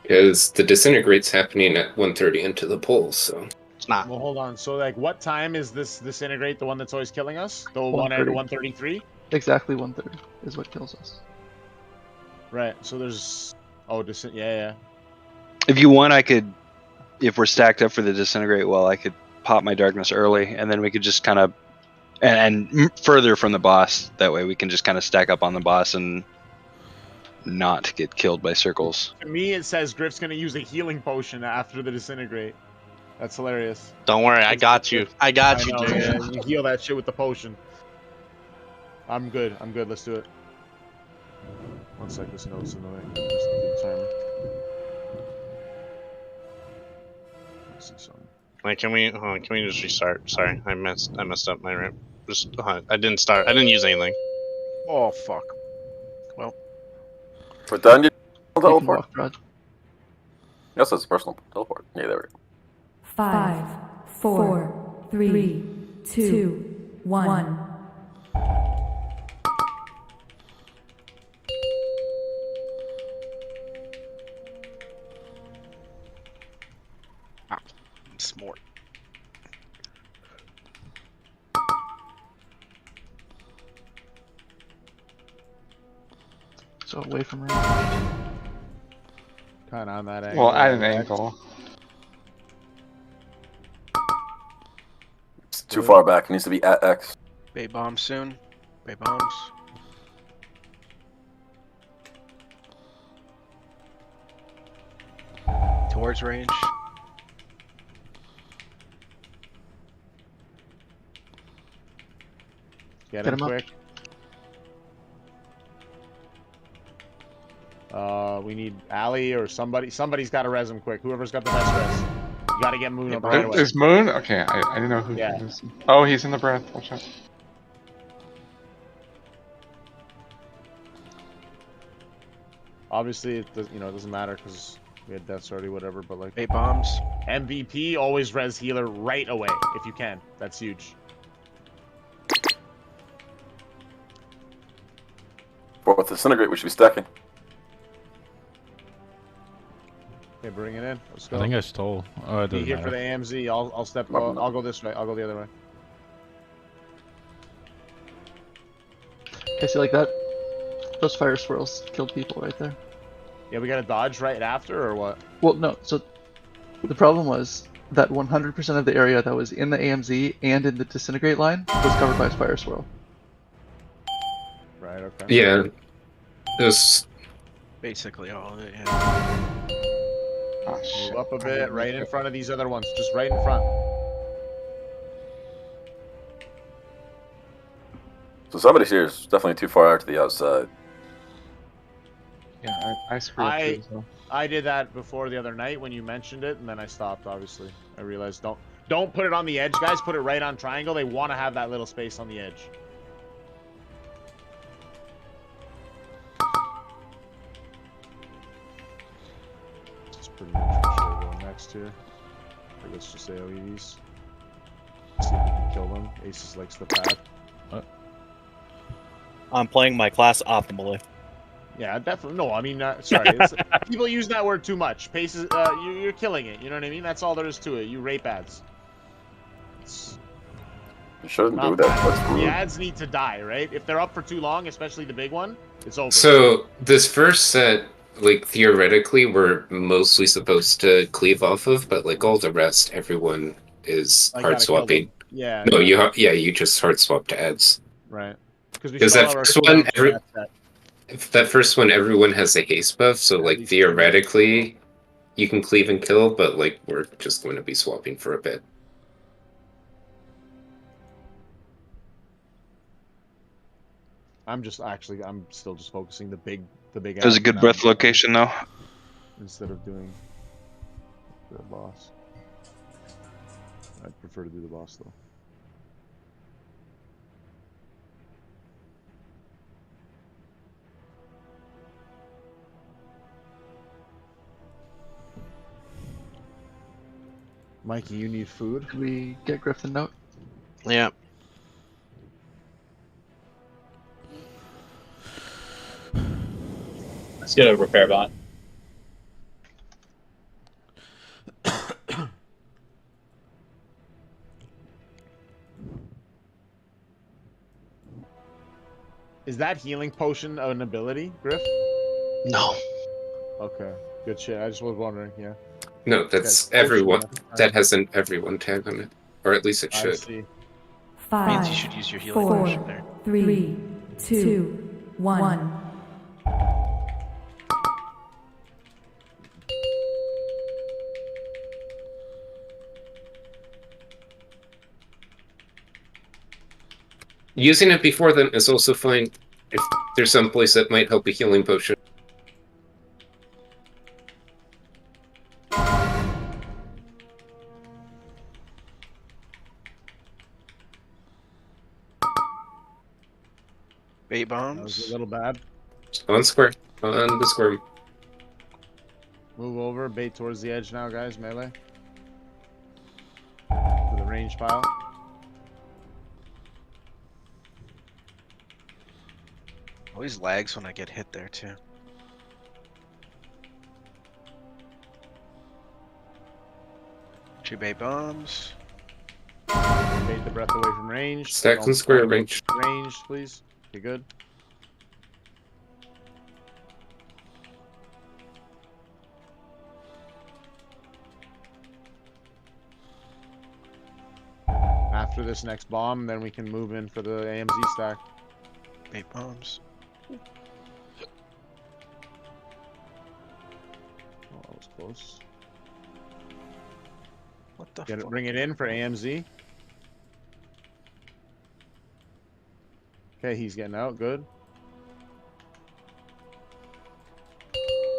Because the disintegrate's happening at 1:30 into the pull, so it's not. Well, hold on. So, like, what time is this disintegrate? The one that's always killing us? The one at 1:33? Exactly 1:30 is what kills us. Right. So there's yeah. If you want, I could, if we're stacked up for the disintegrate, I could pop my darkness early, and then we could just kind of, and further from the boss. That way we can just kind of stack up on the boss and not get killed by circles. To me, it says Griff's gonna use a healing potion after the disintegrate. That's hilarious. Don't worry, I got you. I got you, know, dude. yeah, you heal that shit with the potion. I'm good. Let's do it. One sec, this note's in the way. Just the timer. Let's see something. Like, can we just restart? Sorry, I messed up my ramp. Just, I didn't start. I didn't use anything. Oh fuck. Well, We're done. You teleport. Walk, Rod. Yes, it's a personal teleport. Yeah, there we go. 5, 4, 3, 2, 1. smart. So away from range. Kind of on that angle. Well, at an angle. It's too far back. It needs to be at X. Bay bomb soon. Bay bombs. Towards range. Get Get him him up. quick. We need Ali or somebody. Somebody's got to res him quick. Whoever's got the best res. You got to get Moon up right away. Is Moon? Okay, I didn't know who he is. Oh, he's in the breath. Watch out. Obviously, it does, it doesn't matter because we had deaths already, whatever. But like, 8 bombs. MVP, always res healer right away if you can. That's huge. Well, with Disintegrate, we should be stacking. Okay, bring it in. Let's go. I think I stole. Oh, it Be doesn't here matter. for the AMZ. I'll step. I'll go this way. I'll go the other way. Okay, so like that, those fire swirls killed people right there. Yeah, we gotta dodge right after, or what? Well, no. So the problem was that 100% of the area that was in the AMZ and in the disintegrate line was covered by a fire swirl. Right. Okay. Yeah. This. Basically all of it, yeah. Oh, shit. Move up a bit, right in front of these other ones. Just right in front. So somebody here is definitely too far out to the outside. Yeah, I screwed up too, so. I did that before the other night when you mentioned it, and then I stopped. Obviously, I realized don't put it on the edge, guys. Put it right on triangle. They want to have that little space on the edge. That's pretty much what should go next here. Or let's just say AoEs. See if we can kill them. Aces likes the pad. I'm playing my class optimally. Yeah, definitely. No, I mean, sorry. People use that word too much. Paces, you're killing it. You know what I mean? That's all there is to it. You rape ads. You shouldn't do Not that. bad. That's rude. The ads need to die, right? If they're up for too long, especially the big one, it's over. So this first set, like theoretically, we're mostly supposed to cleave off of, but like all the rest, everyone is I hard gotta kill swapping. them. Yeah. No, yeah. you just hard swap to ads. Right. Because we Because should all that have our first one, cooldowns for that set. that first one, everyone has a haste buff, so like theoretically, you can cleave and kill, but like we're just going to be swapping for a bit. I'm still just focusing the big. There's a ads good now breath location though. instead of doing the boss. I'd prefer to do the boss though. Mikey, you need food? Can we get Griff the note? Yeah. Let's get a repair bot. Is that healing potion an ability, Griff? No. Okay, good shit. I just was wondering, yeah. No, that's Okay, everyone. potion, That has an everyone tag on it, or at least it I should. see. 5, Means you should use your healing 4, potion there. 3, 2, 1. Using it before them is also fine if there's some place that might help a healing potion. Bait That was bombs. a little bad. On square. On the square. Move over, bait towards the edge now, guys. Melee. For the range pile. Always lags when I get hit there too. Two bait bombs. Bait the breath away from range. Stacks Don't and square stop range. Range, please. Okay, good. After this next bomb, then we can move in for the AMZ stack. Bait bombs. Oh, that was close. What the Get it, fuck? bring it in for AMZ. Okay, he's getting out. Good.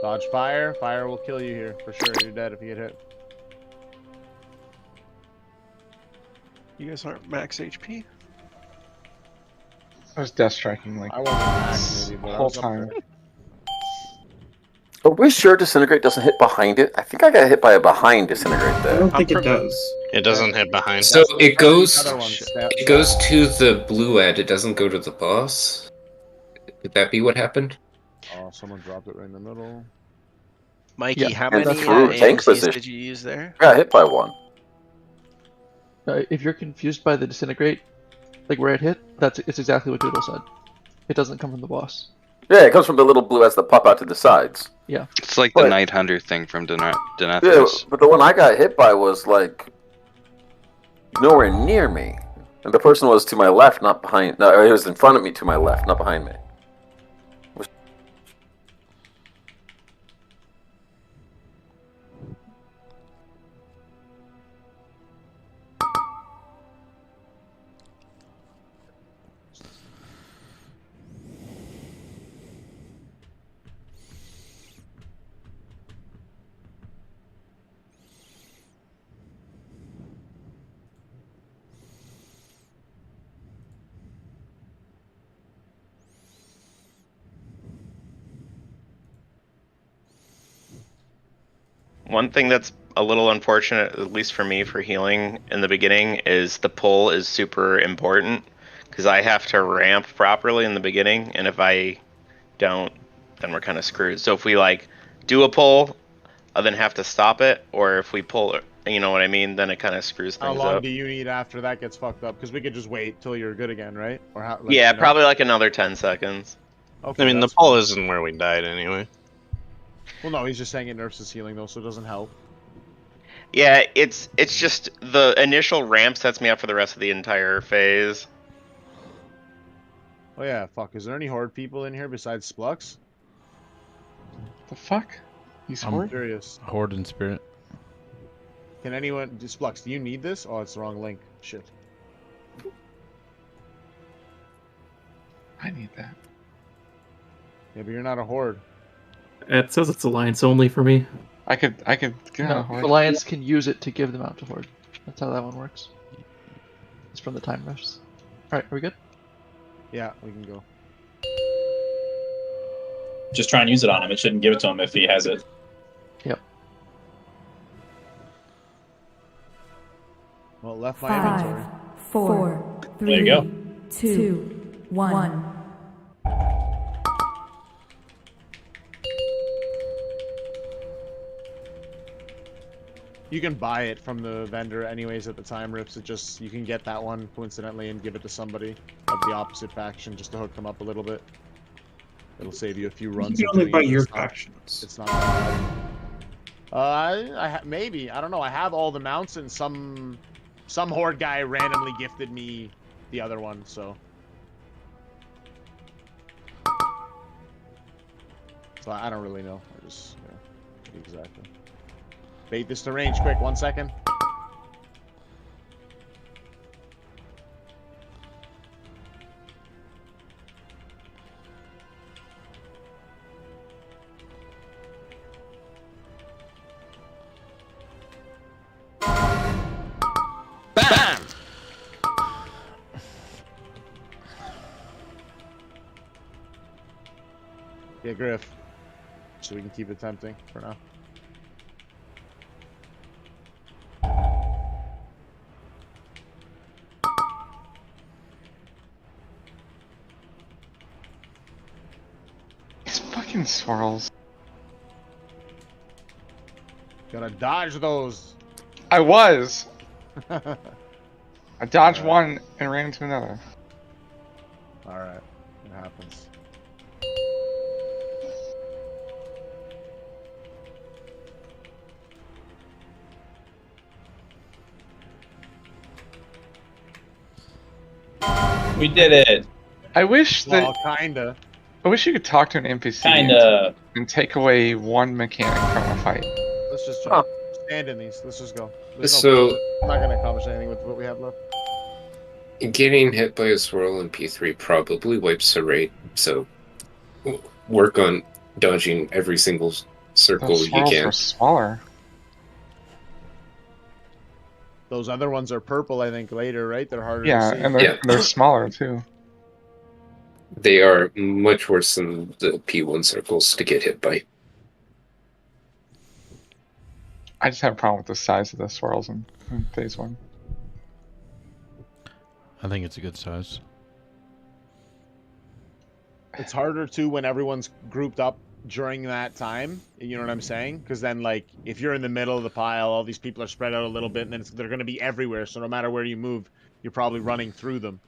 Dodge fire. Fire will kill you here for sure. You're dead if you get hit. You guys aren't max HP? I was death striking like I wasn't max maybe, but the I whole was up time. there. Are we sure Disintegrate doesn't hit behind it? I think I got hit by a behind Disintegrate I there. don't think it does. It doesn't hit behind. So it goes Stab. to the blue end. It doesn't go to the boss. Could that be what happened? Oh, someone dropped it right in the middle. Mikey, Yeah, how and many through tank AMCs position. did you use there? I got hit by one. If you're confused by the Disintegrate, like where it hit, it's exactly what Doodle said. It doesn't come from the boss. Yeah, it comes from the little blue S that pop out to the sides. Yeah. It's like the Night Hunter thing from Yeah, Denethris. but the one I got hit by was like nowhere near me, and the person was to my left, not behind. No, it was in front of me, to my left, not behind me. One thing that's a little unfortunate, at least for me, for healing in the beginning, is the pull is super important because I have to ramp properly in the beginning, and if I don't, then we're kind of screwed. So if we like do a pull, I then have to stop it, or if we pull it, you know what I mean, then it kind of screws How things long up. do you need after that gets fucked up? Because we could just wait till you're good again, right? Or how? Like, Yeah, you know? probably like another 10 seconds. Okay, I mean, the that's pull fine. isn't where we died anyway. Well, no, he's just saying it nerfs his healing though, so it doesn't help. Yeah, it's just the initial ramp sets me up for the rest of the entire phase. Oh yeah, fuck. Is there any horde people in here besides Splux? The fuck? He's I'm horde? curious. Horde and Spirit. Can anyone... Splux, do you need this? Oh, it's the wrong link. Shit. I need that. Yeah, but you're not a horde. It says it's alliance only for me. I could get No, a horde. Alliance can use it to give them out to Horde. That's how that one works. It's from the time refs. Alright, are we good? Yeah, we can go. Just try and use it on him. It shouldn't give it to him if he has it. Yep. Well, it left my 5, inventory. 4, There you go. 3, 2, 1. You can buy it from the vendor anyways at the time rips. It just, you can get that one coincidentally and give it to somebody of the opposite faction just to hook them up a little bit. It'll save you a few runs. You can only buy your It's not- factions. It's not that bad. Maybe. I don't know. I have all the mounts and some horde guy randomly gifted me the other one, so. So I don't really know. I just, yeah, exactly. Bait this to range quick, 1 second. Bam! Yeah, Griff. So we can keep it tempting for now. These fucking swirls. Gotta dodge those. I was! I dodged one and ran into another. Alright, it happens. We did it. I wish that. Well, kinda. I wish you could talk to an NPC Kinda. and take away one mechanic from a fight. Let's just try. Stand in these. Let's just go. So- I'm not gonna accomplish anything with what we have left. Getting hit by a swirl in P3 probably wipes the rate, so work on dodging every single circle Those you swirls can. are smaller. Those other ones are purple, I think, later, right? They're harder Yeah, to see. and they're smaller too. They are much worse than the P1 circles to get hit by. I just have a problem with the size of the swirls in phase 1. I think it's a good size. It's harder too when everyone's grouped up during that time. You know what I'm saying? Because then, like, if you're in the middle of the pile, all these people are spread out a little bit, and then they're going to be everywhere. So no matter where you move, you're probably running through them.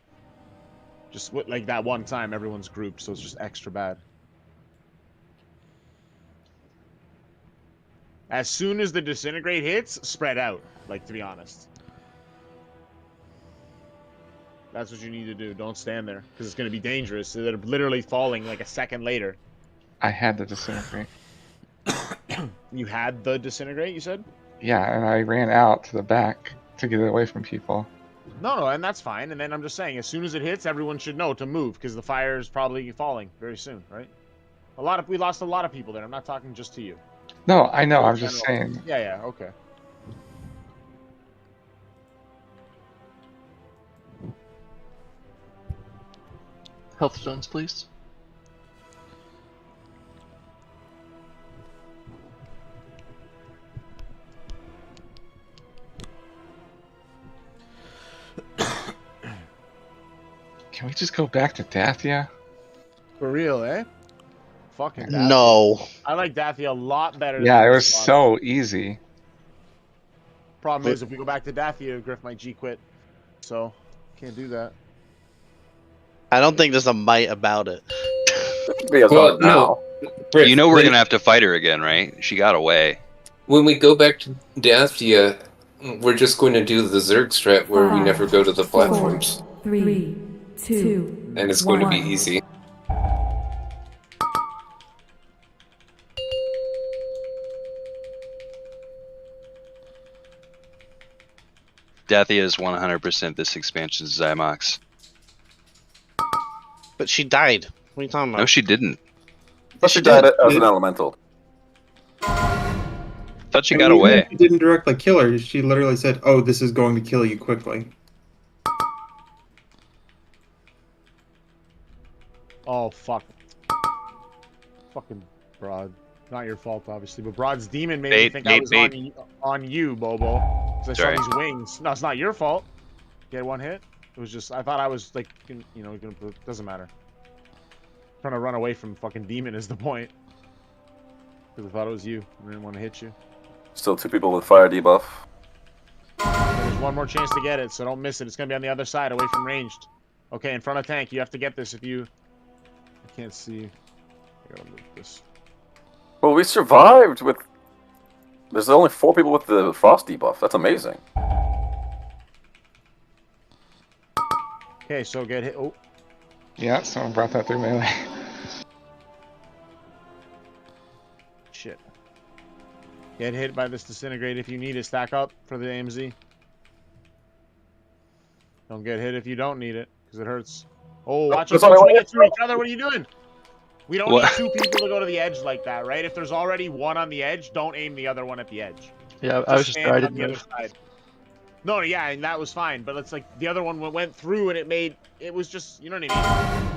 Just like that one time, everyone's grouped, so it's just extra bad. As soon as the disintegrate hits, spread out. Like, to be honest. That's what you need to do. Don't stand there, because it's going to be dangerous. So they're literally falling like a second later. I had the disintegrate. You had the disintegrate, you said? Yeah, and I ran out to the back to get it away from people. No, and that's fine. And then I'm just saying, as soon as it hits, everyone should know to move, because the fire is probably falling very soon, right? We lost a lot of people there. I'm not talking just to you. No, I know. I'm just saying. Yeah, okay. Health stones, please. Can we just go back to Dathia? For real, eh? Fucking Dathia. No. I like Dathia a lot better Yeah, than it was this boss. so easy. Problem is, if we go back to Dathia, Griff might G-quit. So, can't do that. I don't think there's a might about it. Well, no. Griff, You know we're gonna have to fight her again, right? She got away. When we go back to Dathia, we're just going to do the Zerg strat where we never go to the platforms. 3, 2, And it's going to be easy. Dathia is 100% this expansion's Zymox. But she died. What are you talking about? No, she didn't. But she died as an elemental. Thought she And got even away. if she didn't directly kill her. She literally said, "Oh, this is going to kill you quickly." Oh, fuck. Fucking Broad. Not your fault, obviously, but Broad's demon made me think I was on you, Bobo. Because I Sorry. saw these wings. No, it's not your fault. You had one hit. It was just, I thought I was, like, you know, doesn't matter. Trying to run away from fucking demon is the point. Because I thought it was you. I didn't want to hit you. Still 2 people with fire debuff. There's one more chance to get it, so don't miss it. It's going to be on the other side, away from ranged. Okay, in front of tank. You have to get this if you... I can't see. I gotta move this. Well, we survived with... There's only 4 people with the frost debuff. That's amazing. Okay, so get hit. Oh. Yeah, someone brought that through melee. Shit. Get hit by this disintegrate if you need it. Stack up for the AMZ. Don't get hit if you don't need it, because it hurts. Oh, watch out. Don't get through each other. What are you doing? We don't need 2 people to go to the edge like that, right? If there's already one on the edge, don't aim the other one at the edge. Yeah, I was just stand I on didn't the other move. side. No, yeah, and that was fine, but it's like the other one went through and it was just, you know what I mean?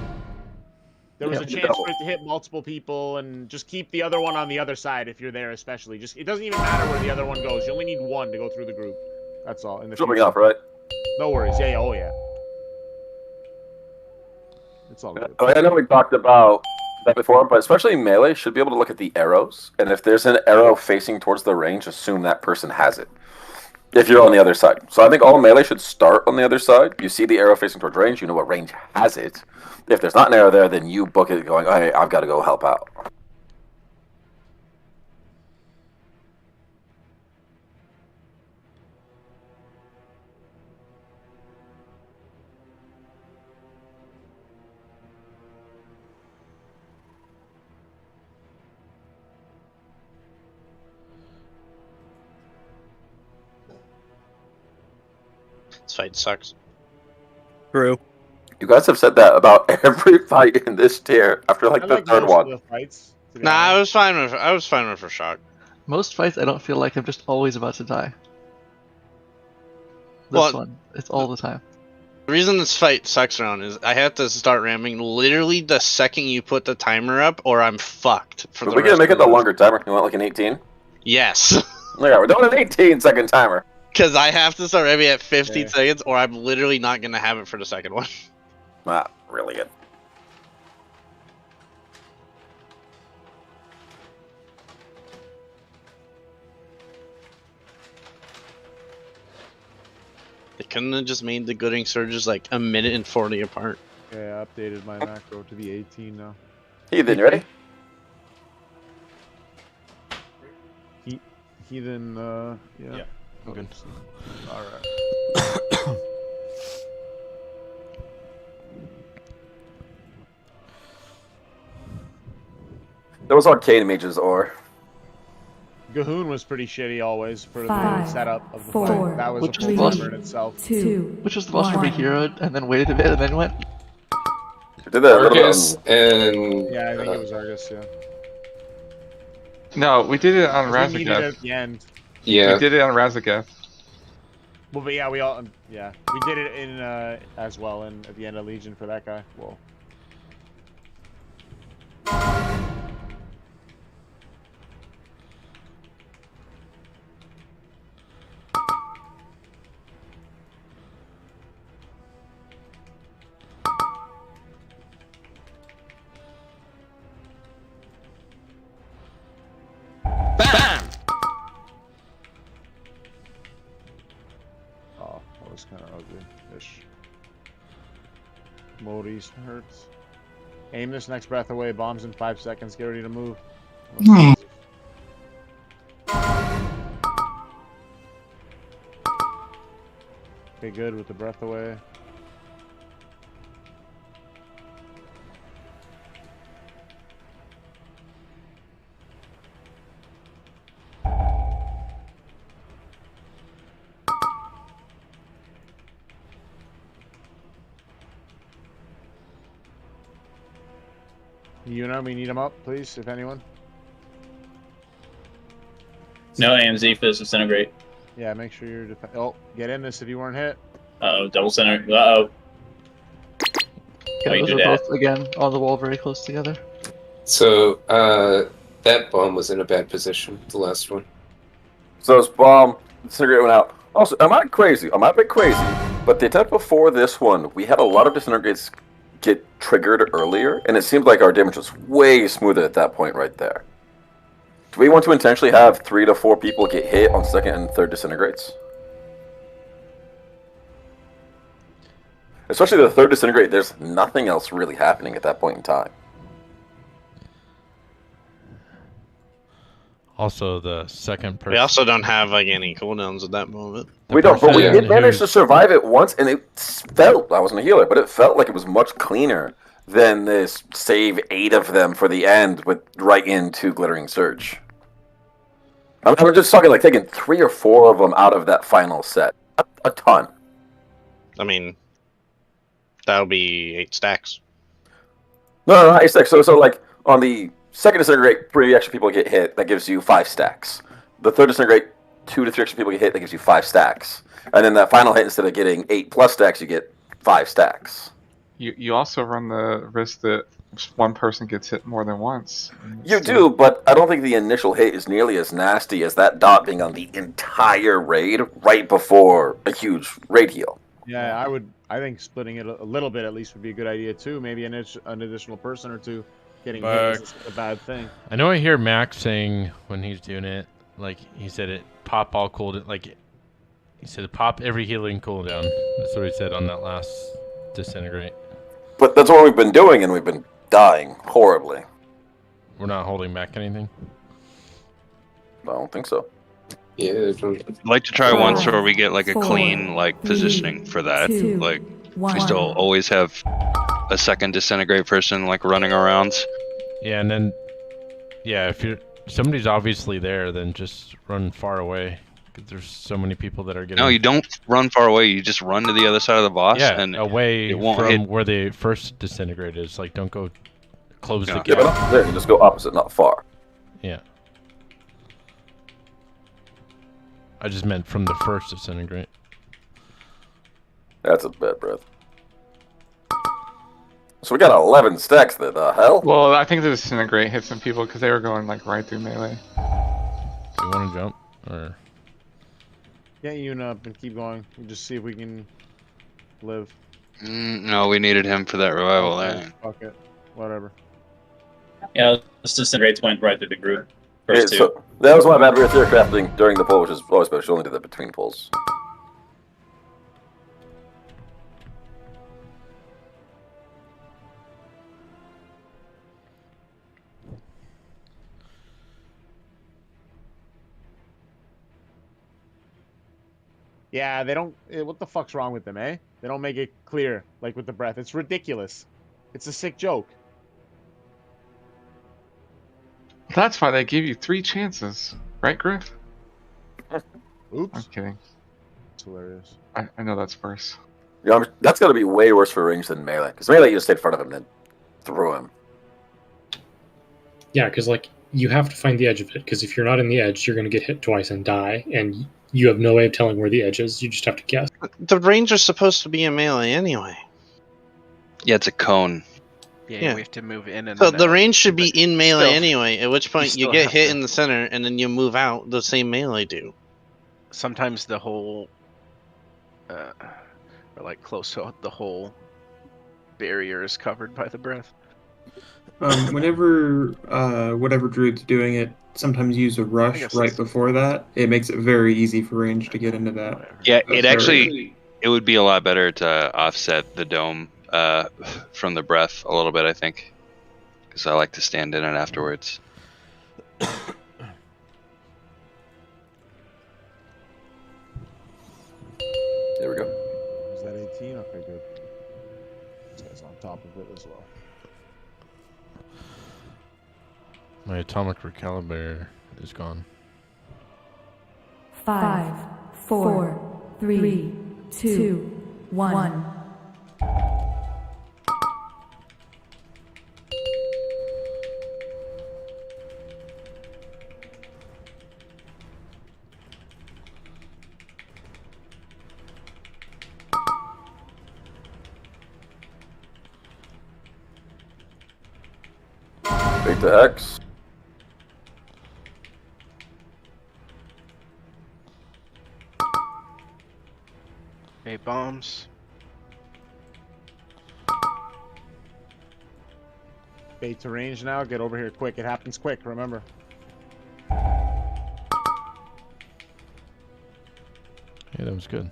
There was a chance for it to hit multiple people, and just keep the other one on the other side if you're there, especially. Just, it doesn't even matter where the other one goes. You only need 1 to go through the group. That's all. In the Jumping future. off, right? No worries. Yeah, oh yeah. It's all good. I know we talked about that before, but especially melee should be able to look at the arrows. And if there's an arrow facing towards the range, assume that person has it. If you're on the other side. So I think all melee should start on the other side. You see the arrow facing towards range, you know what range has it. If there's not an arrow there, then you book it going, hey, I've got to go help out. This fight sucks. True. You guys have said that about every fight in this tier after like the third one. Nah, I was fine with for shock. Most fights, I don't feel like I'm just always about to die. This Well, one, it's all the time. The reason this fight sucks around is I have to start ramming literally the second you put the timer up, or I'm fucked for But the we rest can make of it the the longer timer. You want like an 18? Yes. Yeah, we're doing an 18-second timer. Because I have to start every at 15 Yeah. seconds, or I'm literally not gonna have it for the second one. Ah, really good. They couldn't have just made the glittering surges like a minute and 40 apart. Okay, I updated my macro to be 18 now. Heathen, you ready? Heathen, yeah. Yeah, I'm good. Alright. That was Arcane Mage's or. Gahoon was pretty shitty always for the 5, setup of the 4, fight. That was a full 3, timer in itself. 2, Which was the boss where we 1. heroed and then waited a bit and then went. We did that a little bit Argus and Yeah, I think it was Argus, yeah. No, we did it on We needed it Razageth. at the end. yeah. We did it on Razageth. Well, but yeah, we did it in as well in at the end of Legion for that guy. Whoa. Oh, that was kind of ugly-ish. Maurice hurts. Aim this next breath away. Bombs in 5 seconds. Get ready to move. Okay, good with the breath away. Yuna, we need him up, please, if anyone. No AMZ for this disintegrate. Yeah, make sure you're oh, get in this if you weren't hit. Uh-oh, double center. Uh-oh. Yeah, you those do are that. both, again, on the wall very close together. So, that bomb was in a bad position, the last one. So this bomb, disintegrate went out. Also, am I crazy? Am I a bit crazy? But the attempt before this one, we had a lot of disintegrates get triggered earlier, and it seemed like our damage was way smoother at that point right there. Do we want to intentionally have 3 to 4 people get hit on second and third disintegrates? Especially the third disintegrate, there's nothing else really happening at that point in time. Also, the second person. We also don't have like any cooldowns at that moment. We don't, but we person did manage to who's- survive it once, and it felt, I wasn't a healer, but it felt like it was much cleaner than this save 8 of them for the end with right into Glittering Surge. I'm just talking like taking 3 or 4 of them out of that final set. A ton. I mean, that would be 8 stacks. No, 8 stacks. So like on the second disintegrate, 3 extra people get hit. That gives you 5 stacks. The third disintegrate, 2 to 3 extra people get hit. That gives you 5 stacks. And then that final hit, instead of getting 8+ stacks, you get 5 stacks. You also run the risk that one person gets hit more than once. You do, but I don't think the initial hit is nearly as nasty as that dot being on the entire raid right before a huge raid heal. Yeah, I think splitting it a little bit at least would be a good idea too. Maybe an additional person or two getting hit is a bad thing. I know I hear Max saying when he's doing it, like he said it pop all cooldown, like he said pop every healing cooldown. That's what he said on that last disintegrate. But that's what we've been doing, and we've been dying horribly. We're not holding back anything. I don't think so. Yeah, I'd like to try once where we get like a clean positioning for that. 2, Like 1. we still always have a second disintegrate person like running around. Yeah, and then if somebody's obviously there, then just run far away. Because there's so many people that are getting. No, you don't run far away. You just run to the other side of the boss. Yeah, and away it won't from hit. where the first disintegrate is. Like, don't go close the Yeah, gap. but not there. You just go opposite, not far. Yeah. I just meant from the first disintegrate. That's a bad breath. So we got 11 stacks there, the hell? Well, I think the disintegrate hit some people because they were going like right through melee. You want to jump? Or Get Yoon up and keep going. We'll just see if we can live. No, we needed him for that revival. Okay, fuck it. Whatever. Yeah, let's just send Great Point right through the group. Okay, First two. so that was my bad. We were theory crafting during the pull, which is always better. She only did that between pulls. Yeah, they don't. What the fuck's wrong with them, eh? They don't make it clear, like with the breath. It's ridiculous. It's a sick joke. That's why they give you 3 chances, right, Griff? Oops. I'm kidding. It's hilarious. I know that's worse. Yeah, that's got to be way worse for range than melee. Because melee, you just stay in front of him and then throw him. Yeah, because like you have to find the edge of it. Because if you're not in the edge, you're going to get hit twice and die, and you have no way of telling where the edge is. You just have to guess. The range is supposed to be in melee anyway. Yeah, it's a cone. Yeah, we have to move in and so then the out. range should be in melee Still- anyway, at which point you still get have hit to- in the center and then you move out the same melee do. Sometimes the whole, or like close to the whole barrier is covered by the breath. Whenever whatever druid's doing it, sometimes use a rush right before that. It makes it very easy for range to get into that. Yeah, that it area. actually it would be a lot better to offset the dome from the breath a little bit, I think, because I like to stand in it afterwards. There we go. Is that 18? Okay, good. This guy's on top of it as well. my atomic recalibrator is gone. 5, 4, 3, 2, 1. Beta X. Okay, bombs. Bait to range now. Get over here quick. It happens quick, remember. Yeah, that was good.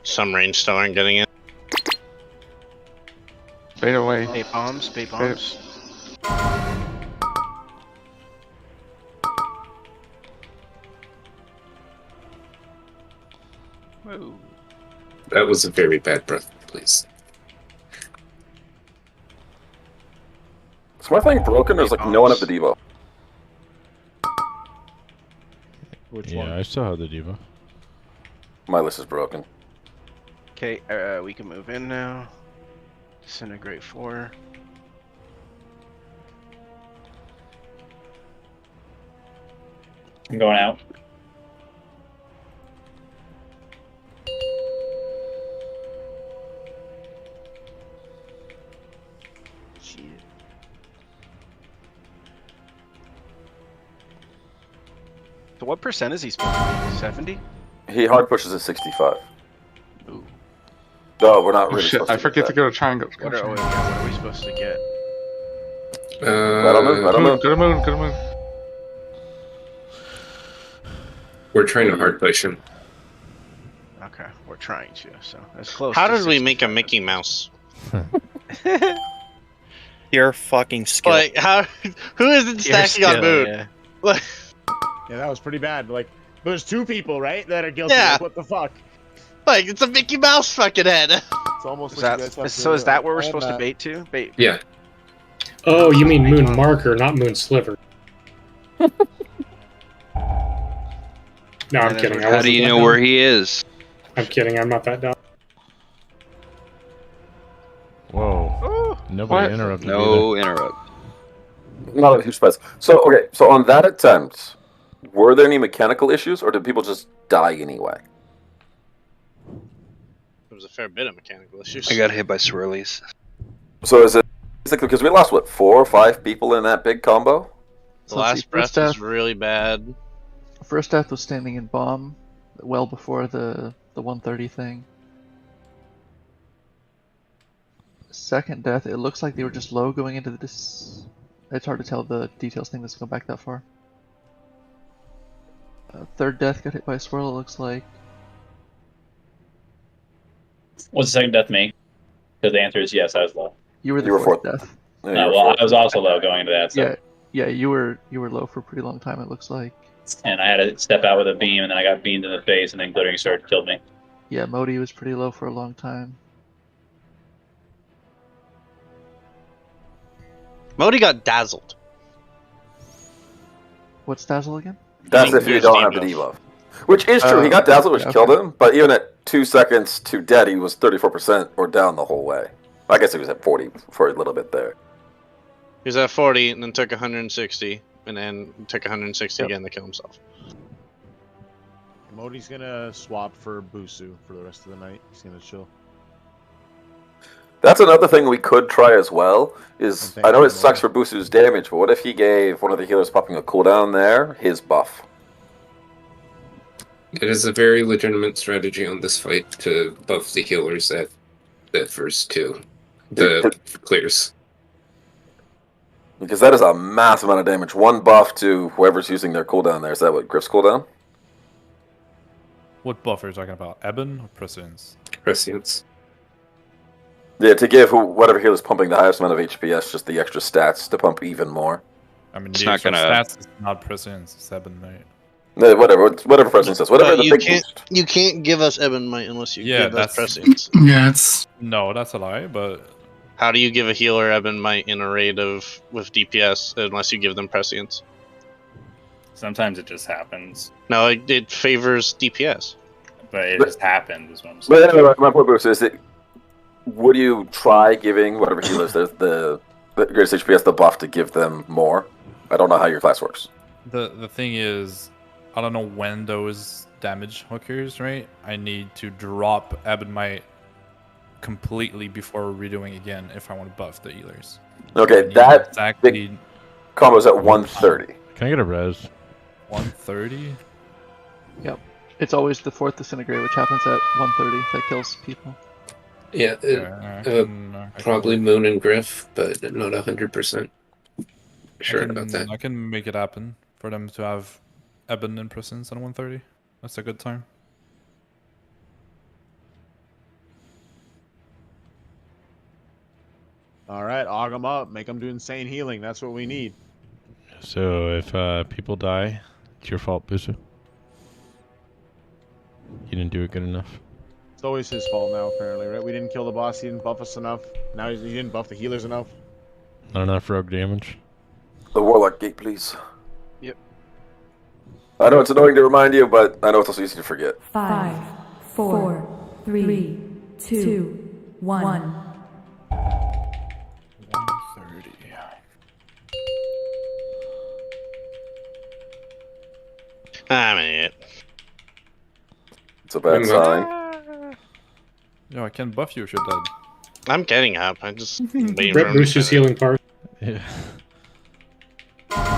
Some range still aren't getting it. Bait away. Bait bombs. Bait bombs. Whoa. That was a very bad breath, please. Is my thing broken? There's like no one at the Devo. Which Yeah, one? I still have the Diva. My list is broken. Okay, we can move in now. Disintegrate 4. I'm going out. Shit. So what percent is he supposed to be? 70? He hard pushes at 65. Ooh. No, we're not Oh really shit, supposed I to forget get to go to triangle. What are we supposed to get? I don't know. I don't know. Go to moon, go to moon. We're trying to hard push him. Okay, we're trying to, so as close. How to did we make a 65. Mickey Mouse? Pure fucking skill. Like how? Who isn't Pure stacking on skill, moon? yeah. Like, Yeah, that was pretty bad. Like, there's 2 people, right, that are guilty. Yeah. Like, what the fuck? like it's a Mickey Mouse fucking head. It's almost Is like that, you guys have so is that what we're plan supposed to that. bait to? Bait. Yeah. Oh, you mean moon marker, not moon sliver. No, I'm kidding. I How do wasn't you that know dumb. where he is? I'm kidding. I'm not that dumb. Whoa. Nobody What? interrupted No interrupt. Not a huge surprise. So, okay, so on that attempt, were there any mechanical issues, or did people just die anyway? There was a fair bit of mechanical issues. I got hit by swirlies. So is Basically, because we lost, what, 4 or 5 people in that big combo? The last breath was really bad. First death was standing in bomb, well before the 130 thing. Second death, it looks like they were just low going into the It's hard to tell the details thing that's going back that far. Third death got hit by a swirl, it looks like. What's the second death me? Because the answer is yes, I was low. You were the fourth death. Yeah, Well, I was also low going into that. So. Yeah, you were low for a pretty long time, it looks like. And I had to step out with a beam, and then I got beamed in the face, and then glittering sword killed me. Yeah, Modi was pretty low for a long time. Modi got dazzled. What's dazzle again? That's if you don't have the debuff. Which is true. He got dazzled, which killed him. But even at 2 seconds to dead, he was 34% or down the whole way. I guess he was at 40 for a little bit there. He was at 40 and then took 160, and then took 160 again to kill himself. Modi's gonna swap for Busu for the rest of the night. He's gonna chill. That's another thing we could try as well. Is I know it sucks for Busu's damage, but what if he gave one of the healers popping a cooldown there his buff? It is a very legitimate strategy on this fight to buff the healers at the first 2. The clears. Because that is a massive amount of damage. 1 buff to whoever's using their cooldown there. Is that what Griff's cooldown? What buff are you talking about? Ebon or Prescience? Prescience. Yeah, to give whatever healer's pumping the highest amount of HPS just the extra stats to pump even more. I mean, It's the not extra gonna- stats is not Prescience, it's Ebon, mate. No, whatever Prescience says. Whatever the you big can't boost. you can't give us Ebon Might unless you Yeah, give us that's Prescience. Yeah, it's no, that's a lie. But How do you give a healer Ebon Might in a raid with DPS unless you give them Prescience? Sometimes it just happens, No, it favors DPS. but it just happened. Is what I'm saying. But anyway, my point, Bruce, is that would you try giving whatever healers the greatest HPS the buff to give them more? I don't know how your class works. the thing is, I don't know when those damage hookers, right? I need to drop Ebon Might completely before redoing again if I want to buff the healers. Okay, that big combo's at 130. Can I get a res? 130? Yep. It's always the 4th disintegrate, which happens at 130. That kills people. Yeah, probably Moon and Griff, but not 100% sure about that. I can make it happen for them to have Ebon and Prescience on 130. That's a good time. Alright, aug them up. Make them do insane healing. That's what we need. So if people die, it's your fault, Busu. You didn't do it good enough. It's always his fault now, apparently, right? We didn't kill the boss, he didn't buff us enough. Now he didn't buff the healers enough. Not enough rogue damage. The Warlock Gate, please. Yep. I know it's annoying to remind you, but I know it's also easy to forget. 5, 4, 3, 2, 1. 130. I'm an idiot. It's a bad sign. Yo, I can buff you if you're dead. I'm getting up. I just waiting Brett for him Bruce to is finish. healing part. Yeah.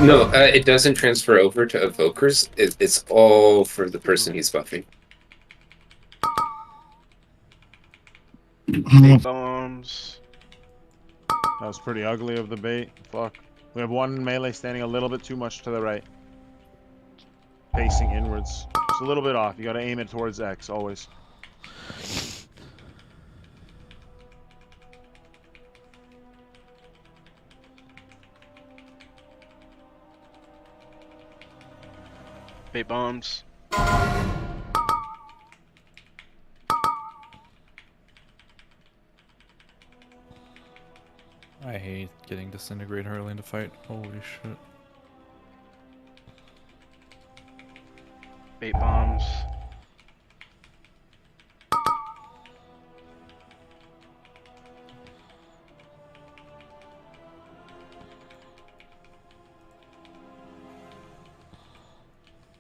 No, it doesn't transfer over to evokers. It's all for the person he's buffing. Big bombs. That was pretty ugly of the bait. Fuck. We have one melee standing a little bit too much to the right. Facing inwards. Just a little bit off. You gotta aim it towards X, always. Bait bombs. I hate getting disintegrate early in the fight. Holy shit. Bait bombs.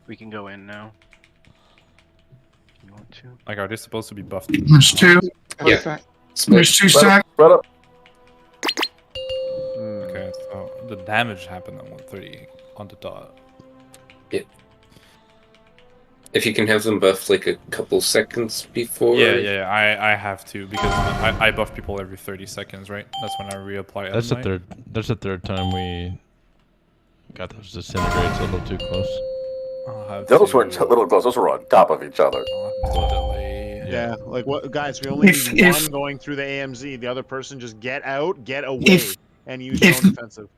We can go in now. You want to? Like, are they supposed to be buffed? There's 2. Yeah. There's 2 stack. Spread up. the damage happened at 130 on the dot. Yeah. If you can have them buffed like a couple seconds before. Yeah. I have to because I buff people every 30 seconds, right? That's when I reapply. That's the Ebonite. third. That's the third time we got those disintegrates a little too close. I'll have Those to- weren't a little close. Those were on top of each other. Yeah, like what, guys? We only If- need if- one going through the AMZ. The other person just get out, get away, If- and use your if- own defensive.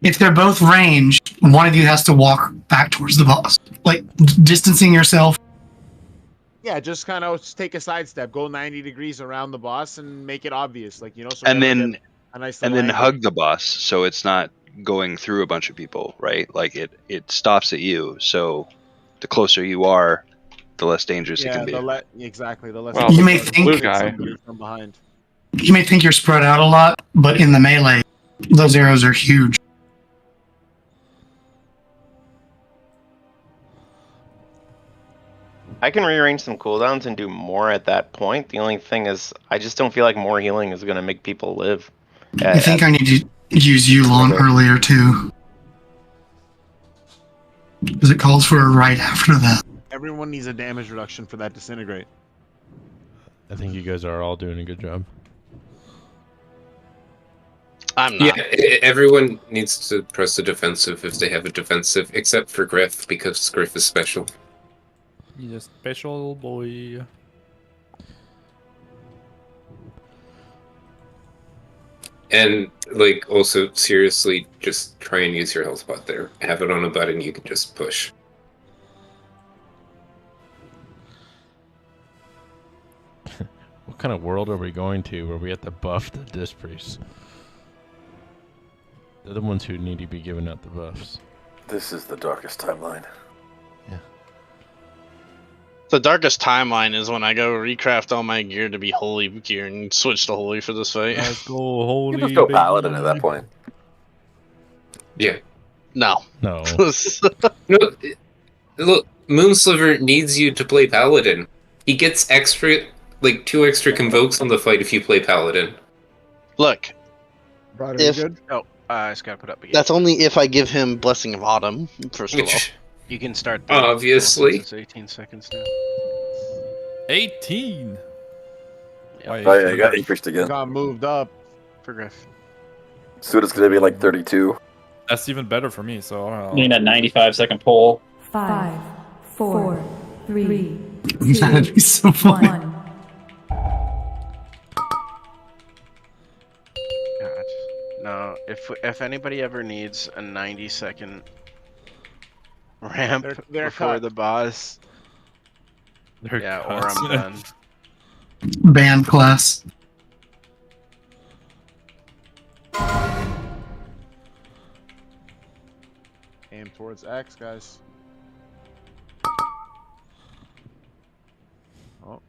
If they're both ranged, one of you has to walk back towards the boss, like distancing yourself. Yeah, just kind of take a sidestep, go 90 degrees around the boss, and make it obvious, like so And we have then a nice and little then angle. hug the boss, so it's not going through a bunch of people, right? Like it stops at you, so the closer you are, the less dangerous it Yeah, can be. exactly. The less Well, you may hit think- somebody from behind. You may think you're spread out a lot, but in the melee, those arrows are huge. I can rearrange some cooldowns and do more at that point. The only thing is, I just don't feel like more healing is going to make people live. I think I need to use Yulon earlier too, because it calls for a right after that. Everyone needs a damage reduction for that disintegrate. I think you guys are all doing a good job. I'm not. Yeah, everyone needs to press the defensive if they have a defensive, except for Griff, because Griff is special. He's a special boy. And, like, also, seriously, just try and use your health bot there. Have it on a button you can just push. What kind of world are we going to where we have to buff the disc priests? They're the ones who need to be giving out the buffs. This is the darkest timeline. The darkest timeline is when I go recraft all my gear to be holy gear and switch to holy for this fight. Let's go holy. You just go paladin at that point. Yeah. No. No. No, look, Moonsliver needs you to play paladin. He gets extra, like, 2 extra convokes on the fight if you play paladin. Look, Brother, If- you good? Oh, I just gotta put up again. that's only if I give him Blessing of Autumn, first of all. You can start. Obviously. It's 18 seconds now. 18. Why Oh yeah, you got 18? increased again. Got moved up. For Griff. Soon it's gonna be like 32. That's even better for me. So Need a 95-second pull. 5, 4, 3, That'd be so funny. 1. God. No, if anybody ever needs a 90-second ramp They're before cut. the boss, They're yeah, or cuts. I'm done. Band class. Aim towards X, guys. Oh.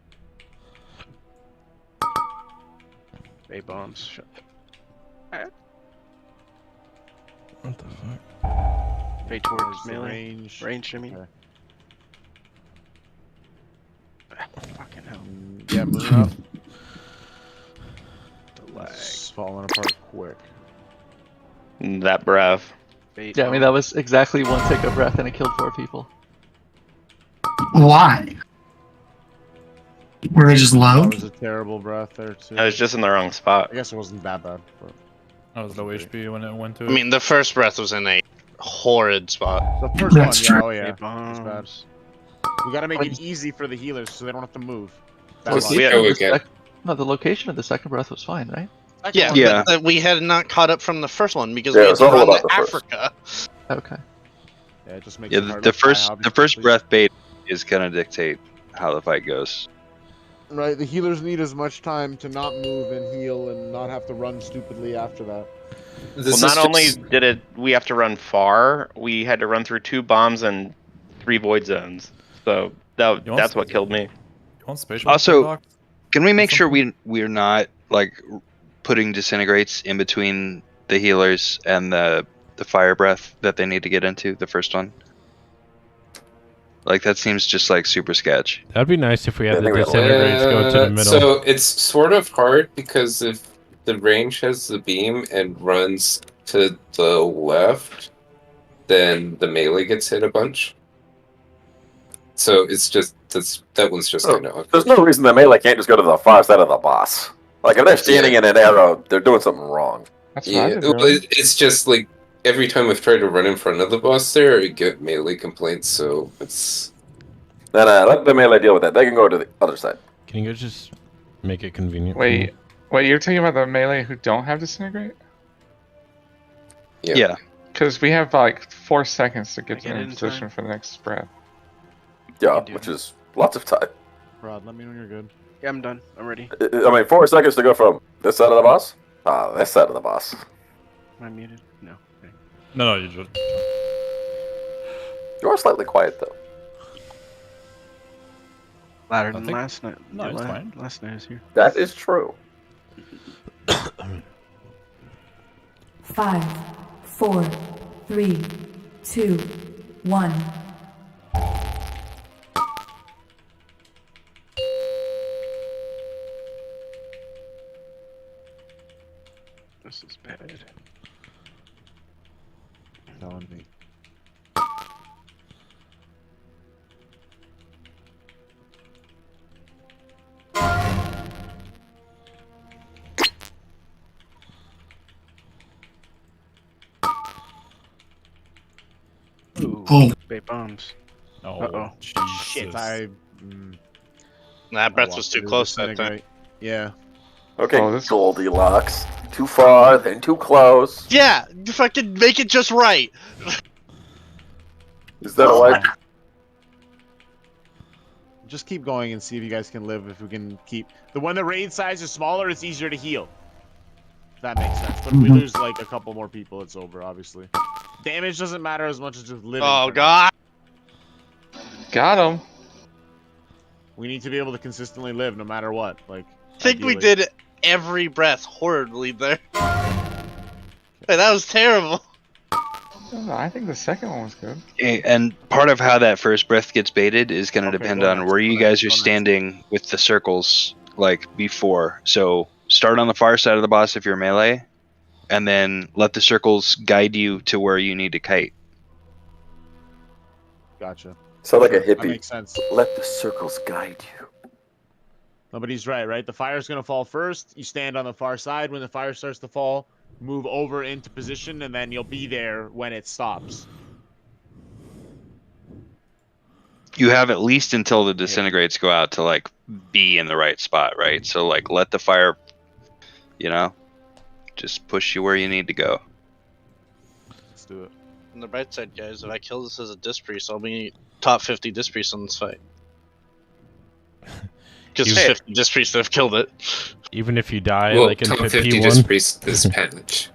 Bay bombs. Shut. What the fuck? Bay towards Where's the melee. range? Range, I mean. Okay. Fucking hell. Yeah, move up. The lag. It's falling apart quick. That breath. Bait Yeah, I mean, that was exactly one take of breath and it killed 4 people. Why? Were they just low? That was a terrible breath there too. I was just in the wrong spot. I guess it wasn't that bad. But I was low HP when it went to it. I mean, the first breath was in a horrid spot. the first That's one, yeah, true. oh yeah, Bay it's bad. bombs. We gotta make it easy for the healers so they don't have to move. Let's we had- go The again. No, the location of the second breath was fine, right? Yeah, Yeah. but we had not caught up from the first one because Yeah, we had it's to all run about to the first. Africa. Okay. Yeah, it just makes Yeah, it hard the to fly, first obviously. breath bait is gonna dictate how the fight goes. Right, the healers need as much time to not move and heal and not have to run stupidly after that. This Well, is not only just- did we have to run far, we had to run through 2 bombs and 3 void zones. So that's what killed me. You want spatial Also, paradox? can we make sure we're not like putting disintegrates in between the healers and the fire breath that they need to get into, the first one? Like that seems just like super sketch. That'd be nice if we had I the think we- disintegrates go to the middle. So it's sort of hard because if the range has the beam and runs to the left, then the melee gets hit a bunch. So it's just that one's just kind of. There's no reason the melee can't just go to the far side of the boss. Like if they're standing in an arrow, they're doing something wrong. Yeah, it's just like every time I've tried to run in front of the boss there, I get melee complaints. So it's. Then let the melee deal with that. They can go to the other side. Can you guys just make it convenient? Wait, you're talking about the melee who don't have disintegrate? Yeah. Because we have like 4 seconds to get get in in position time? for the next breath. Yeah, which is lots of time. Rod, let me know when you're good. Yeah, I'm done. I'm ready. I mean, 4 seconds to go from this side of the boss. This side of the boss. Am I muted? No. Okay. No, you just. You are slightly quiet though. Louder than last night. No, it's fine. Last night I was here. That is true. 5, 4, 3, 2, 1. This is bad. Telling me. Ooh, Oh. bait bombs. Oh, Uh-oh. Shit, I. That breath was too close that time. Yeah. Okay, Goldilocks. Too far, then too close. Yeah, you fucking make it just right. Is that like? Just keep going and see if you guys can live. If we can keep when the raid size is smaller, it's easier to heal. If that makes sense. But if we lose like a couple more people, it's over. Obviously, damage doesn't matter as much as just living. Oh god. Got him. We need to be able to consistently live no matter what. Like. I think we did every breath horribly there. Hey, that was terrible. I think the second one was good. And part of how that first breath gets baited is going to depend on where you guys are standing with the circles, like before. So start on the far side of the boss if you're melee, and then let the circles guide you to where you need to kite. Gotcha. So like a That hippie. makes sense. Let the circles guide you. Nobody's right? The fire's gonna fall first. You stand on the far side. When the fire starts to fall, move over into position, and then you'll be there when it stops. You have at least until the disintegrates go out to like be in the right spot, right? So like let the fire, just push you where you need to go. Let's do it. On the bright side, guys, if I kill this as a disc priest, I'll be top 50 disc priest in this fight. Because 50 disc priests have killed it. Even if you die, Well, like in top 50 51. disc priest this patch.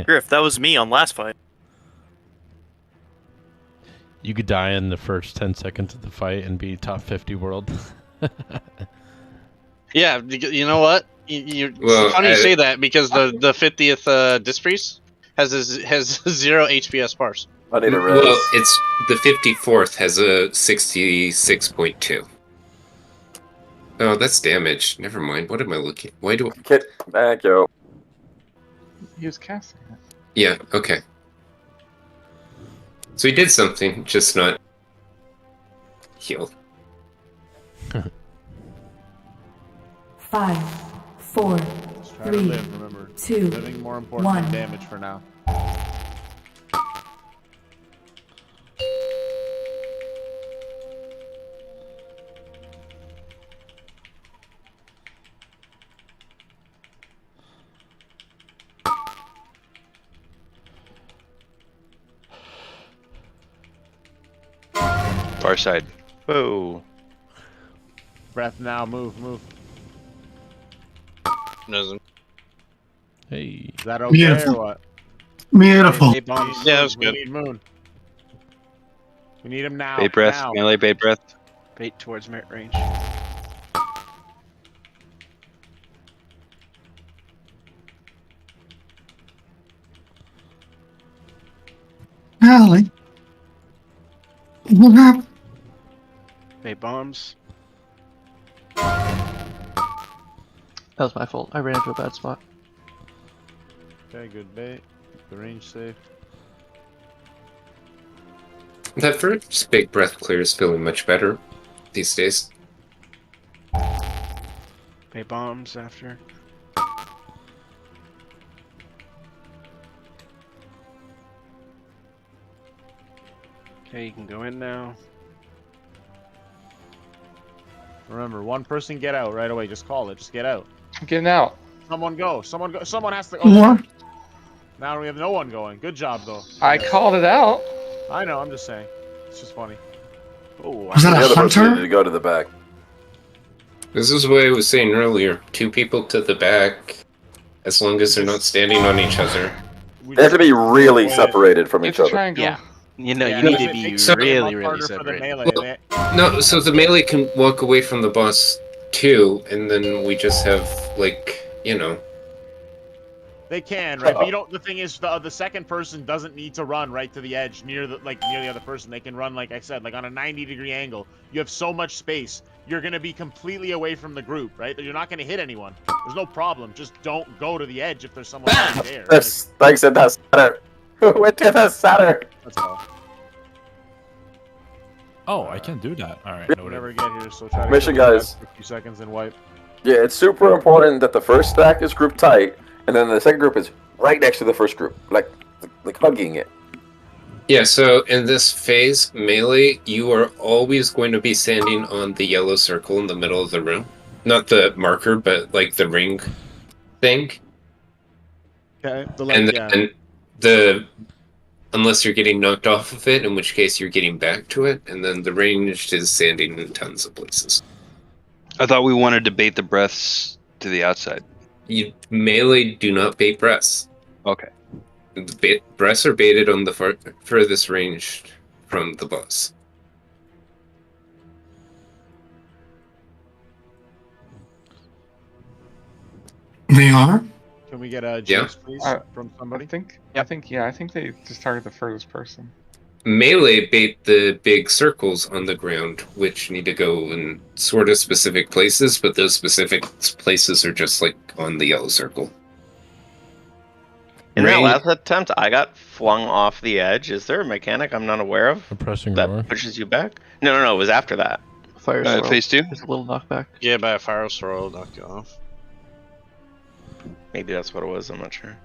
Griff, that was me on last fight. You could die in the first 10 seconds of the fight and be top 50 world. Yeah, you know what? Well, it's funny you say that because the 50th disc priest has 0 HPS bars. I need a res. Well, it's the 54th has a 66.2. Oh, that's damage. Never mind. What am I looking? Why do I? Kit, thank you. He was casting it. Yeah. Okay. So he did something, just not heal. 5, 4, Just try to 3, live. Remember, 2, living more important 1. than damage for now. Far side. Whoa. Breath now. Move. Doesn't. Hey. Is that okay Beautiful. or what? Beautiful. Bait bombs. Yeah, that was We good. need moon. We need him now. Bait breath. Now. Melee bait breath. Bait towards merit range. Allie. What happened? Bait bombs. That was my fault. I ran into a bad spot. Okay, good bait. Keep the range safe. That first big breath clear is feeling much better these days. Pay bombs after. Okay, you can go in now. Remember, one person get out right away. Just call it. Just get out. I'm getting out. Someone go. Someone go. Someone has to. More. Now we have no one going. Good job, though. I called it out. I know. I'm just saying. It's just funny. Oh, Was that The a other person hunter? needed to go to the back. This is what I was saying earlier. 2 people to the back, as long as they're not standing on each other. They have to be really separated from each It's a other. triangle. Yeah. You know, Yeah, you need it to be makes it really, much really harder for the separated. melee. No, so the melee can walk away from the boss too, and then we just have, like, you know. They can, right? But you don't. The thing is, the second person doesn't need to run right to the edge near the other person. They can run, like I said, like on a 90-degree angle. You have so much space. You're gonna be completely away from the group, right? You're not gonna hit anyone. There's no problem. Just don't go to the edge if there's someone already there. That's thanks in the center. Went to the center. That's all. Oh, I can do that. All right. We'll never get here, so try to Mission, kill them guys. after a few seconds and wipe. Yeah, it's super important that the first stack is grouped tight, and then the second group is right next to the first group, like hugging it. Yeah, so in this phase, melee, you are always going to be standing on the yellow circle in the middle of the room. Not the marker, but like the ring thing. Okay. And then unless you're getting knocked off of it, in which case you're getting back to it, and then the ranged is standing in tons of places. I thought we wanted to bait the breaths to the outside. You melee do not bait breaths. Okay. The breaths are baited on the furthest range from the boss. They are? Can we get a juice, please, from somebody? I think they just target the furthest person. Melee bait the big circles on the ground, which need to go in sort of specific places, but those specific places are just like on the yellow circle. In that last attempt, I got flung off the edge. Is there a mechanic I'm not aware of that pushes you back? No, it was after that. Fire swirl. phase 2? Just a little knockback. Yeah, by a fire swirl, knock you off. Maybe that's what it was. I'm not sure.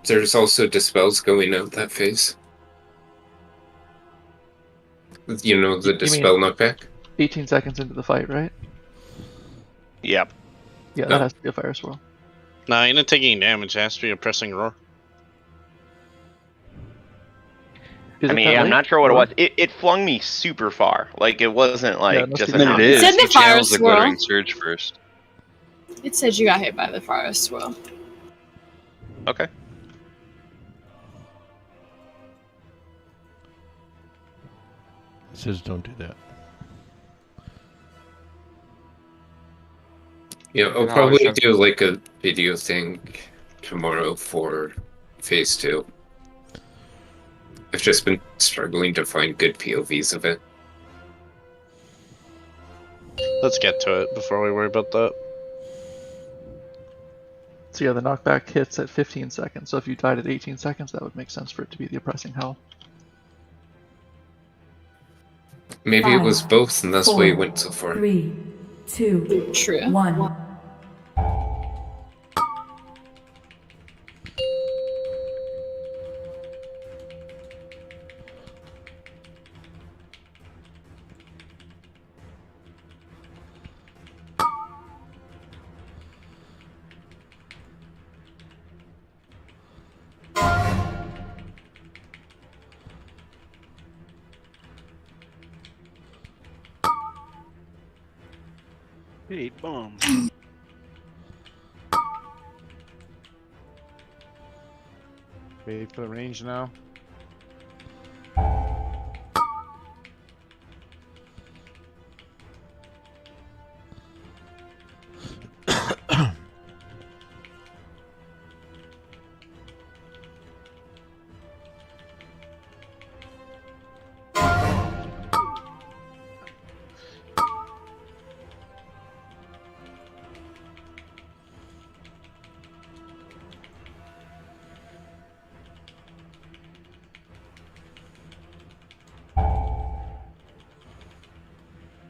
There's also dispels going out that phase. You know, the dispel knockback? 18 seconds into the fight, right? Yep. Yeah, that has to be a fire swirl. Nah, you're not taking damage. It has to be a pressing roar. Is I mean, I'm not sure what it was. It flung me super far. Like, it wasn't like just an It is. It said the You fire channels the swirl. glittering surge first. It says you got hit by the fire swirl. Okay. It says don't do that. Yeah, I'll No, probably it's do like a video thing tomorrow for phase 2. I've just been struggling to find good POVs of it. Let's get to it before we worry about that. So yeah, the knockback hits at 15 seconds. So if you died at 18 seconds, that would make sense for it to be the oppressing howl. Maybe it was both, and that's why it went so far. 3, 2, True. 1. Hey, bombs. Wait for the range now.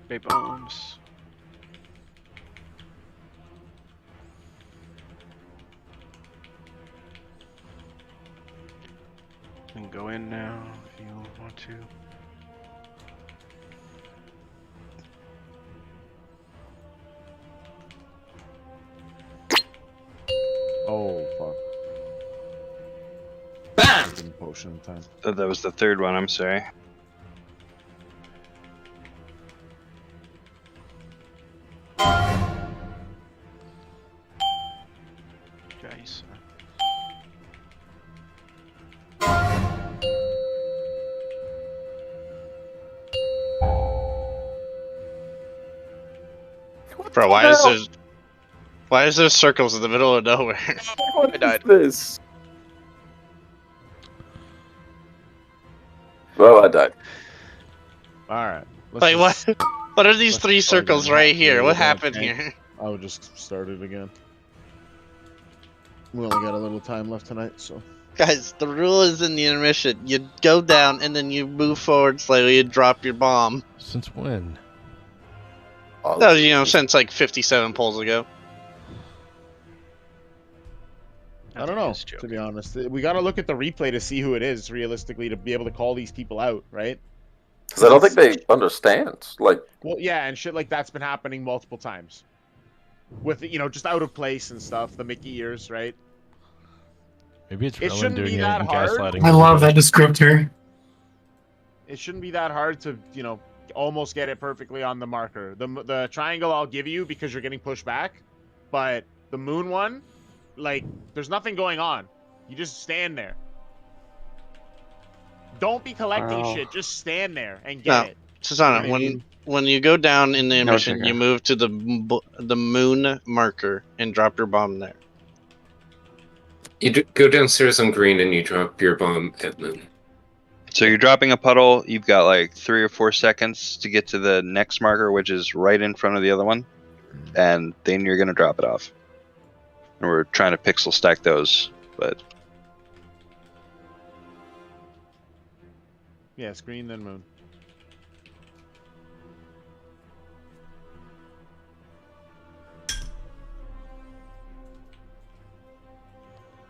Big bombs. You can go in now if you want to. Oh, fuck. BAM! Potion time. That was the third one, I'm sorry. Guys. Bro, why is there circles in the middle of nowhere? I died. This. Well, I died. Alright. Like, what are these three circles right here? What happened here? I'll just start it again. We only got a little time left tonight, so. Guys, the rule is in the intermission. You go down and then you move forward slightly and drop your bomb. Since when? That was, you know, since like 57 polls ago. I don't know, to be honest. We gotta look at the replay to see who it is, realistically, to be able to call these people out, right? Because I don't think they understand. Like, well, yeah, and shit like that's been happening multiple times. With, you know, just out of place and stuff, the Mickey ears, right? Maybe it's It Rowan shouldn't doing be it that and hard. gaslighting. I love that descriptor. It shouldn't be that hard to, you know, almost get it perfectly on the marker. The triangle I'll give you because you're getting pushed back, but the moon one, like, there's nothing going on. You just stand there. Don't be collecting shit. Just stand there and get it. Susanna, when you go down in the intermission, trigger. you move to the moon marker and drop your bomb there. You go downstairs on green and you drop your bomb at moon. So you're dropping a puddle. You've got like 3 or 4 seconds to get to the next marker, which is right in front of the other one, and then you're gonna drop it off. And we're trying to pixel stack those, but Yeah, screen, then moon.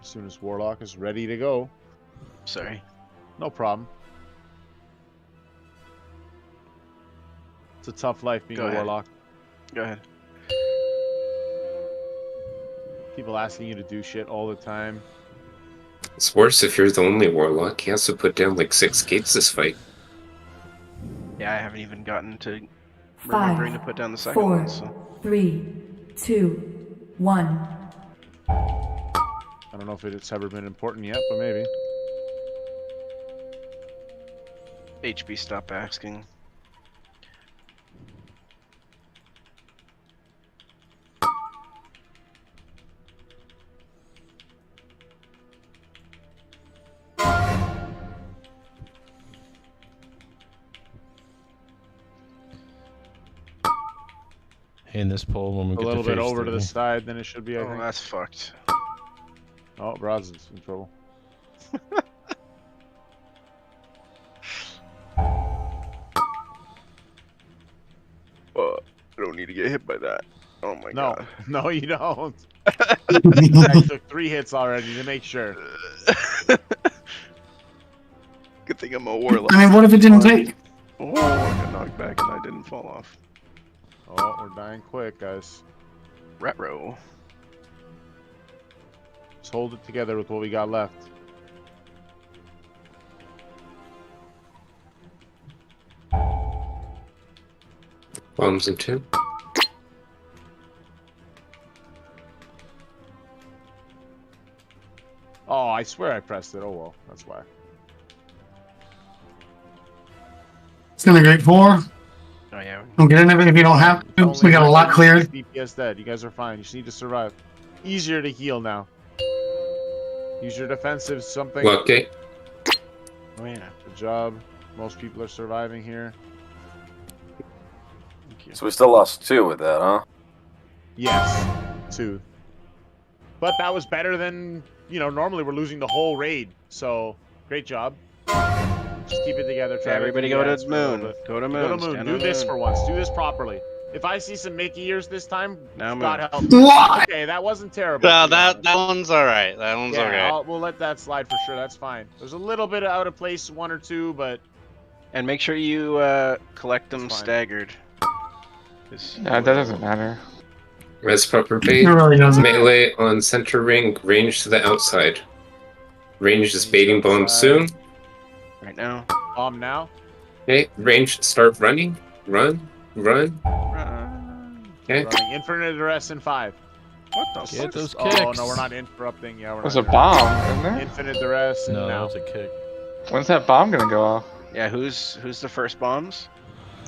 As soon as Warlock is ready to go. Sorry. No problem. It's a tough life being Go a ahead. Warlock. Go ahead. People asking you to do shit all the time. It's worse if you're the only warlock. He has to put down like 6 gates this fight. Yeah, I haven't even gotten to remembering to put down the second 4, one. So. 3, 2, 1. I don't know if it's ever been important yet, but maybe. HB, stop asking. Hey, in this poll, when we A get little to bit phase over to the 3. side than it should be, I Oh, think. that's fucked. Oh, Braz is in trouble. I don't need to get hit by that. Oh my god. No, you don't. I took 3 hits already to make sure. Good thing I'm a warlock. I mean, what if it didn't take? Oh, I got knocked back and I didn't fall off. Oh, we're dying quick, guys. Retro. Just hold it together with what we got left. Bombs in 2. Oh, I swear I pressed it. Oh well, that's why. It's gonna be great 4. Oh yeah. Don't get in it if you don't have to. We got a lot cleared. DPS dead. You guys are fine. You just need to survive. Easier to heal now. Use your defensive something. Block gate. Oh yeah. Good job. Most people are surviving here. So we still lost 2 with that, huh? Yes, 2. But that was better than, you know, normally we're losing the whole raid. So, great job. Just keep it together. Try Everybody to go to advance for a little moon. bit. Go to Go to moon. moon. Stand Do on this moon. for once. Do this properly. If I see some Mickey ears this time, Now God moon. help me. Why? Okay, that wasn't terrible. No, to be honest. that one's alright. That one's okay. Yeah, we'll let that slide for sure. That's fine. There's a little bit of out of place, one or two, but And make sure you collect them fine. staggered. Yeah, that doesn't matter. Res proper bait. It really doesn't. Melee on center ring, range to the outside. Range is baiting bomb soon. Right now. Bomb now. Okay, range start running. Run. Okay. Running infinite arrest in 5. What the Get fuck? those Oh kicks. no, we're not interrupting. Yeah, we're There's not. a bomb, isn't there? Infinite arrest. No, that now. was a kick. When's that bomb gonna go off? Yeah, who's the first bombs?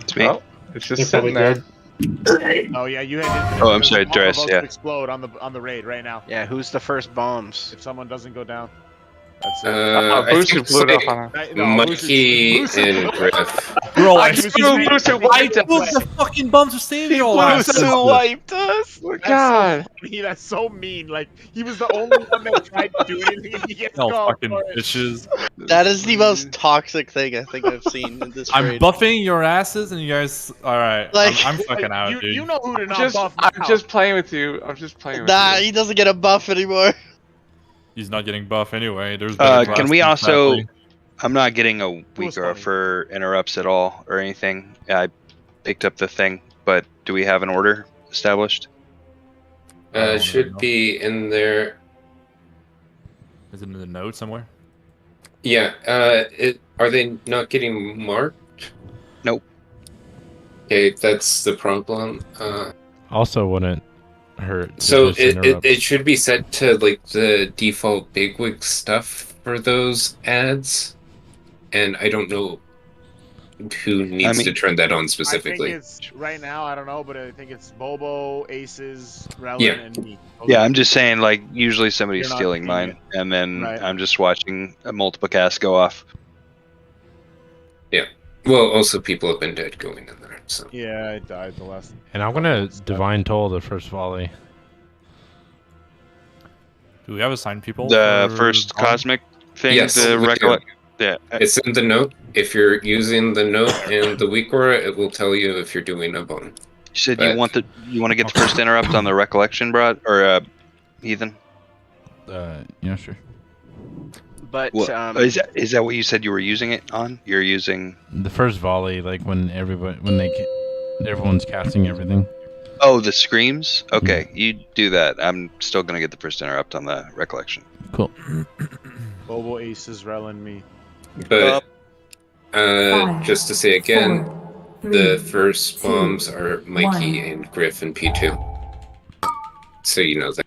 It's me. Oh, it's just They're sitting probably there. Oh yeah, you had infinite. Oh, I'm there's a sorry, bomb Dress, about to yeah. explode on the raid right now. Yeah, who's the first bombs? If someone doesn't go down, that's it. I Booster think blew it it's up on him. Right, no, Mikey Booster- and Griff. Bro, I I was blew just- Booster wiped the fucking bums to save your life. wiped us. That's God. so funny. That's so mean. Like he was the only one that tried to do anything, and he gets No called fucking for it. bitches. That is the most toxic thing I think I've seen in this I'm raid. buffing your asses and you guys. Alright. Like- I'm fucking out, you, dude. you know who to not Just, buff I'm now. just playing with you. I'm just playing with Nah, you. he doesn't get a buff anymore. He's not getting buff anyway. There's better Can class we than also? Sadly. I'm not getting a was weaker funny. for interrupts at all or anything. I picked up the thing, but do we have an order established? don't Should know. be in there. Is it in the note somewhere? Yeah. Are they not getting marked? Nope. Okay, that's the problem. Also, wouldn't hurt. To So just it interrupt. should be set to like the default bigwig stuff for those ads, and I don't know who needs to turn that on specifically. I think it's right now. I don't know, but I think it's Bobo, Aces, Relin, Yeah. and me. Yeah, I'm just saying, like, usually somebody's You're not stealing seeing mine, and then Right. I'm just watching multiple casts go off. Yeah. Well, also people have been dead going in there. So Yeah, I died the last. And I'm gonna divine toll the first volley. Do we have assigned people? The for first bomb? cosmic thing, Yes, the we do. recollect. Yeah, it's in the note. If you're using the note and the weak aura, it will tell you if you're doing a bomb. you said But- you want to get the first interrupt on the recollection, Brad or Heathen? Yeah, sure. But What, is that what you said you were using it on? You're using The first volley, like when everyone's casting everything. the screams. Okay, you do that. I'm still gonna get the first interrupt on the recollection. Cool. Bobo, Aces, Relin, me. But Five, just to say again, 4, the 3, first 2, bombs are Mikey 1. and Griff and P2. So you know that.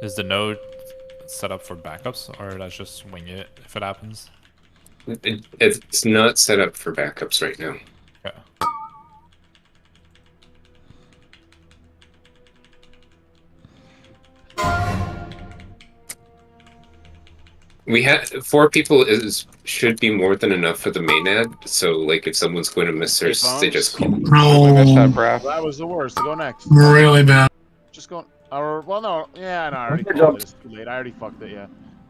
Is the node set up for backups, or that's just wing it if it happens? It's not set up for backups right now. Okay. We had 4 people should be more than enough for the main ad. So like if someone's going to miss theirs, they just call. That was the worst. Go next. Really bad. Just go. Or well, no. Yeah, no. I already called it. It's too late. I already fucked it. Yeah.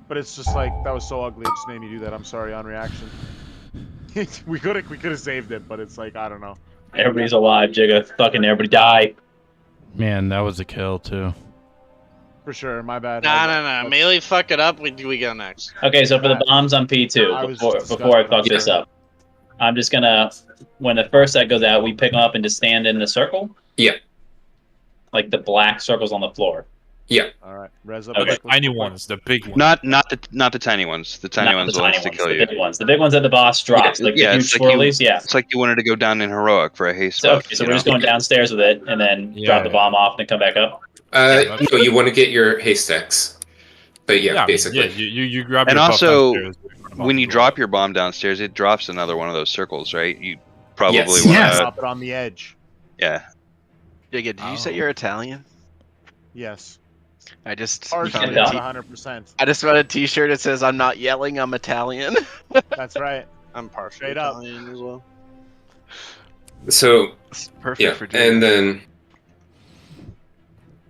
But it's just like that was so ugly. It just made me do that. I'm sorry on reaction. we could have saved it, but it's like I don't know. Everybody's alive, Jigga. Fucking everybody die. Man, that was a kill too. For sure. My bad. Nah. Melee fuck it up. We go next. Okay, so for the bombs on P2, I was before I fuck disgusted. this up, I'm just gonna, when the first set goes out, we pick them up and just stand in the circle? Yeah. Like the black circles on the floor. Yeah. All right. Res up. The tiny ones, the big ones. Not the tiny ones. The tiny Not ones the will tiny insta ones, kill the you. big ones. The big ones that the boss drops, like the huge it's like swirlies, yeah. It's like you wanted to go down in heroic for a haste So, buff. okay, so you we're just know? going downstairs with it and then drop the bomb off and come back up? No, you want to get your haystacks. But yeah, basically. You grab And your buff also, downstairs. when you drop your bomb downstairs, it drops another one of those circles, right? You probably Yes. want to. Yes. Drop it on the edge. Yeah. Jigga, did you say you're Italian? Yes. I just Partially, found not a 100%. I just found a T-shirt that says "I'm not yelling, I'm Italian." That's right. I'm partially Straight up. Italian as well. So perfect yeah, for doing and that.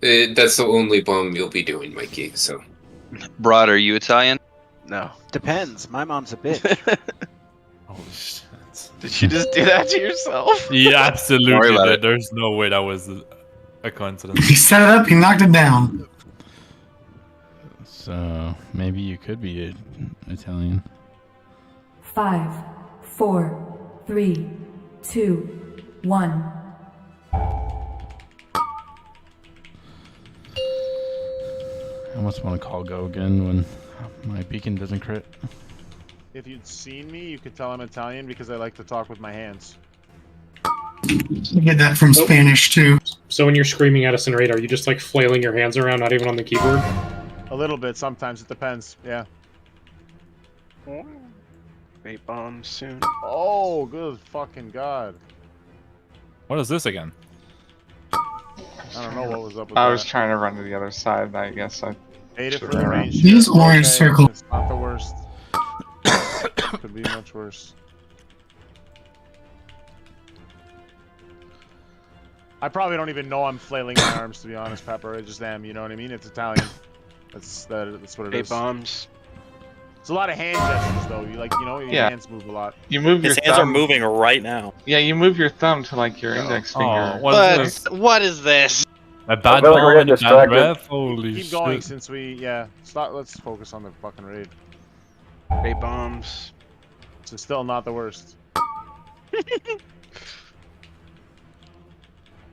then that's the only bomb you'll be doing, Mikey. So Broad, are you Italian? No. Depends. My mom's a bitch. Holy shit. Did you just do that to yourself? Yeah, Don't worry absolutely. about it. There's no way that was a coincidence. He set it up, he knocked it down. So maybe you could be Italian. 5, 4, 3, 2, 1. I almost want to call go again when my beacon doesn't crit. If you'd seen me, you could tell I'm Italian because I like to talk with my hands. You get that from Spanish too. So when you're screaming at us in raid, are you just like flailing your hands around, not even on the keyboard? A little bit, sometimes it depends. Yeah. Bait bombs soon. Oh, good fucking god. What is this again? I don't know what was up with I that. was trying to run to the other side. I guess I. Ate it for should've the ran around. range. These shield. orange Okay, circles. It's not the worst. Could be much worse. I probably don't even know I'm flailing my arms, to be honest, Pepper. I just am, you know what I mean? It's Italian. That's what it Bait is. bombs. It's a lot of hand gestures, though. Your Yeah. hands move a lot. You move His your hands are thumb. moving right now. Yeah, you move your thumb to like your index finger. What is this? What is this? A bad feel like we're ball and a getting bad distracted. breath? Holy Keep shit. going since stop. Let's focus on the fucking raid. Bait bombs. It's still not the worst.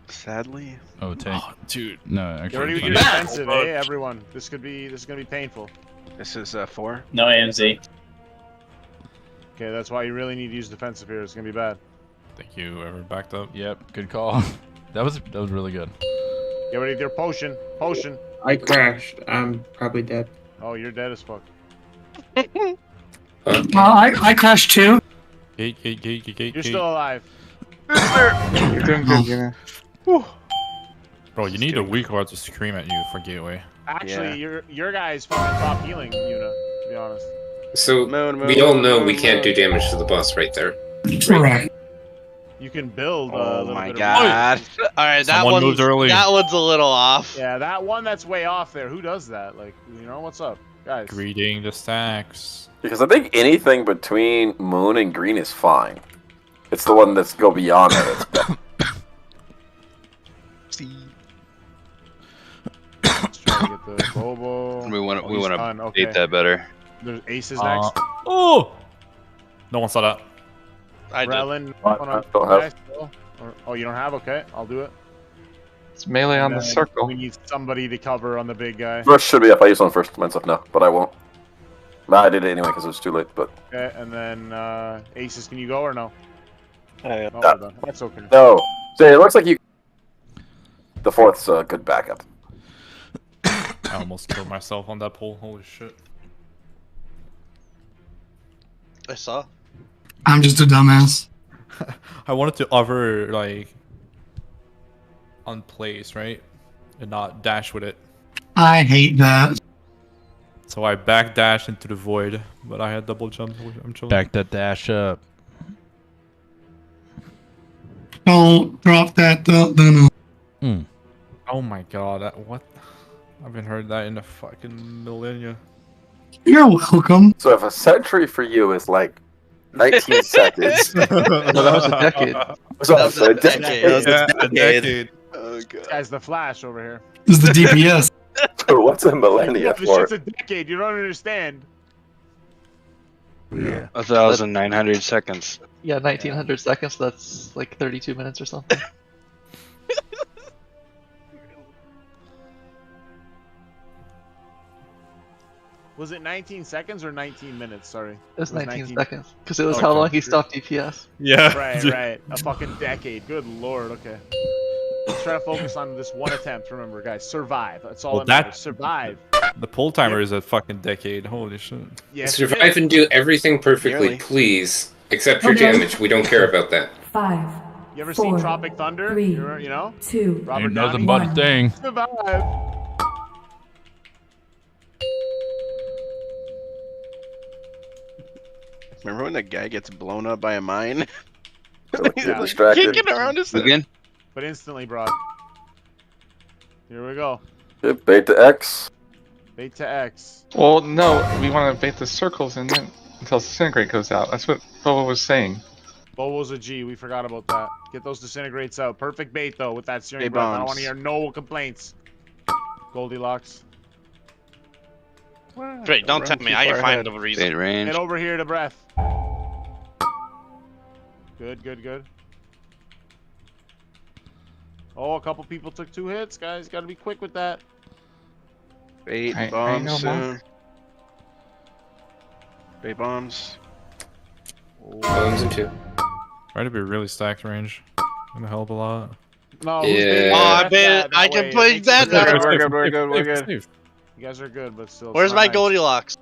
Sadly. Oh, take. Dude. No, Get actually. ready with fine. your defensive, eh, everyone? This is gonna be painful. This is 4. No AMC. Okay, that's why you really need to use defensive here. It's gonna be bad. Thank you, whoever backed up. Yep, good call. That was really good. Get ready with your potion. Potion. I crashed. I'm probably dead. Oh, you're dead as fuck. I crashed too. Gate. You're still alive. You're doing good, you know. Bro, you need a weak word to scream at you for gateway. Actually, your guy's fucking top healing, Yuna, to be honest. So we all know we can't do damage to the boss right there. Right. You can build. Oh a little my bit god! All right, that Someone moved early. That one's a little off. Yeah, that one that's way off there. Who does that? Like, what's up, guys? Greeting the stacks. Because I think anything between moon and green is fine. It's the one that's go beyond that that's bad. Let's try to get the Bobo. We want he's to done, date that better. There's aces next. Oh! No one saw that. I did. Relin, I don't have. Oh, you don't have? Okay, I'll do it. It's melee on And the then circle. We need somebody to cover on the big guy. First should be up. I use one first myself now, but I won't. Nah, I did it anyway because it was too late. But Okay, and then aces, can you go or no? Yeah. Oh, we're done. That's okay. no, so it looks like you. The fourth's a good backup. I almost killed myself on that pole. Holy shit. I saw. I'm just a dumbass. I wanted to hover, like, on place, right? And not dash with it. I hate that. So I backdashed into the void, but I had double jump. I'm chilling. Back that dash up. Don't drop that. No. Oh my god, what? I haven't heard that in a fucking millennia. You're welcome. So if a century for you is like 19 seconds. No, that was a decade. So that was a decade. A decade. Oh god. This guy's the Flash over here. This is the DPS. What's a millennia This for? shit's a decade. You don't understand. Yeah. 1,900 seconds. Yeah, 1900 seconds. That's like 32 minutes or something. Was it 19 seconds or 19 minutes? Sorry. It was 19 seconds because it was Okay. how long he stopped DPS. Yeah. Right. A fucking decade. Good lord. Okay. Let's try to focus on this one attempt. Remember, guys, survive. That's all Well, that matters. Survive. The pull timer is a fucking decade. Holy shit. Yes. Survive and do everything perfectly, Nearly. please. Except your Okay. damage. We don't care about that. 5, You ever 4, seen Tropic Thunder? 3, You know? 2, Robert Ain't nothing Downey? but a One. thing. Survive. Remember when the guy gets blown up by a mine? He's You're like distracted. kicking around his Again? But instantly, broad. Here we go. Good, bait to X. Bait to X. Well, no, we want to bait the circles and then until Disintegrate goes out. That's what Boba was saying. Bobo's a G. We forgot about that. Get those Disintegrates out. Perfect bait though with that Searing Hey, Breath. I don't bombs. want to hear no complaints. Goldilocks. Wait, don't tell me. I can find the reason. Bait range. Get over here to breath. Good, good, good. Oh, a couple people took 2 hits, guys. Gotta be quick with that. Bait I bombs know, soon. Mark. Bait bombs. Bombs and 2. Try to be really stacked range. Gonna help a lot. No, Yeah. who's baiting Oh, I that bet I way? can It play makes that it now. better. We're good, we're good, we're good. Safe. You guys are good, but still. it's Where's not my nice. Goldilocks?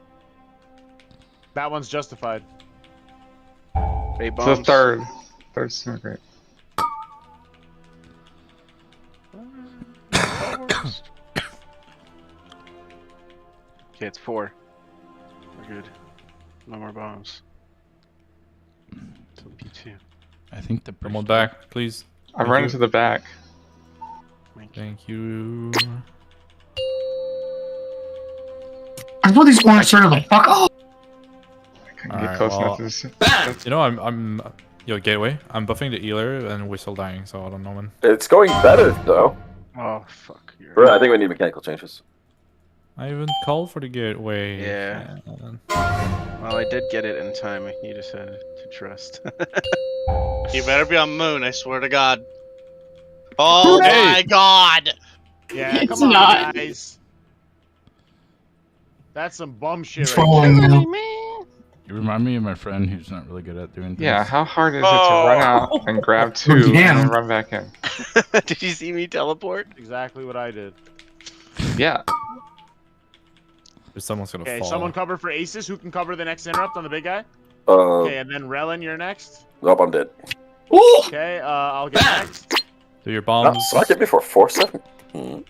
That one's justified. Bait It's the bombs. third Disintegrate. Okay, it's 4. We're good. No more bombs. So P2. I think the Come on back, please. I run into the back. Thank you. I thought these orange started the fuck off. Couldn't get close enough to this. You know, I'm yo Gateway. I'm buffing the healer and we're still dying, so I don't know when. It's going better though. Oh fuck. Bro, I think we need mechanical changes. I even called for the Gateway. Yeah. Man. Well, I did get it in time. You just had to trust. You better be on Moon, I swear to God. Oh my God! Yeah, It's come on, not. guys. That's some bum shit It's right falling there. now. You remind me of my friend who's not really good at doing things. Yeah, how hard is it to run out and grab 2 and then run back in? Did you see me teleport? Exactly what I did. Yeah. Someone's gonna Okay, fall. someone cover for Aces. Who can cover the next interrupt on the big guy? Uh, Okay, and then Relin, you're next. Nope, I'm dead. Okay, I'll get next. Do your No, bombs. so I get before 417.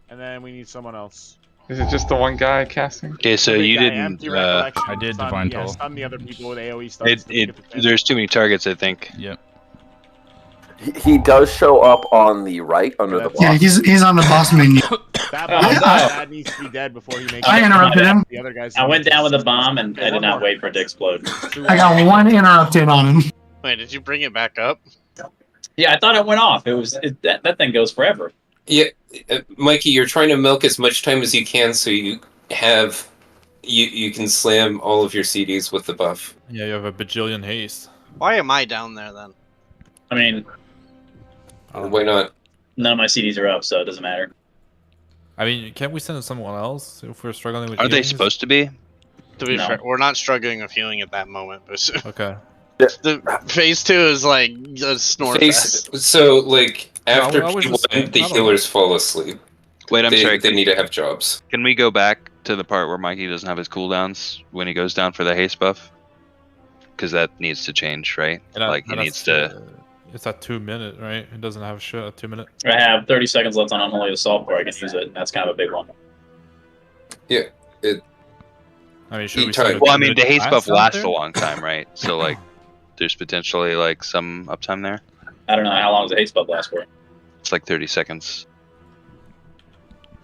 And then we need someone else. Is it just the one guy casting? Okay, so Big you guy, didn't. empty recollection, I did stun, Divine yeah, Toll. stun the other people with AoE stuff. There's too many targets, I think. Yep. He does show up on the right under the block. Yeah, he's on the boss menu. That needs to be dead before he makes I interrupted him. The other guys. I went down with a bomb and I did not wait for it to explode. I got 1 interrupt in on him. Wait, did you bring it back up? Yeah, I thought it went off. That thing goes forever. Yeah, Mikey, you're trying to milk as much time as you can so you have you can slam all of your CDs with the buff. Yeah, you have a bajillion haste. Why am I down there then? I mean, Why not? none of my CDs are up, so it doesn't matter. I mean, can't we send someone else if we're struggling with Are they healings? supposed to be? To be No. fair, we're not struggling with healing at that moment. But Okay. the phase 2 is like a snore fest. So, like, after I was just P1, saying, the I don't healers fall asleep. Wait, I'm sorry. They need to have jobs. Can we go back to the part where Mikey doesn't have his cooldowns when he goes down for the haste buff? Because that needs to change, right? Like he needs to. It's at 2 minute, right? It doesn't have shit at 2 minute. I have 30 seconds left on Unholy Assault before I can use it. That's kind of a big one. Yeah, it. I mean, should we time. send a Well, I mean, 2-minute the haste class buff out lasts there? a long time, right? So like, there's potentially like some uptime there. I don't know how long does the haste buff last for. It's like 30 seconds.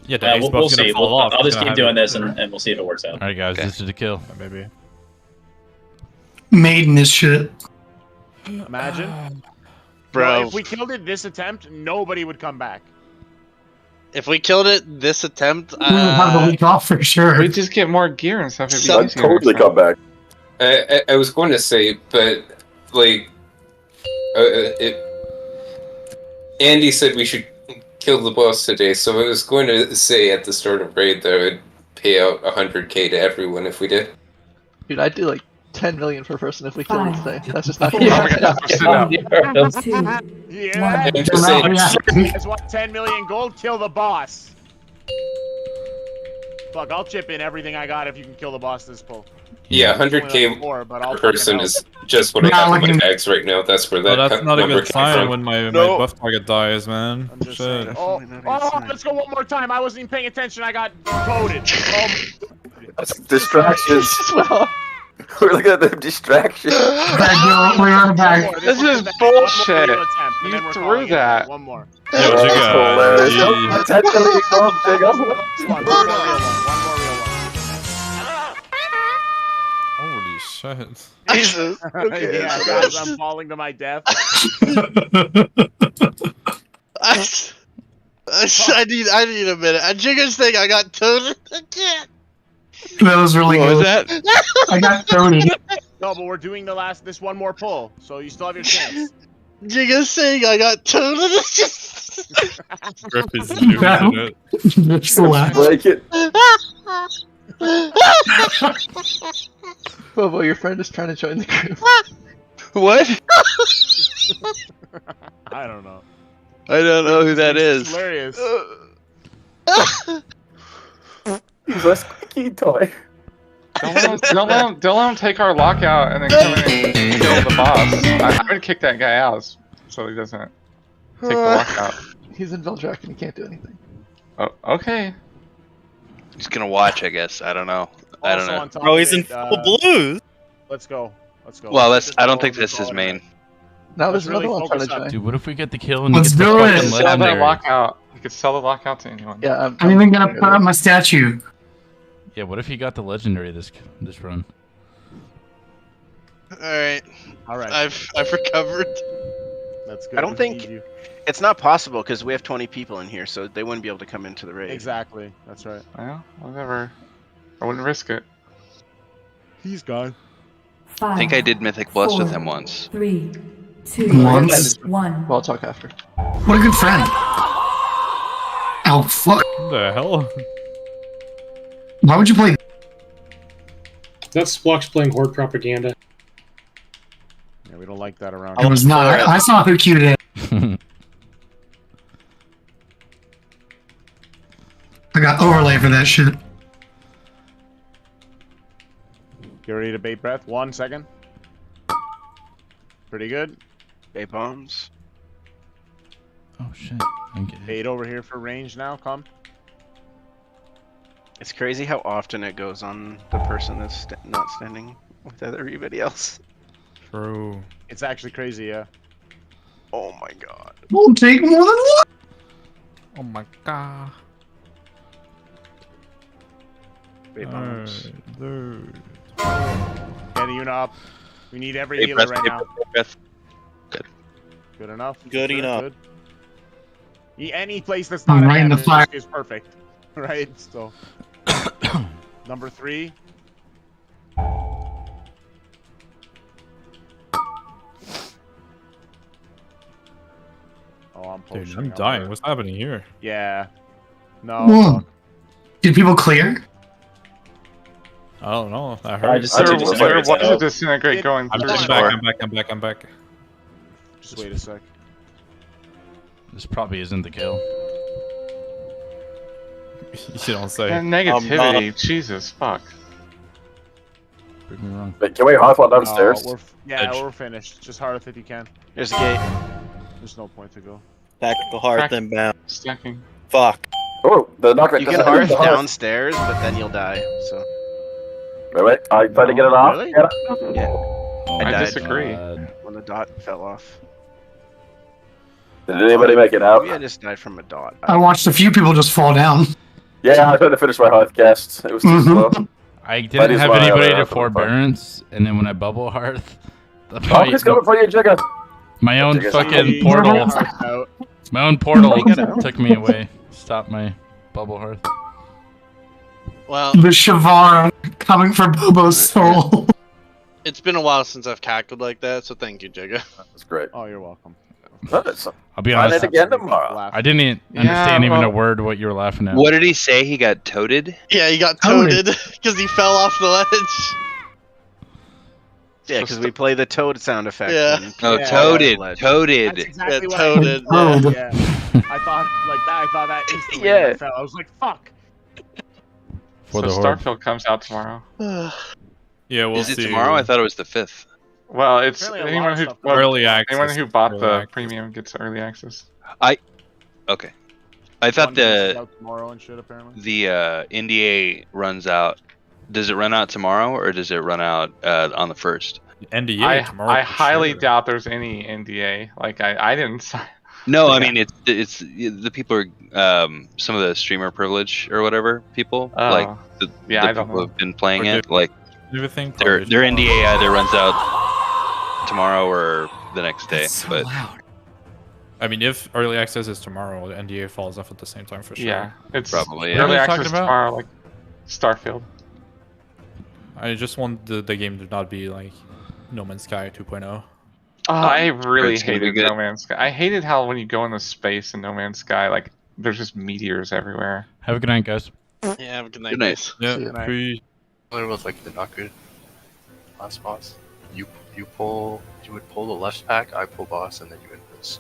Yeah, the haste we'll buff's gonna see. fall off. I'll It's just gonna keep have doing it- this and we'll see if it works out. All right, guys, Okay. this is the kill. Maybe. Maiden is shit. Imagine. Bro, If we killed it this attempt, nobody would come back. if we killed it this attempt, We would have the week off for sure. We just get more gear and stuff. It'd be I'd easier totally next come time. back. I was going to say, but like, Andy said we should kill the boss today, so I was going to say at the start of raid that I would pay out 100k to everyone if we did. Dude, I'd do like 10 million per person if we killed it today. That's just not Four, gonna two, Yeah. I'm just saying. You guys want 10 million gold? Kill the boss. Fuck, I'll chip in everything I got if you can kill the boss this pull. Yeah, It's only 100k like 4, but I'll per person fucking is just what I have in my bags right now. That's where that Oh, that's not a number good came sign from. when my No. buff target dies, man. I'm just Shit. saying. Oh, let's go one more time. I wasn't even paying attention. I got coded. Distractions. We're looking at the distractions. We're on the back. This is bullshit. You threw that. One more. Yo, Jigga, G. Potentially go Jigga. One more real one. Holy shit. Jesus. Okay, Yeah, so guys, that's- I'm falling to my death. I need a minute. At Jigga's thing, I got toted. I can't. That was really What good. was that? I got Tony. No, but we're doing this one more pull, so you still have your chance. Jigga's saying I got toted. Griff is losing it. Just laugh. Break it. Bobo, your friend is trying to join the group. What? I don't know. I don't know who that It's is. hilarious. He's a squeaky toy. Don't let him take our lockout and then come in and kill the boss. I'm gonna kick that guy out so he doesn't take the lockout. He's in Veldrak and he can't do anything. Oh, okay. He's gonna watch, I guess. I don't know. I don't Also know. on top Bro, of he's in it, full blues. Let's go. Let's go. Well, Let's that's. just I don't go think and this is go main. Now Let's there's another really one trying to focus on- join. Dude, what if we get the kill and Let's he gets do the it. fucking Sell that legendary? lockout. You could sell the lockout to anyone. Yeah, I'm even gonna put up my statue. Yeah, what if he got the legendary this run? Alright. Alright. I've recovered. That's good. I don't We think need you. it's not possible because we have 20 people in here, so they wouldn't be able to come into the raid. Exactly. That's right. Well, whatever. I wouldn't risk it. He's gone. I think I did Mythic Bless with 4, him once. 3, 2, Once? 1. Well, I'll talk after. What a good friend. Oh, fuck. What the hell? Why would you play? That's Splox playing Horde propaganda. Yeah, we don't like that around It here. was not. I saw who queued it. I got overlay for that shit. Get ready to bait breath. 1 second. Pretty good. Bait bombs. Oh shit. Okay. Bait over here for range now. Come. It's crazy how often it goes on the person that's not standing with everybody else. True. It's actually crazy, yeah. Oh my god. Won't take more than one. Oh my god. Bait bombs. Dude. Get a unit up. We need every Bait healer breath, right bait now. breath. Good. Good enough. Good Sure, enough. good. Any place that's I'm not right in the fire. is perfect. Right? So. Number 3. Oh, I'm Dude, potion. I'm dying. What's happening here? Yeah. No. Whoa. fuck. Did people clear? I don't know. I I heard. just said to disintegrate. Why does So it disintegrate going I'm through? back. I'm back. Just wait a sec. This probably isn't the kill. You don't say. And negativity. Jesus, fuck. Prove me wrong. Wait, can we hot while downstairs? We're finished. Just Hearth if you can. There's a gate. There's no point to go. Tactical hearth and bound. Stacking. Fuck. Oh, the knockback. You can Hearth downstairs, but then you'll die. So. Wait. I tried to get it off. Really? Get it. Yeah. I died disagree. when the dot fell off. Did anybody make it Maybe I out? just died from a dot. I watched a few people just fall down. Yeah, I tried to finish my hearth cast. It was too slow. I That didn't is have why I anybody ran to out for the fight. forbearance, and then when I bubble hearth, Oh, he's coming for you, Jigga. my own Jigga's fucking Hey, portal, get Hearth out. my own portal Take it out. took me away. Stopped my bubble hearth. Well, The Shavara coming for Bobo's soul. it's been a while since I've cackled like that, so thank you, Jigga. That's great. Oh, you're welcome. I'll be Try honest. it again tomorrow. I didn't Yeah, understand even a well- word what you were laughing at. What did he say? He got toted? Yeah, he got Totally. toted because he fell off the ledge. Yeah, because we play the toad sound effect. Yeah. when Oh, people toted. fall off the ledge. Toted. That's exactly Yeah, what I toted. Oh, Yeah. I thought like that. I thought that instantly. Yeah. When I fell. I was like, "Fuck." For So the horde. Starfield comes out tomorrow. Yeah, we'll Is it see. tomorrow? I thought it was the 5th. Well, it's Apparently a lot anyone of who stuff well, Early access. anyone who bought Early the access. premium gets early access. Okay. I thought One piece is the out tomorrow and shit apparently. NDA runs out. Does it run out tomorrow or does it run out on the 1st? NDA tomorrow. I for highly sure. doubt there's any NDA. Like I didn't sign. No, I Yeah. mean it's the people are some of the streamer privilege or whatever people like Oh. the Yeah, I don't people know. who've been playing Or it like everything their published. NDA either runs out tomorrow or the next day. But loud. I mean, if early access is tomorrow, the NDA falls off at the same time for sure. Yeah, it's Probably, What are early we access talking about? tomorrow, like Starfield. I just want the game to not be like No Man's Sky 2.0. I really It's gonna be hated good. No Man's Sky. I hated how when you go into space in No Man's Sky, like there's just meteors everywhere. Have a good night, guys. Yeah, have a good night. Good night. guys. Yeah, See ya. free. What was like the not good last boss? You would pull the left pack, I pull boss, and then you invis.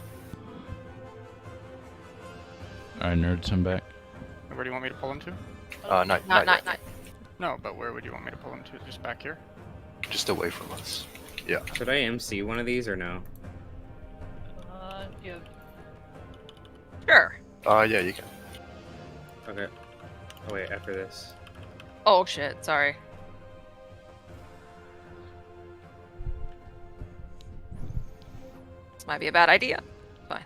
Alright, nerds, I'm back. Where do you want me to pull him to? Not yet. No, but where would you want me to pull him to? Just back here? Just away from us. Yeah. Should I MC one of these or no? Yeah. Sure. Yeah, you can. Okay. Oh wait, after this. Oh shit, sorry. This might be a bad idea. Fine.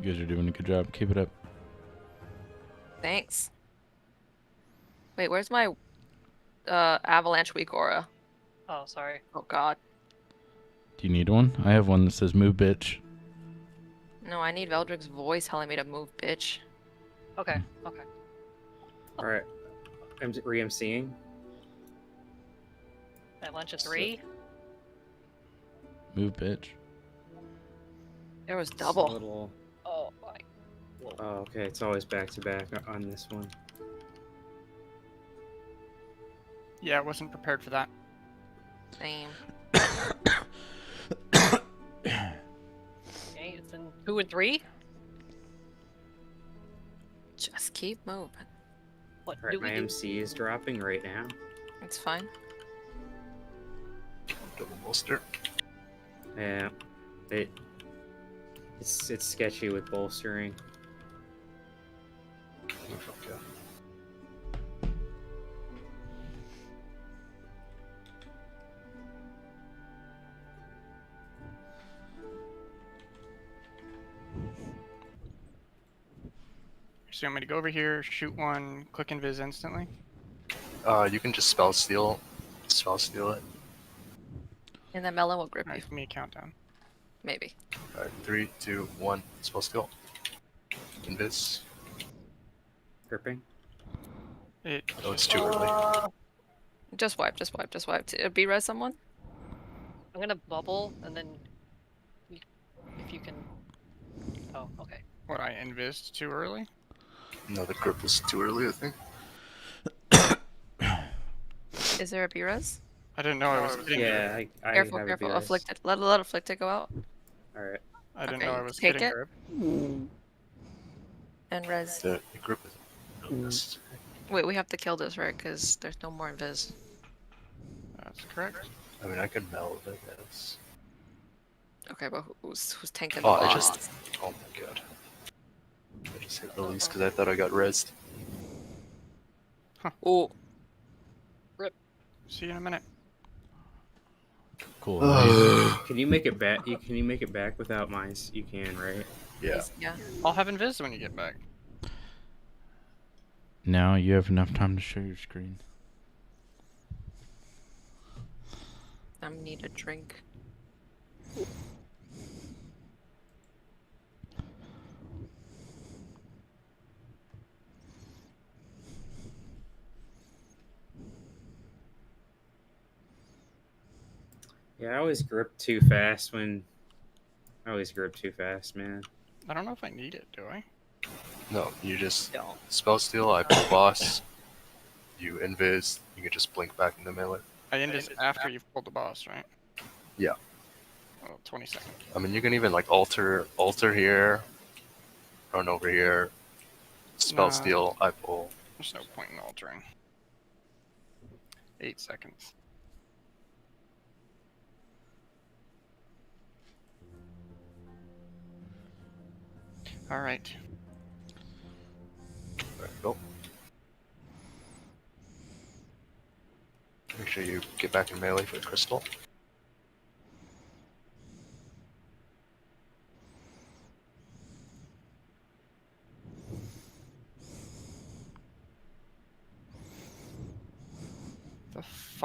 You guys are doing a good job. Keep it up. Thanks. Wait, where's my Avalanche Weak Aura? Oh, sorry. Oh god. Do you need one? I have one that says move bitch. No, I need Veldric's voice telling me to move, bitch. Okay, okay. Alright. I'm re-MCing. Avalanche 3? Move bitch. There was It's double. a little... Oh my. Oh, okay, it's always back to back on this one. Yeah, I wasn't prepared for that. Same. Okay, it's in 2 and 3. Just keep moving. What Alright, my MC is dropping right now. It's fine. Double bolster. Yeah. It's sketchy with bolstering. Okay. So you want me to go over here, shoot one, click invis instantly? You can just spell steal it. And then Melon will grip you. Alright, give me a countdown. Maybe. Alright, 3, 2, 1, spell steal. Invis. Gripping. It... Oh, it's too early. Just wipe, just wipe, just wipe. B-res someone? I'm gonna bubble, and then... If you can... Oh, okay. What, I invised too early? No, the grip was too early, I think. Is there a B-res? I didn't know I was getting Yeah, grip. I Careful, have careful. a BS. Afflicted. Let Afflicted go out. Alright. I didn't Okay, know I was take getting it. grip. And res. The grip is necessary. Wait, we have to kill this, right? Because there's no more invis. That's correct. I mean, I could meld, I guess. Okay, but who's tanking Oh, the I boss? just... Oh my god. I just hit release because I thought I got rezzed. Oh. Rip. See you in a minute. Cool. Can you make it back? Can you make it back without mines? You can, right? Yeah. Yeah. I'll have invis when you get back. Now you have enough time to show your screen. I need a drink. Yeah, I always grip too fast when... I always grip too fast, man. I don't know if I need it, do I? No, you just spell steal, I pull boss, you invis, you can just blink back into melee. I invis after you've pulled the boss, right? Yeah. Well, 20 seconds. I mean, you can even like alter here, run over here, spell Nah. steal, I pull. There's no point in altering. 8 seconds. Alright. There you go. Make sure you get back in melee for the crystal.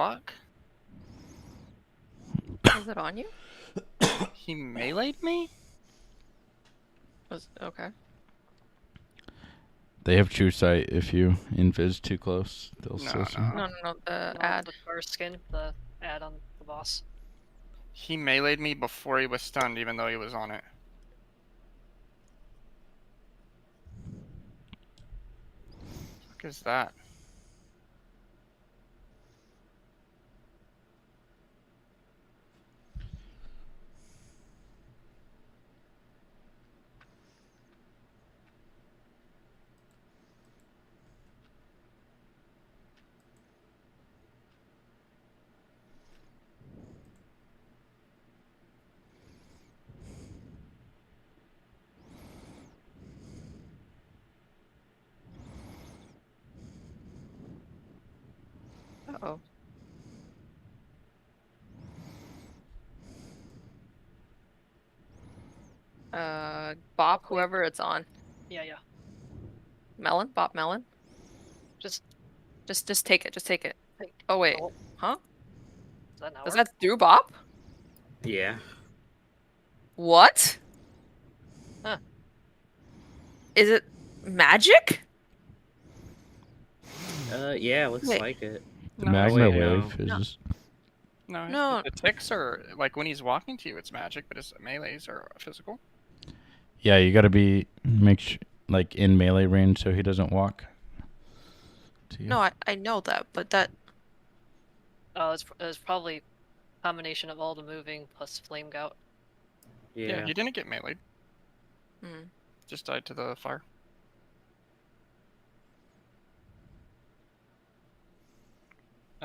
fuck? Is it on you? He meleeed me? Okay. They have true sight. If you invis too close, they'll still see. No, the ad. The first skin, the ad on the boss. He meleeed me before he was stunned, even though he was on it. What is that? Uh-oh. Bop, whoever it's on. Yeah, yeah. Melon? Bop Melon? Just take it. Just take it. Oh, wait. Huh? Does that not Does work? that do Bop? Yeah. What? Huh. Is it magic? Yeah, looks Wait. like it. The No, magma wait, no. wave is just. No. The ticks are like when he's walking to you, it's magic, but his melees are physical. Yeah, you got to be make sure like in melee range so he doesn't walk. To you. No, I know that, but that. Oh, it's probably a combination of all the moving plus flame gout. Yeah, he didn't get meleeed. Hmm. Just died to the fire.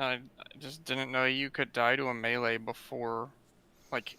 I just didn't know you could die to a melee before, like,